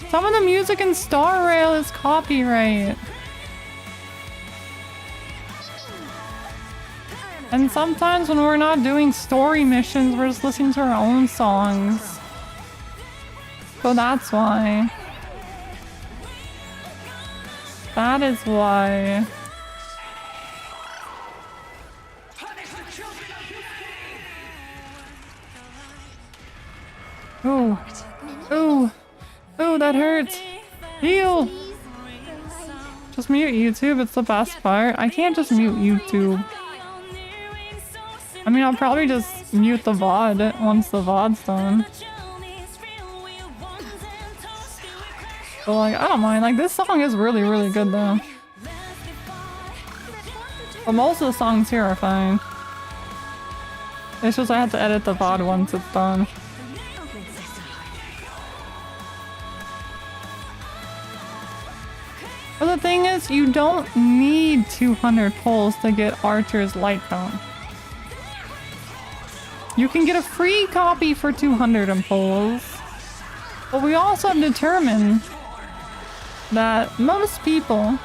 Some of the music in Star Rail is copyright. And sometimes when we're not doing story missions, we're just listening to our own songs. So that's why. That is why. Oh. Oh. Oh, that hurts. Heal. Just mute YouTube. It's the best part. I can't just mute YouTube. I mean, I'll probably just mute the VOD once the VOD's done. But like, I don't mind. Like, this song is really, really good though. But most of the songs here are fine. It's just I have to edit the VOD once it's done. But the thing is, you don't need 200 pulls to get Archer's light cone. You can get a free copy for 200 pulls. But we also have determined that most people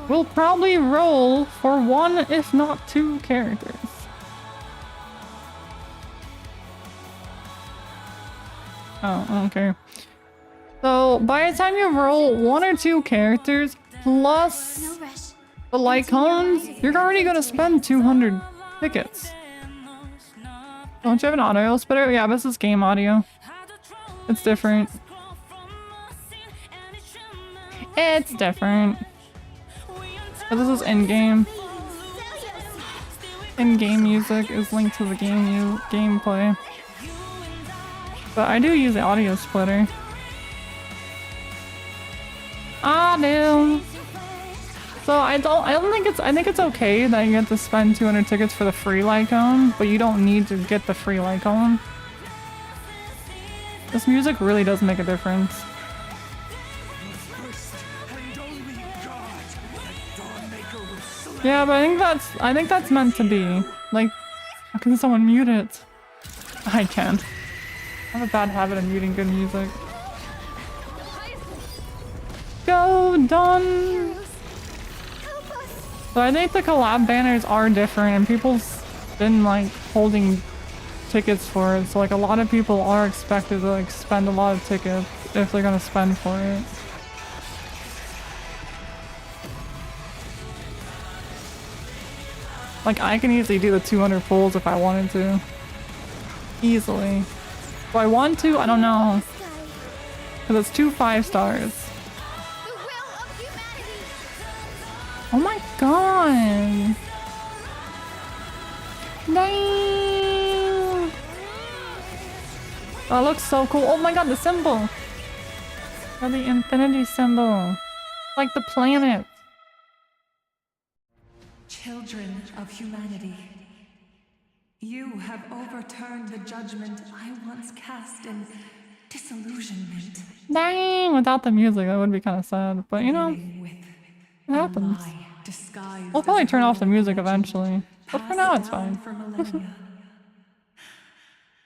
will probably roll for 1 if not 2 characters. Oh, okay. So by the time you roll 1 or 2 characters plus the light cones, you're already gonna spend 200 tickets. Don't you have an audio splitter? Yeah, this is game audio. It's different. It's different. But this is in-game. In-game music is linked to the gameplay. But I do use the audio splitter. I do. So I think it's okay that you have to spend 200 tickets for the free Lycone, but you don't need to get the free Lycone. This music really does make a difference. Yeah, but I think that's meant to be. Like, how can someone mute it? I can. I have a bad habit of muting good music. Go, done! So I think the collab banners are different and people's been like holding tickets for it. So like a lot of people are expected to like spend a lot of tickets if they're gonna spend for it. Like I can easily do the 200 pulls if I wanted to. Easily. Do I want to? I don't know. Because it's 2 5-stars. Oh my god! Dang! That looks so cool. Oh my god, the symbol! Oh, the infinity symbol. Like the planet. Children of humanity, you have overturned the judgment I once cast in disillusionment. Dang! Without the music, that would be kind of sad. But you know, it happens. I'll probably turn off the music eventually. But for now, it's fine.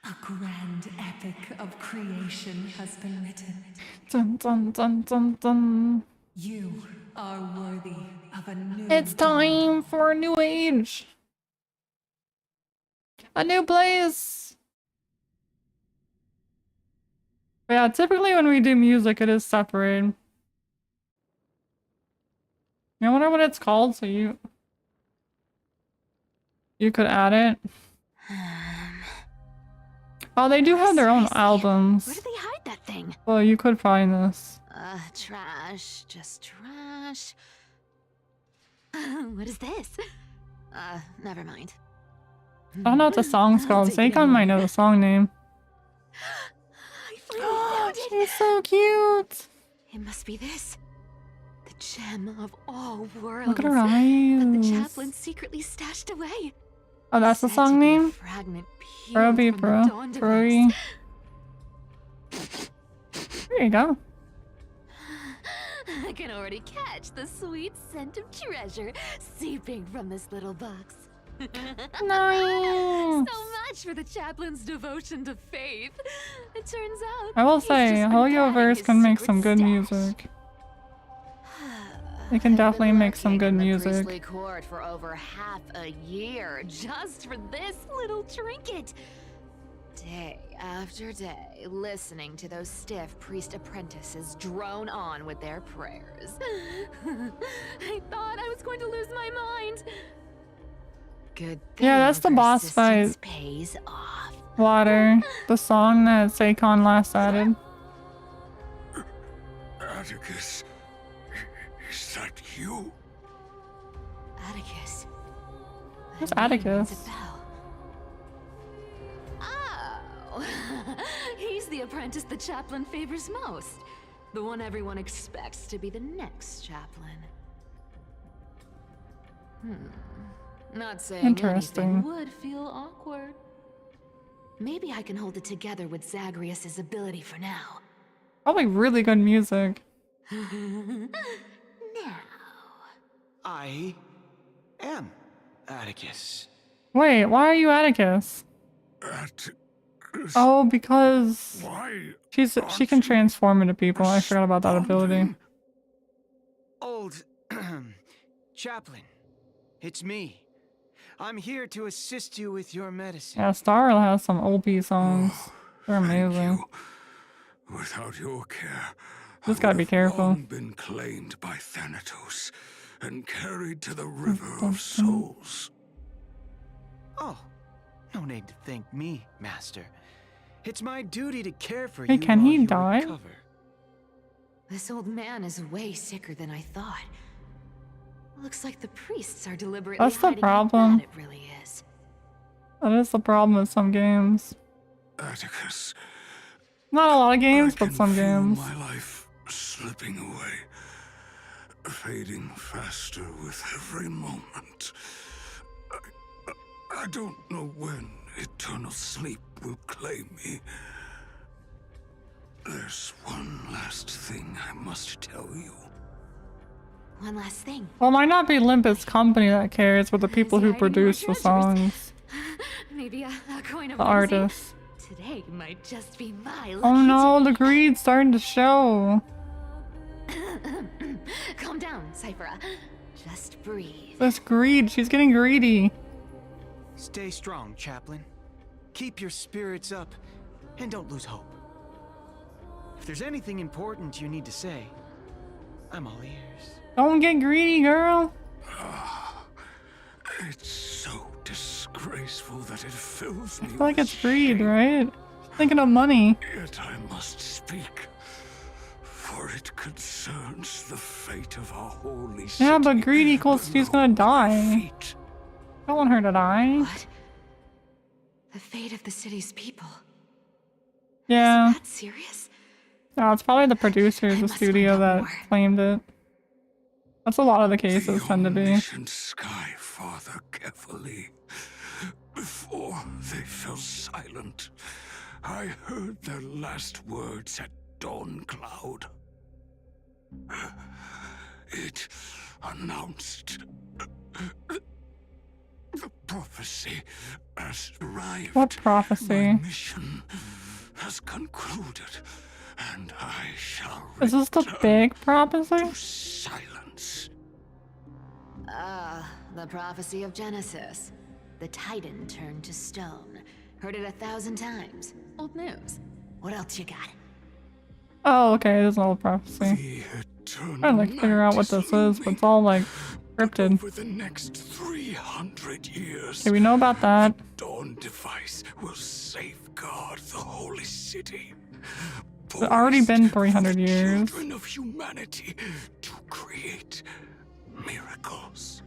A grand epic of creation has been written. Dun, dun, dun, dun, dun. You are worthy of a new It's time for a new age. A new place. But yeah, typically when we do music, it is separated. I wonder what it's called, so you could add it. Oh, they do have their own albums. Where did they hide that thing? Well, you could find this. Trash. Just trash. What is this? Never mind. I don't know what the song's called. Seikon might know the song name. I finally found it. She's so cute. It must be this. The gem of all worlds. Look at her That the eyes. chaplain secretly stashed away. Oh, that's the song name? Fragment Broby peeled from bro. the dawn Broy. device. There you go. I can already catch the sweet scent of treasure seeping from this little box. Nice. So much for the chaplain's devotion to faith. It turns out I will he's say, just Holyoverse his can make secret some good stash. music. They can definitely make some good In the music. priestly court for over half a year just for this little trinket. Day after day, listening to those stiff priest apprentices drone on with their prayers. I thought I was going to lose my mind. Good thing Yeah, that's the boss fight. persistence pays off. Water. The song that Saikon last added. Atticus, is that you? Atticus. Who's Atticus? Oh, he's the apprentice the chaplain favors most. The one everyone expects to be the next chaplain. Not saying Interesting. anything would feel awkward. Maybe I can hold it together with Zagreus's ability for now. Probably really good music. Now. I am Atticus. Wait, why are you Atticus? Oh, because she can transform into people. I forgot about that ability. Old chaplain, it's me. I'm here to assist you with your medicine. Yeah, Starl has some OP songs. They're amazing. Without your care, Just gotta be careful. long been claimed by Thanatos and carried to the River of Souls. Oh, no need to thank me, Master. It's my duty to care for Hey, you can while he you die? recover. This old man is way sicker than I thought. Looks like the priests are deliberately That's the hiding how problem. bad it really is. That is the problem with some games. Atticus, Not a lot of games, but some feel games. my life slipping away, fading faster with every moment. I don't know when eternal sleep will claim me. There's one last thing I must tell you. One last thing. Well, it might not be Limpus Company that cares, but the people who produce the songs. Maybe a coin of The mercy. artists. Today might just be my lucky Oh no, the greed's starting to show. Calm down, Cyphera. Just breathe. This greed, she's getting greedy. Stay strong, chaplain. Keep your spirits up, and don't lose hope. If there's anything important you need to say, I'm all ears. Don't get greedy, girl. It's so disgraceful that it fills me. I feel like it's greed, right? Thinking of money. Yet I must speak, for it concerns the fate of our holy city. Yeah, but greed equals she's gonna die. Don't want her to die. What? The fate of the city's people. Yeah. That's serious? No, it's probably the producers, the studio that claimed it. That's a lot of the cases tend to be. Omniscient Sky Father carefully. Before they fell silent, I heard their last words at Dawn Cloud. It announced the prophecy has arrived. What prophecy? My mission has concluded, and I shall Is this the big prophecy? silence. Ah, the prophecy of Genesis. The Titan turned to stone. Heard it 1,000 times. Old news. What else you got? Oh, okay, it is an old prophecy. I'd like to figure out what this is, but it's all like scripted. For the next 300 years, Okay, we know about that. Dawn device will safeguard the holy city. It's already been 300 years. Children of humanity to create miracles.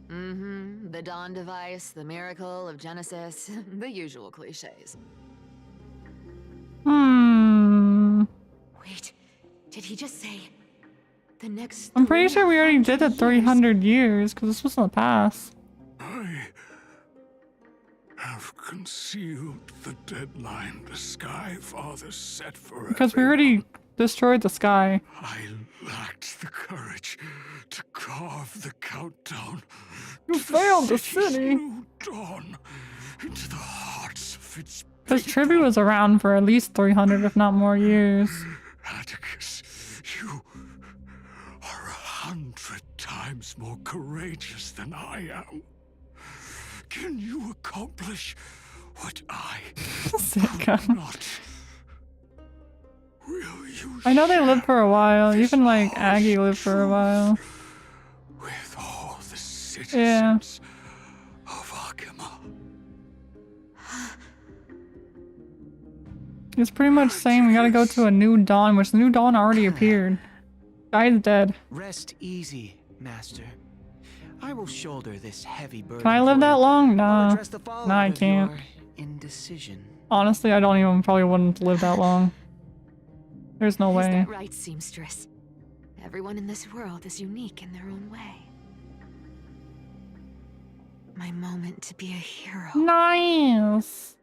Mm-hmm. The Dawn device, the miracle of Genesis, the usual cliches. Wait, did he just say the next? I'm pretty sure we already did it 300 years, because this was in the past. I have concealed the deadline the Sky Father set for Because we already destroyed the sky. I lacked the courage to carve the countdown. You failed the city. New dawn into the hearts of its Because Tribute was around for at least 300, if not more years. Atticus. You are 100 times more courageous than I am. Can you accomplish what I cannot? Will you I know they lived for a while. Even like Aggie lived for a while. with all the citizens Yeah. of Akima? It's pretty much saying we gotta go to a new dawn, which the new dawn already appeared. Guy's dead. Rest easy, Master. I will shoulder this heavy burden. Can I live that long? Nah. address the fallout Nah, I of can't. your indecision. Honestly, I don't even probably wouldn't live that long. There's no Is way. that right, seamstress? Everyone in this world is unique in their own way. My moment to be a hero Nice.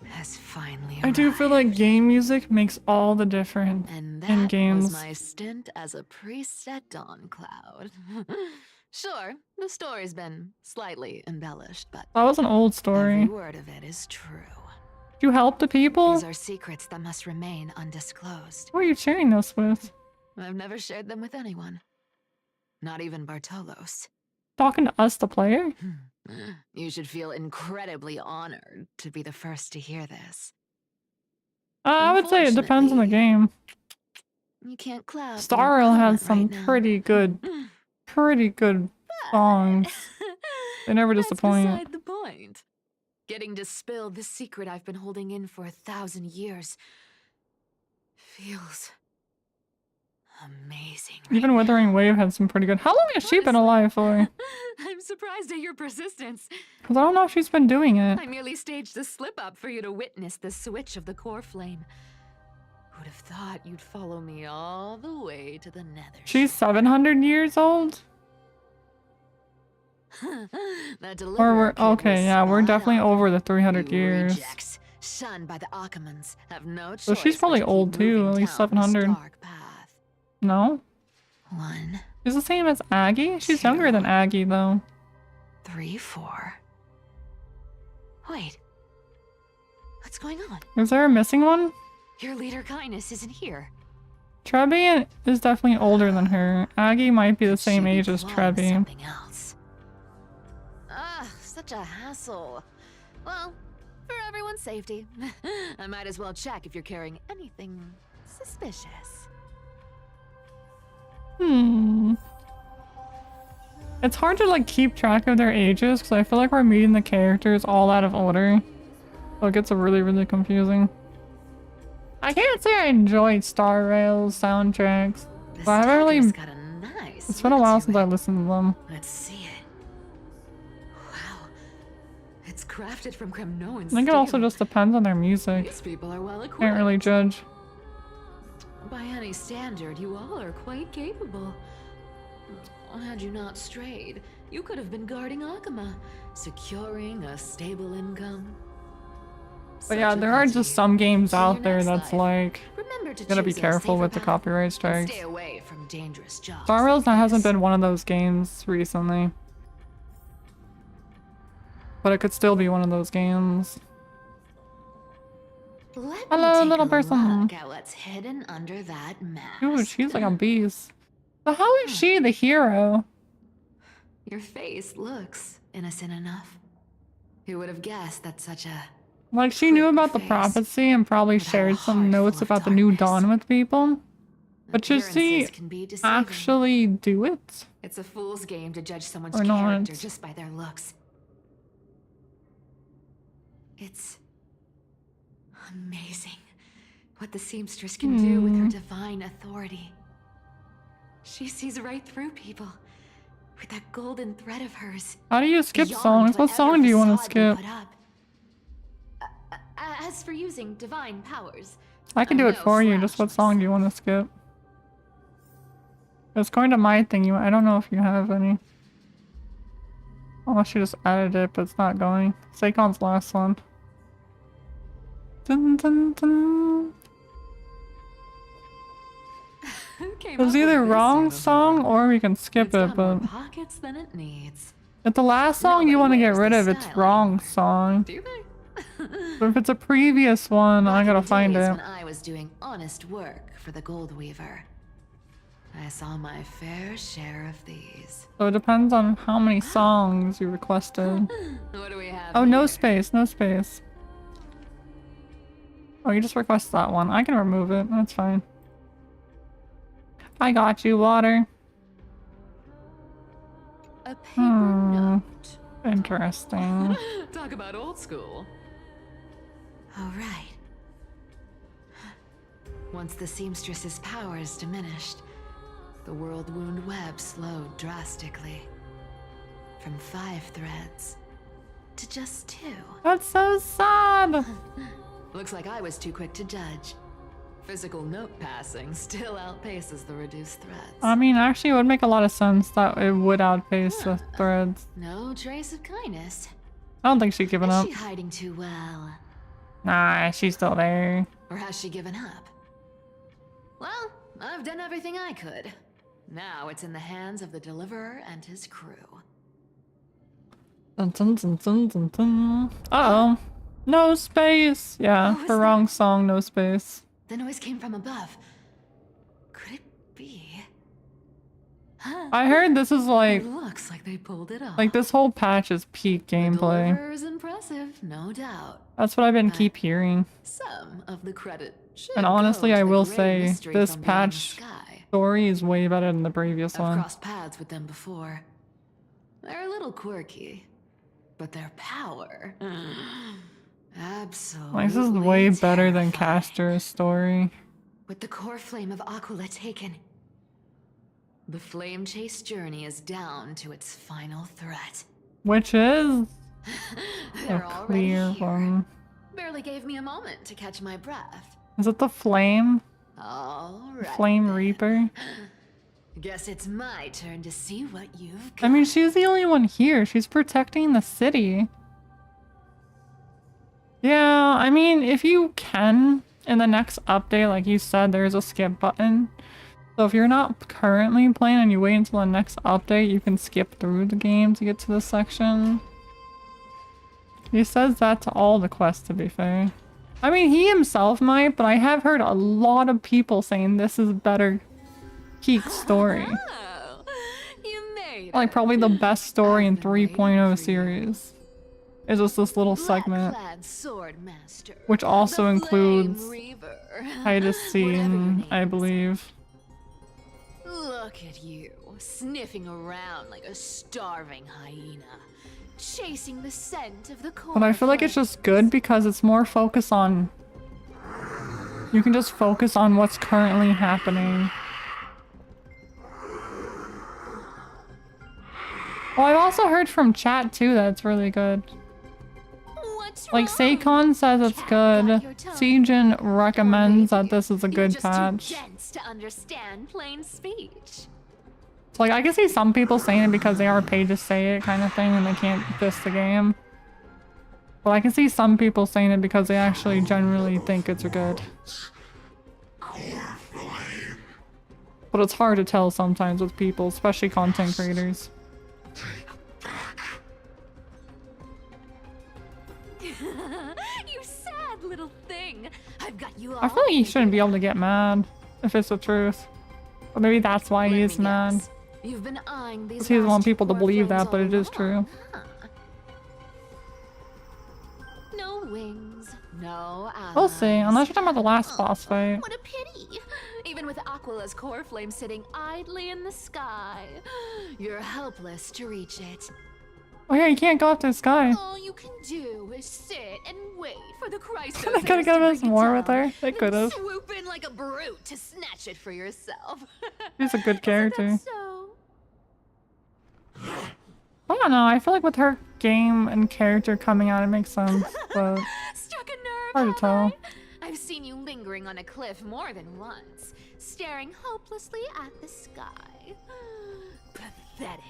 has finally I do feel like game music makes all the difference And in that games. was my stint as a priest at Dawn Cloud. Sure, the story's been slightly embellished, but That was an old story. every word of it is true. Did you help the people? These are secrets that must remain undisclosed. Who are you sharing this with? I've never shared them with anyone. Not even Bartolos. Talking to us, the player? You should feel incredibly honored to be the first to hear this. I would say it depends on the game. You can't clap. Star Rail has some pretty good songs. They never disappoint. That's beside the point. Getting to spill the secret I've been holding in for 1,000 years feels amazing. Even Withering Wave had some pretty good. How long has she been alive for? I'm surprised at your persistence. Because I don't know if she's been doing it. I merely staged the slip-up for you to witness the switch of the core flame. Who'd have thought you'd follow me all the way to the nether? She's 700 years old? Or we're okay, yeah, we're definitely over the 300 years. Rejects, shunned by the Akamans, have no choice So she's probably old too, at least 700. No? 1, She's the same as Aggie? She's younger than Aggie though. 3, 4. Wait. What's going on? Is there a missing one? Your leader Kindness isn't here. Trebi is definitely older than her. Aggie might be the same age as Trebi. Something else. Such a hassle. Well, for everyone's safety, I might as well check if you're carrying anything suspicious. It's hard to like keep track of their ages because I feel like we're meeting the characters all out of order. So it gets really confusing. I can't say I enjoyed Star Rail's soundtracks. But I haven't really... It's been a while since I listened to them. Let's see it. Wow. It's crafted from Kremnoan I think it also just depends on their music. These people are well equipped. Can't really judge. By any standard, you all are quite capable. Had you not strayed, you could have been guarding Akama, securing a stable income. But yeah, there are just some games out there that's like, you gotta be careful with the copyright strikes. Stay away from dangerous jobs. Star Rail's hasn't been one of those games recently. But it could still be one of those games. Hello, little person. Look at what's hidden under that mask. Dude, she's like a beast. So how is she the hero? Your face looks innocent enough. Who would have guessed that such a... Like, she knew about the prophecy and probably shared some notes about the new dawn with people. But should she actually do it? It's a fool's game to judge someone's Or not? character just by their looks. It's amazing what the seamstress can do with her divine authority. She sees right through people with that golden thread of hers. How do you skip beyond songs? What whatever song do you want to facade we skip? put up. As for using divine powers, I can do it for you. Just what song do you want to skip? It's going to my thing. I don't know if you have any. Unless you just added it, but it's not going. Sakon's last one. Dun, dun, dun. It was either wrong song or we can skip it, but pockets than it needs. if the last song you want to get rid of, it's wrong song. But if it's a previous one, I gotta find it. When I was doing honest work for the Gold Weaver, I saw my fair share of these. So it depends on how many songs you requested. What do we have? Oh, no space, no space. Oh, you just requested that one. I can remove it. That's fine. I got you, water. A paper note. Interesting. Talk about old school. All right. Once the seamstress's powers diminished, the world wound web slowed drastically. From 5 threads to just 2. That's so sad. Looks like I was too quick to judge. Physical note passing still outpaces the reduced threads. I mean, actually, it would make a lot of sense that it would outpace the threads. No trace of kindness. I don't think she's given up. Is she hiding too well? Nah, she's still there. Or has she given up? Well, I've done everything I could. Now it's in the hands of the Deliverer and his crew. Dun, dun, dun, dun, dun, dun. Uh-oh. No space. Yeah, the wrong song, no space. The noise came from above. Could it be? I heard this is like... It looks like they pulled it off. Like, this whole patch is peak gameplay. Deliverer is impressive, no doubt. That's what I've been keep hearing. Some of the credit should And honestly, go to I the will great say, mystery this from beyond the patch sky. story is way better than the previous I've one. crossed paths with them before. They're a little quirky, but their power... absolutely Like, this is way better than Castor's story. With the core flame of Aquila taken, the flame chase journey is down to its final threat. Which is... They're a already clear here. one. Barely gave me a moment to catch my breath. Is it the Flame? All right. Flame Reaper? Guess it's my turn to see what you've got. I mean, she's the only one here. She's protecting the city. Yeah, I mean, if you can, in the next update, like you said, there's a skip button. So if you're not currently playing and you wait until the next update, you can skip through the game to get to this section. He says that to all the quests, to be fair. I mean, he himself might, but I have heard a lot of people saying this is better peak story. You made Like, probably the best story in 3.0 series. Is just this little segment. Which also includes Titus scene, I believe. Look at you, sniffing around like a starving hyena, chasing the scent of the core. But I feel like it's just good because it's more focused on... You can just focus on what's currently happening. Well, I've also heard from chat too that it's really good. Like, Seikon says it's good. Seijin recommends that this is a good patch. To understand plain speech. So, like, I can see some people saying it because they are paid to say it kind of thing and they can't diss the game. But I can see some people saying it because they actually generally think it's good. But it's hard to tell sometimes with people, especially content creators. You sad little thing. I've got you all. I feel like he shouldn't be able to get mad if it's the truth. But maybe that's why he is mad. You've been eyeing these. Because he doesn't want people to believe that, but it is true. No wings, no eyes. We'll see, unless you're talking about the last boss fight. What a pity. Even with Aquila's core flame sitting idly in the sky, you're helpless to reach it. Oh yeah, you can't go up to the sky. All you can do is sit and wait for the Chrysos. They could've given us more with her. They could've. Swoop in like a brute to snatch it for yourself. She's a good character. So I don't know, I feel like with her game and character coming out, it makes sense, but struck a nerve. hard to tell. I've seen you lingering on a cliff more than once, staring hopelessly at the sky. Pathetic.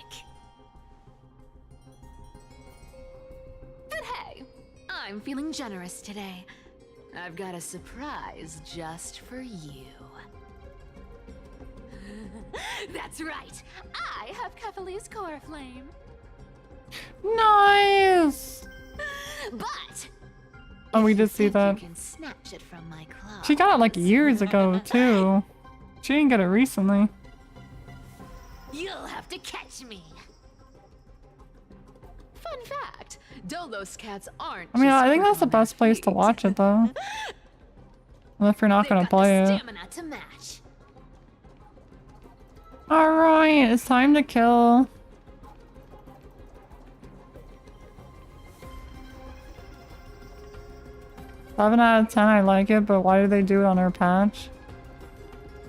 But hey, I'm feeling generous today. I've got a surprise just for you. That's right. I have Kefali's core flame. Nice! But Oh, we did see that. you can snatch it from my claw. She got it like years ago, too. She didn't get it recently. You'll have to catch me. Fun fact, Dolos cats aren't. I mean, just I think quick that's the on their best place to watch it, though. Well, if you're not gonna play it. stamina to match. Alright, it's time to kill. 7 out of 10, I like it, but why did they do it on her patch?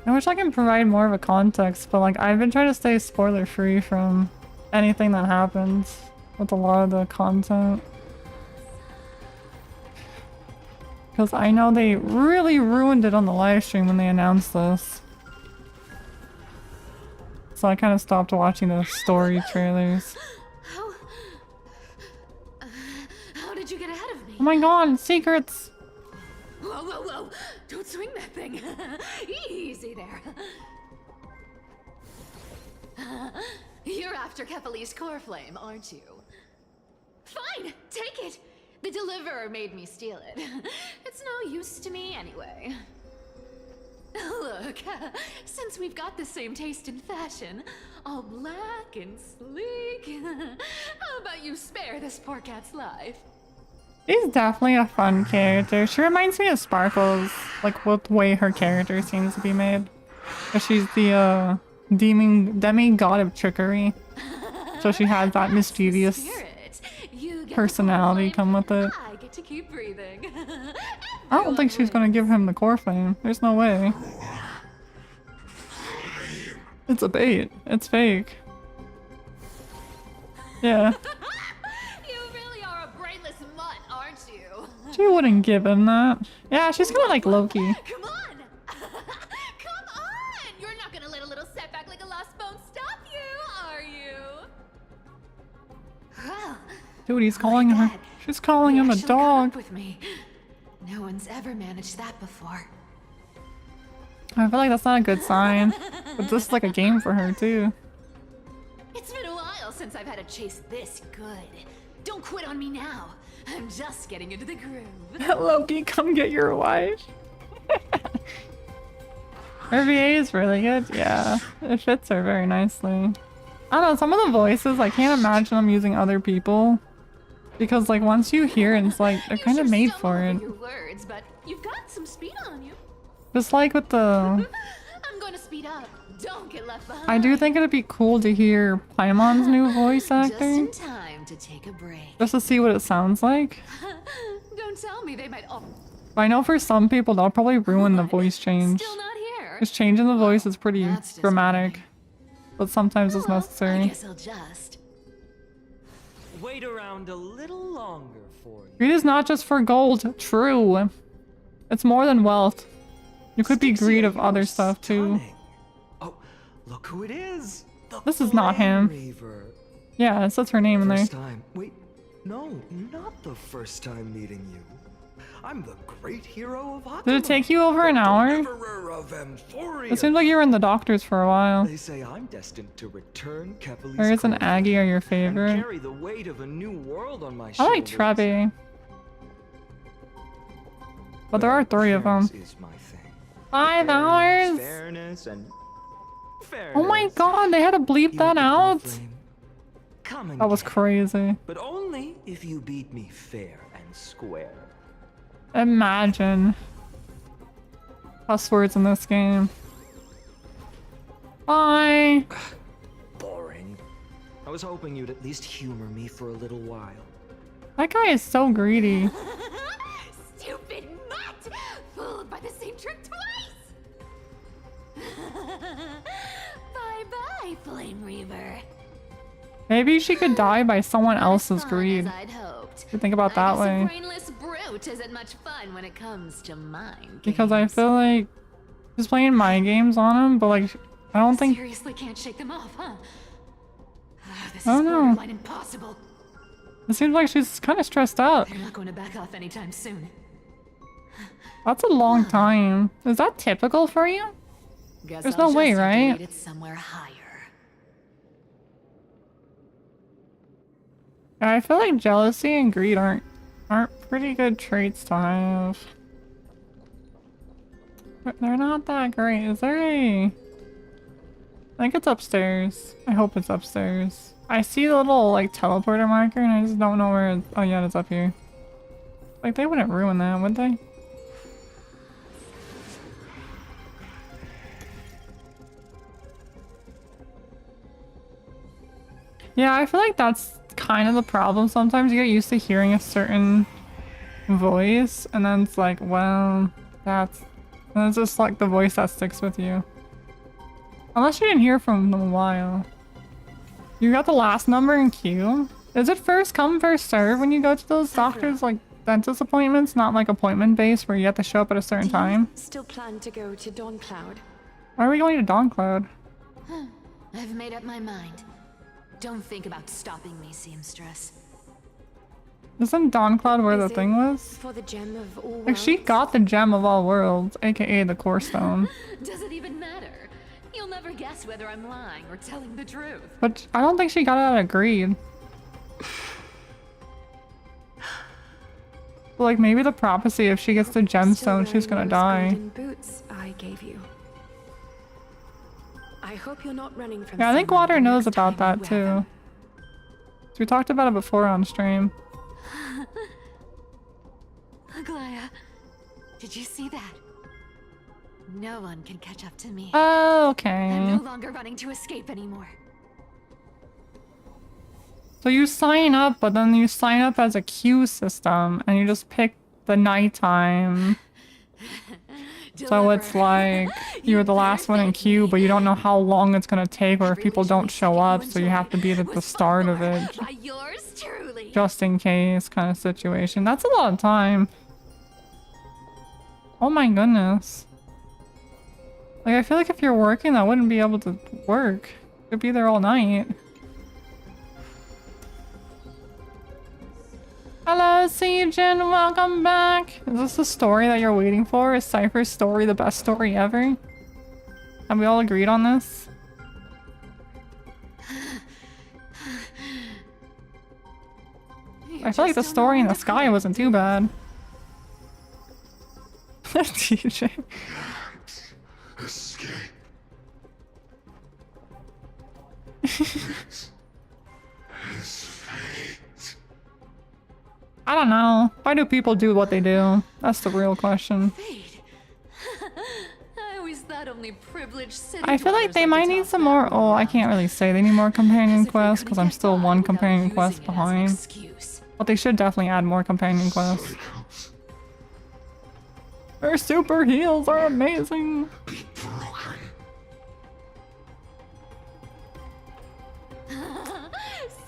I wish I can provide more of a context, but like I've been trying to stay spoiler free from anything that happens with a lot of the content. Because I know they really ruined it on the live stream when they announced this. So I kind of stopped watching the story trailers. How did you get ahead of me? Oh my god, secrets! Whoa, whoa, whoa! Don't swing that thing! Easy there. You're after Kefali's core flame, aren't you? Fine, take it! The deliverer made me steal it. It's no use to me anyway. Look, since we've got the same taste in fashion, all black and sleek, how about you spare this poor cat's life? She's definitely a fun character. She reminds me of Sparkles, like with the way her character seems to be made. But she's the demigod of trickery. So she has that mischievous personality come with it. I get to keep breathing. I don't think she's gonna give him the core flame. There's no way. It's a bait. It's fake. Yeah. You really are a brainless mutt, aren't you? She wouldn't give him that. Yeah, she's kind of like Loki. Come on! Come on! You're not gonna let a little setback like a lost bone stop you, are you? Well, Dude, he's calling her. She's calling him a actually caught dog. up with me. No one's ever managed that before. I feel like that's not a good sign. But this is like a game for her too. It's been a while since I've had a chase this good. Don't quit on me now. I'm just getting into the groove. Loki, come get your wife. Her VA is really good. Yeah, it fits her very nicely. I don't know, some of the voices, I can't imagine them using other people. Because like once you hear it, it's like they're kind of made for it. Your words, but you've got some speed on you. Just like with the... I'm going to speed up. Don't get left behind. I do think it'd be cool to hear Paimon's new voice Just actor. in time to take a break. Just to see what it sounds like. Don't tell me they might all But I know for some people they'll probably ruin the voice change. still not here. Because changing the voice is pretty dramatic. But sometimes it's I necessary. guess I'll just wait around a little longer for you. Greed is not just for gold. True. It's more than wealth. You could be greed of other stuff too. Look who it is. This is not him. Reaver. Yeah, it says her name in there. First time. Wait, no, not the first time meeting you. I'm the great hero of Hot. Did it take you over an hour? It seems like you were in the doctors for a while. They say I'm destined to return Kefali's Whereas an core Aggie are your and favorite. carry the weight of a new world on my I shoulders. like Trevi. But there are 3 of them. Is my thing. 5 hours? Fairness and Oh my god, they had to bleep that out? Come That was crazy. but only if you beat me fair and square. Imagine. Cuss words in this game. Bye. Boring. I was hoping you'd at least humor me for a little while. That guy is so greedy. stupid mutt! Fooled by the same trick twice! Bye-bye, Flame Reaver. Maybe she could die by someone else's greed. I'd hoped. You think about I that guess a way. brainless brute isn't much fun when it comes to mind Because I feel like she's playing mind games on him, but like I don't think Seriously can't shake them off, huh? This I is don't know. borderline impossible. It seems like she's kind of stressed out. They're not going to back off anytime soon. That's a long time. Is that typical for you? Guess There's I'll no way, just have to right? read it somewhere higher. I feel like jealousy and greed aren't pretty good traits to have. But they're not that great. Is there a... I think it's upstairs. I hope it's upstairs. I see the little like teleporter marker and I just don't know where it... Oh yeah, it's up here. Like they wouldn't ruin that, would they? Yeah, I feel like that's kind of the problem. Sometimes you get used to hearing a certain voice and then it's like, well, that's... And it's just like the voice that sticks with you. Unless you didn't hear from them in a while. You got the last number in queue? Is it first come, first serve when you go to those doctors, like dentist appointments? Not like appointment based where you have to show up at a certain time? Still plan to go to Dawncloud? Why are we going to Dawncloud? I've made up my mind. Don't think about stopping me, seamstress. Isn't Dawncloud where the thing was? For the gem of all Like, she got the gem of all worlds, aka the core stone. Does it even matter? You'll never guess whether I'm lying or telling the truth. But I don't think she got it out of greed. But like, maybe the prophecy, if she gets the gemstone, she's gonna die. Golden boots I gave you. I hope you're not running from. Yeah, I think someone Water the knows next about time that you wear them. too. So we talked about it before on stream. Aglaya, did you see that? No one can catch up to me. Oh, I'm okay. no longer running to escape anymore. So you sign up, but then you sign up as a queue system, and you just pick the nighttime. So it's like you're the last one in queue, but you don't know how long it's gonna take, or if people don't show up, so you have to be at the start of it, By yours truly. just in case kind of situation. That's a lot of time. Oh my goodness. Like, I feel like if you're working, I wouldn't be able to work. You'd be there all night. Hello, Siegen, welcome back. Is this the story that you're waiting for? Is Cypher's story the best story ever? Have we all agreed on this? I feel like the story in the sky wasn't too bad. TJ. Escape. His fate. I don't know. Why do people do what they do? That's the real question. I always thought only privileged city I feel like dwellers they liked might to need talk some more. Oh, I can't really say they need more companion quests because I'm still one companion quest behind. But they should definitely add more companion quests. Her super heals are amazing.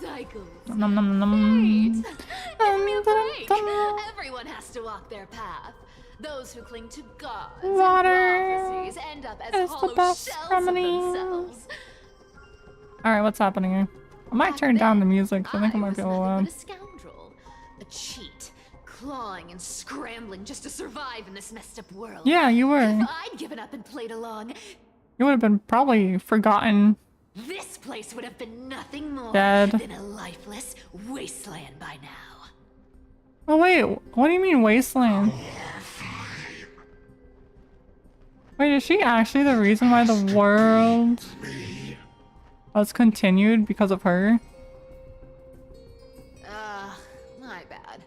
Cycles. Nom nom nom. Give me a break. Everyone has to walk their path. Those who cling to gods Water and prophecies end up as is the hollow best shells remedy. of themselves. Alright, what's happening here? I might turn down the music. I think it might be a little loud. A scoundrel, a cheat, clawing and scrambling just to survive in this messed up world. Yeah, you were. If I'd given up and played along, You would have been probably forgotten. this place would have been nothing more Dead. than a lifeless wasteland by now. Oh wait, what do you mean wasteland? Wait, is she actually the reason why the world was continued because of her? My bad.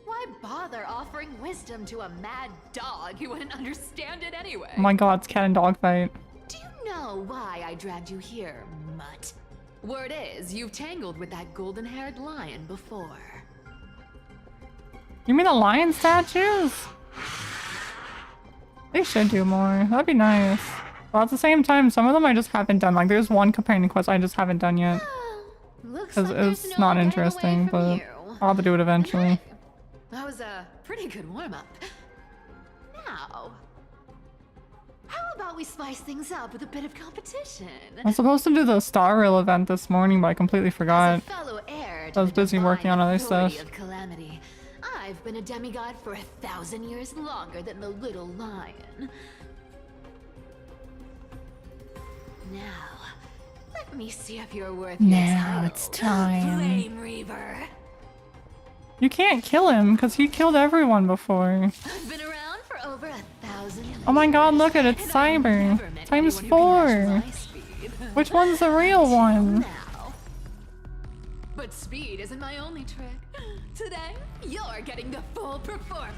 Why bother offering wisdom to a mad dog who wouldn't understand it anyway? Oh my god, it's cat and dog fight. Do you know why I dragged you here, mutt? Word is, you've tangled with that golden-haired lion before. You mean the lion statues? They should do more. That'd be nice. But at the same time, some of them I just haven't done. Like, there's one companion quest I just haven't done yet. Because it's not interesting, but I'll have to do it eventually. That was a pretty good warm-up. Now, how about we spice things up with a bit of competition? I was supposed to do the Star Rail event this morning, but I completely forgot. Fellow heir I was busy working on other stuff. of calamity. I've been a demigod for 1,000 years longer than the little lion. Now, let me see if you're worth Now this it's title. time. Flame Reaver. You can't kill him, because he killed everyone before. I've been around for over 1,000 years. Oh my god, look at it, it's Cyber. Times 4. Which one's the real one? But speed isn't my only trick. Today, you're getting the full performance.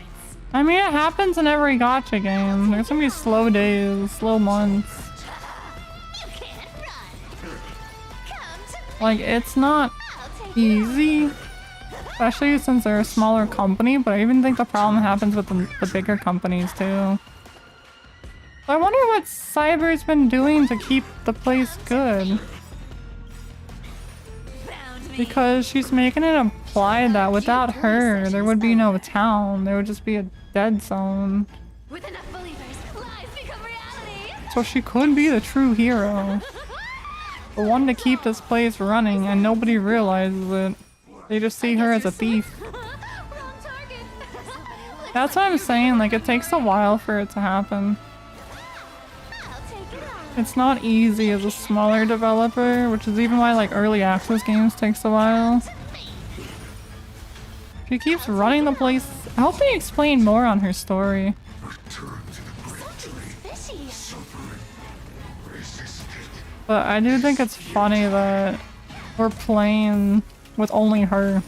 I mean, it happens in every gacha game. There's gonna be slow days, slow months. Like, it's not easy. Especially since they're a smaller company, but I even think the problem happens with the bigger companies too. I wonder what Cyber's been doing to keep the place good. Because she's making it imply that without her, there would be no town. There would just be a dead zone. With enough believers, lies become reality. So she could be the true hero. The one to keep this place running, and nobody realizes it. They just see her as a thief. That's what I'm saying, like, it takes a while for it to happen. It's not easy as a smaller developer, which is even why, like, early access games takes a while. She keeps running the place. Help me explain more on her story. But I do think it's funny that we're playing with only her.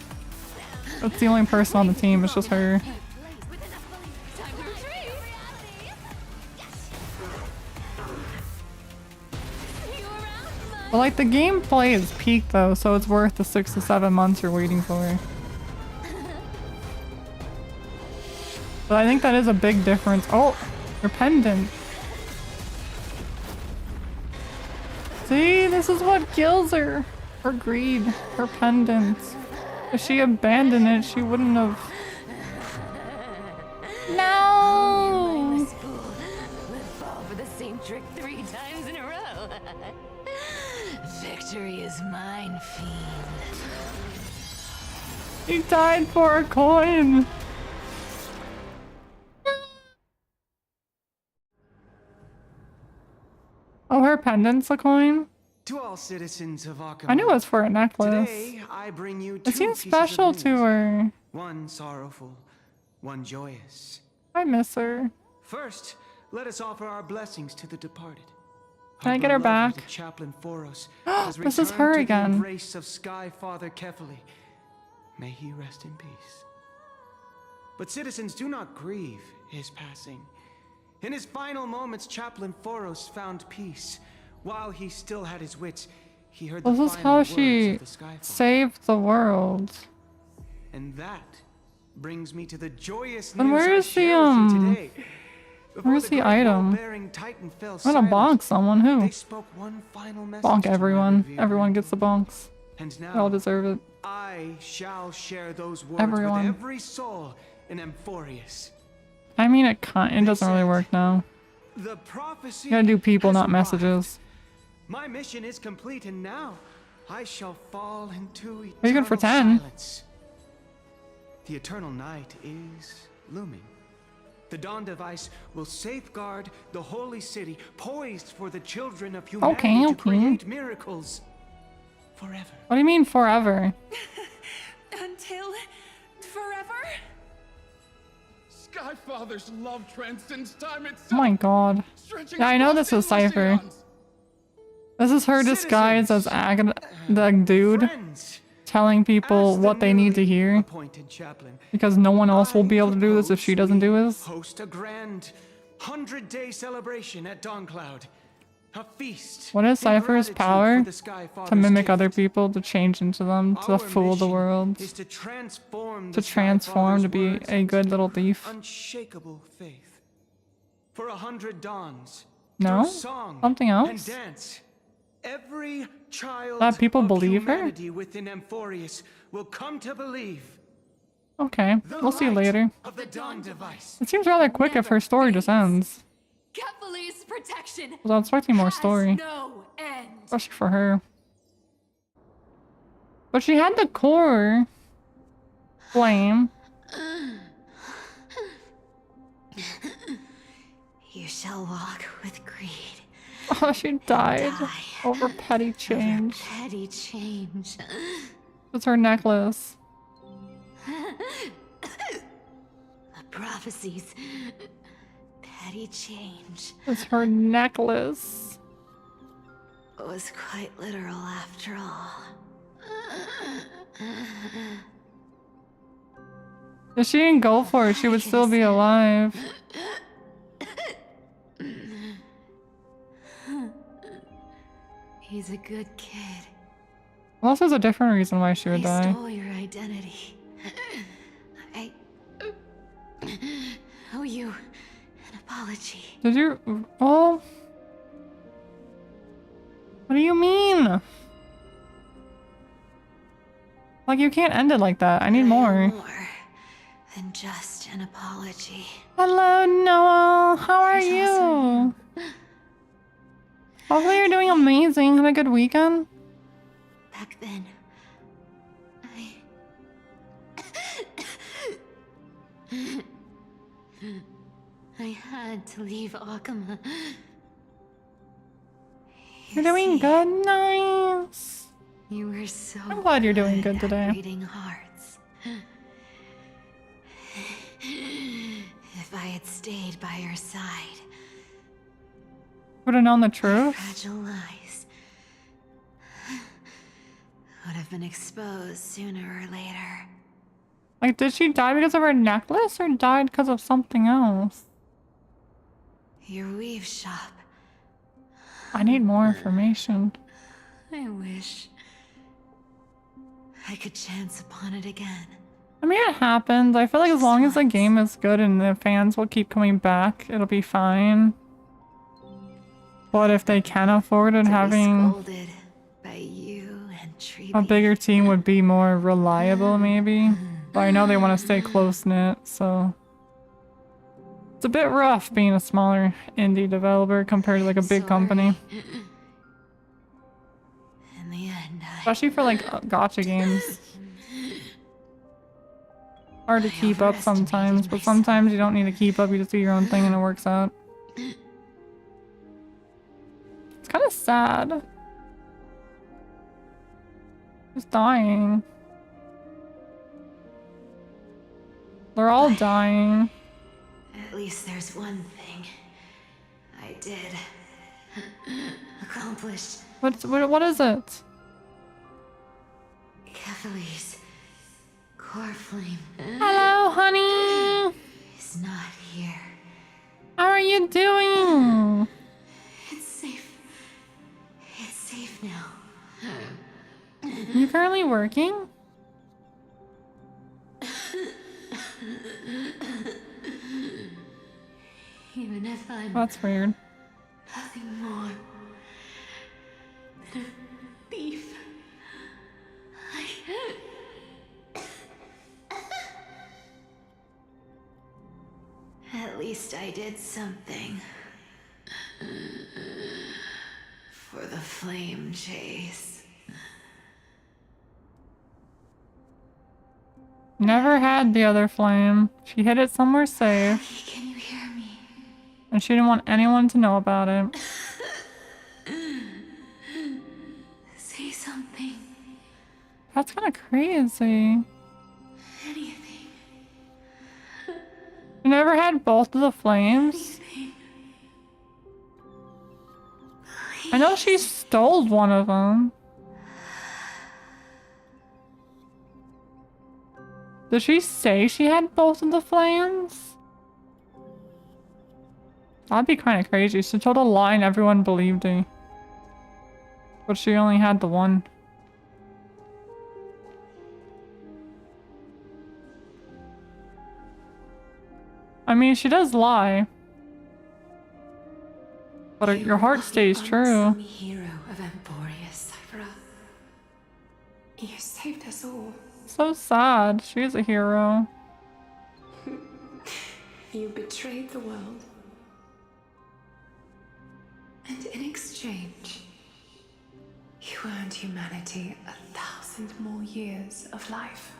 That's the only person on the team, it's just her. But like the gameplay is peak though, so it's worth the 6 to 7 months you're waiting for. But I think that is a big difference. Oh, her pendant. See, this is what kills her. Her greed, her pendant. If she abandoned it, she wouldn't have. No! Let's fall for the same trick 3 times in a row. Victory is mine, fiend. He died for a coin. Oh, her pendant's a coin? To all citizens of Arkham, I knew it was for a necklace. today I bring you It two seems pieces of special to news. her. One sorrowful, one joyous. I miss her. First, let us offer our blessings to the departed. Can I get her back? The chaplain Foros This is her to again. The embrace of Sky Father Kefali. May he rest in peace. But citizens, do not grieve his passing. In his final moments, Chaplain Foros found peace. While he still had his wits, he heard the This is final how words she of the Sky Father. saved the world. And that brings me to the joyous Then news where I is the share with you today. where's the item? Bearing Titan fell I'm gonna bonk someone. Who? They spoke one final message Bonk to my everyone. revered Everyone gets the bonks. And They all now, deserve it. I shall share those words Everyone. with every soul in Amphorius. I mean, it doesn't really work now. The prophecy You gotta do people, has not arrived. messages. My mission is complete, and now I shall fall into eternal Are you good for 10? silence. The eternal night is looming. The dawn device will safeguard the holy city, poised for the children of humanity to create miracles forever. What do you mean forever? Until forever? Skyfather's love transcends time itself. Oh my god. Yeah, I know this is Cypher. This is her disguise as the dude telling people what they need to hear. Because no one else will be able to do this if she doesn't do this. Host a grand 100-day celebration at Dawncloud. A feast. What is in Cypher's gratitude power? for the Sky To Father's mimic gift. other people, to change into them, to Our fool the mission world. is to transform To the Sky transform, Father's to be words a good into little thief. Unshakable faith. For 100 dawns. No? through song Something and else? dance, every child That people of believe her? humanity within Amphorius will come to believe Okay, we'll see later. of the dawn device. It seems rather quick if her story just ends. Kefali's protection. I was expecting more story. No end. Especially for her. But she had the core flame. You shall walk with greed. Oh, she died over petty Over change. petty change. It's her necklace. The prophecies. Petty change. It's her necklace. Was quite literal after all. If she didn't go for it, she would still be alive. He's a good kid. Unless there's a different reason why she would I die. stole your identity. I owe you an apology. Did you? Oh. What do you mean? Like, you can't end it like that. I need more. More than just an apology. Hello, Noel. How are you? Hopefully you're doing amazing. Had a good weekend. Back then, I had to leave Akama. You're doing good. Nice. You were so I'm glad you're doing good today. reading hearts. If I had stayed by your side, Would have known the truth. fragile lies would have been exposed sooner or later. Like, did she die because of her necklace or died because of something else? Your weave shop. I need more information. I wish I could chance upon it again. I mean, it happens. I feel like as long as the game is good and the fans will keep coming back, it'll be fine. But if they can afford it, having Scolded by you and Tree a bigger team would be more reliable, maybe. But I know they want to stay close-knit, so... It's a bit rough being a smaller indie developer compared to like a big company. In the end, Especially for like gacha games. Hard to keep up sometimes, but sometimes you don't need to keep up, you just do your own thing and it works out. It's kind of sad. Just dying. They're all dying. At least there's one thing I did accomplish. What is it? Kefali's core flame. Hello, honey. Is not here. How are you doing? It's safe. It's safe now. You currently working? Even if I'm That's weird. nothing more than a thief, at least I did something for the flame chase. Never had the other flame. She hid it somewhere safe. Can you hear me? And she didn't want anyone to know about it. Say something. That's kind of crazy. Anything. You never had both of the flames? I know she stole one of them. Did she say she had both of the flames? That'd be kind of crazy. She told a lie and everyone believed her. But she only had the one. I mean, she does lie. But your heart stays true. Unsung hero of Emporia, Cypher. You saved us all. So sad. She is a hero. You betrayed the world. And in exchange, you earned humanity 1,000 more years of life.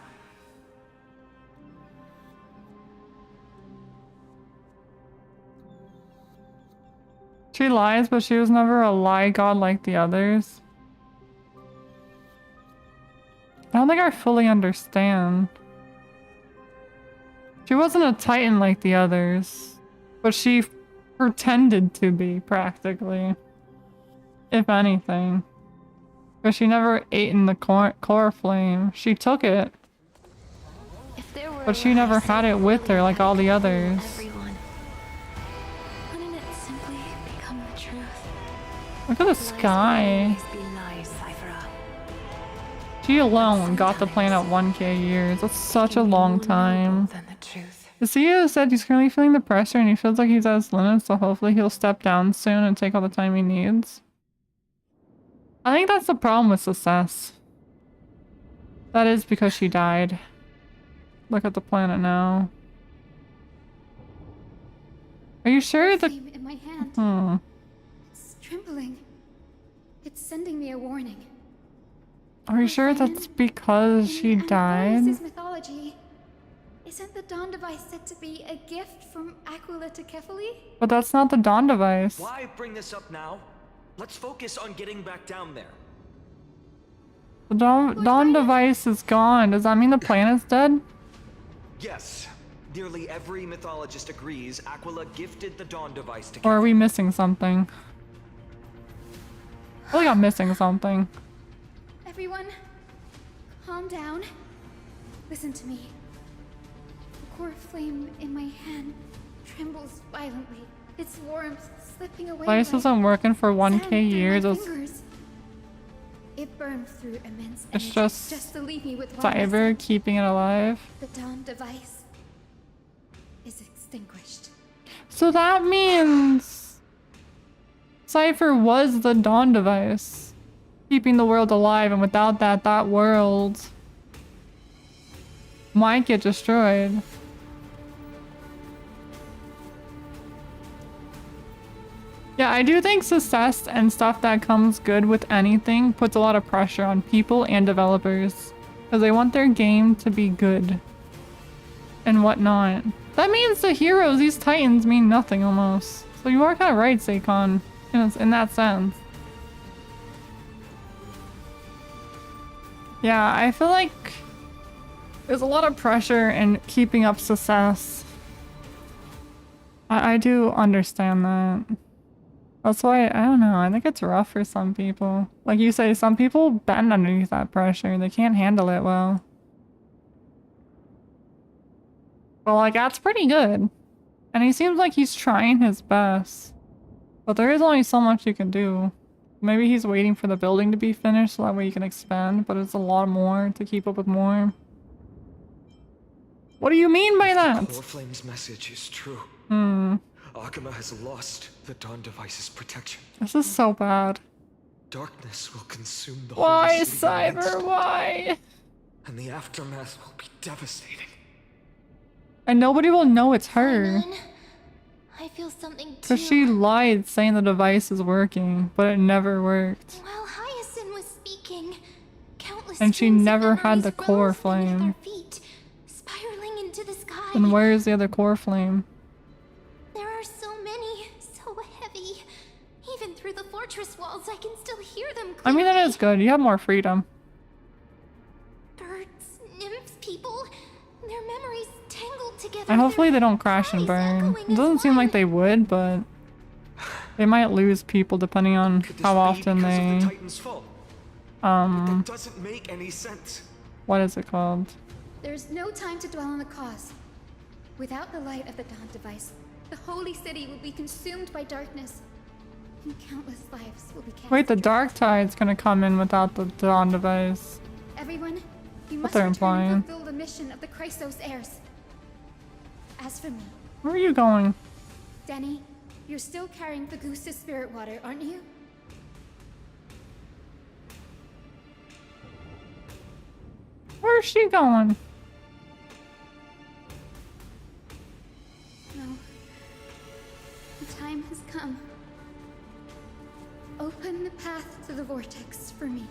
She lies, but she was never a lie god like the others. I don't think I fully understand. She wasn't a titan like the others, but she pretended to be, practically. If anything. Because she never ate in the core flame. She took it. But she never had it with her like all the others. Wouldn't it simply become the truth? Look at the sky. Be lies, Cypher. She alone got the planet 1K years. That's such a long time. Than the truth. The CEO said he's currently feeling the pressure and he feels like he's at his limits, so hopefully he'll step down soon and take all the time he needs. I think that's the problem with success. That is because she died. Look at the planet now. Are you sure that... Flame in my hand. It's trembling. It's sending me a warning. Are you sure that's because she died? This mythology. Isn't the Dawn device said to be a gift from Aquila to Kefali? But that's not the Dawn device. Why bring this up now? Let's focus on getting back down there. The Dawn device is gone. Does that mean the planet's dead? Yes. Nearly every mythologist agrees Aquila gifted the Dawn device to Or are we missing something? I feel like I'm missing something. Everyone, calm down. Listen to me. The core flame in my hand trembles violently. Its warmth slipping away. Device isn't working for 1K years. It burns through immense It's energy just to leave me with one Cyber message. keeping it alive. The Dawn device is extinguished. So that means Cypher was the Dawn device, keeping the world alive, and without that, that world might get destroyed. Yeah, I do think success and stuff that comes good with anything puts a lot of pressure on people and developers, because they want their game to be good and whatnot. That means the heroes, these titans, mean nothing almost. So you are kind of right, Seikon, in that sense. Yeah, I feel like there's a lot of pressure in keeping up success. I do understand that. That's why, I don't know, I think it's rough for some people. Like you say, some people bend underneath that pressure. They can't handle it well. But like, that's pretty good. And he seems like he's trying his best. But there is only so much you can do. Maybe he's waiting for the building to be finished so that way he can expand, but it's a lot more to keep up with more. What do you mean by that? Core Flame's message is true. Akuma has lost the Dawn device's protection. This is so bad. Darkness will consume the Why, holy city Cyber? next, Why? and the aftermath will be devastating. And nobody will know it's her. I feel something too. Because she lied saying the device is working, but it never worked. While Hyacinth was speaking, countless And she streams of never had memories the core rose beneath flame. our feet, spiraling into the sky. And where is the other core flame? There are so many, so heavy. Even through the fortress walls, I can still hear them. I mean, that is good. You have more freedom. Birds, nymphs, people, their memories tangled together. And hopefully they don't crash and burn. It doesn't seem like they would, but they might lose people depending on how often they... That doesn't make any sense. What is it called? There's no time to dwell on the cause. Without the light of the Dawn device, the holy city will be consumed by darkness, and countless lives will be cast. Wait, the Dark Tide's gonna come in without the Dawn device. Everyone, you What must they're return implying. and fulfill the mission of the Chrysos heirs. As for me, Where are you going? Danny, you're still carrying the goose's spirit water, aren't you? Where's she going? No. The time has come. Open the path to the vortex for me.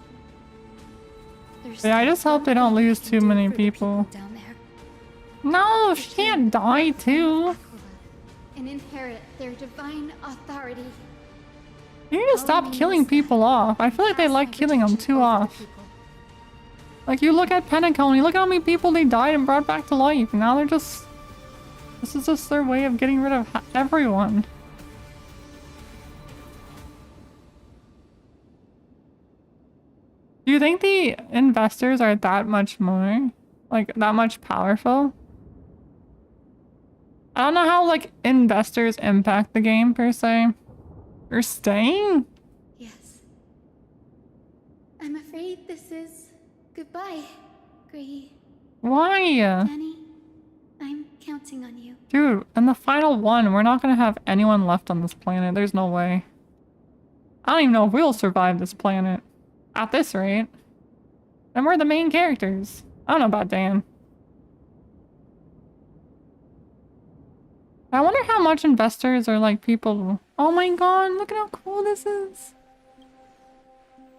There's Yeah, I just hope they don't lose too many people. down there No, she can't die too. and inherit their divine authority. You need to stop killing people off. I feel like they like killing them too off. Like, you look at Pentacone, you look at how many people they died and brought back to life. Now they're just... This is just their way of getting rid of everyone. Do you think the investors are that much more? Like, that much powerful? I don't know how, like, investors impact the game, per se. They're staying? Yes. I'm afraid this is goodbye, Gray. Why? Danny, I'm counting counting on you. Dude, in the final one, we're not gonna have anyone left on this planet. There's no way. I don't even know if we'll survive this planet. At this rate. And we're the main characters. I don't know about Dan. I wonder how much investors are like people. Oh my god, look at how cool this is.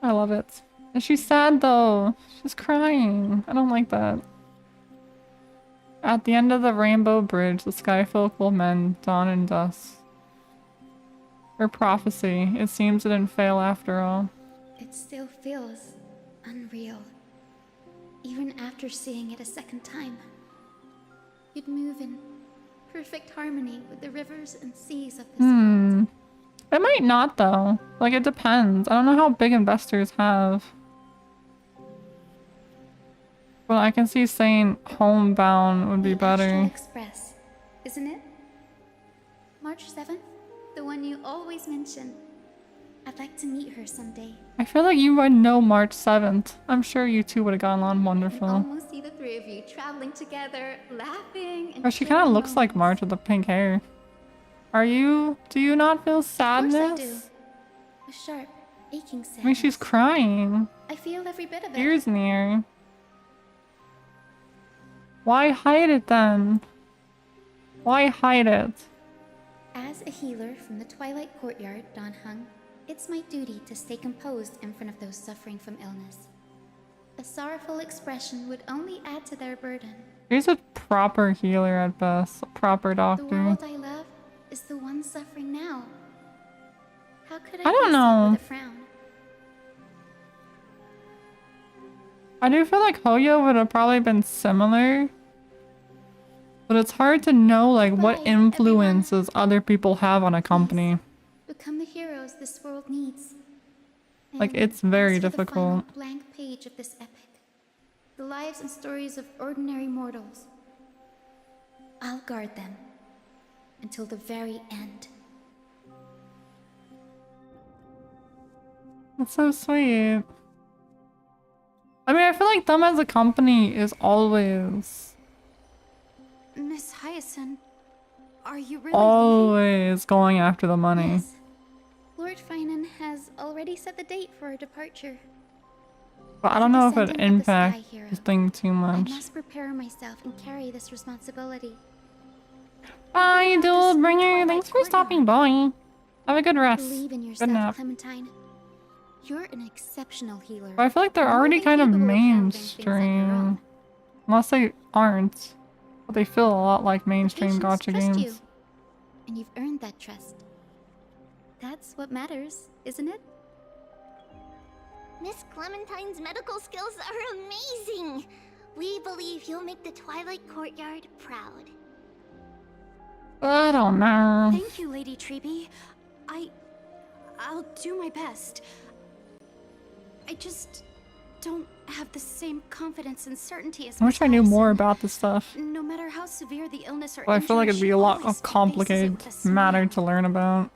I love it. And she's sad though. She's crying. I don't like that. At the end of the rainbow bridge, the skyfolk will mend dawn and dusk. Her prophecy. It seems it didn't fail after all. It still feels unreal. Even after seeing it a second time. You'd move in perfect harmony with the rivers and seas of this world. It might not though. Like it depends. I don't know how big investors have. But I can see saying homebound would be better. Astral Express, isn't it? March 7th? The one you always mention. I'd like to meet her someday. I feel like you would know March 7th. I'm sure you two would have gotten on wonderful. Almost see the three of you traveling together, laughing, and Oh, she kind of looks like March with the pink hair. Do you not feel sadness? Of course I do. A sharp, aching sadness. I mean, she's crying. I feel every bit of it. Tears near. Why hide it then? Why hide it? As a healer from the Twilight Courtyard, Don Hung, it's my duty to stay composed in front of those suffering from illness. A sorrowful expression would only add to their burden. She's a proper healer at best. A proper doctor. The world I love is the one suffering now. How could I don't face know. it with a frown? I do feel like Hoyo would have probably been similar. But it's hard to know like what influences other people have on a company. Become the heroes this world needs. Like And it's very as for the difficult. final blank page of this epic. The lives and stories of ordinary mortals. I'll guard them until the very end. That's so sweet. I mean, I feel like them as a company is always, Miss Hyacinth, are you really always going after the money. Yes. Lord Finan has already set the date for our departure. But I don't know if it Descendant of the Sky impacts Hero, the thing too I much. must prepare myself and carry this responsibility. Bye, Duelbringer. Thanks for stopping by. Have a good rest. Believe in Good yourself, nap. Clementine. You're an exceptional healer. But I feel like they're More already than kind of capable handling things on your own. mainstream. Unless they aren't. But they feel a lot like mainstream Patients gacha trust games. you, and you've earned that trust. That's what matters, isn't it? Miss Clementine's medical skills are amazing. We believe you'll make the Twilight Courtyard proud. I don't know. Thank you, Lady Treeby. I'll do my best. I just don't have the same confidence and certainty as I wish I knew more about this stuff. no matter how severe the illness or But I feel like it'd be a lot of complicated matter to learn about.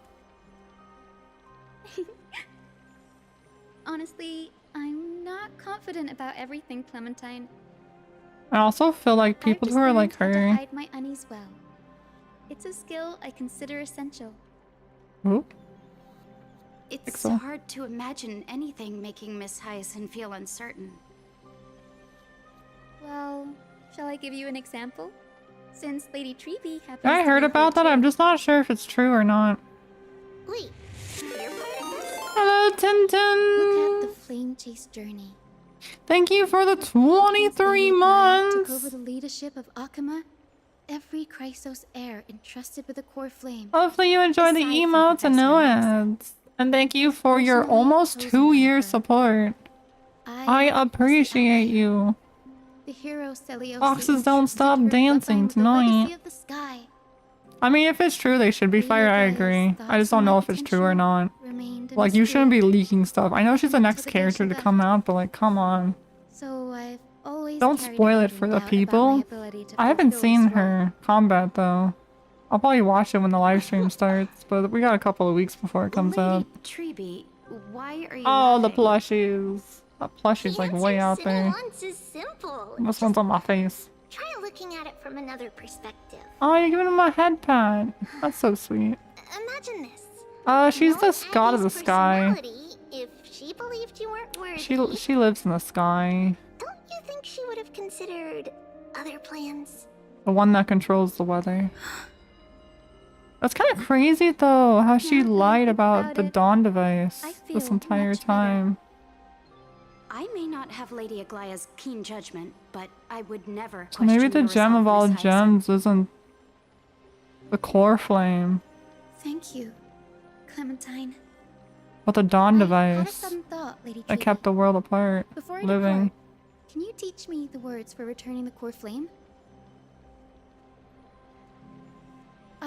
Honestly, I'm not confident about everything, Clementine. I also feel like people who are like Learned how to her. hide my unease well. It's a skill I consider essential. Ooh. It's so. hard to imagine anything making Miss Hyacinth feel uncertain. Well, shall I give you an example? Since Lady Treeby happens I to heard be about that. here I'm just not sure if it's true or not. Wait, you're part of this? Hello, Tintin. Look at the flame chase journey. Thank you for the 23 Took over months. the leadership of Akuma. Every Chrysos heir entrusted with a core flame. Hopefully you enjoy the emotes and no ads. And thank you for your almost 2-year support. I appreciate you. The hero Celiosi Boxes don't stop dancing the legacy tonight. of the sky. I mean, if it's true, they should be fired. I agree. I just don't know if it's true or not. Like, you shouldn't be leaking stuff. I know she's the next character to come out, but like, come on. So I've always Don't carried spoil a it for the doubt about my people. ability to I haven't fulfill seen this role. her combat though. I'll probably watch it when the live stream starts, but we got a couple of weeks before it comes out. Treeby, why are you Oh, the laughing? plushies. That plushie's like way out there. Wants is simple. This one's on my face. Try looking at it from another perspective. Oh, you're giving him a head pat. That's so sweet. Imagine this. She's the god of the sky. If she believed you weren't worthy, She lives in the sky. don't you think she would have considered other plans? The one that controls the weather. That's kind of crazy though, how she lied about the Dawn device this entire time. I may not have Lady Aglaya's keen judgment, but I would never So maybe question the your gem of all resolve, Miss gems isn't the core flame, Thank you, Clementine. but the Dawn Had a device sudden thought, Lady that Kate. kept the world apart, Before I living. depart, can you teach me the words for returning the core flame?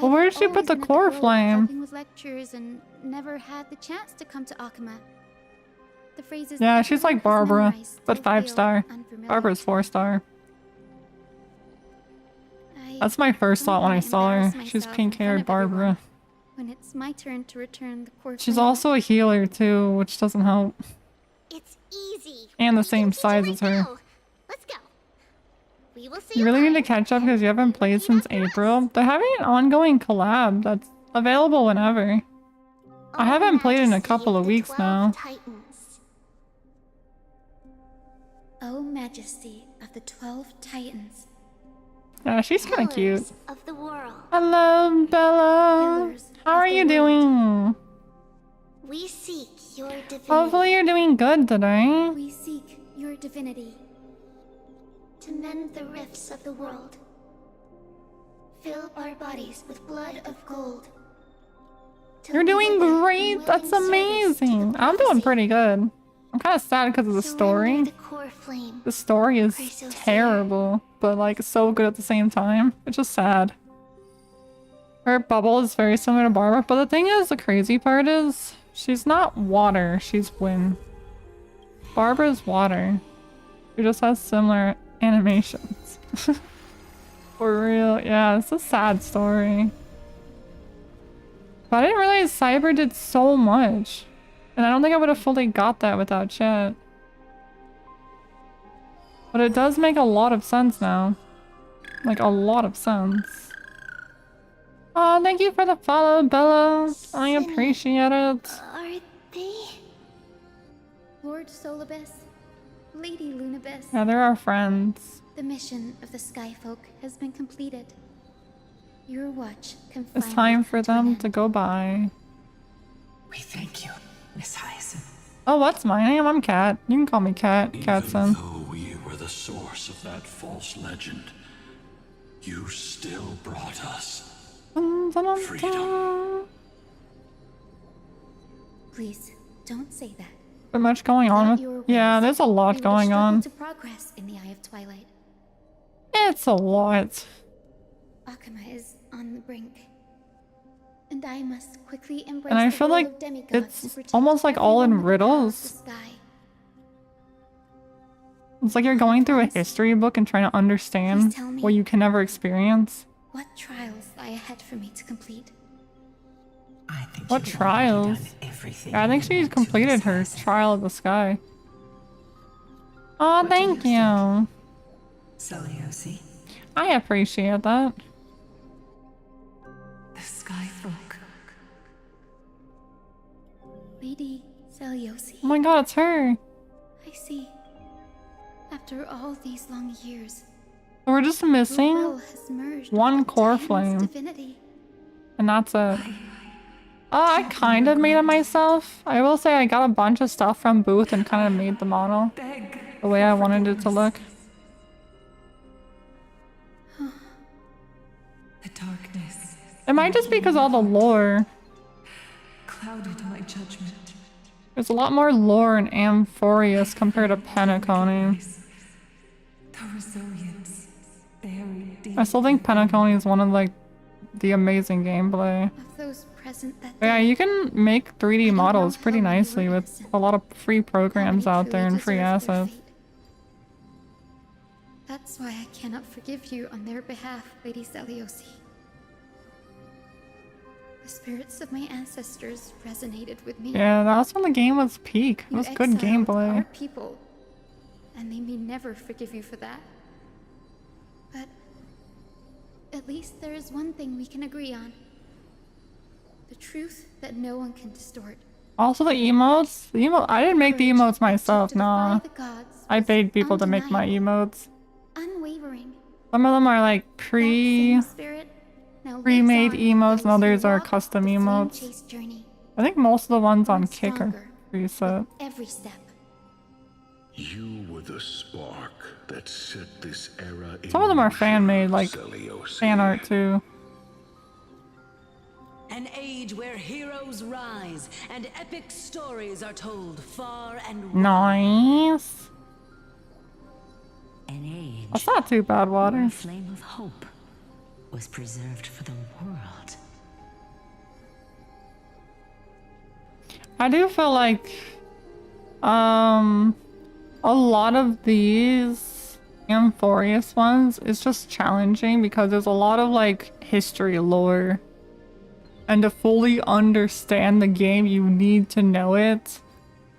Well, where did she I've put the always been at core goal of flame? helping with lectures and never had the chance to come to Akuma. The phrases Yeah, she's like everyone has Barbara, memorized but still 5-star. feel unfamiliar. Barbara's 4-star. I That's my first don't thought when I wanna saw her. embarrass She's myself in front pink-haired of everyone Barbara. When it's my turn to return the core She's flame. also a healer too, which doesn't help. It's easy. And the same size as her. Let's go. We will see You really need to catch up because you haven't played since April. They're having an ongoing collab that's available whenever. I haven't played in a couple of weeks now. Titans. O Majesty of the 12 Titans. Yeah, she's kind of cute. Of the world. Hello, Bella. How are you doing? We seek your divinity. Hopefully you're doing good today. We seek your divinity. To mend the rifts of the world. Fill our bodies with blood of gold. You're doing great. That's amazing. I'm doing pretty good. I'm kind of sad because of the story. The story is terrible, but like so good at the same time. It's just sad. Her bubble is very similar to Barbara, but the thing is, the crazy part is, she's not water, she's wind. Barbara's water. She just has similar animations. For real, yeah, it's a sad story. But I didn't realize Cyber did so much. And I don't think I would have fully got that without chat. But it does make a lot of sense now. Like, a lot of sense. Oh, thank you for the follow, Bella. I appreciate it. Are they? Lord Solibus, Lady Lunabis. Yeah, they're our friends. The mission of the Skyfolk has been completed. Your watch can It's time for them to go by. We thank you, Miss Hyacinth. Oh, what's my name? I'm Kat. You can call me Kat. Katson. Though you were the source of that false legend, you still brought us freedom. Please, don't say that. But much going on Without your with. Yeah, there's a lot we would have going on. struggled to progress in the Eye of Twilight. It's a lot. Akuma is on the brink. And I must quickly embrace And I the feel role like of demigod to it's protect almost like all in everyone with the power of the riddles. sky. It's like you're going through a history book and trying to understand tell me. what you can never experience. What trials lie ahead for me to complete? What trials? Yeah, I think she's completed her Trial of the Sky. Oh, thank you. Celiosi, I appreciate that. the Skyfolk. Lady Celiosi. Oh my god, it's her. I see. After all these long years, We're just your will missing has merged one with core Titan's flame. divinity. And that's it. Oh, I kind of made it myself. I will say I got a bunch of stuff from Booth and kind of made the model the way I wanted it to look. The darkness It might just be because all the lore. clouded my judgment. There's a lot more lore in Amphorius compared to Penacony. The resilience buried deep. I still think Penacony is one of like the amazing gameplay. Of those present that But yeah, you can make 3D models pretty nicely with a lot of free programs out there and free assets. That's why I cannot forgive you on their behalf, Lady Celiosi. The spirits of my ancestors resonated with me. Yeah, that's when the game was peak. It You was good exiled gameplay. our people, and they may never forgive you for that. But at least there is one thing we can agree on. The truth that no one can distort. Also the emotes? I didn't make the emotes myself, nah. The gods I paid people to make my emotes. unwavering. Some of them are like pre-made emotes and others are custom emotes. I think most of the ones on Kick are preset. Every step. You were the spark that set this era in Some of them are fan-made, like Celios. fan art too. An age where heroes rise and epic stories are told far and wide. Nice. An age That's not too bad, where Water. a flame of hope was preserved for the world. I do feel like a lot of these Amphorius ones is just challenging because there's a lot of like history lore. And to fully understand the game, you need to know it.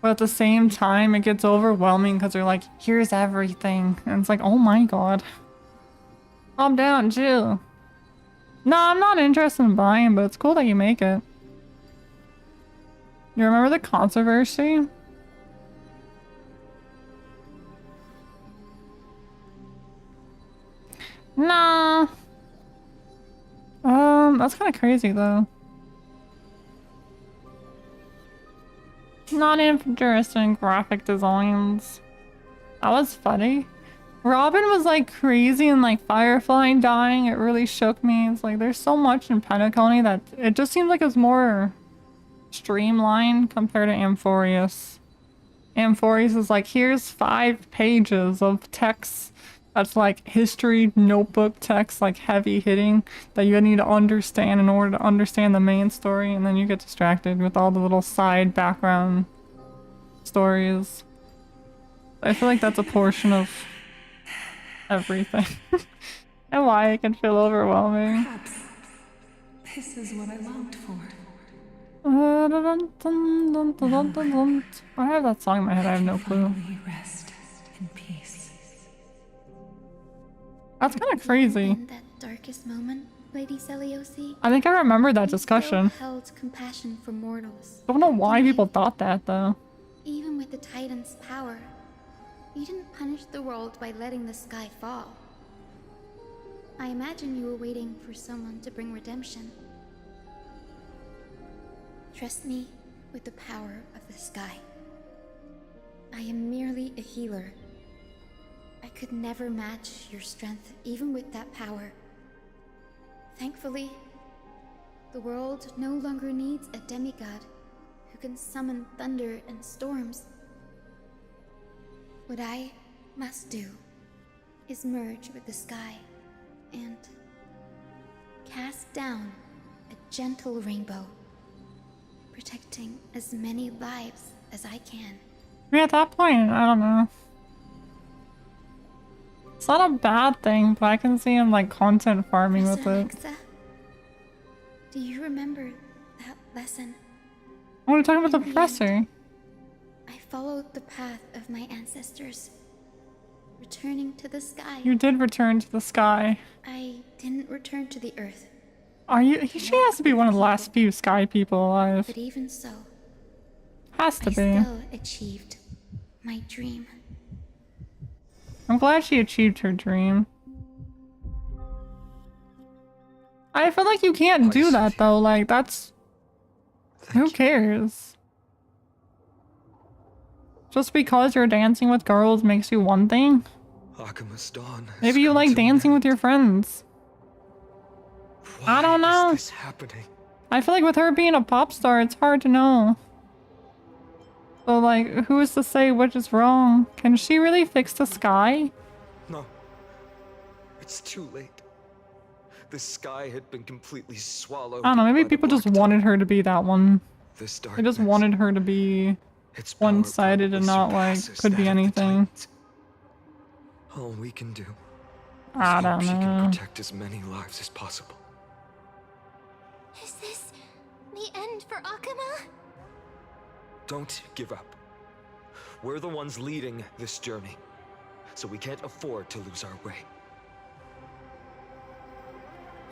But at the same time, it gets overwhelming because they're like, here's everything. And it's like, oh my god. Calm down, chill. No, I'm not interested in buying, but it's cool that you make it. You remember the controversy? Nah. That's kind of crazy though. Not interested in graphic designs. That was funny. Robin was like crazy and like Firefly dying. It really shook me. It's like there's so much in Pentaconi that it just seems like it's more streamlined compared to Amphorius. Amphorius is like, here's 5 pages of text that's like history notebook text, like heavy hitting that you need to understand in order to understand the main story, and then you get distracted with all the little side background stories. I feel like that's a portion of everything. And why it can feel overwhelming. Perhaps this is what I longed for. I have that song in my head, I have no clue. Rest in peace. That's kind of crazy. In that darkest moment, Lady Celiosi, I think I remember that you discussion. still held compassion for mortals. Don't know why people thought that though. Even with the Titan's power, you didn't punish the world by letting the sky fall. I imagine you were waiting for someone to bring redemption. Trust me with the power of the sky. I am merely a healer. I could never match your strength, even with that power. Thankfully, the world no longer needs a demigod who can summon thunder and storms. What I must do is merge with the sky and cast down a gentle rainbow, protecting as many lives as I can. I mean, at that point, I don't know. It's not a bad thing, but I can see him like content farming with it. Alexa, do you remember that lesson? What are you talking about the professor? I followed the path of my ancestors, returning to the sky. You did return to the sky. I didn't return to the earth. Are you? She has to be one of the last few sky people alive. But even so, Has to I be. still achieved my dream. I'm glad she achieved her dream. I feel like you can't do that though, like that's... Who cares? Just because you're dancing with girls makes you one thing? Akima's dawn. Maybe you like dancing with your friends. I don't know. Is this happening? I feel like with her being a pop star, it's hard to know. So like, who is to say which is wrong? Can she really fix the sky? No. It's too late. The sky had been completely swallowed. I don't know, maybe by the people just black wanted her to be that one. This They just wanted her to be Its power one-sided and not like, surpasses could be that of the anything. All we can do I is hope don't she can know. protect as many lives as possible. Is this the end for Akuma? Don't give up. We're the ones leading this journey, so we can't afford to lose our way.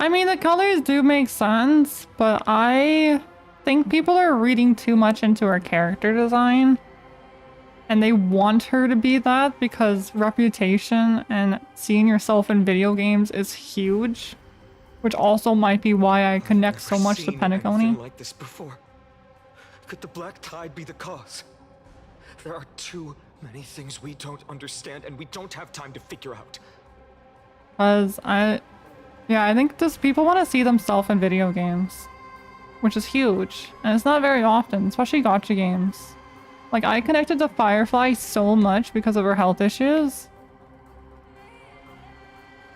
I mean, the colors do make sense, but I think people are reading too much into her character design. And they want her to be that because reputation and seeing yourself in video games is huge. Which also might be why I connect so much to Penacony. Like this before. Could the Black Tide be the cause? There are too many things we don't understand and we don't have time to figure out. Because I think just people want to see themselves in video games. Which is huge. And it's not very often, especially gacha games. Like, I connected to Firefly so much because of her health issues.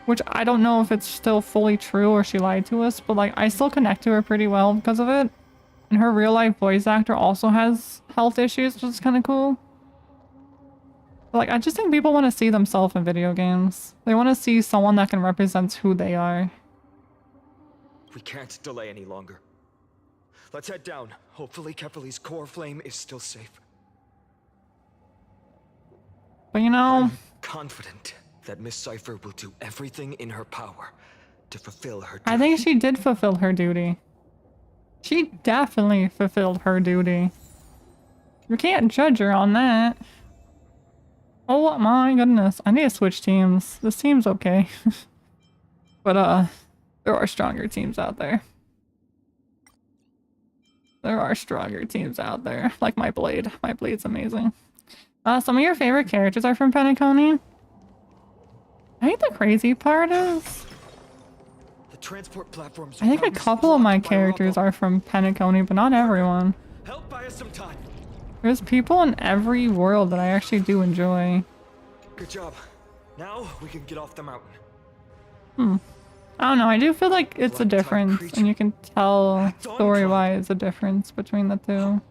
Which I don't know if it's still fully true or she lied to us, but like, I still connect to her pretty well because of it. And her real life voice actor also has health issues, which is kind of cool. But like, I just think people want to see themselves in video games. They want to see someone that can represent who they are. We can't delay any longer. Let's head down. Hopefully Kefali's core flame is still safe. But you know... I'm confident that Miss Cipher will do everything in her power to fulfill her duty. I think she did fulfill her duty. She definitely fulfilled her duty. You can't judge her on that. Oh my goodness. I need to switch teams. This team's okay. But there are stronger teams out there. There are stronger teams out there. Like my blade. My blade's amazing. Some of your favorite characters are from Penacony. I think the crazy part is... The transport platforms I think a couple of my characters are from Penacony, but not everyone. Help buy us some time. There's people in every world that I actually do enjoy. Good job. Now we can get off the mountain. I don't know, I do feel like it's a difference, and you can tell story-wise a difference between the two.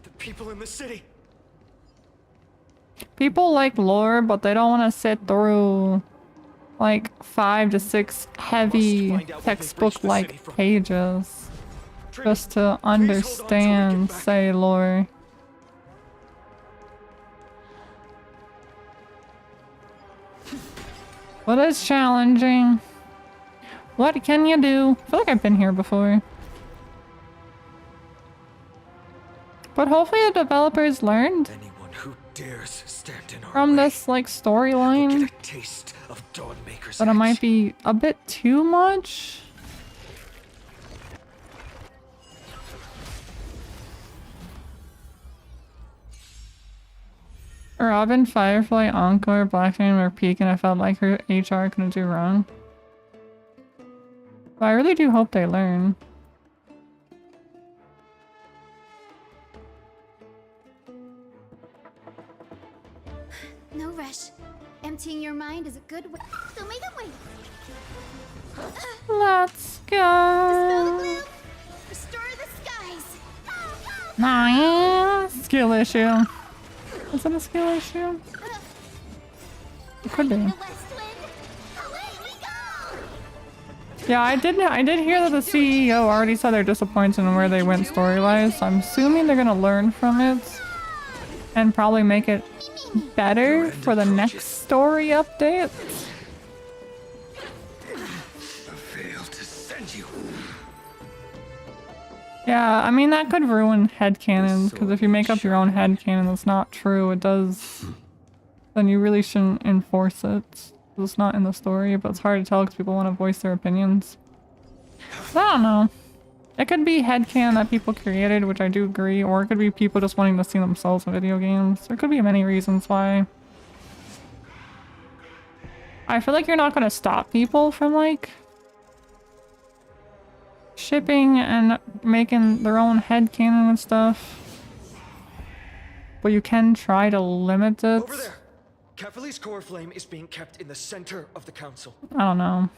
The people in the city. People like lore, but they don't want to sit through like 5 to 6 heavy textbook-like pages just to understand, say, lore. What is challenging? What can you do? I feel like I've been here before. But hopefully the developers learned from this like storyline that it might be a bit too much. Robin, Firefly, Encore, Black Flame are peak, and I felt like her HR couldn't do wrong. But I really do hope they learn. No rush. Emptying your mind is a good way. So make it wait. Let's Dispel the go. gloom. Restore the skies. Nice. Skill issue. Is it a skill issue? It could be. Yeah, I did hear that the CEO already said they're disappointed in where they went story-wise, so I'm assuming they're gonna learn from it and probably make it better for the next story update. Yeah, I mean that could ruin headcanons, because if you make up your own headcanon that's not true, it does, then you really shouldn't enforce it. It's not in the story, but it's hard to tell because people want to voice their opinions. But I don't know. It could be headcanon that people created, which I do agree, or it could be people just wanting to see themselves in video games. There could be many reasons why. I feel like you're not going to stop people from, like, shipping and making their own headcanon and stuff. But you can try to limit it. Over there. Kefali's core flame is being kept in the center of the council. I don't know.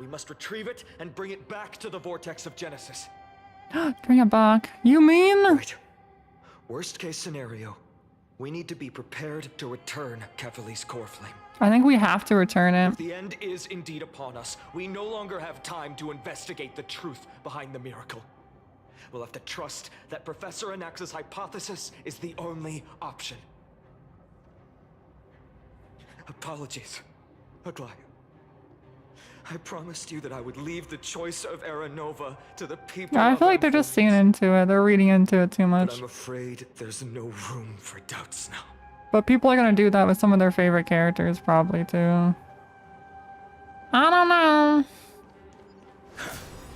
We must retrieve it and bring it back to the vortex of Genesis. Bring it back. You mean? Right. Worst case scenario, we need to be prepared to return Kefali's core flame. I think we have to return it. If the end is indeed upon us, we no longer have time to investigate the truth behind the miracle. We'll have to trust that Professor Anax's hypothesis is the only option. Apologies, Aglaia. I promised you that I would leave the choice of Aranova to the people. Yeah, I feel like they're just seeing into it. They're reading into it too But much. I'm afraid there's no room for doubts now. But people are gonna do that with some of their favorite characters, probably too. I don't know.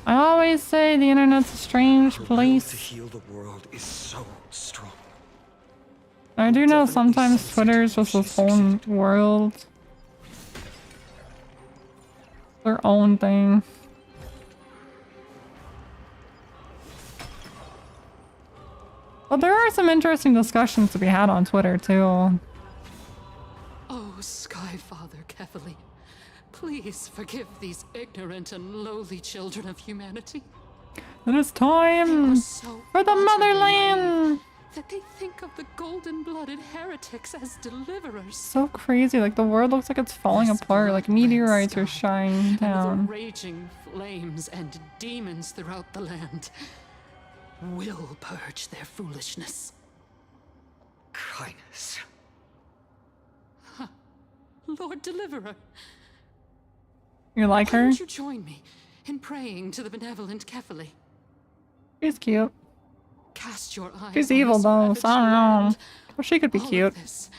I always say the internet's a strange Her will place. to heal the world is so strong. I do know sometimes Twitter is just this whole world. Their own thing. But there are some interesting discussions to be had on Twitter too. Oh, Skyfather Kefali, please forgive these ignorant and lowly children of humanity. It is time for the motherland! That they think of the golden-blooded heretics as deliverers. So crazy, like the world looks like it's falling apart, like meteorites are shining And the down. raging flames and demons throughout the land will purge their foolishness. Kindness. Lord Deliverer, You like why her? don't you join me in praying to the benevolent Kefali? She's cute. Cast your eyes She's on evil this though, ravaged so I don't know. land. Well, she could be All of cute. this,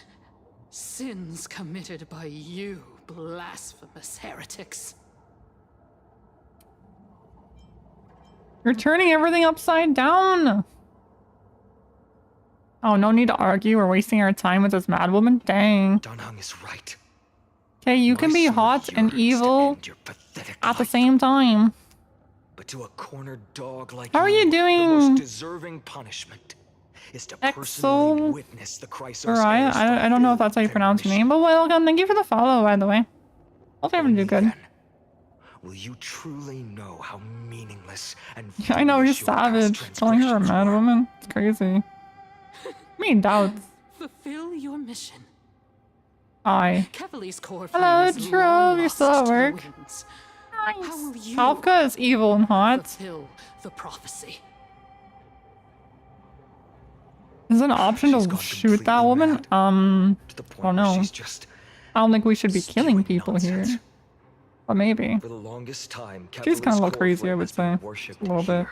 sins committed by you, blasphemous heretics. You're turning everything upside down! Oh, no need to argue. We're wasting our time with this mad woman? Dang. Danheng is right. Okay, you can be hot and evil at the same time. But to a cornered dog like How are you the doing? most deserving punishment is to personally witness the Chrysos heirs I don't know if that's how you pronounce your name, but welcome. Thank you for the follow, by the way. Hope everyone do good. Will you truly know how meaningless and I know, he's foolish your past savage. Calling her a mad woman. It's crazy. Me doubts. Fulfill your mission. Aye. Kefali's core Hello, flame is Trove. long You're lost still at to the work. winds. Nice. How will you Kafka is evil and hot. fulfill the prophecy? Is it an option to shoot that woman? I don't know. I don't think we should be killing people here. But maybe. For the longest time, She's kind of a little Kefali's crazy, I core would flame has say. been worshipped A little bit. here.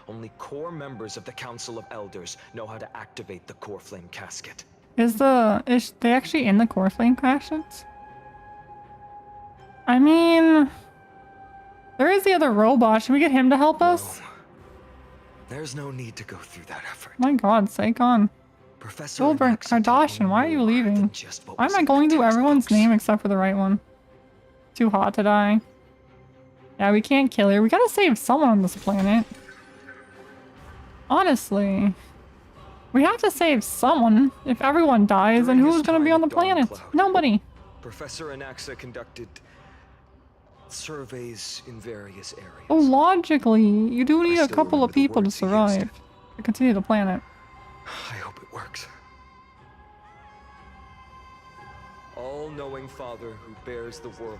Only core members of the Council of Elders know how to activate the core flame casket. Is they actually in the core flame caskets? I mean, there is the other robot. Should we get him to help us? There's no need to go through that effort. My God, Saikon. Professor Gilbert Kardashian, why are you leaving? Why am I going through everyone's name except for the right one? Too hot to die. Yeah, we can't kill her. We gotta save someone on this planet. Honestly. We have to save someone. If everyone dies, then who's gonna be on the planet? Nobody. Professor Anaxa conducted surveys in various areas. Oh, logically, you do need a couple of people to survive. To continue the planet. I hope it works. All-knowing Father who bears the world,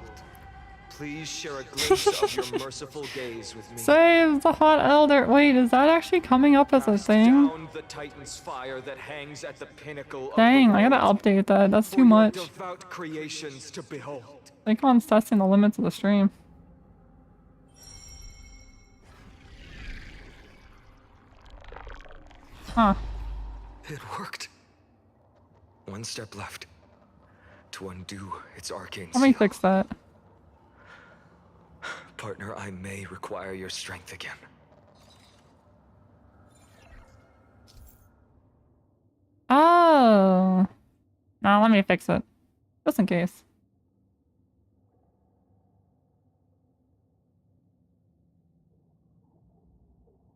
please share a glimpse of your merciful gaze with me. Save the hot elder. Wait, is that actually coming up as a thing? Down the Titan's fire that hangs at the pinnacle Dang, of the I gotta world update that. That's for too your much. devout creations to behold. Icon's testing the limits of the stream. Huh. It worked. One step left to undo its arcane Let me seal. fix that. Partner, I may require your strength again. Oh. No, let me fix it. Just in case.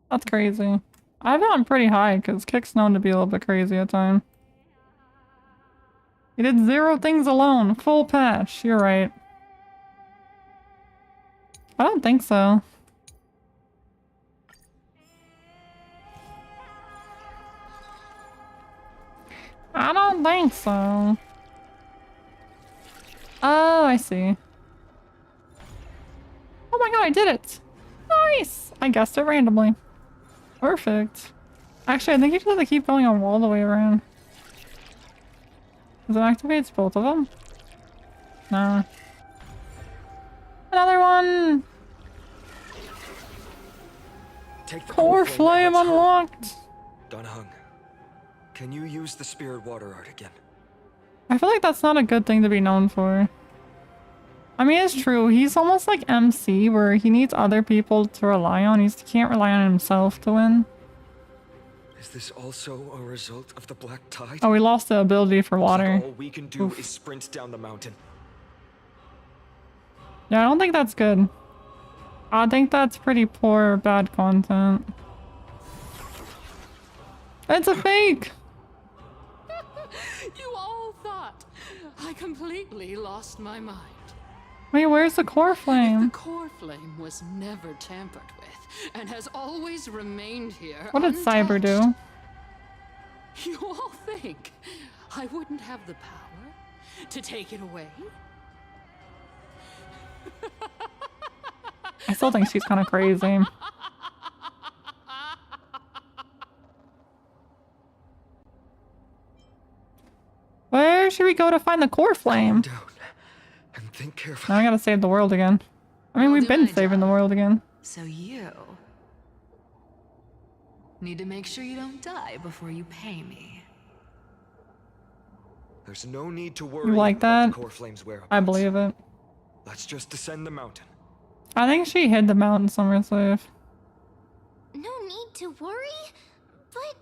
That's crazy. I've gone pretty high because Kick's known to be a little bit crazy at times. He did 0 things alone. Full patch. You're right. I don't think so. I don't think so. Oh, I see. Oh my god, I did it! Nice! I guessed it randomly. Perfect. Actually, I think you just have to keep going on all the way around. Does it activate both of them? No. Another one! Take the Core flame flame and let's hurry. unlocked! Dunhung, can you use the spirit water art again? I feel like that's not a good thing to be known for. I mean, it's true. He's almost like MC, where he needs other people to rely on. He can't rely on himself to win. Is this also a result of the black tide? Oh, we lost the ability for Looks like water. all we can do Oof. is sprint down the mountain. Yeah, I don't think that's good. I think that's pretty poor, bad content. It's a fake! You all thought I completely lost my mind. Wait, where's the core flame? The core flame was never tampered with and has always remained here. What did Cyber do? You all think I wouldn't have the power to take it away? I still think she's kind of crazy. Where should we go to find the core flame? And think carefully. Now I gotta save the world again. I mean, we've been saving the world again. So you need to make sure you don't die before you pay me. There's no need to worry You like about that? the core flame's whereabouts. I believe it. Let's just descend the mountain. I think she hid the mountain somewhere safe. No need to worry, but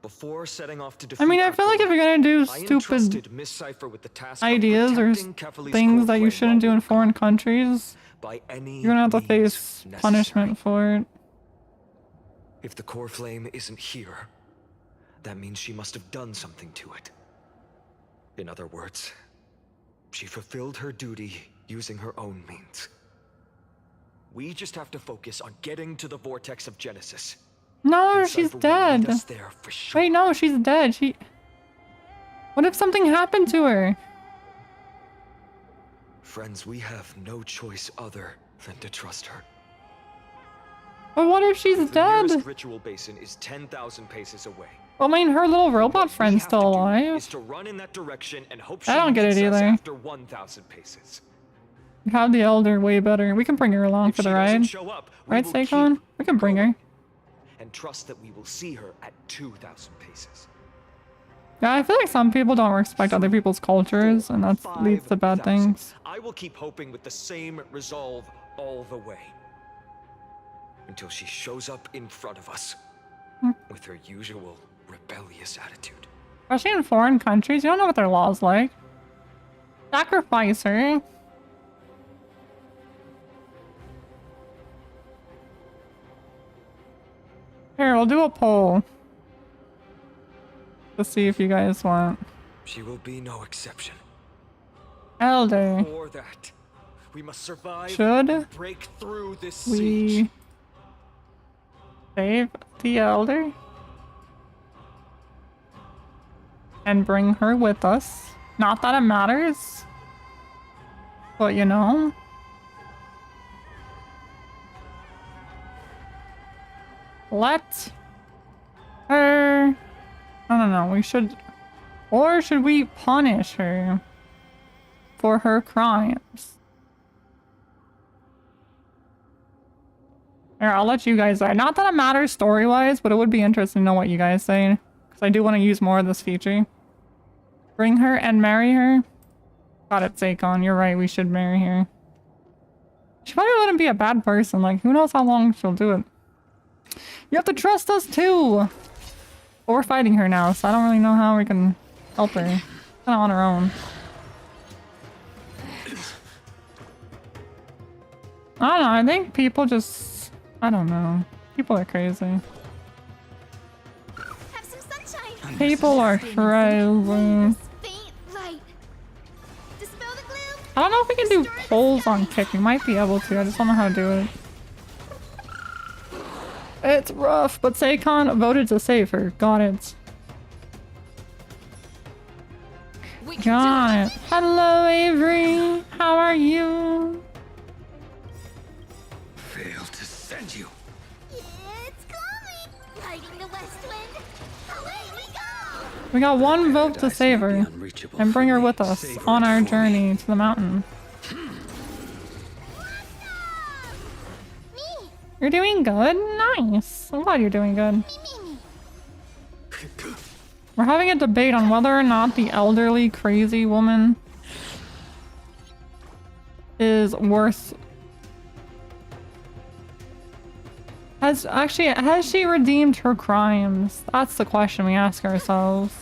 Before setting off to defeat I mean, I feel like if you're gonna do I stupid entrusted Miss Cipher with the task of ideas or protecting Kefali's things core that you flame shouldn't do while in foreign countries, by any you're gonna have to means face necessary. punishment for it. If the core flame isn't here, that means she must have done something to it. In other words, she fulfilled her duty using her own means. We just have to focus on getting to the vortex of Genesis. No, And she's Cipher will lead dead. us there for sure. Wait, no, she's dead. What if something happened to her? Friends, we have no choice other than to trust her. But what if she's The dead? nearest ritual basin is 10,000 paces away. I mean, her little robot friend's still Is alive. to run in that direction and hope I she don't get it meets us either. after 1,000 paces. We have the Elder way better. We can bring her along for the ride. show up, we Right, will Saquon? We can bring her. And trust that we will see her at 2,000 paces. Yeah, I feel like some people don't respect other people's cultures, and that leads to bad 5,000. things. I will keep hoping with the same resolve all the way. Until she shows up in front of us. With her usual rebellious attitude. Especially in foreign countries, you don't know what their law's like. Sacrifice her. Here, we'll do a poll. To see if you guys want. She will be no exception. Elder. For that, we must survive Should and break through this siege. we save the Elder? And bring her with us. Not that it matters. But you know. Let her... I don't know, we should... Or should we punish her for her crimes? Here, I'll let you guys decide. Not that it matters story-wise, but it would be interesting to know what you guys say. Because I do want to use more of this feature. Bring her and marry her? Got it, Saquon. You're right, we should marry her. She probably wouldn't be a bad person. Like, who knows how long she'll do it. You have to trust us too! But we're fighting her now, so I don't really know how we can help her. Kind of on her own. I don't know, I think people just... I don't know. People are crazy. have some sunshine. People are crazy. Faint light. Dispel the gloom. I don't know if we can do polls on kick. We might be able to. I just don't know how to do it. It's rough, but Saquon voted to save her. Got it. Got it. Hello, Avery. How are you? Failed to send you. It's coming. Lighting the west wind. Away we go. We got one vote to save her and bring her with us on our journey to the mountain. You're doing good? Nice. I'm glad you're doing good. We're having a debate on whether or not the elderly, crazy woman is worth... Has she redeemed her crimes? That's the question we ask ourselves.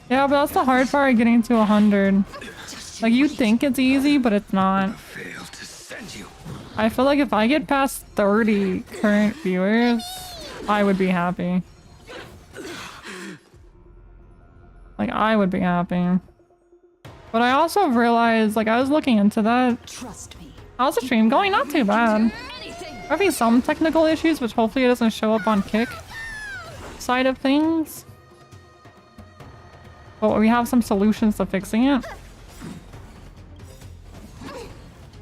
Yeah, but that's the hard part of getting to 100. Like, you think it's easy, but it's not. I feel like if I get past 30 current viewers, I would be happy. Like, I would be happy. But I also realized, like, I was looking into that. Trust me. How's the stream going? Not too bad. We're having some technical issues, which hopefully it doesn't show up on Kick side of things. But we have some solutions to fixing it.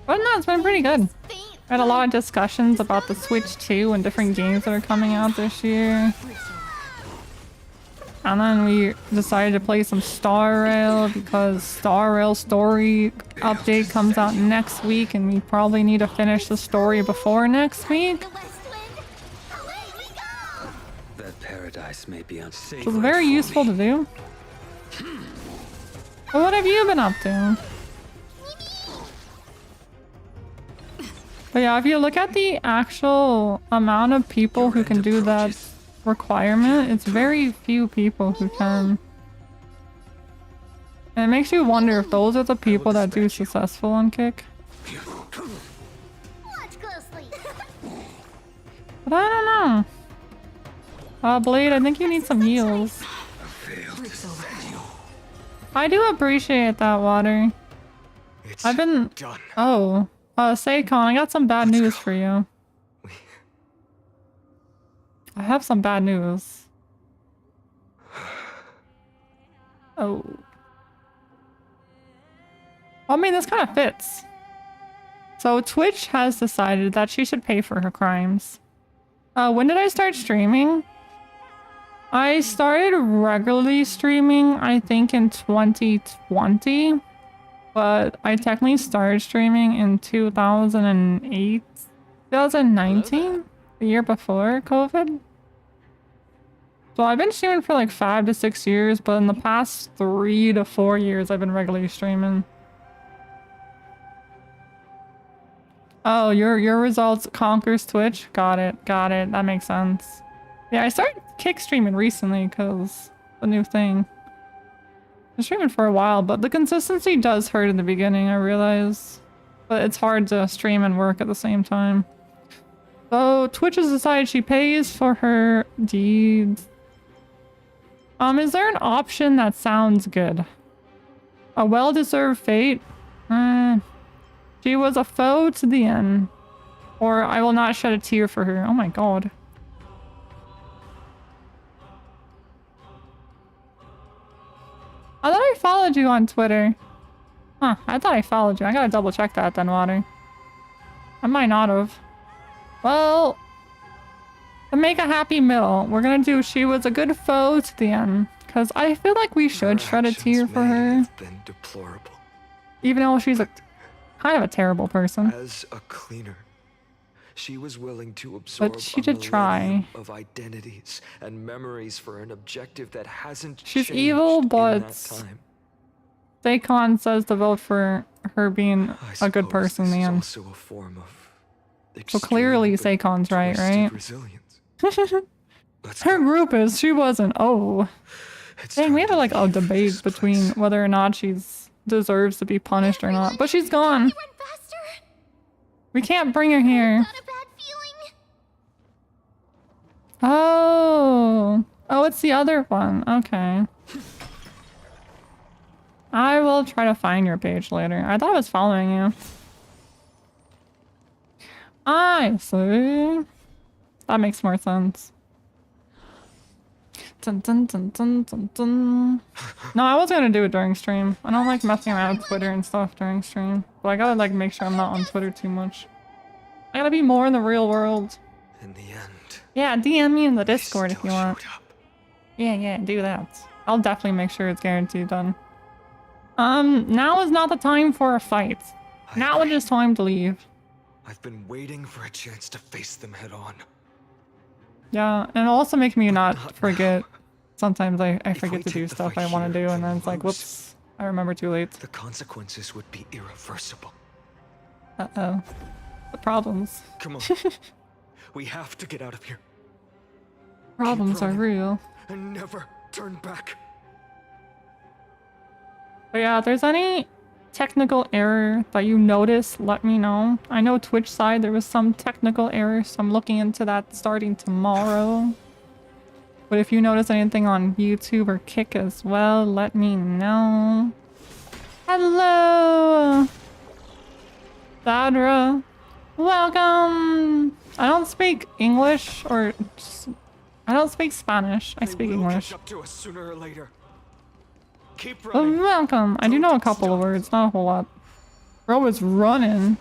But no, it's been pretty good. We had a lot of discussions about the Switch 2 and different games that are coming out this year. And then we decided to play some Star Rail because Star Rail story update comes out next week and we probably need to finish the story before next week. That paradise may be unsafe. Which was very useful to do. But what have you been up to? But yeah, if you look at the actual amount of people who can do that requirement, it's very few people who can. And it makes you wonder if those are the people that do successful on Kick. But I don't know. Blade, I think you need some heals. I do appreciate that, Water. I've been... Oh. Seikon, I got some bad news for you. I have some bad news. Oh. I mean, this kind of fits. So Twitch has decided that she should pay for her crimes. When did I start streaming? I started regularly streaming, I think, in 2020. But I technically started streaming in 2008, 2019, the year before COVID. So I've been streaming for like 5 to 6 years, but in the past 3 to 4 years, I've been regularly streaming. Oh, your results conquers Twitch? Got it, got it. That makes sense. Yeah, I started Kick streaming recently because the new thing. I've been streaming for a while, but the consistency does hurt in the beginning, I realize. But it's hard to stream and work at the same time. So Twitch has decided she pays for her deeds. Is there an option that sounds good? A well-deserved fate? She was a foe to the end. Or I will not shed a tear for her. Oh my god. I thought I followed you on Twitter. Huh, I thought I followed you. I gotta double check that then, Water. I might not have. Well, to make a happy middle, we're gonna do she was a good foe to the end. Because I feel like we should shed a tear for her. Been deplorable. Even though she's a kind of a terrible person. As a cleaner, she was willing to absorb but she did try. Of identities and memories for an objective that hasn't She's changed evil, but in that time. Seikon says to vote for her being a good person in the end. Also a form of so clearly Seikon's right? Resilience. Her group is. She wasn't. Oh. Dang, we have like a debate between whether or not she's deserves to be punished or not. But she's gone. We can't bring her here. Oh. Oh, it's the other one. Okay. I will try to find your page later. I thought I was following you. I see. That makes more sense. Dun, dun, dun, dun, dun, dun. No, I wasn't gonna do it during stream. I don't like messing around with Twitter and stuff during stream. But I gotta like make sure I'm not on Twitter too much. I gotta be more in the real world. In the end. Yeah, DM me in the Discord if you want. Yeah, do that. I'll definitely make sure it's guaranteed done. Now is not the time for a fight. Now it is time to leave. I've been waiting for a chance to face them head on. Yeah, and it also makes me not forget. Sometimes I forget to do stuff I want to do, and then it's like, whoops, I remember too late. The consequences would be irreversible. Uh-oh. The problems. Come on. We have to get out of here. Problems are real. And never turn back. But yeah, if there's any technical error that you notice, let me know. I know Twitch side there was some technical error, so I'm looking into that starting tomorrow. But if you notice anything on YouTube or Kick as well, let me know. Hello! Sadra. Welcome! I don't speak English or... I don't speak Spanish. I speak English. Up to us sooner or later. Keep Oh, running. welcome. I do know a couple of words, not a whole lot. Bro is running.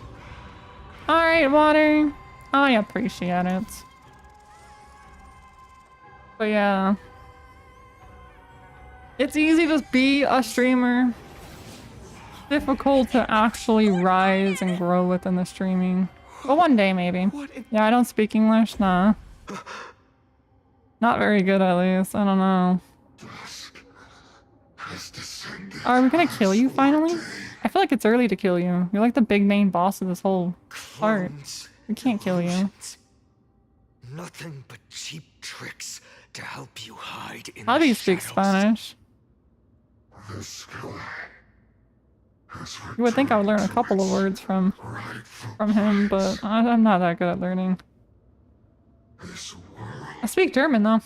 Alright, water. I appreciate it. But yeah. It's easy to be a streamer. Difficult to actually rise and grow within the streaming. But one day, maybe. Yeah, I don't speak English, nah. Not very good, at least. I don't know. Are we gonna kill you, finally? I feel like it's early to kill you. You're like the big main boss of this whole part. We can't kill you. Nothing but cheap tricks to help you hide in How do you the speak shadows. Spanish? You would think I would learn a couple of words from him, but I'm not that good at learning. I speak German though.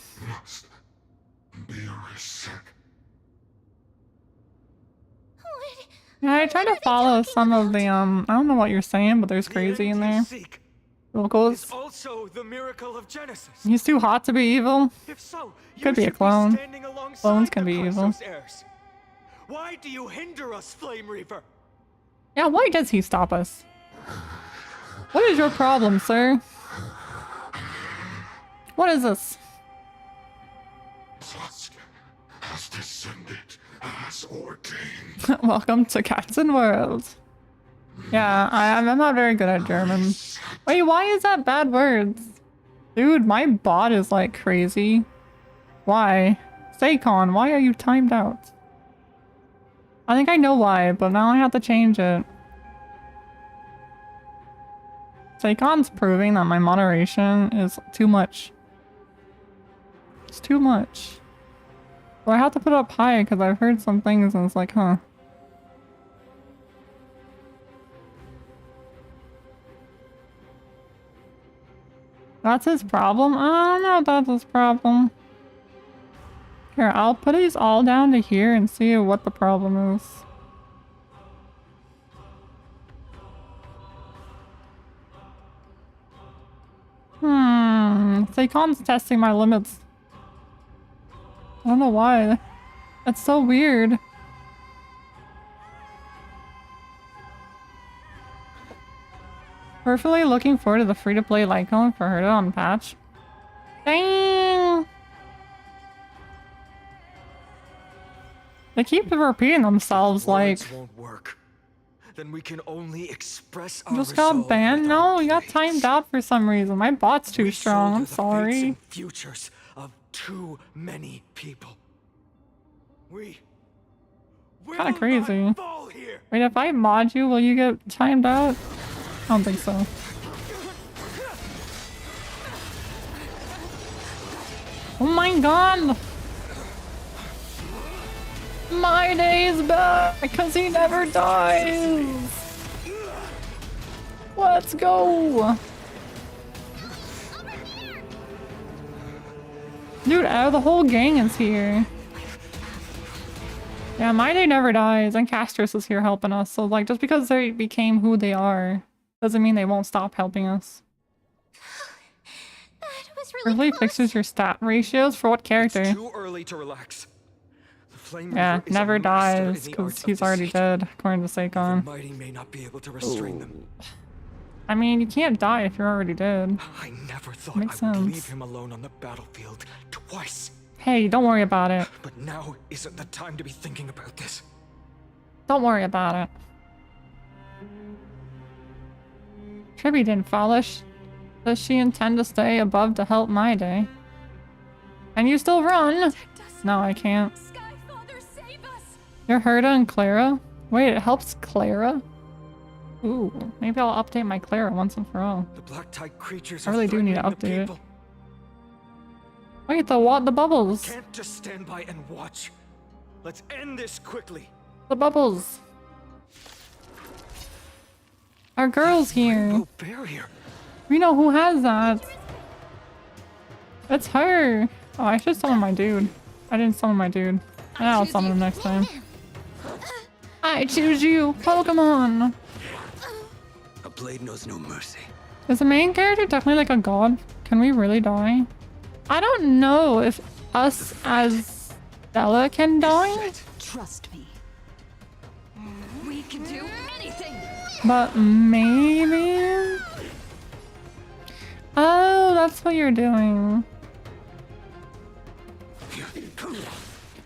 Yeah, I try to follow some of the I don't know what you're saying, but there's crazy in there. Locals. Also the miracle of Genesis. He's too hot to be evil. If so, Could be a clone. Clones can be evil. Why do you hinder us, Flame Reaver? Yeah, why does he stop us? What is your problem, sir? What is this? Tusk has descended as ordained. Welcome to Captain World. Yeah, I'm not very good at German. Wait, why is that bad words? Dude, my bot is like crazy. Why? Seikon, why are you timed out? I think I know why, but now I have to change it. Seikon's proving that my moderation is too much. It's too much. Well, I have to put it up high because I've heard some things and it's like, huh. That's his problem? I don't know if that's his problem. Here, I'll put these all down to here and see what the problem is. Seikon's testing my limits. I don't know why. That's so weird. Perfectly looking forward to the free-to-play Lycone for her to unpatch. Dang! They keep repeating themselves like... Won't work. Then we can only express You our just got resolve banned? with No, our you got timed out for some reason. My bot's too strong. I'm fates sorry. and futures of too many people. We Kinda crazy. Wait, if I mod you, will you get timed out? I don't think so. Oh my god! My day's back! Because he never dies! Let's go! Dude, the whole gang is here. Yeah, my day never dies, and Castros is here helping us, so like, just because they became who they are, doesn't mean they won't stop helping us. Really fixes your stat ratios? For what character? Too early to relax. The Flame Yeah, Reaver is never a master in dies, the because arts of he's already dead, according to The Seikon. mighty may not be able to restrain them. I mean, you can't die if you're already dead. I never thought Makes I would sense. leave him alone on the battlefield twice. Hey, don't worry about it. But now isn't the time to be thinking about this. Don't worry about it. Kirby didn't follow. Does she intend to stay above to help my day? Can you still run? No, I can't. You're Herta and Clara? Wait, it helps Clara? Ooh, maybe I'll update my Clara once and for all. The black tide creatures I really do need to threatening the update it. people. Wait, the bubbles. Can't just stand by and watch. Let's end this quickly. The bubbles. Our girl's here. Rainbow barrier. We know who has that. It's her. Oh, I should summon my dude. I didn't summon my dude. I'll summon him next time. I choose you, Pokemon. A blade knows no mercy. Is the main character technically like a god? Can we really die? I don't know if us as Stella can die. Trust me. We can do anything. But maybe... Oh, that's what you're doing.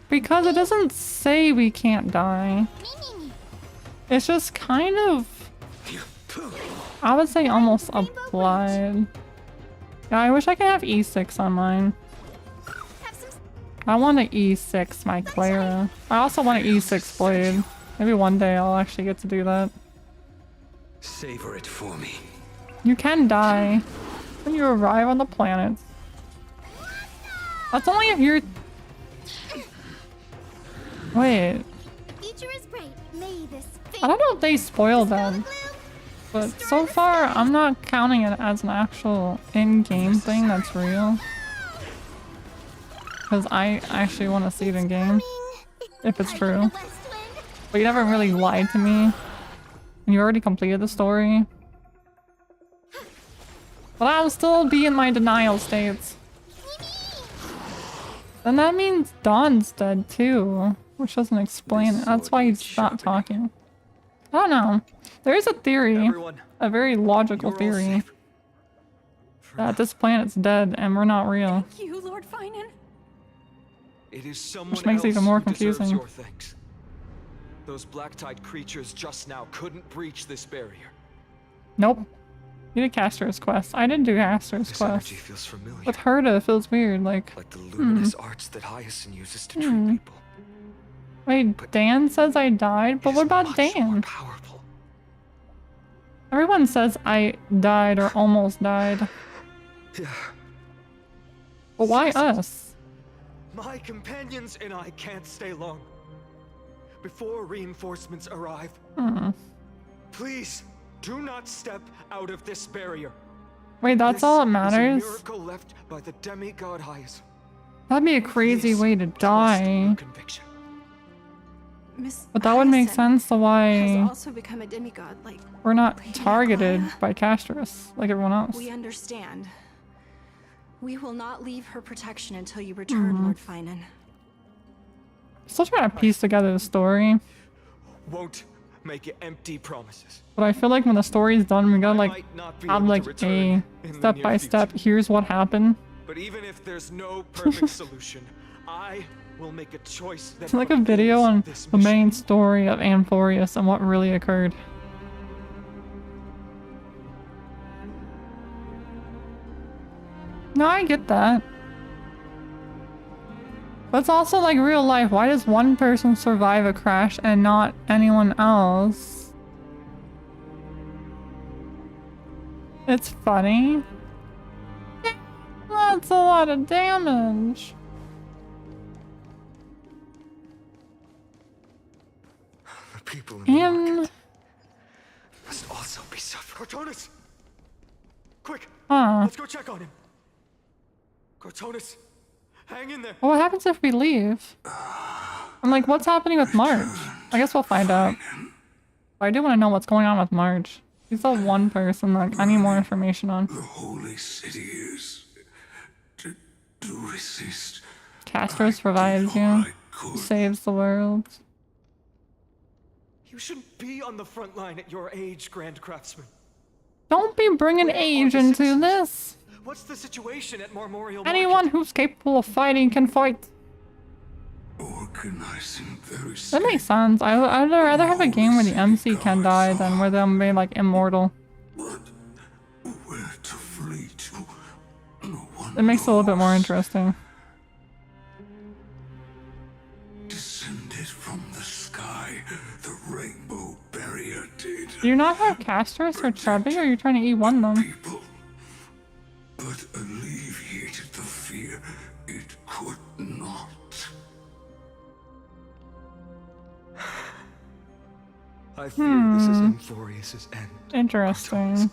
Because it doesn't say we can't die. It's just kind of... I would say almost applied. Yeah, I wish I could have E6 on mine. I want to E6 my Clara. I also want to E6 Blade. Maybe one day I'll actually get to do that. Savor it for me. You can die when you arrive on the planet. That's only if you're... Wait. I don't know if they spoiled that. But so far, I'm not counting it as an actual in-game thing that's real. Because I actually want to see it in-game. If it's true. But you never really lied to me. And you already completed the story. But I'll still be in my denial states. Then that means Dawn's dead too. Which doesn't explain it. That's why he's not talking. I don't know. There is a theory. A very logical theory. That this planet's dead and we're not real. Thank you, Lord Finan. It is someone Which makes it even more else who deserves confusing. your thanks. Those black tide creatures just now couldn't breach this barrier. Nope. You did Castor's quest. I didn't do Castor's This quest. energy feels familiar. With Herta, it feels weird. Like the luminous arts that Hyacinth uses to treat people. Wait, Dan says I died? But what about Dan? Everyone says I died or almost died. Yeah. But why us? My companions and I can't stay long. Before reinforcements arrive, please do not step out of this barrier. Wait, that's all that This is matters? a miracle left by the demigod Hyacinth. That'd be a crazy way to die. Conviction. Miss But that would make Hyacinth sense to why has also become a demigod, like we're not targeted by Castris like everyone else. we understand. We will not leave her protection until you return, Lord Finan. Still trying to piece together the story. Won't make empty promises. But I feel like when the story's done, we gotta like might not be have able like to a return in the step near by step. Here's what happened. But even if there's no perfect solution, I will make a choice that It's like a video on the main story of Amphorius and what really occurred. No, I get that. But it's also like real life. Why does one person survive a crash and not anyone else? It's funny. That's a lot of damage. The people in the And market must also be suffering. Cortonis! Quick! Huh. Let's go check on him. Cortonis, hang in there. Well, what happens if we leave? I'm like, what's happening with Marge? I guess we'll find out. But I do want to know what's going on with Marge. He's the one person that I need more information on. The holy city is to resist. Castros revives you. Saves the world. You shouldn't be on the front line at your age, Grand Craftsman. Don't be bringing age into this. What's the situation at Marmorial Anyone who's capable of fighting can fight. Organizing their That makes sense. I'd rather have a game where the MC can die than where they'll be like immortal. it makes it a little bit more interesting. Descended from the sky, the rainbow barrier did. Do you not have Castris or Chubby, or are you trying to eat one of them? People, but alleviated the fear it could not. I fear this is Amphorius's end. Interesting.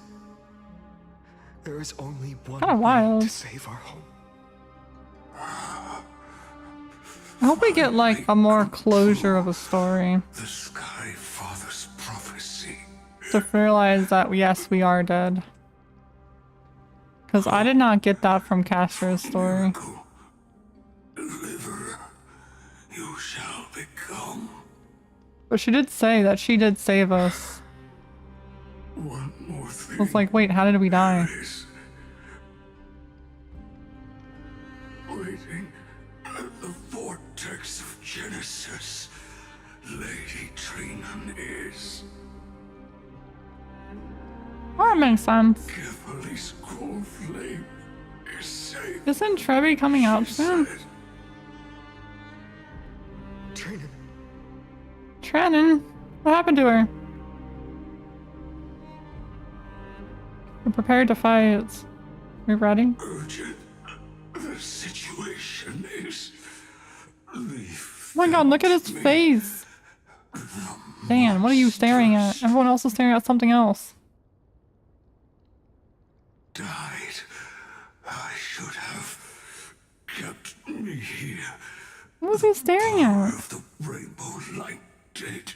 There is only one Kinda way wild. to save our home. I hope we get like a more closure of a story. The Sky Father's prophecy. To realize that yes, we are dead. Because I did not get that from Castra's story. Deliverer, you shall become. But she did say that she did save us. One more thing. I was like, wait, how did we die? Waiting at the vortex of Genesis, Lady Trinan is. Oh, that makes sense. Kephale's core flame is safe. Isn't Trevi coming out soon? Trinan. Trinan? What happened to her? We're prepared to fight. We ready? Urgent. The situation is. Leave. Oh my god, look at his face! Dan, what are you staring at? Everyone else is staring at something else. Died. I should have kept me here. What was he staring at? Of the rainbow light did.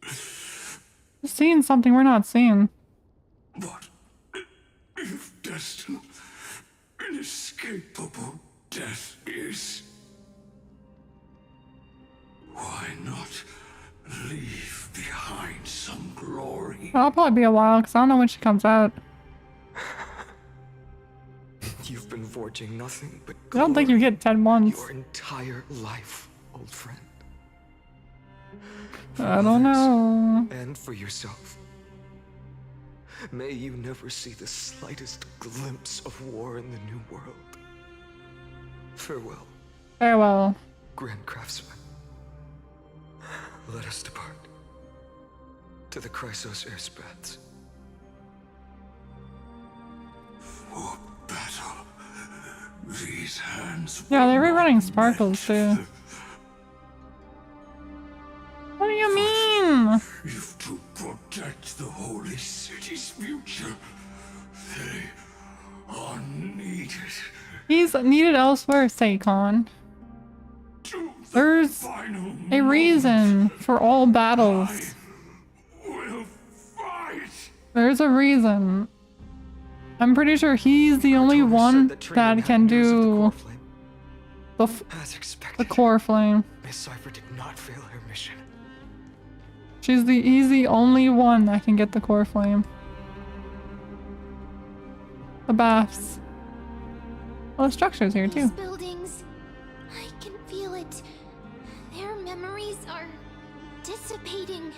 He's seeing something we're not seeing. But if destined, inescapable death is, why not leave behind some glory? Well, it'll probably be a while because I don't know when she comes out. You've been forging nothing but I don't think you get 10 months. your entire life, old friend. I don't know. And for yourself. May you never see the slightest glimpse of war in the New World. Farewell, Farewell. Grand Craftsman. Let us depart. To the Chrysos airspaths. For battle, these hands. Yeah, they're rerunning Sparkles too. What do you mean? If to protect the holy city's future, they are needed. He's needed elsewhere, Seikon. There's a reason for all battles. There's a reason. I'm pretty sure he's the only one that can do the core flame. Miss Cipher did not fail her mission. He's the only one that can get the core flame. The baths. Well, the structure's here too. These buildings, I can feel it. Their memories are dissipating.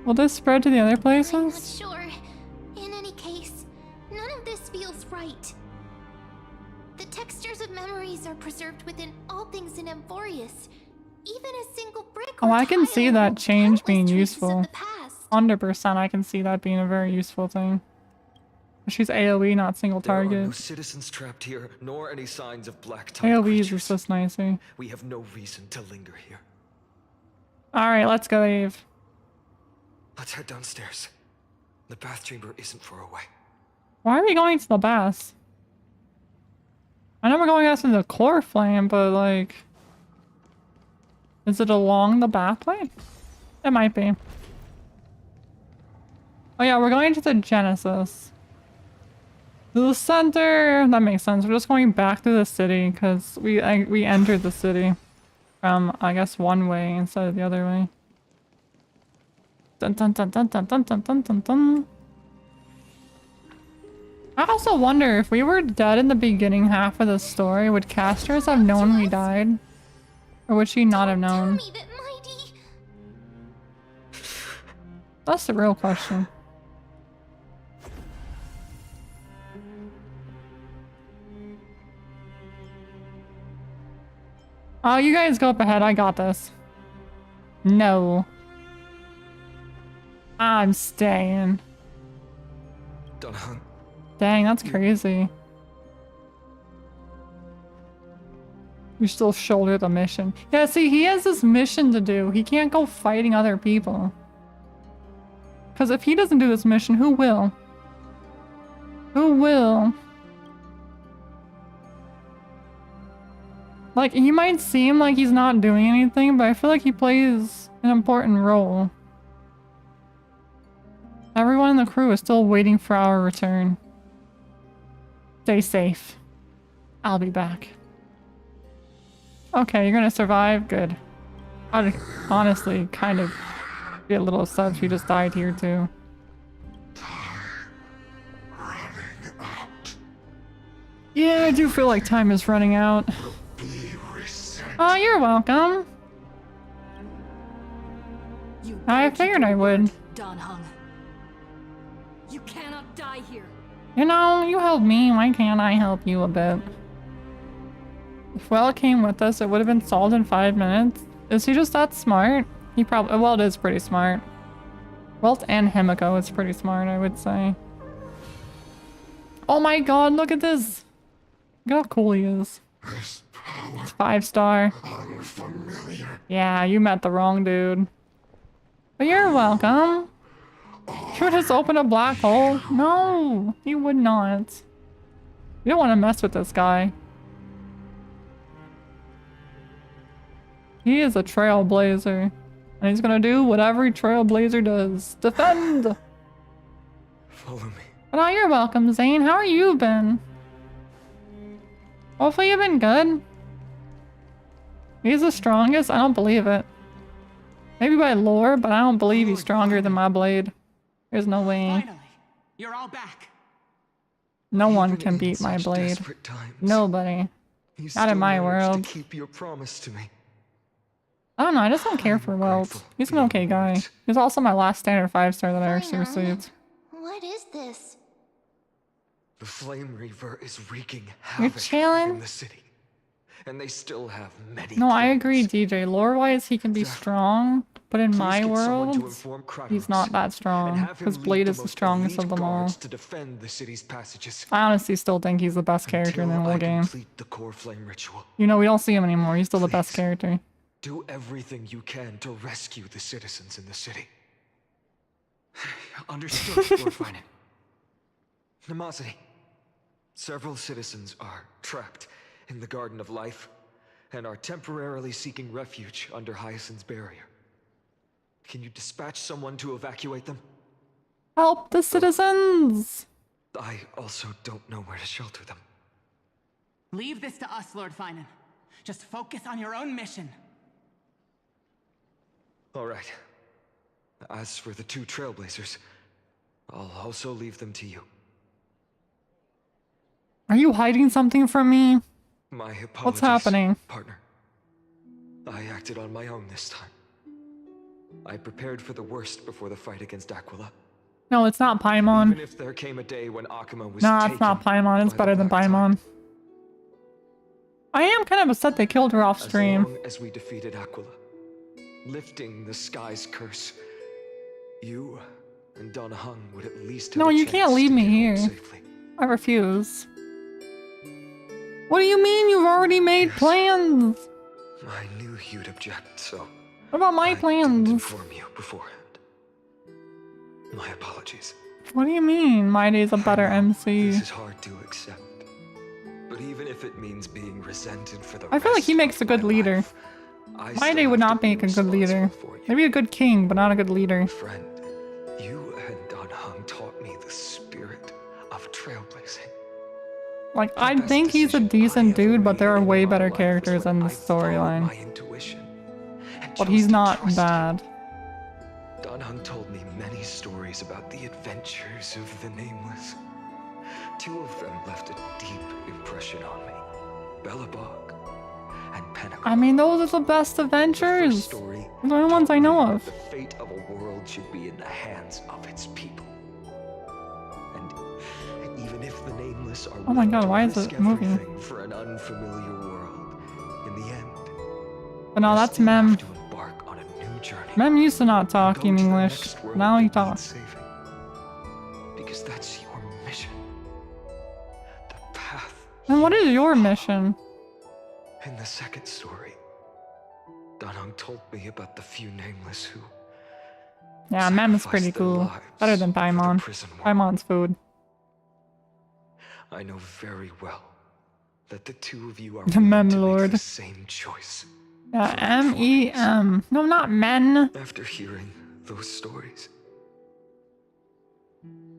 Will this spread to the other I'm not places? sure. In any case, none of this feels right. The textures of memories are preserved within all things in Amphorius. Even a single brick Oh, or I can tile see that holds change being countless traces of useful. the past. 100% I can see that being a very useful thing. She's AoE, not single There are no target. citizens trapped here, nor any signs of black tide AoEs creatures. is just nicey. We have no reason to linger here. Alright, let's go, Eve. Let's head downstairs. The bath chamber isn't far away. Why are we going to the baths? I know we're going after the core flame, but like... Is it along the pathway? It might be. Oh yeah, we're going to the Genesis. The center! That makes sense. We're just going back to the city because we entered the city from, I guess, one way instead of the other way. Dun dun dun dun dun dun dun dun dun dun. I also wonder if we were dead in the beginning half of the story, would Casters have known we died? Or would she not have known? That's the real question. Oh, you guys go up ahead. I got this. No. I'm staying. Dunhung. Dang, that's crazy. You still shoulder the mission. Yeah, see, he has this mission to do. He can't go fighting other people. Because if he doesn't do this mission, who will? Who will? Like, he might seem like he's not doing anything, but I feel like he plays an important role. Everyone in the crew is still waiting for our return. Stay safe. I'll be back. Okay, you're gonna survive? Good. I'd honestly kind of be a little upset if you just died here too. Yeah, I do feel like time is running out. Oh, you're welcome. I figured I would. Dunhung. You cannot die here. You know, you helped me. Why can't I help you a bit? If Welt came with us, it would have been solved in 5 minutes. Is he just that smart? He probably... Welt is pretty smart. Welt and Himiko is pretty smart, I would say. Oh my god, look at this! Look how cool he is. It's 5-star. Yeah, you met the wrong dude. But you're welcome. You would just open a black hole? No, you would not. You don't want to mess with this guy. He is a trailblazer. And he's gonna do what every trailblazer does. Defend! Follow me. But oh, you're welcome, Zane. How are you been? Hopefully you've been good. He's the strongest? I don't believe it. Maybe by lore, but I don't believe he's stronger than my blade. There's no way. Finally, you're all back. No one can beat my blade. Nobody. Not in my world. Keep your promise to me. I don't know, I just don't care for Welt. He's an okay guy. He's also my last standard 5-star that I received. What is this? The Flame Reaver is wreaking You're havoc chilling? in the city. And they still have many No, I clones. agree, DJ. Lore-wise, he can be strong, but in my world, he's not that strong. Because Blade is the strongest of them all. To defend the city's passages. I honestly still think he's the best character in the whole game. Complete the core flame ritual. You know, we don't see him anymore. He's still the best character. Do everything you can to rescue the citizens in the city. Understood, Lord Finan. Nemosity. Several citizens are trapped in the Garden of Life and are temporarily seeking refuge under Hyacinth's barrier. Can you dispatch someone to evacuate them? Help the citizens! I also don't know where to shelter them. Leave this to us, Lord Finan. Just focus on your own mission. All right. As for the 2 trailblazers, I'll also leave them to you. Are you hiding something from me? My apologies, What's happening? Partner. I acted on my own this time. I prepared for the worst before the fight against Aquila. No, it's not Paimon. Even if there came a day when Akuma was Nah, it's not Paimon. It's better than Paimon. I am kind of upset they killed her off stream. As long as we defeated Aquila, lifting the sky's curse, you and Dunhung would at least have No, a you chance can't leave to me get home here. safely. I refuse. What do you mean you've already made plans? I knew you'd object, so What about my plans? inform you beforehand. My apologies. What do you mean? My day's a better MC. This is hard to accept. But even if it means being resented for the I feel like he makes a good leader. My day would not make a good leader. Maybe a good king, but not a good leader. Friend, you and Dunhung taught me the spirit of trailblazing. Like, I think he's a decent dude, but there are way better characters in the storyline. But he's not bad. Dunhung told me many stories about the adventures of the Nameless. 2 of them left a deep impression on me. Bellabog and Pinnacle. I mean, those are the best adventures. They're the only ones I know of. The fate of a world should be in the hands of its people. And even if the Nameless are Oh my god, willing to why is risk it moving? everything for an unfamiliar world, in the end, But no, that's Mem. Mem used to not talk in English. Now he talks. Because that's your mission. The path. And what is your mission? In the second story, Danhong told me about the few nameless who... Yeah, Mem is pretty cool. Better than Paimon. Paimon's food. I know very well that the two of you are The Mem Lord. the same choice. Yeah, M-E-M. No, not men. After hearing those stories,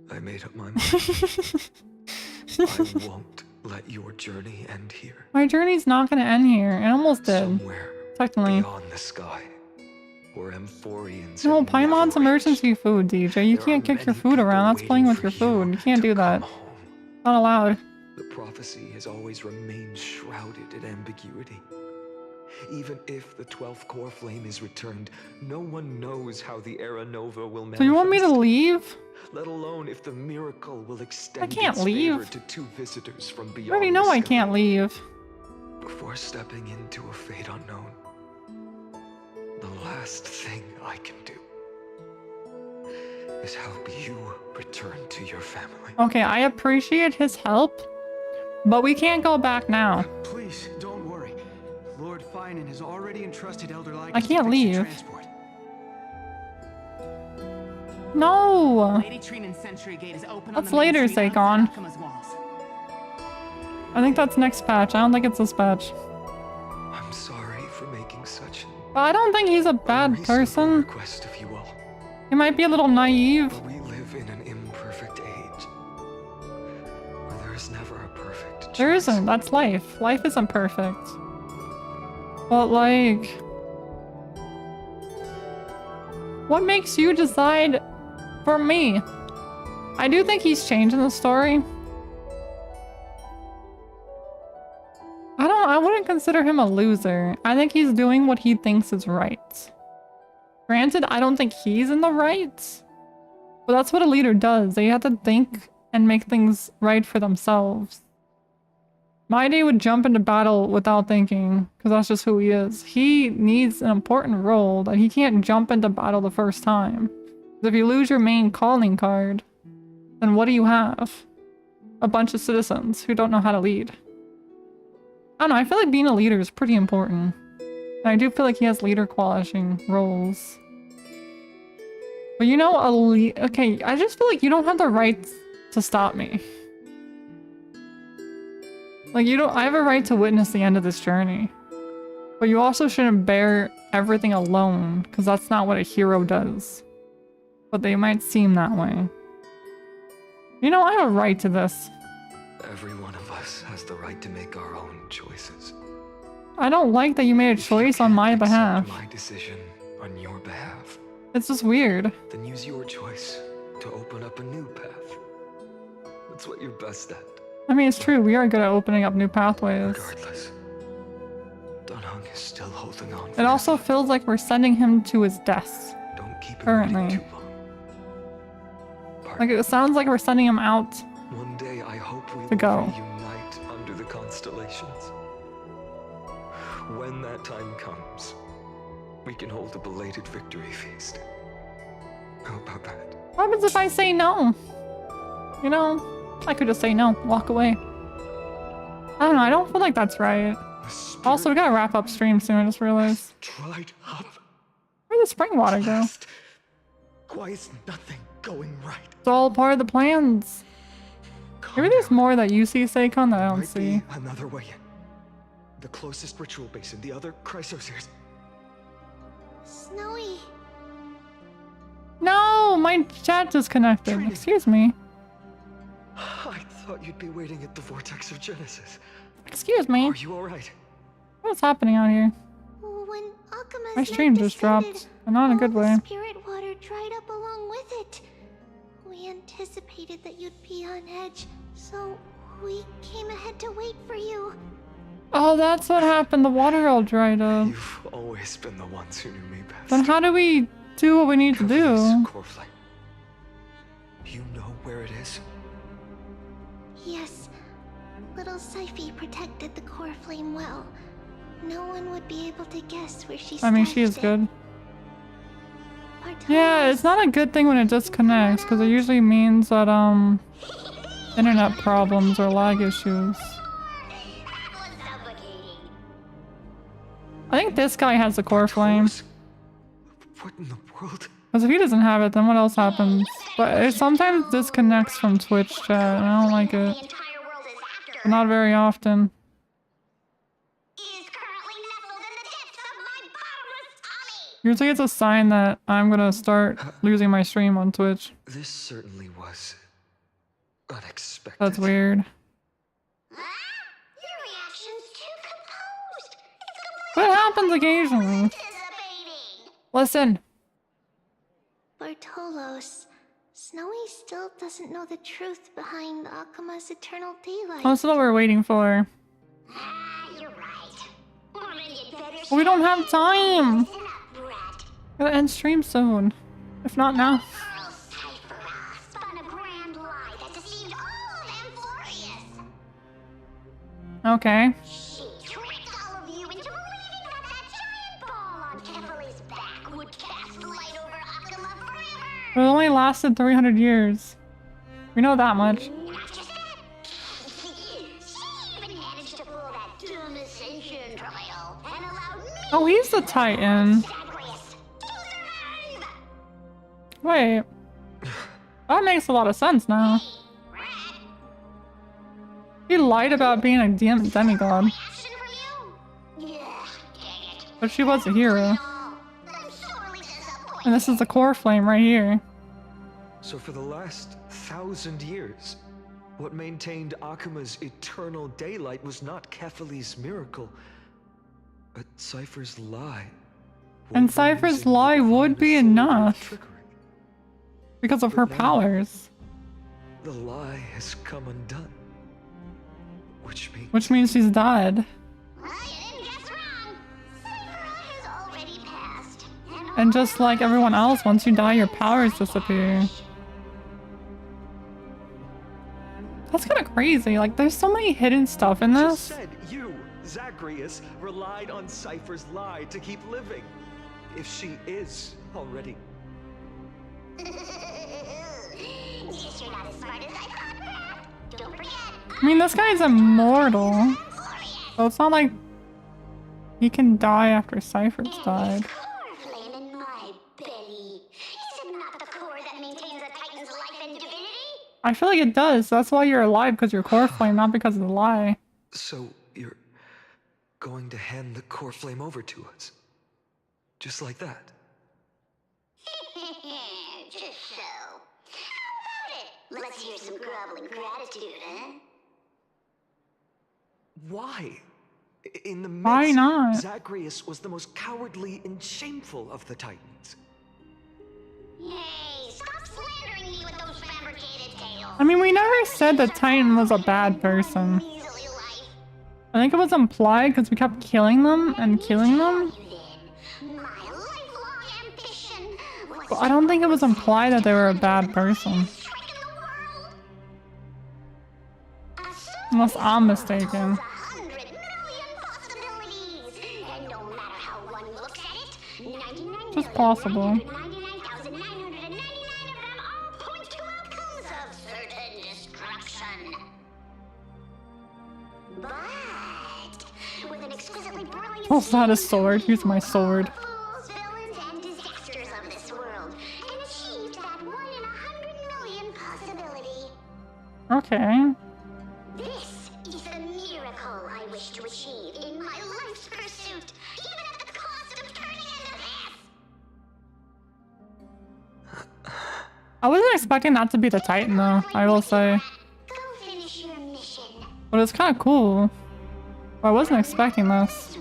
I made up my mind. I won't let your journey end here. My journey's not gonna end here. It almost did. Somewhere technically. Beyond the sky, where Amphorians no, Paimon's emergency food, DJ. You can't kick your food around. That's playing with your food. You can't do that. Not allowed. The prophecy has always remained shrouded in ambiguity. Even if the 12th core flame is returned, no one knows how the Era Nova will manifest. So you want me to leave? Let alone if the miracle will extend I can't its leave. favor to two visitors from beyond. I already know I can't leave. Before stepping into a fate unknown, the last thing I can do is help you return to your family. Okay, I appreciate his help, but we can't go back now. Please, don't worry. Lord Finan has already entrusted Elder Lycus I can't to fix leave. the transport. No! Lady Trinan's Sentry Gate is open That's on the main later, street Sakon. outside Akuma's walls. I think that's next patch. I don't think it's this patch. I'm sorry for making such But I don't think he's a bad person. request of you all. He might be a little naive. But we live in an imperfect age, where there is never a perfect. There isn't. That's life. Life isn't perfect. But like... what makes you decide for me? I do think he's changed in the story. I wouldn't consider him a loser. I think he's doing what he thinks is right. Granted, I don't think he's in the right. But that's what a leader does. They have to think and make things right for themselves. My day would jump into battle without thinking, because that's just who he is. He needs an important role that he can't jump into battle the first time. If you lose your main calling card, then what do you have? A bunch of citizens who don't know how to lead. I don't know, I feel like being a leader is pretty important. And I do feel like he has leader qualifying roles. But you know, okay, I just feel like you don't have the right to stop me. Like, I have a right to witness the end of this journey. But you also shouldn't bear everything alone, because that's not what a hero does. But they might seem that way. You know, I have a right to this. Every one of us has the right to make our own choices. I don't like that you made a choice on my behalf. My decision on your behalf. It's just weird. Then use your choice to open up a new path. That's what you're best at. I mean, it's true. We are good at opening up new pathways. Regardless, Danhong is still holding on. It also feels like we're sending him to his death. Don't keep him currently. waiting too long. Like, it sounds like we're sending him out One day I hope we to will go. reunite under the constellations. When that time comes, we can hold a belated victory feast. How about that? What happens if I say no? You know, I could just say no, walk away. I don't know, I don't feel like that's right. Also, we gotta wrap up stream soon, I just realized. Dried up. Where'd the spring water go? Why is nothing going right? It's all part of the plans. Maybe there's more that you see, Sakon, that I don't see. Another way in. The closest ritual basin, the other Chrysospheres. Snowy. No, my chat disconnected. Excuse me. I thought you'd be waiting at the vortex of Genesis. Excuse me. Are you alright? What's happening out here? When Akuma's My stream just dropped, and not in a good way. spirit water dried up along with it. We anticipated that you'd be on edge, so we came ahead to wait for you. Oh, that's what happened. The water all dried up. You've always been the ones who knew me best. Then how do we do what we need to do? Corflay. You know where it is? Yes, little Syphi protected the core flame well. no one would be able to guess where she I mean, she is stashed it. good. Yeah, it's not a good thing when it disconnects, because it usually means that, internet problems or lag issues. I think this guy has the core flame. What in the world? Because if he doesn't have it, then what else happens? But it sometimes disconnects from Twitch chat, and I don't like it. But not very often. Usually it's a sign that I'm gonna start losing my stream on Twitch. This certainly was unexpected. That's weird. But it happens occasionally. Listen. Bartolos, Snowy still doesn't know the truth behind Akuma's eternal daylight. That's what we're waiting for. But we don't have time. Gotta end stream soon. If not now. Okay. It only lasted 300 years. We know that much. Oh, he's the Titan. Wait. That makes a lot of sense now. He lied about being a demigod. But she was a hero. And this is the core flame right here. So for the last 1,000 years, what maintained Akuma's eternal daylight was not Kefali's miracle, but Cypher's lie. And Cypher's lie would be enough. Because of her powers. The lie has come undone. Which means she's dead. And just like everyone else, once you die, your powers disappear. That's kind of crazy. Like, there's so many hidden stuff in this. Said you, Zagreus, relied on Cypher's lie to keep living. If she is already. I mean, this guy's immortal. So it's not like he can die after Cypher's died. I feel like it does. That's why you're alive, because you're core flame, not because of the lie. So you're going to hand the core flame over to us? Just like that? Just so. How about it? Let's hear some groveling gratitude, huh? Why? In the midst, Why not? Zagreus was the most cowardly and shameful of the Titans. Hey, stop slandering me with those fabricated tales. I mean, we never said that Titan was a bad person. I think it was implied because we kept killing them and killing them. But I don't think it was implied that they were a bad person. Unless I'm mistaken. Just possible. What's that, a sword? Here's my sword. Okay. This is the miracle I wish to achieve in my life's pursuit, even at the cost of turning into this. I wasn't expecting that to be the Titan though, I will say. Go finish your mission. But it's kind of cool. But I wasn't expecting this.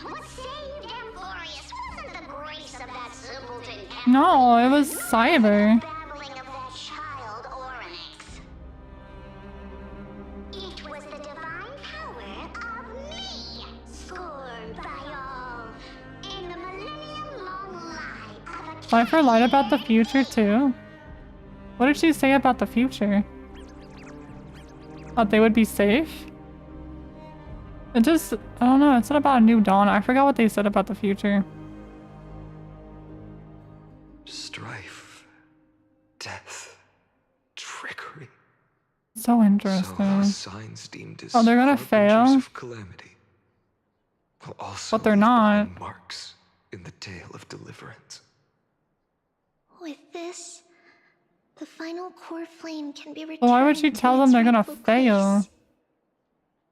What saved Amphorius wasn't the grace of that simpleton No, it was Cyber. babbling of that child Oryx. It was the divine power of me, scorned by all, in the millennium-long lie of a Cypher lied about the future too. What did she say about the future? That they would be safe? It just, I don't know, it said about a new dawn. I forgot what they said about the future. Strife, death, trickery. So interesting. So our signs deemed as Oh, they're gonna harbingers fail? of calamity, will also But they're leave not. behind marks in the tale of deliverance. With this, the final core flame can be returned. Well, why would she to tell them its they're gonna rightful fail? place.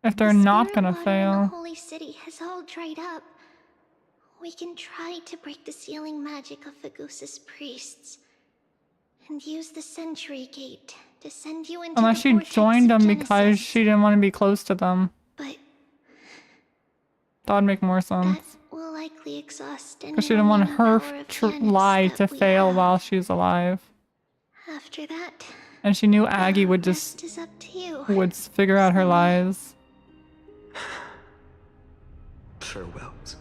If they're The not spirit gonna water in the fail. holy city has all dried up. We can try to break the sealing magic of Fagusa's priests and use the Century Gate to send you into Unless the she vortex joined of them because Genesis. she didn't want to be close to them. But That would make more sense. that will likely exhaust any Because she didn't want remaining her power of Janus lie that to we fail have. while she's alive. After that, And she knew Aggie would just is up to you. would figure out her lies. Farewells.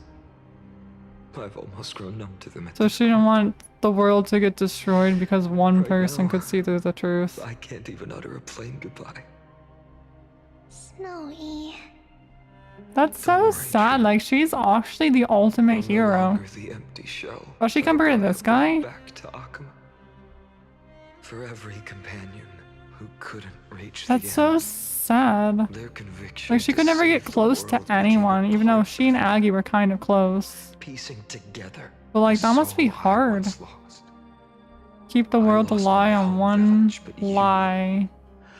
I've almost grown numb to them at So this she didn't want the world to get destroyed because one person now, could see through the truth. I can't even utter a plain goodbye. Snowy. That's so sad. Like, she's actually the ultimate hero. The empty shell. Oh, she compared to this guy? Back to Akuma. For every companion who couldn't reach That's the so end, sad. their conviction Like, she could never get close to anyone, even though she and Aggie were kind of close. piecing together. But, like, that must be hard. Keep the world to lie on one lie.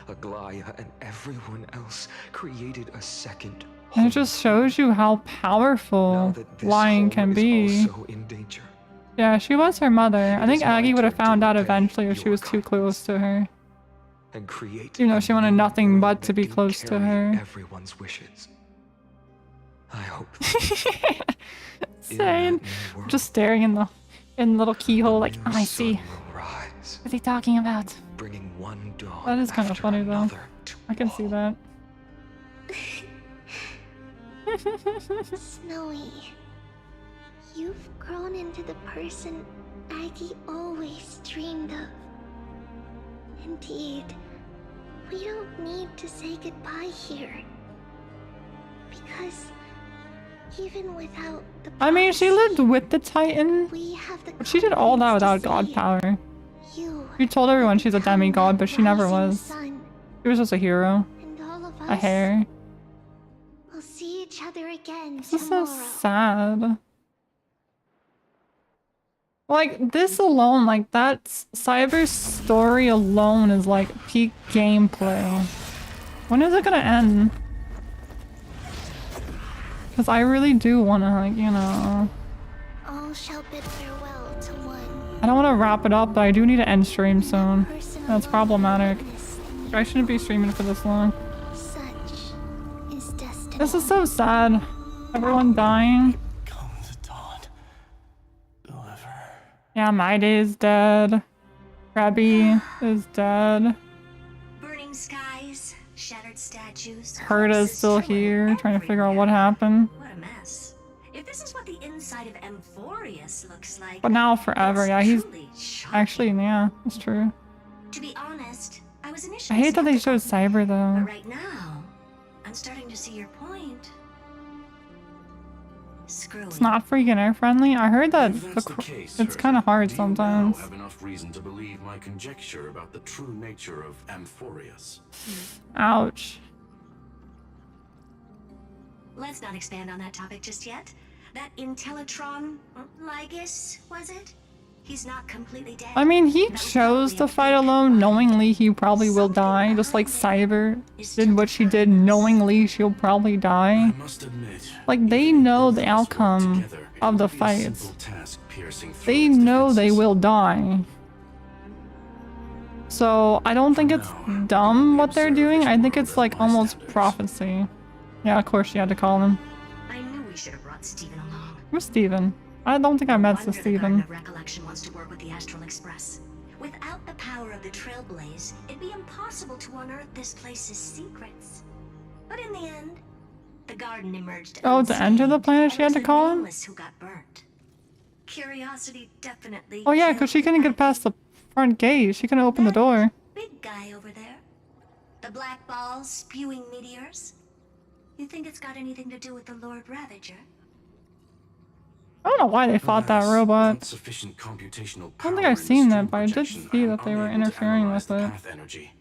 Aglaya and everyone else created a second. And it just shows you how powerful lying can be. Also in danger. Yeah, she was her mother. I think Aggie would have found out eventually if she was too close to her. And create Even though she wanted nothing but to be close to her. everyone's wishes. I hope. Saying, just staring in the little keyhole, like, oh, I see. What's he talking about? Bringing one dawn. That is kind of funny though. I can see that. Snowy, you've grown into the person Aggie always dreamed of. Indeed, we don't need to say goodbye here. Because even without the I mean, she lived with the Titan, we have the but she did all that without god power. She told everyone she's a demigod, but she never was. She was just a hero. and all of A us hair. will see each other again This is so tomorrow. sad. Like, this alone, like, that Cyber's story alone is like peak gameplay. When is it gonna end? Because I really do want to, like, you know... All shall bid farewell to one. I don't want to wrap it up, but I do need to end stream soon. That's problematic. I shouldn't be streaming for this long. Such is destiny. This is so sad. Everyone dying. Yeah, my day is dead. Krabby is dead. Burning skies, shattered statues. Herta's still here, trying to figure out what happened. What a mess. If this is what the inside of Amphorius looks like. But now forever, yeah, he's... Actually, yeah, that's true. To be honest, I was I initially hate that they showed Cyber, but though. right now, I'm starting to see your point. Screw It's it. not beginner friendly. I heard that If that's the case, it's Herta, kind of hard do you sometimes. now have enough reason to believe my conjecture about the true nature of Amphorius? Ouch. Let's not expand on that topic just yet. That Intellitron, Lygus, was it? He's not completely dead. I mean, he chose to fight alone, knowingly he probably will die, just like Cyber did what she did, knowingly she'll probably die. Like, they know the outcome of the fights. They know they will die. So, I don't think it's dumb what they're doing, I think it's like almost prophecy. Yeah, of course she had to call him. I knew we should have brought Steven along. Who's Steven? I don't think I met the Wonder the Garden Steven. of Recollection wants to work with the Astral Express. Without the power of the Trailblaze, it'd be impossible to unearth this place's secrets. But in the end, the garden emerged. Oh, to enter the planet she had to call him? Nameless who got burnt. Curiosity definitely. Oh yeah, because she couldn't get past the front gate. She couldn't open the door. Big guy over there. The black balls spewing meteors. You think it's got anything to do with the Lord Ravager? I don't know why they fought that robot. Sufficient computational I don't think power I've in seen the that, but I did projection, see I am that they were unable to interfering analyze with the it. path energy.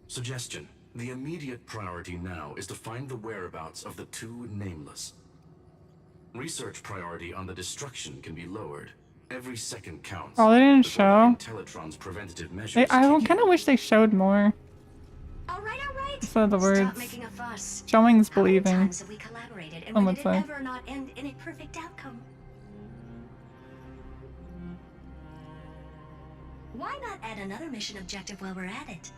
Suggestion. The immediate priority now is to find the whereabouts of the two Nameless. Research priority on the destruction can be lowered. Every second counts. Oh, they didn't show. Teletron's preventative measures I kind of wish they showed more. All right. Instead of the words. Stop making a fuss. Showing's How many believing. times have we collaborated, and Some when would did it say. ever not end in a perfect outcome? Why not add another mission objective while we're at it?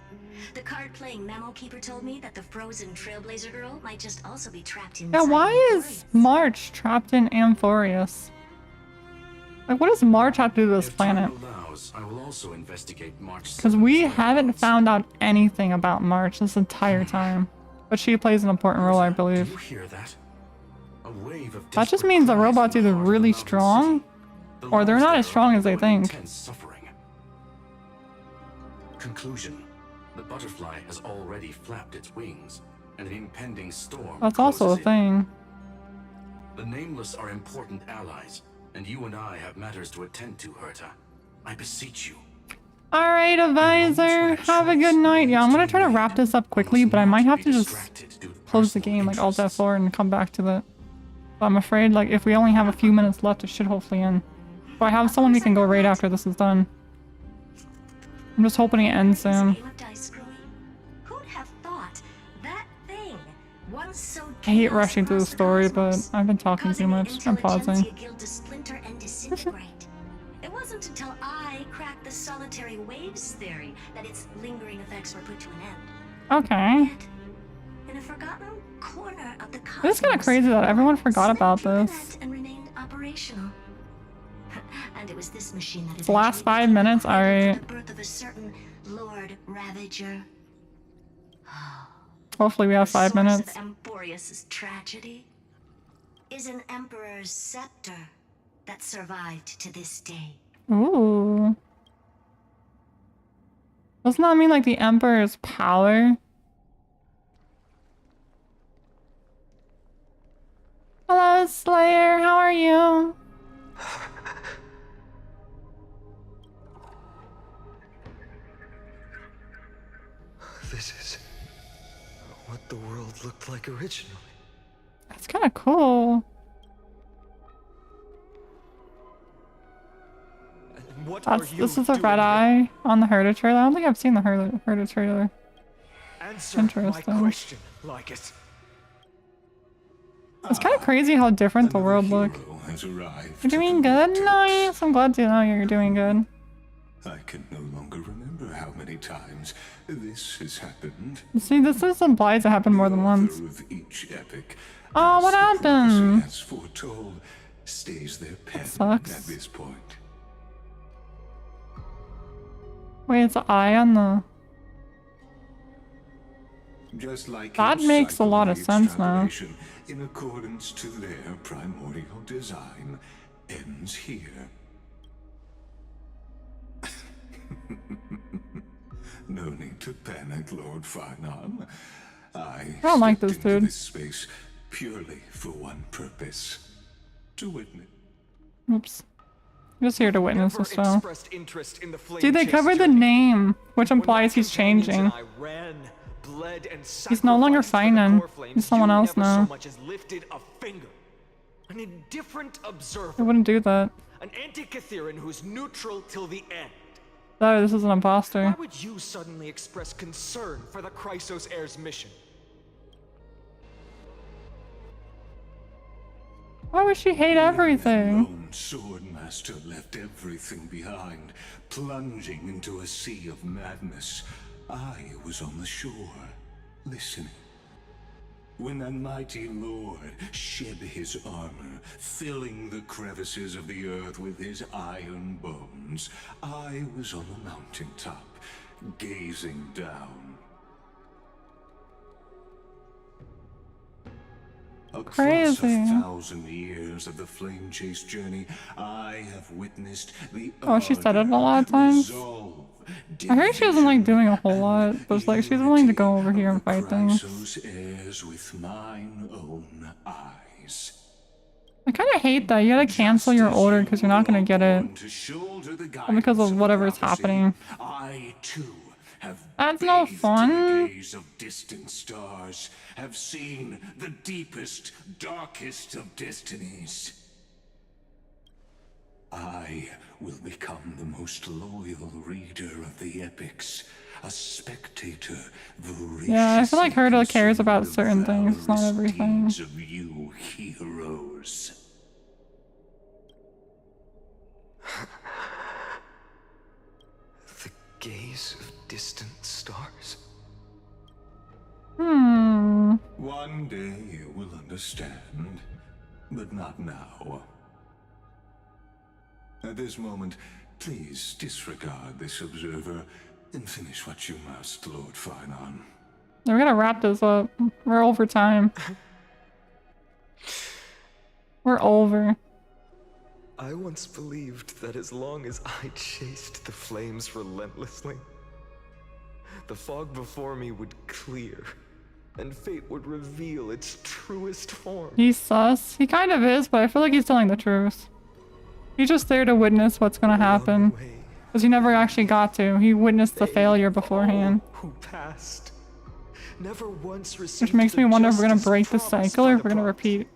The card-playing memo keeper told me that the frozen Trailblazer girl might just also be trapped inside. Yeah, why is March trapped in Amphorius? Like, what does March have to do with this planet? Allows, I will also investigate March. Because we haven't found out anything about March this entire time. But she plays an important role, I believe. You hear that? A wave of That just means the robot's either really strong, or they're not as strong as they think. Suffering. Conclusion. The butterfly has already flapped its wings, and an impending storm. That's also a thing. The Nameless are important allies, and you and I have matters to attend to, Herta. I beseech you. Alright, Advisor. Have a good night. Yeah, I'm gonna try to wrap this up quickly, but I might have to just close the game, like Alt F4, and come back to it. But I'm afraid, like, if we only have a few minutes left, it should hopefully end. But I have someone we can go raid after this is done. I'm just hoping it ends soon. Who'd have thought that thing, once so I hate rushing through the story, but I've been talking too much. I'm pausing. Guild to splinter and disintegrate. It wasn't until I cracked the solitary waves theory that its lingering effects were put to an end. Okay. In a forgotten corner of the cosmos, It's kind of crazy that everyone forgot about this. and remained operational. And it was this machine that It's the last 5 minutes? Alright. the birth of a certain Lord Ravager. Hopefully we have 5 minutes. The source of Amphorius' tragedy is an emperor's scepter that survived to this day. Ooh. Doesn't that mean like the Emperor's power? Hello, Slayer. How are you? This is what the world looked like originally. That's kind of cool. This is a red eye on the Herta trailer. I don't think I've seen the Herta trailer. Answer Interesting. my question, like it. It's kind of crazy how different the world looks. You're doing good? Nice. I'm glad to know you're doing good. I can no longer remember how many times this has happened. See, this implies it happened more than once. Of each epic, Oh, what happened? as foretold, stays their pen sucks. at this point. Wait, it's an eye on the... Just like That each makes a cycle lot of of sense now. extrapolation, in accordance to their primordial design, ends here. No need to panic, Lord Farnan. I don't like stepped this into dude. this space purely for one purpose: to witness. Oops. I'm just here to witness this show. Expressed interest in the flame Dude, they chase covered the journey. name, which implies he's Companions changing. and I ran, bled, and He's no longer Finan. He's someone else never now. so much as lifted a finger. An indifferent observer. They wouldn't do that. An anti-Catharan who's neutral till the end. Oh, this is an imposter. Why would you suddenly express concern for the Chrysos heir's mission? Why would she hate everything? Lone swordmaster left everything behind, plunging into a sea of madness. I was on the shore, listening. When that mighty lord shed his armor, filling the crevices of the earth with his iron bones, I was on the mountaintop, gazing down. Across Crazy. 1,000 years of the flame chase journey, I have witnessed the Oh, she said it a lot of times. resolve, I heard she doesn't like doing a whole lot, but it's like she's willing to go over here and fight things. Heirs with mine own eyes. I kind of hate that. You gotta cancel your order because you're not gonna get it. Or because of whatever's happening. I too have That's no fun. gaze of distant stars, have seen the deepest, darkest of destinies. I will become the most loyal reader of the epics, a spectator Yeah, I feel like Herta voraciously cares about consumed certain of things, not valorous everything. deeds of you heroes. The gaze of distant stars. One day you will understand, but not now. At this moment, please disregard this observer and finish what you must, Lord Finon. We're gonna wrap this up. We're over time. We're over. I once believed that as long as I chased the flames relentlessly, the fog before me would clear, and fate would reveal its truest form. He's sus. He kind of is, but I feel like he's telling the truth. He's just there to witness what's gonna happen. Because he never actually got to. He witnessed the failure beforehand. Who passed, never once received Which makes me wonder if we're gonna justice break the promised cycle by or the if we're gonna prophets. repeat.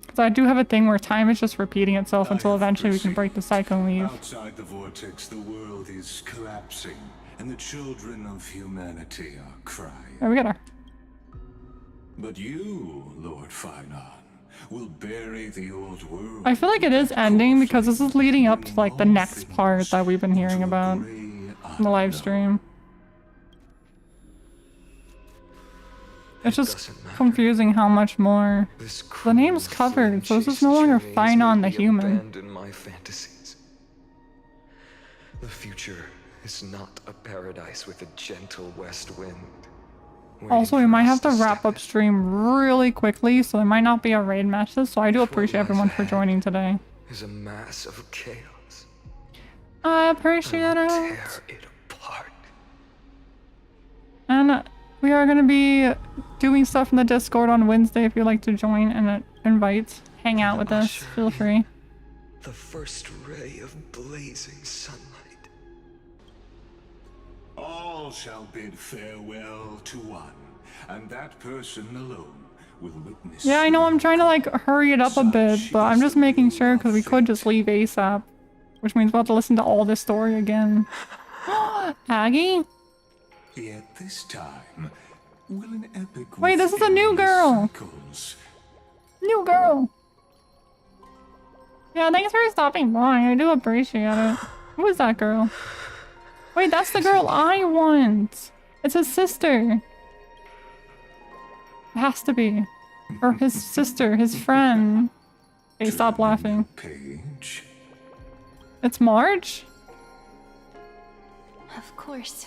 Because I do have a thing where time is just repeating itself until eventually we can break the cycle and leave. Outside the vortex, the world is collapsing, and the children of humanity are crying. There we got her. But you, Lord Finon, will bury the old world. I feel like it is ending because this is leading up to like the next part that we've been hearing about in the live stream. It's just confusing how much more. The name's covered, so this is no longer Finon the human. Abandon my fantasies. The future is not a paradise with a gentle west wind. Also, we might have to wrap up stream really quickly, so there might not be a raid matches, so I do appreciate everyone for joining today. Is a mass of chaos. I appreciate it. Tear it apart. And we are going to be doing stuff in the Discord on Wednesday if you'd like to join and invite, hang out with us. Feel free. The first ray of blazing sunlight. All shall bid farewell to one, and that person alone will witness. Yeah, I know I'm trying to like hurry it up a bit, but I'm just making sure because we could just leave ASAP. Which means we'll have to listen to all this story again. Aggie? Yet this time, will an epic Wait, this is a new girl! cycles New girl! Yeah, thanks for stopping by. I do appreciate it. Who is that girl? Wait, that's the girl I want! It's his sister! It has to be. Or his sister, his friend. Okay, stop laughing. Page. It's Marge? Of course.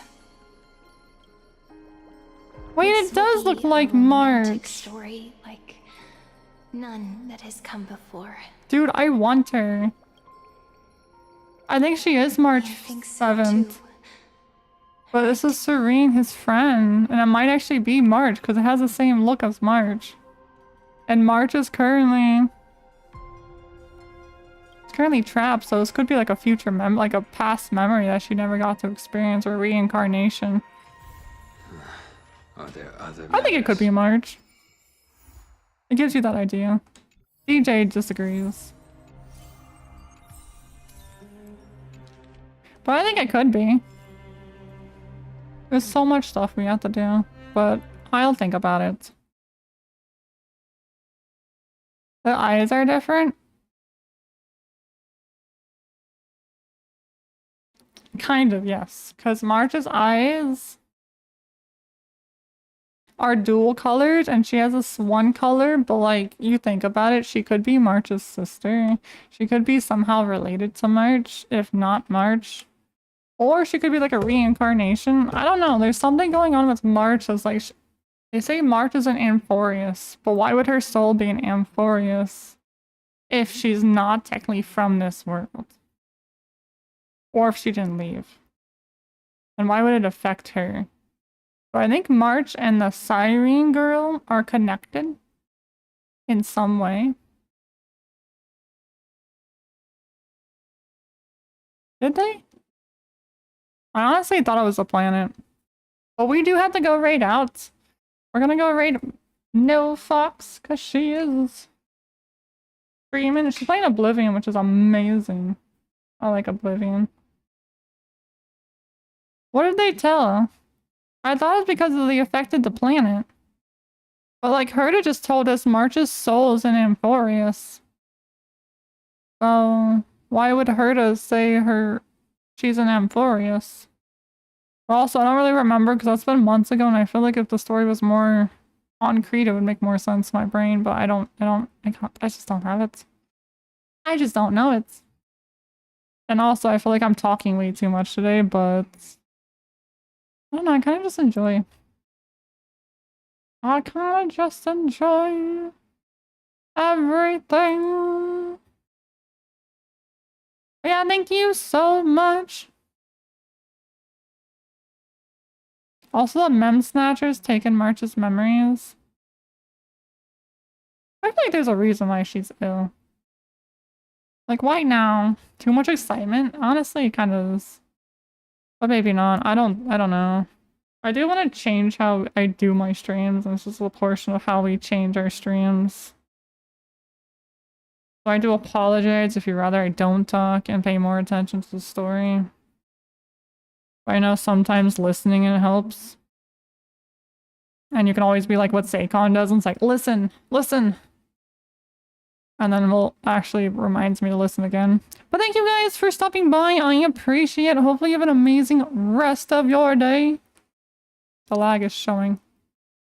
Wait, This it will does be look a like romantic Marge. story like none that has come before. Dude, I want her. I think she is March 7th. But this is Serene, his friend. And it might actually be March because it has the same look as March. And March is currently trapped, so this could be like a future like a past memory that she never got to experience, or reincarnation. Are there other I think it could be March. It gives you that idea. DJ disagrees. But I think it could be. There's so much stuff we have to do, but I'll think about it. The eyes are different? Kind of, yes. Because March's eyes are dual colored and she has this one color, but like, you think about it, she could be March's sister. She could be somehow related to March, if not March. Or she could be like a reincarnation. I don't know. There's something going on with March that's like... They say March is an Amphoreus, but why would her soul be an Amphoreus if she's not technically from this world? Or if she didn't leave. And why would it affect her? So I think March and the Siren girl are connected in some way. Did they? I honestly thought it was a planet. But we do have to go raid out. We're gonna go raid No Fox, because she is screaming. She's playing Oblivion, which is amazing. I like Oblivion. What did they tell? I thought it was because they affected the planet. But like Herta just told us March's soul is in Amphorius. So why would Herta say she's in Amphorius? Also, I don't really remember because that's been months ago, and I feel like if the story was more concrete, it would make more sense in my brain, but I just don't have it. I just don't know it. And also, I feel like I'm talking way too much today, but I don't know, I kind of just enjoy. I kind of just enjoy everything. Yeah, thank you so much. Also, the Mem Snatcher's taken March's memories. I feel like there's a reason why she's ill. Like, why now? Too much excitement? Honestly, it kind of is. But maybe not. I don't know. I do want to change how I do my streams, and this is a portion of how we change our streams. So I do apologize if you'd rather I don't talk and pay more attention to the story. I know sometimes listening it helps. And you can always be like what Seikon does, and it's like, listen, listen. And then it actually reminds me to listen again. But thank you guys for stopping by. I appreciate it. Hopefully you have an amazing rest of your day. The lag is showing.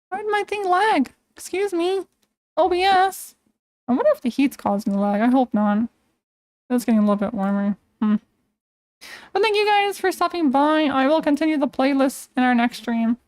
Why did my thing lag? Excuse me. OBS. I wonder if the heat's causing the lag. I hope not. It's getting a little bit warmer. But thank you guys for stopping by. I will continue the playlist in our next stream.